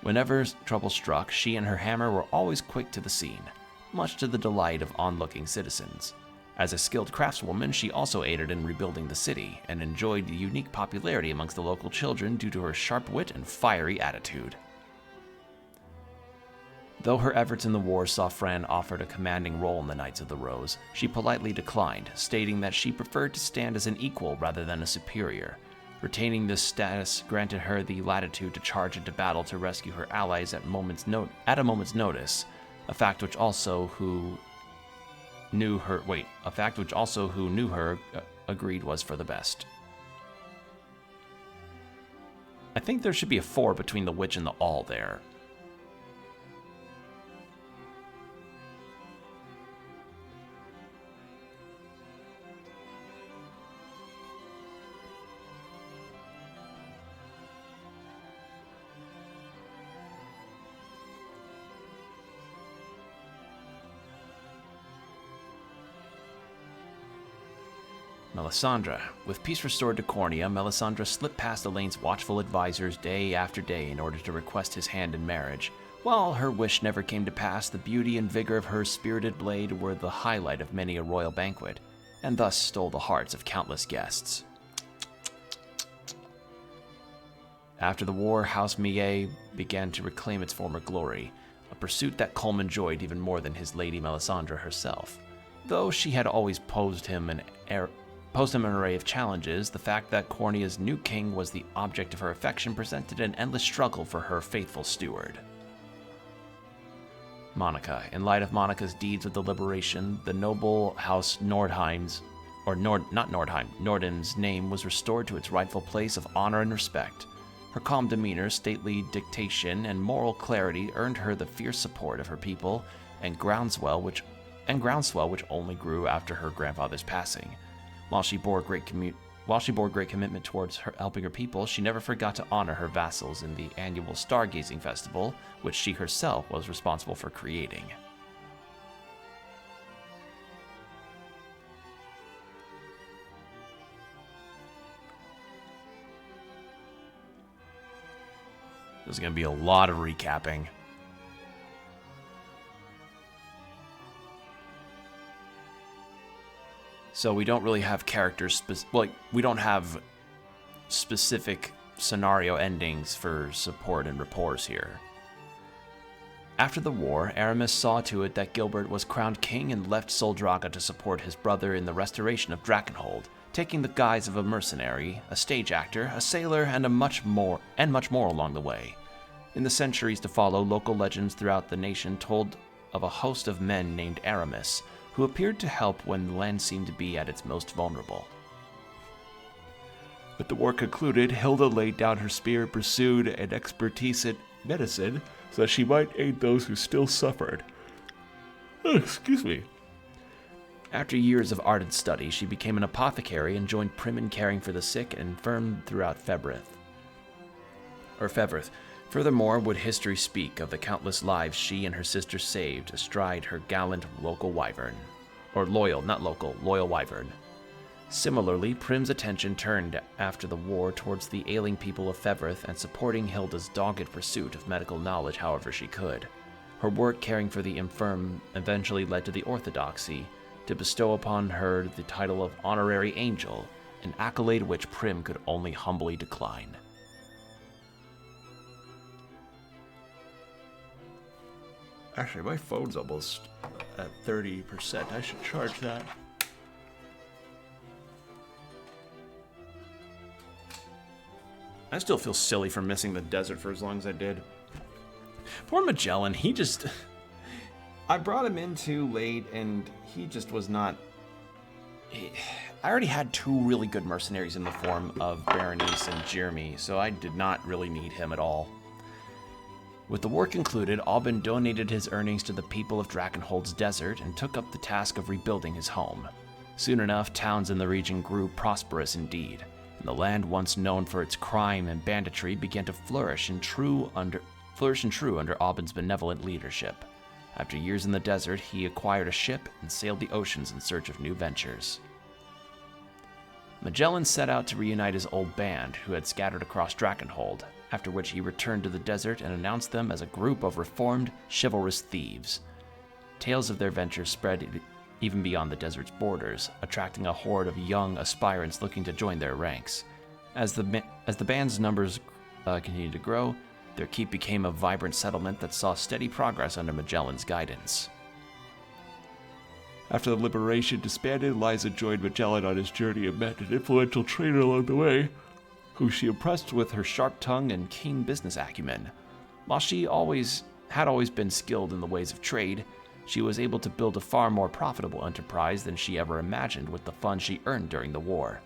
Whenever trouble struck, she and her hammer were always quick to the scene, much to the delight of onlooking citizens. As a skilled craftswoman, she also aided in rebuilding the city, and enjoyed unique popularity amongst the local children due to her sharp wit and fiery attitude. Though her efforts in the war saw Fran offered a commanding role in the Knights of the Rose, she politely declined, stating that she preferred to stand as an equal rather than a superior. Retaining this status granted her the latitude to charge into battle to rescue her allies at a moment's notice, a fact which also who knew her agreed was for the best. I think there should be a 4 between the witch and the all there. Melisandre. With peace restored to Cornea, Melisandre slipped past Elaine's watchful advisors day after day in order to request his hand in marriage. While her wish never came to pass, the beauty and vigor of her spirited blade were the highlight of many a royal banquet, and thus stole the hearts of countless guests. After the war, House Millet began to reclaim its former glory, a pursuit that Coleman enjoyed even more than his lady Melisandre herself. Though she had always posed him an array of challenges, the fact that Cornea's new king was the object of her affection presented an endless struggle for her faithful steward. Monica. In light of Monica's deeds of the liberation, the noble House Norden's name was restored to its rightful place of honor and respect. Her calm demeanor, stately dictation, and moral clarity earned her the fierce support of her people and groundswell which only grew after her grandfather's passing. While she bore great commitment towards helping her people, she never forgot to honor her vassals in the annual stargazing festival, which she herself was responsible for creating. There's going to be a lot of recapping. So we don't really have characters, we don't have specific scenario endings for support and rapports here. After the war, Aramis saw to it that Gilbert was crowned king and left Soldraga to support his brother in the restoration of Drakenhold, taking the guise of a mercenary, a stage actor, a sailor, and much more along the way. In the centuries to follow, local legends throughout the nation told of a host of men named Aramis, who appeared to help when the land seemed to be at its most vulnerable. With the war concluded, Hilda laid down her spear and pursued an expertise in medicine so that she might aid those who still suffered. Excuse me. After years of ardent study, she became an apothecary and joined Prim in caring for the sick and infirm throughout Fevrith. Furthermore, would history speak of the countless lives she and her sister saved astride her gallant loyal wyvern. Similarly, Prim's attention turned after the war towards the ailing people of Fevrith and supporting Hilda's dogged pursuit of medical knowledge however she could. Her work caring for the infirm eventually led to the orthodoxy to bestow upon her the title of Honorary Angel, an accolade which Prim could only humbly decline. Actually, my phone's almost at 30%. I should charge that. I still feel silly for missing the desert for as long as I did. Poor Magellan, I brought him in too late, and he just was not... I already had 2 really good mercenaries in the form of Berenice and Jeremy, so I did not really need him at all. With the war concluded, Alban donated his earnings to the people of Drakenhold's desert and took up the task of rebuilding his home. Soon enough, towns in the region grew prosperous indeed, and the land once known for its crime and banditry began to flourish in true under Alban's benevolent leadership. After years in the desert, he acquired a ship and sailed the oceans in search of new ventures. Magellan set out to reunite his old band, who had scattered across Drakenhold, after which he returned to the desert and announced them as a group of reformed, chivalrous thieves. Tales of their ventures spread even beyond the desert's borders, attracting a horde of young aspirants looking to join their ranks. As the band's numbers continued to grow, their keep became a vibrant settlement that saw steady progress under Magellan's guidance. After the liberation disbanded, Liza joined Magellan on his journey and met an influential trader along the way, who she impressed with her sharp tongue and keen business acumen. While she had always been skilled in the ways of trade, she was able to build a far more profitable enterprise than she ever imagined with the funds she earned during the war.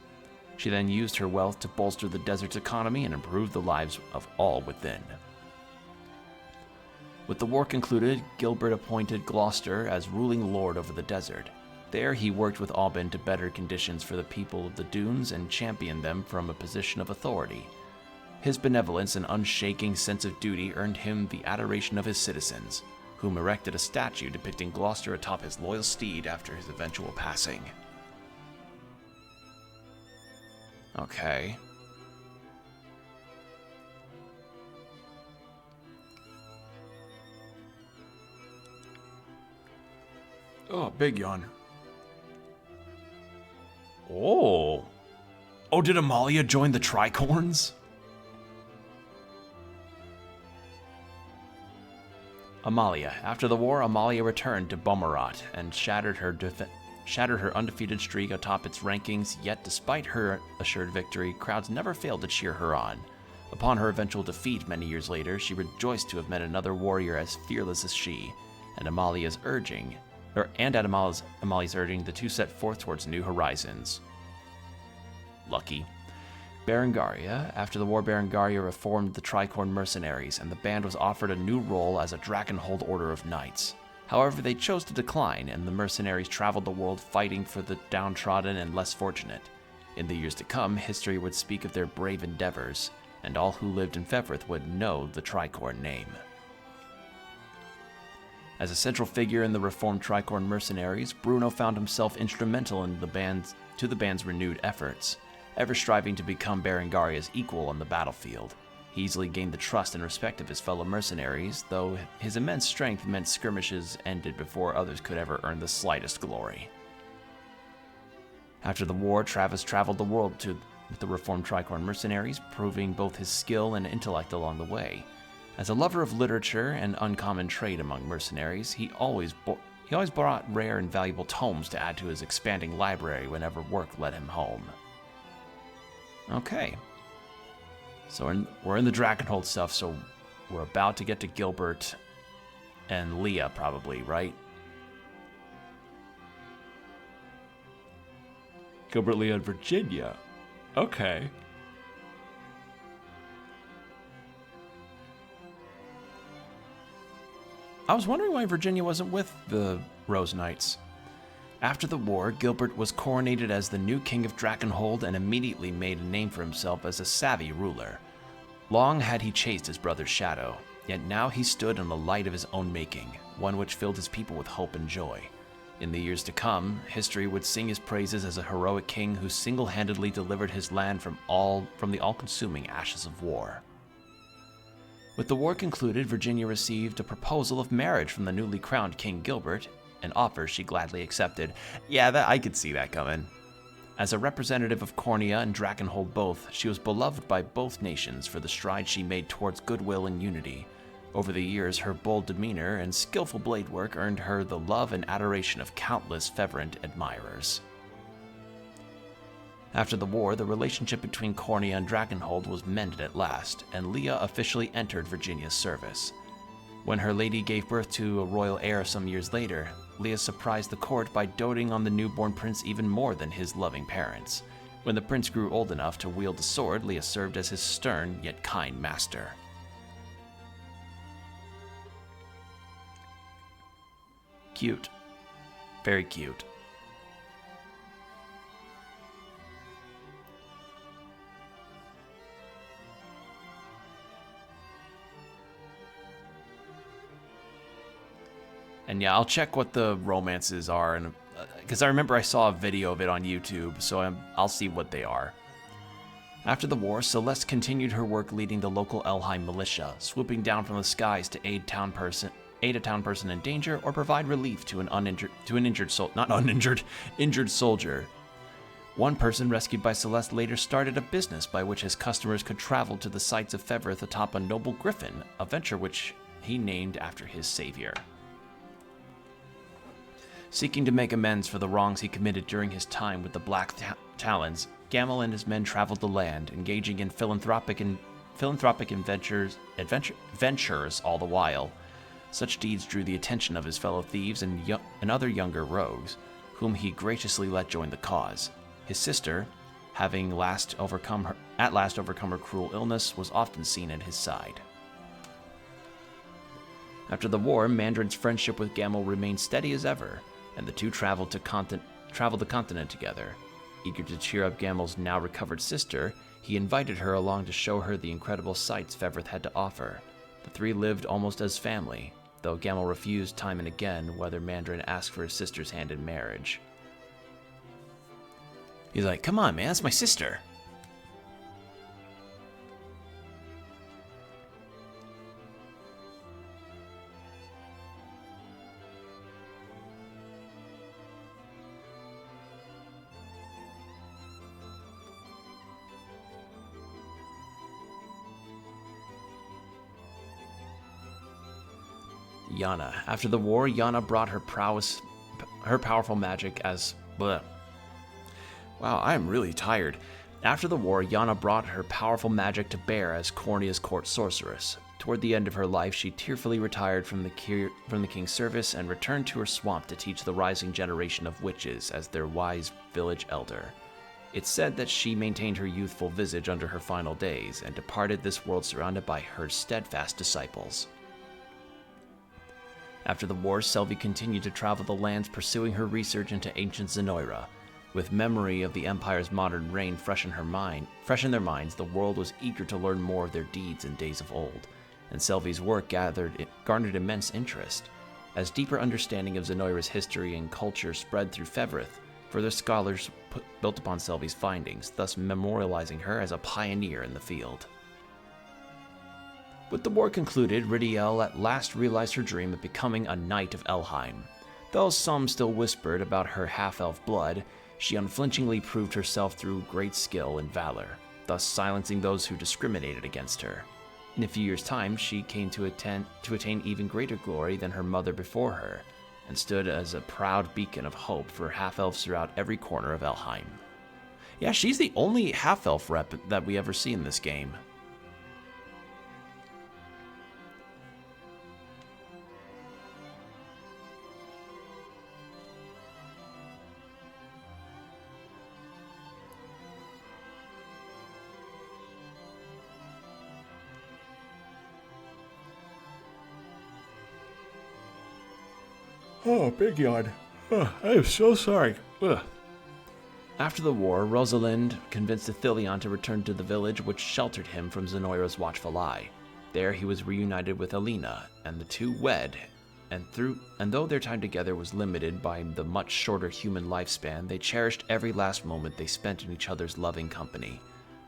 She then used her wealth to bolster the desert's economy and improve the lives of all within. With the war concluded, Gilbert appointed Gloucester as ruling lord over the desert. There, he worked with Aubin to better conditions for the people of the dunes and championed them from a position of authority. His benevolence and unshaking sense of duty earned him the adoration of his citizens, whom erected a statue depicting Gloucester atop his loyal steed after his eventual passing. Okay. Oh, big yawn. Oh. Oh, did Amalia join the Tricorns? Amalia. After the war, Amalia returned to Bomarat and shattered her undefeated streak atop its rankings, yet despite her assured victory, crowds never failed to cheer her on. Upon her eventual defeat many years later, she rejoiced to have met another warrior as fearless as she, and Amalia's urging, the two set forth towards new horizons. Lucky. Berengaria. After the war, Berengaria reformed the Tricorn mercenaries, and the band was offered a new role as a Drakenhold Order of Knights. However, they chose to decline, and the mercenaries traveled the world fighting for the downtrodden and less fortunate. In the years to come, history would speak of their brave endeavors, and all who lived in Fefrith would know the Tricorn name. As a central figure in the reformed Tricorn mercenaries, Bruno found himself instrumental in the band's renewed efforts, ever striving to become Berengaria's equal on the battlefield. He easily gained the trust and respect of his fellow mercenaries, though his immense strength meant skirmishes ended before others could ever earn the slightest glory. After the war, Travis traveled the world with the reformed Tricorn mercenaries, proving both his skill and intellect along the way. As a lover of literature and uncommon trade among mercenaries, he always brought rare and valuable tomes to add to his expanding library whenever work led him home. Okay. So we're in the Drakenhold stuff, so we're about to get to Gilbert and Leah, probably, right? Gilbert, Leah, and Virginia. Okay. I was wondering why Virginia wasn't with the Rose Knights. After the war, Gilbert was coronated as the new king of Drakenhold and immediately made a name for himself as a savvy ruler. Long had he chased his brother's shadow, yet now he stood in the light of his own making, one which filled his people with hope and joy. In the years to come, history would sing his praises as a heroic king who single-handedly delivered his land from the all-consuming ashes of war. With the war concluded, Virginia received a proposal of marriage from the newly crowned King Gilbert, an offer she gladly accepted. Yeah, I could see that coming. As a representative of Cornea and Drakenhold both, she was beloved by both nations for the strides she made towards goodwill and unity. Over the years, her bold demeanor and skillful blade work earned her the love and adoration of countless Feverent admirers. After the war, the relationship between Cornea and Drakenhold was mended at last, and Leah officially entered Virginia's service. When her lady gave birth to a royal heir some years later, Leah surprised the court by doting on the newborn prince even more than his loving parents. When the prince grew old enough to wield the sword, Leah served as his stern yet kind master. Cute. Very cute. And yeah, I'll check what the romances are, and because I remember I saw a video of it on YouTube, so I'll see what they are. After the war, Celeste continued her work leading the local Elheim militia, swooping down from the skies to aid aid a town person in danger, or provide relief to an injured soldier. One person rescued by Celeste later started a business by which his customers could travel to the sights of Fevrith atop a noble griffin, a venture which he named after his savior. Seeking to make amends for the wrongs he committed during his time with the Black Talons, Gamel and his men traveled the land, engaging in philanthropic ventures all the while. Such deeds drew the attention of his fellow thieves and other younger rogues, whom he graciously let join the cause. His sister, having at last overcome her cruel illness, was often seen at his side. After the war, Mandarin's friendship with Gamel remained steady as ever, and the two traveled the continent together. Eager to cheer up Gamel's now recovered sister, he invited her along to show her the incredible sights Fevrith had to offer. The three lived almost as family, though Gamel refused time and again whether Mandarin asked for his sister's hand in marriage. He's like, come on, man, that's my sister. Yana. After the war, Yana brought her powerful magic as... Bleh. Wow, I am really tired. After the war, Yana brought her powerful magic to bear as Cornia's court sorceress. Toward the end of her life, she tearfully retired from the king's service and returned to her swamp to teach the rising generation of witches as their wise village elder. It's said that she maintained her youthful visage under her final days and departed this world surrounded by her steadfast disciples. After the war, Selvi continued to travel the lands pursuing her research into ancient Zenoira. With memory of the Empire's modern reign fresh in their minds, the world was eager to learn more of their deeds in days of old, and Selvi's work garnered immense interest. As deeper understanding of Zenoira's history and culture spread through Fevrith, further scholars built upon Selvi's findings, thus memorializing her as a pioneer in the field. With the war concluded, Ridiel at last realized her dream of becoming a Knight of Elheim. Though some still whispered about her half-elf blood, she unflinchingly proved herself through great skill and valor, thus silencing those who discriminated against her. In a few years' time, she came to attain even greater glory than her mother before her, and stood as a proud beacon of hope for half-elves throughout every corner of Elheim. Yeah, she's the only half-elf rep that we ever see in this game. Oh, big yawn. I am so sorry. Ugh. After the war, Rosalind convinced Athelion to return to the village which sheltered him from Zenoira's watchful eye. There he was reunited with Alina, and the two wed, and though their time together was limited by the much shorter human lifespan, they cherished every last moment they spent in each other's loving company.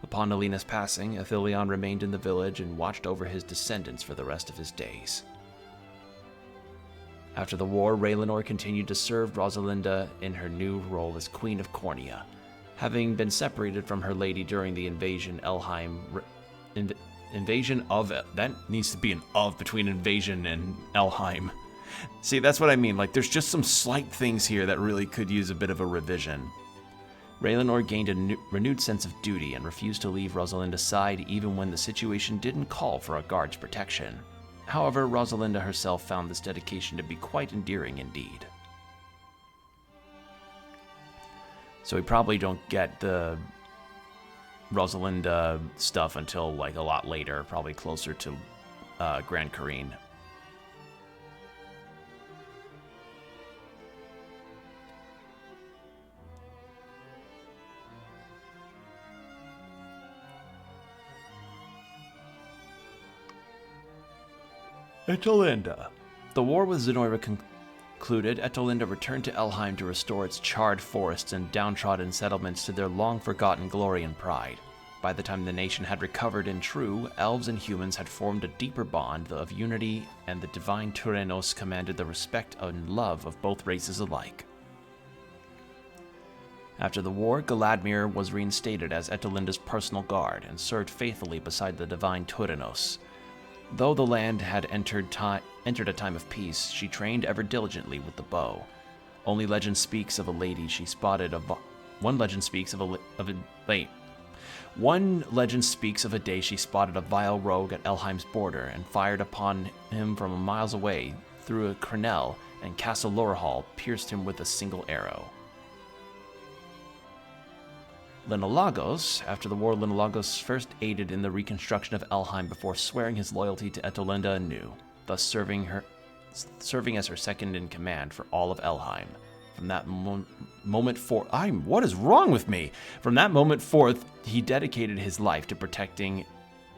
Upon Alina's passing, Athelion remained in the village and watched over his descendants for the rest of his days. After the war, Raylanor continued to serve Rosalinda in her new role as Queen of Cornia. Having been separated from her lady during the invasion that needs to be an of between invasion and Elheim. See, that's what I mean. Like, there's just some slight things here that really could use a bit of a revision. Raylanor gained a renewed sense of duty and refused to leave Rosalinda's side even when the situation didn't call for a guard's protection. However, Rosalinda herself found this dedication to be quite endearing indeed. So we probably don't get the Rosalinda stuff until like a lot later, probably closer to Grand Kareen. Etelinda. The war with Zenoira concluded, Etelinda returned to Elheim to restore its charred forests and downtrodden settlements to their long-forgotten glory and pride. by the time the nation had recovered in true, elves and humans had formed a deeper bond of unity, and the divine Tyrannos commanded the respect and love of both races alike. After the war, Galadmir was reinstated as Etelinda's personal guard and served faithfully beside the divine Tyrannos. Though the land had entered a time of peace, she trained ever diligently with the bow. One legend speaks of a day she spotted a vile rogue at Elheim's border and fired upon him from miles away through a crenelle, and Castle Lorhall pierced him with a single arrow. Linolagos. After the war, Linolagos first aided in the reconstruction of Elheim before swearing his loyalty to Etelinda anew, thus serving as her second in command for all of Elheim. From that moment forth, what is wrong with me? From that moment forth, he dedicated his life to protecting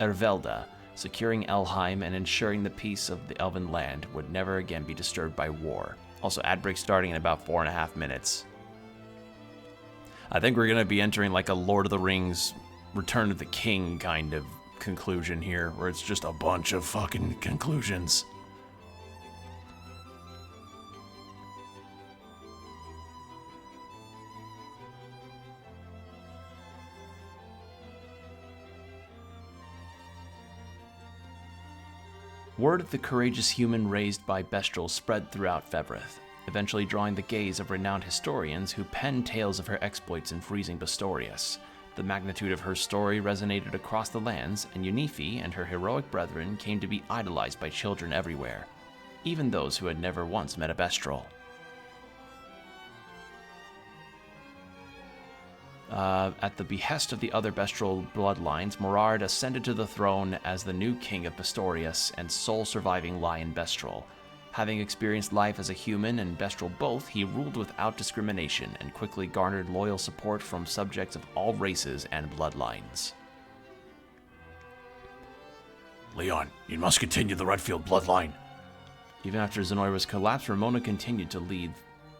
Ervelda, securing Elheim, and ensuring the peace of the Elven land would never again be disturbed by war. Also, ad break starting in about 4.5 minutes. I think we're going to be entering like a Lord of the Rings, Return of the King kind of conclusion here, where it's just a bunch of fucking conclusions. Word of the courageous human raised by Bestrel spread throughout Fevrith, eventually drawing the gaze of renowned historians who penned tales of her exploits in freezing Bastorius. The magnitude of her story resonated across the lands, and Yennefer and her heroic brethren came to be idolized by children everywhere, even those who had never once met a Bestrel. At the behest of the other Bestrel bloodlines, Morard ascended to the throne as the new king of Bastorius and sole surviving Lion Bestrel. Having experienced life as a human and Bestrel both, he ruled without discrimination and quickly garnered loyal support from subjects of all races and bloodlines. Leon, you must continue the Redfield bloodline. Even after Zenoira's collapse, Ramona continued to lead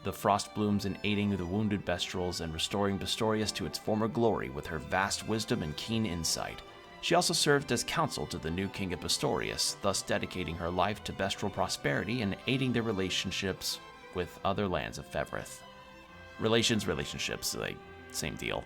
the Frostblooms in aiding the wounded Bestrels and restoring Bastorius to its former glory with her vast wisdom and keen insight. She also served as counsel to the new king of Bastorius, thus dedicating her life to Bestrel prosperity and aiding their relationships with other lands of Fevrith. Relationships, like, same deal.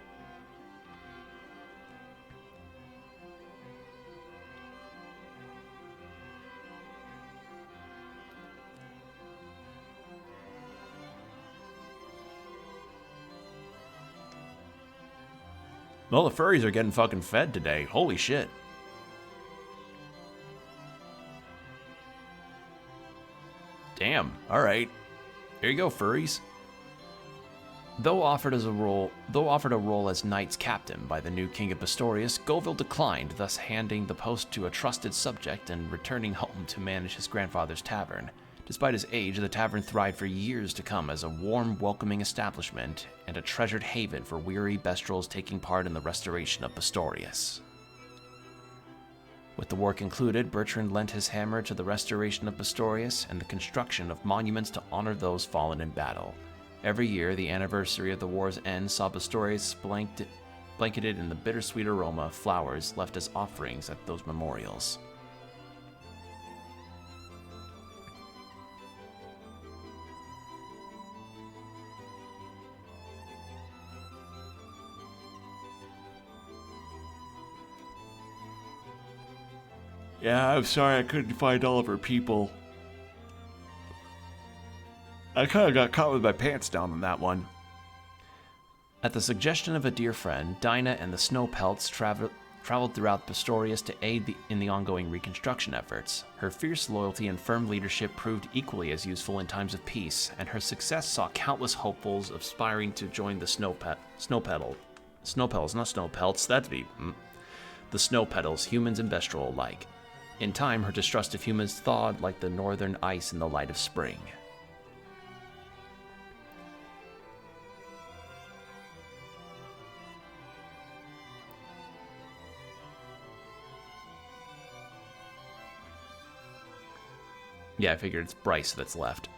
Well, the furries are getting fucking fed today. Holy shit. Damn. Alright. Here you go, furries. Though offered a role as Knight's captain by the new king of Bastorius, Govil declined, thus handing the post to a trusted subject and returning home to manage his grandfather's tavern. Despite his age, the tavern thrived for years to come as a warm, welcoming establishment and a treasured haven for weary Bestrels taking part in the restoration of Bastorius. With the war concluded, Bertrand lent his hammer to the restoration of Bastorius and the construction of monuments to honor those fallen in battle. Every year, the anniversary of the war's end saw Bastorius blanketed in the bittersweet aroma of flowers left as offerings at those memorials. Yeah, I'm sorry I couldn't find all of her people. I kind of got caught with my pants down on that one. At the suggestion of a dear friend, Dinah and the Snowpelts traveled throughout Bastorius to aid in the ongoing reconstruction efforts. Her fierce loyalty and firm leadership proved equally as useful in times of peace, and her success saw countless hopefuls aspiring to join the Snowpelts, not Snowpelts, that'd be... the Snowpetals, humans and Bestrel alike. In time, her distrust of humans thawed like the northern ice in the light of spring. Yeah, I figured it's Bryce that's left.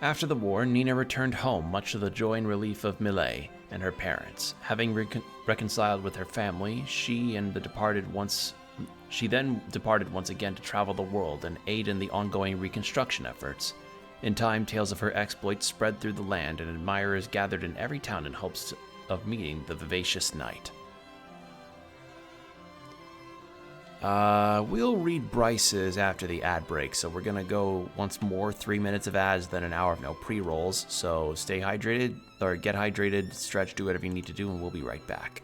After the war, Nina returned home, much to the joy and relief of Millet and her parents. Having reconciled with her family, she then departed once again to travel the world and aid in the ongoing reconstruction efforts. In time, tales of her exploits spread through the land, and admirers gathered in every town in hopes of meeting the vivacious knight. We'll read Bryce's after the ad break, so we're gonna go once more 3 minutes of ads, then an hour of no pre-rolls. So stay hydrated, or get hydrated, stretch, do whatever you need to do, and we'll be right back.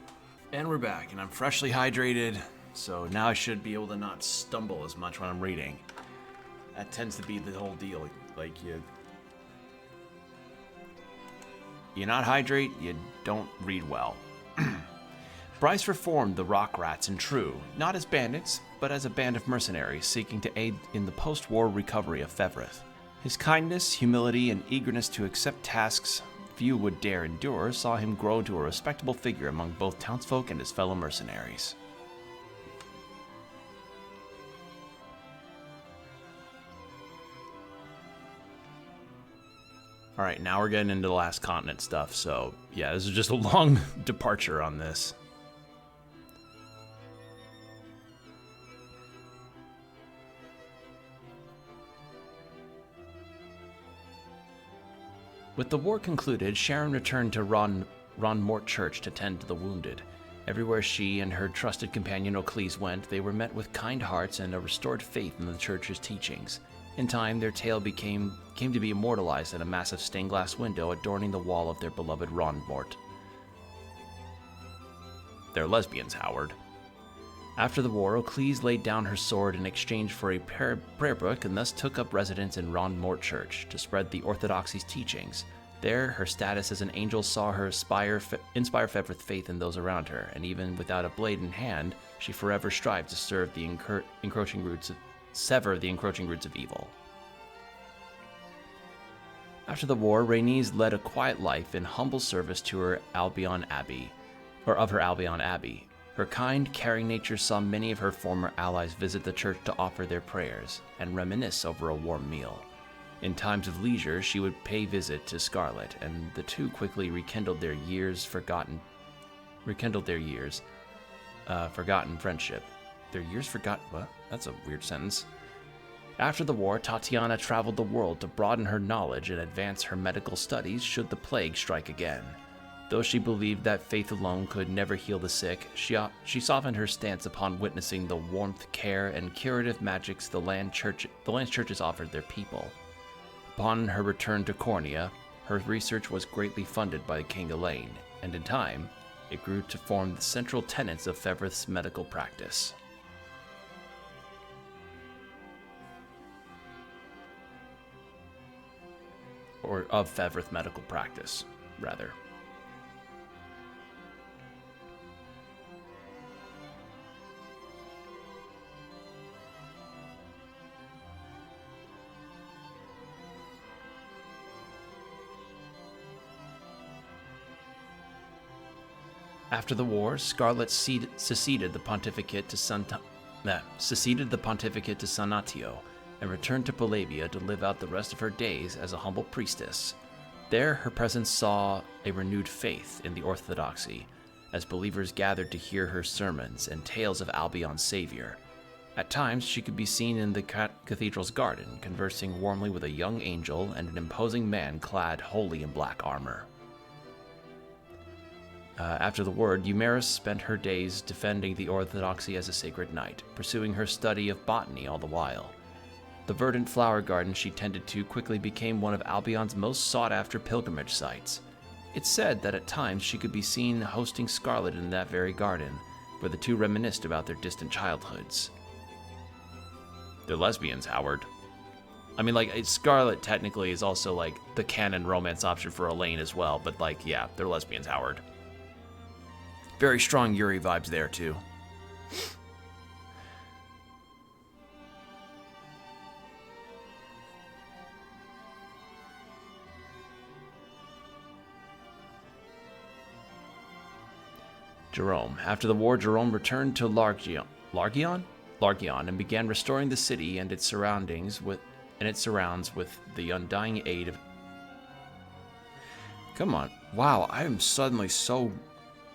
And we're back, and I'm freshly hydrated, so now I should be able to not stumble as much when I'm reading. That tends to be the whole deal. Like, you not hydrate, you don't read well. Bryce reformed the Rock Rats in True, not as bandits, but as a band of mercenaries seeking to aid in the post-war recovery of Fevrith. His kindness, humility, and eagerness to accept tasks few would dare endure saw him grow into a respectable figure among both townsfolk and his fellow mercenaries. Alright, now we're getting into the last continent stuff, so yeah, this is just a long departure on this. With the war concluded, Sharon returned to Ronmort Church to tend to the wounded. Everywhere she and her trusted companion Oclese went, they were met with kind hearts and a restored faith in the church's teachings. In time, their tale came to be immortalized in a massive stained glass window adorning the wall of their beloved Ronmort. They're lesbians, Howard. After the war, Oclese laid down her sword in exchange for a prayer book and thus took up residence in Ronmort Church to spread the Orthodoxy's teachings. There, her status as an angel saw her inspire Fevrith faith in those around her, and even without a blade in hand, she forever strived to sever the encroaching roots of evil. After the war, Rhaenys led a quiet life in humble service to her Albion Abbey. Her kind, caring nature saw many of her former allies visit the church to offer their prayers and reminisce over a warm meal. In times of leisure, she would pay visit to Scarlet, and the two quickly rekindled their forgotten friendship. What? That's a weird sentence. After the war, Tatiana traveled the world to broaden her knowledge and advance her medical studies should the plague strike again. Though she believed that faith alone could never heal the sick, she softened her stance upon witnessing the warmth, care, and curative magics the land's churches offered their people. Upon her return to Cornea, her research was greatly funded by King Elaine, and in time, it grew to form the central tenets of Fevrith's medical practice. Or of Fevrith medical practice, rather. After the war, Scarlet seceded the pontificate to Sanatio and returned to Palavia to live out the rest of her days as a humble priestess. There, her presence saw a renewed faith in the Orthodoxy, as believers gathered to hear her sermons and tales of Albion's savior. At times, she could be seen in the cathedral's garden, conversing warmly with a young angel and an imposing man clad wholly in black armor. After the war, Eumeris spent her days defending the Orthodoxy as a sacred knight, pursuing her study of botany all the while. The verdant flower garden she tended to quickly became one of Albion's most sought-after pilgrimage sites. It's said that at times she could be seen hosting Scarlet in that very garden, where the two reminisced about their distant childhoods. They're lesbians, Howard. I mean, Scarlet technically is also, the canon romance option for Elaine as well, but, yeah, they're lesbians, Howard. Very strong Yuri vibes there, too. Jerome. After the war, Jerome returned to Largion and began restoring the city and its surrounds with the undying aid Come on. Wow, I am suddenly so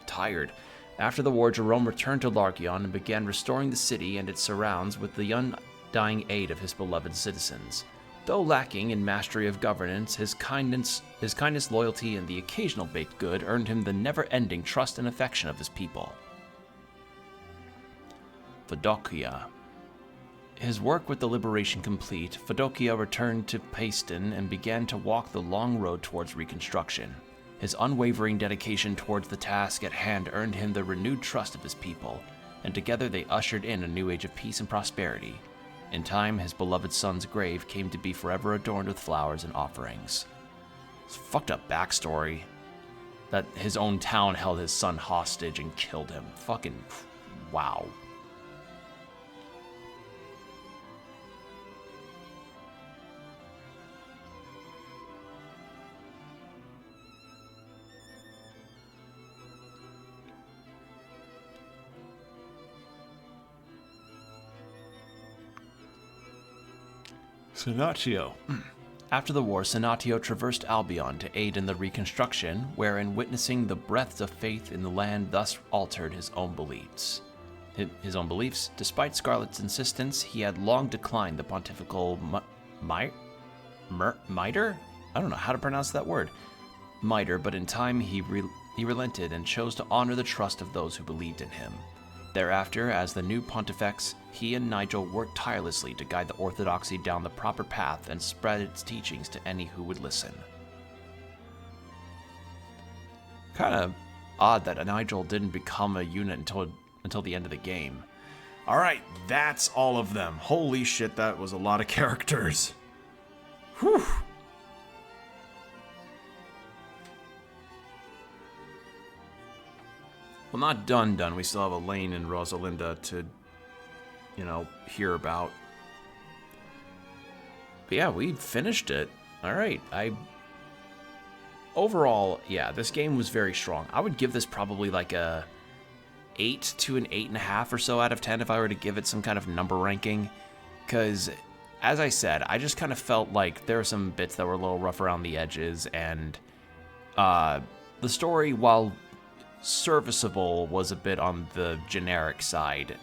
tired. After the war, Jerome returned to Larkion and began restoring the city and its surrounds with the undying aid of his beloved citizens. Though lacking in mastery of governance, his kindness, loyalty, and the occasional baked good earned him the never-ending trust and affection of his people. Fedokia. His work with the liberation complete, Fedokia returned to Paeston and began to walk the long road towards reconstruction. His unwavering dedication towards the task at hand earned him the renewed trust of his people, and together they ushered in a new age of peace and prosperity. In time, his beloved son's grave came to be forever adorned with flowers and offerings. It's a fucked up backstory that his own town held his son hostage and killed him. Fucking wow. Senatio. After the war, Senatio traversed Albion to aid in the reconstruction, wherein witnessing the breadth of faith in the land thus altered his own beliefs. Despite Scarlet's insistence, he had long declined the pontifical mitre? I don't know how to pronounce that word. Mitre, but in time he relented and chose to honor the trust of those who believed in him. Thereafter, as the new pontifex, he and Nigel worked tirelessly to guide the orthodoxy down the proper path and spread its teachings to any who would listen. Kind of odd that Nigel didn't become a unit until the end of the game. Alright, that's all of them. Holy shit, that was a lot of characters. Whew. Well, not done. We still have Elaine and Rosalinda to, hear about. But yeah, we finished it. All right. Overall, yeah, this game was very strong. I would give this probably like a 8 to an 8.5 or so out of 10 if I were to give it some kind of number ranking. Because, as I said, I just kind of felt like there were some bits that were a little rough around the edges, and the story, while serviceable, was a bit on the generic side.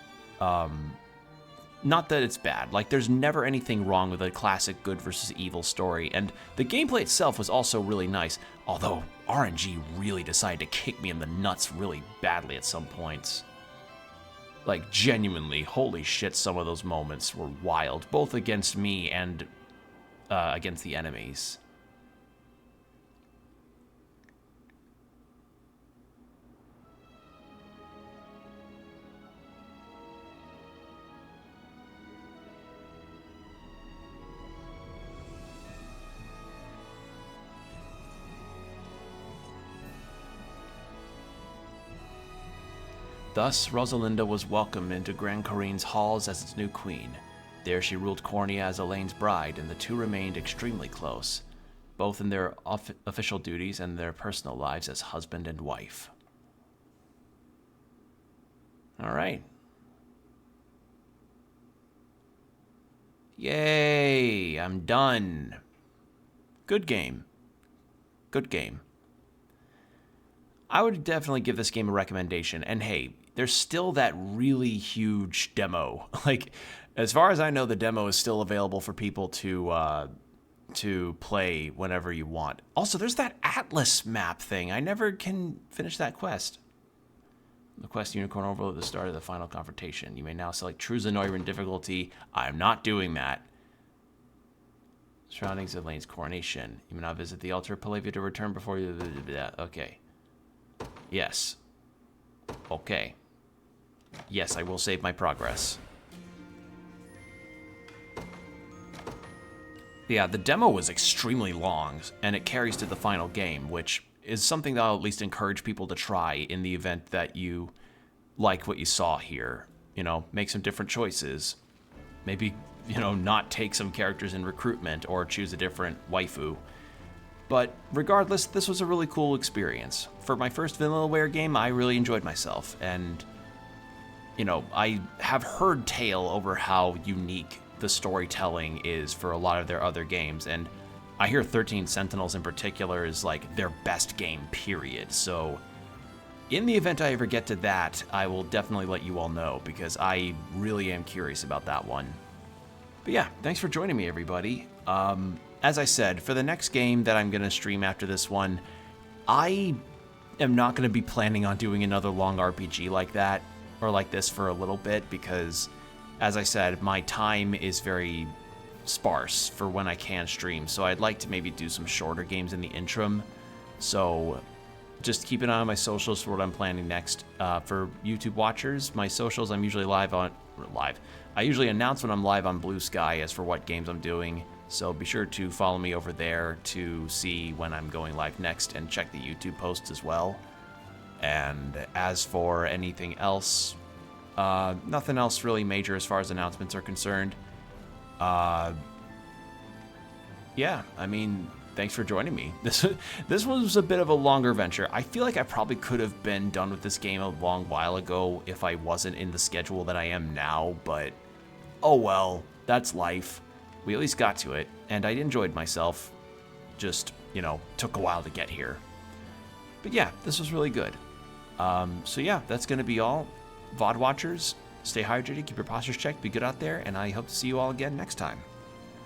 Not that it's bad. Like, there's never anything wrong with a classic good versus evil story, and the gameplay itself was also really nice, although RNG really decided to kick me in the nuts really badly at some points. Like, genuinely, holy shit, some of those moments were wild, both against me and against the enemies. Thus, Rosalinda was welcomed into Grand Corine's halls as its new queen. There she ruled Cornia as Elaine's bride, and the two remained extremely close, both in their official duties and their personal lives as husband and wife. All right. Yay, I'm done. Good game. Good game. I would definitely give this game a recommendation, and hey, there's still that really huge demo. Like, as far as I know, the demo is still available for people to play whenever you want. Also, there's that Atlas map thing. I never can finish that quest. The quest Unicorn Overlord at the start of the final confrontation. You may now select True Zenoiran difficulty. I'm not doing that. Surroundings of Elaine's coronation. You may now visit the altar of Palavia to return before you... Okay. Yes. Okay. Yes, I will save my progress. Yeah, the demo was extremely long, and it carries to the final game, which is something that I'll at least encourage people to try in the event that you like what you saw here. You know, make some different choices. Maybe, you know, not take some characters in recruitment or choose a different waifu. But regardless, this was a really cool experience. For my first Vanillaware game, I really enjoyed myself, and you know, I have heard tale over how unique the storytelling is for a lot of their other games, and I hear 13 Sentinels in particular is like their best game, period. So in the event I ever get to that, I will definitely let you all know, because I really am curious about that one. But yeah, thanks for joining me, everybody. As I said, for the next game that I'm going to stream after this one, I am not going to be planning on doing another long RPG like that, or like this, for a little bit, because, as I said, my time is very sparse for when I can stream, so I'd like to maybe do some shorter games in the interim. So just keep an eye on my socials for what I'm planning next. For YouTube watchers, my socials, I'm usually I usually announce when I'm live on Blue Sky as for what games I'm doing, so be sure to follow me over there to see when I'm going live next, and check the YouTube posts as well. And as for anything else, nothing else really major as far as announcements are concerned. Yeah, I mean, thanks for joining me. This was a bit of a longer venture. I feel like I probably could have been done with this game a long while ago if I wasn't in the schedule that I am now, but oh well, that's life. We at least got to it, and I enjoyed myself. Just, you know, took a while to get here. But yeah, this was really good. So yeah, that's going to be all. VOD watchers, stay hydrated, keep your postures checked, be good out there, and I hope to see you all again next time.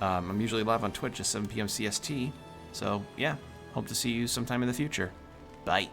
I'm usually live on Twitch at 7 p.m. CST, so yeah, hope to see you sometime in the future. Bye.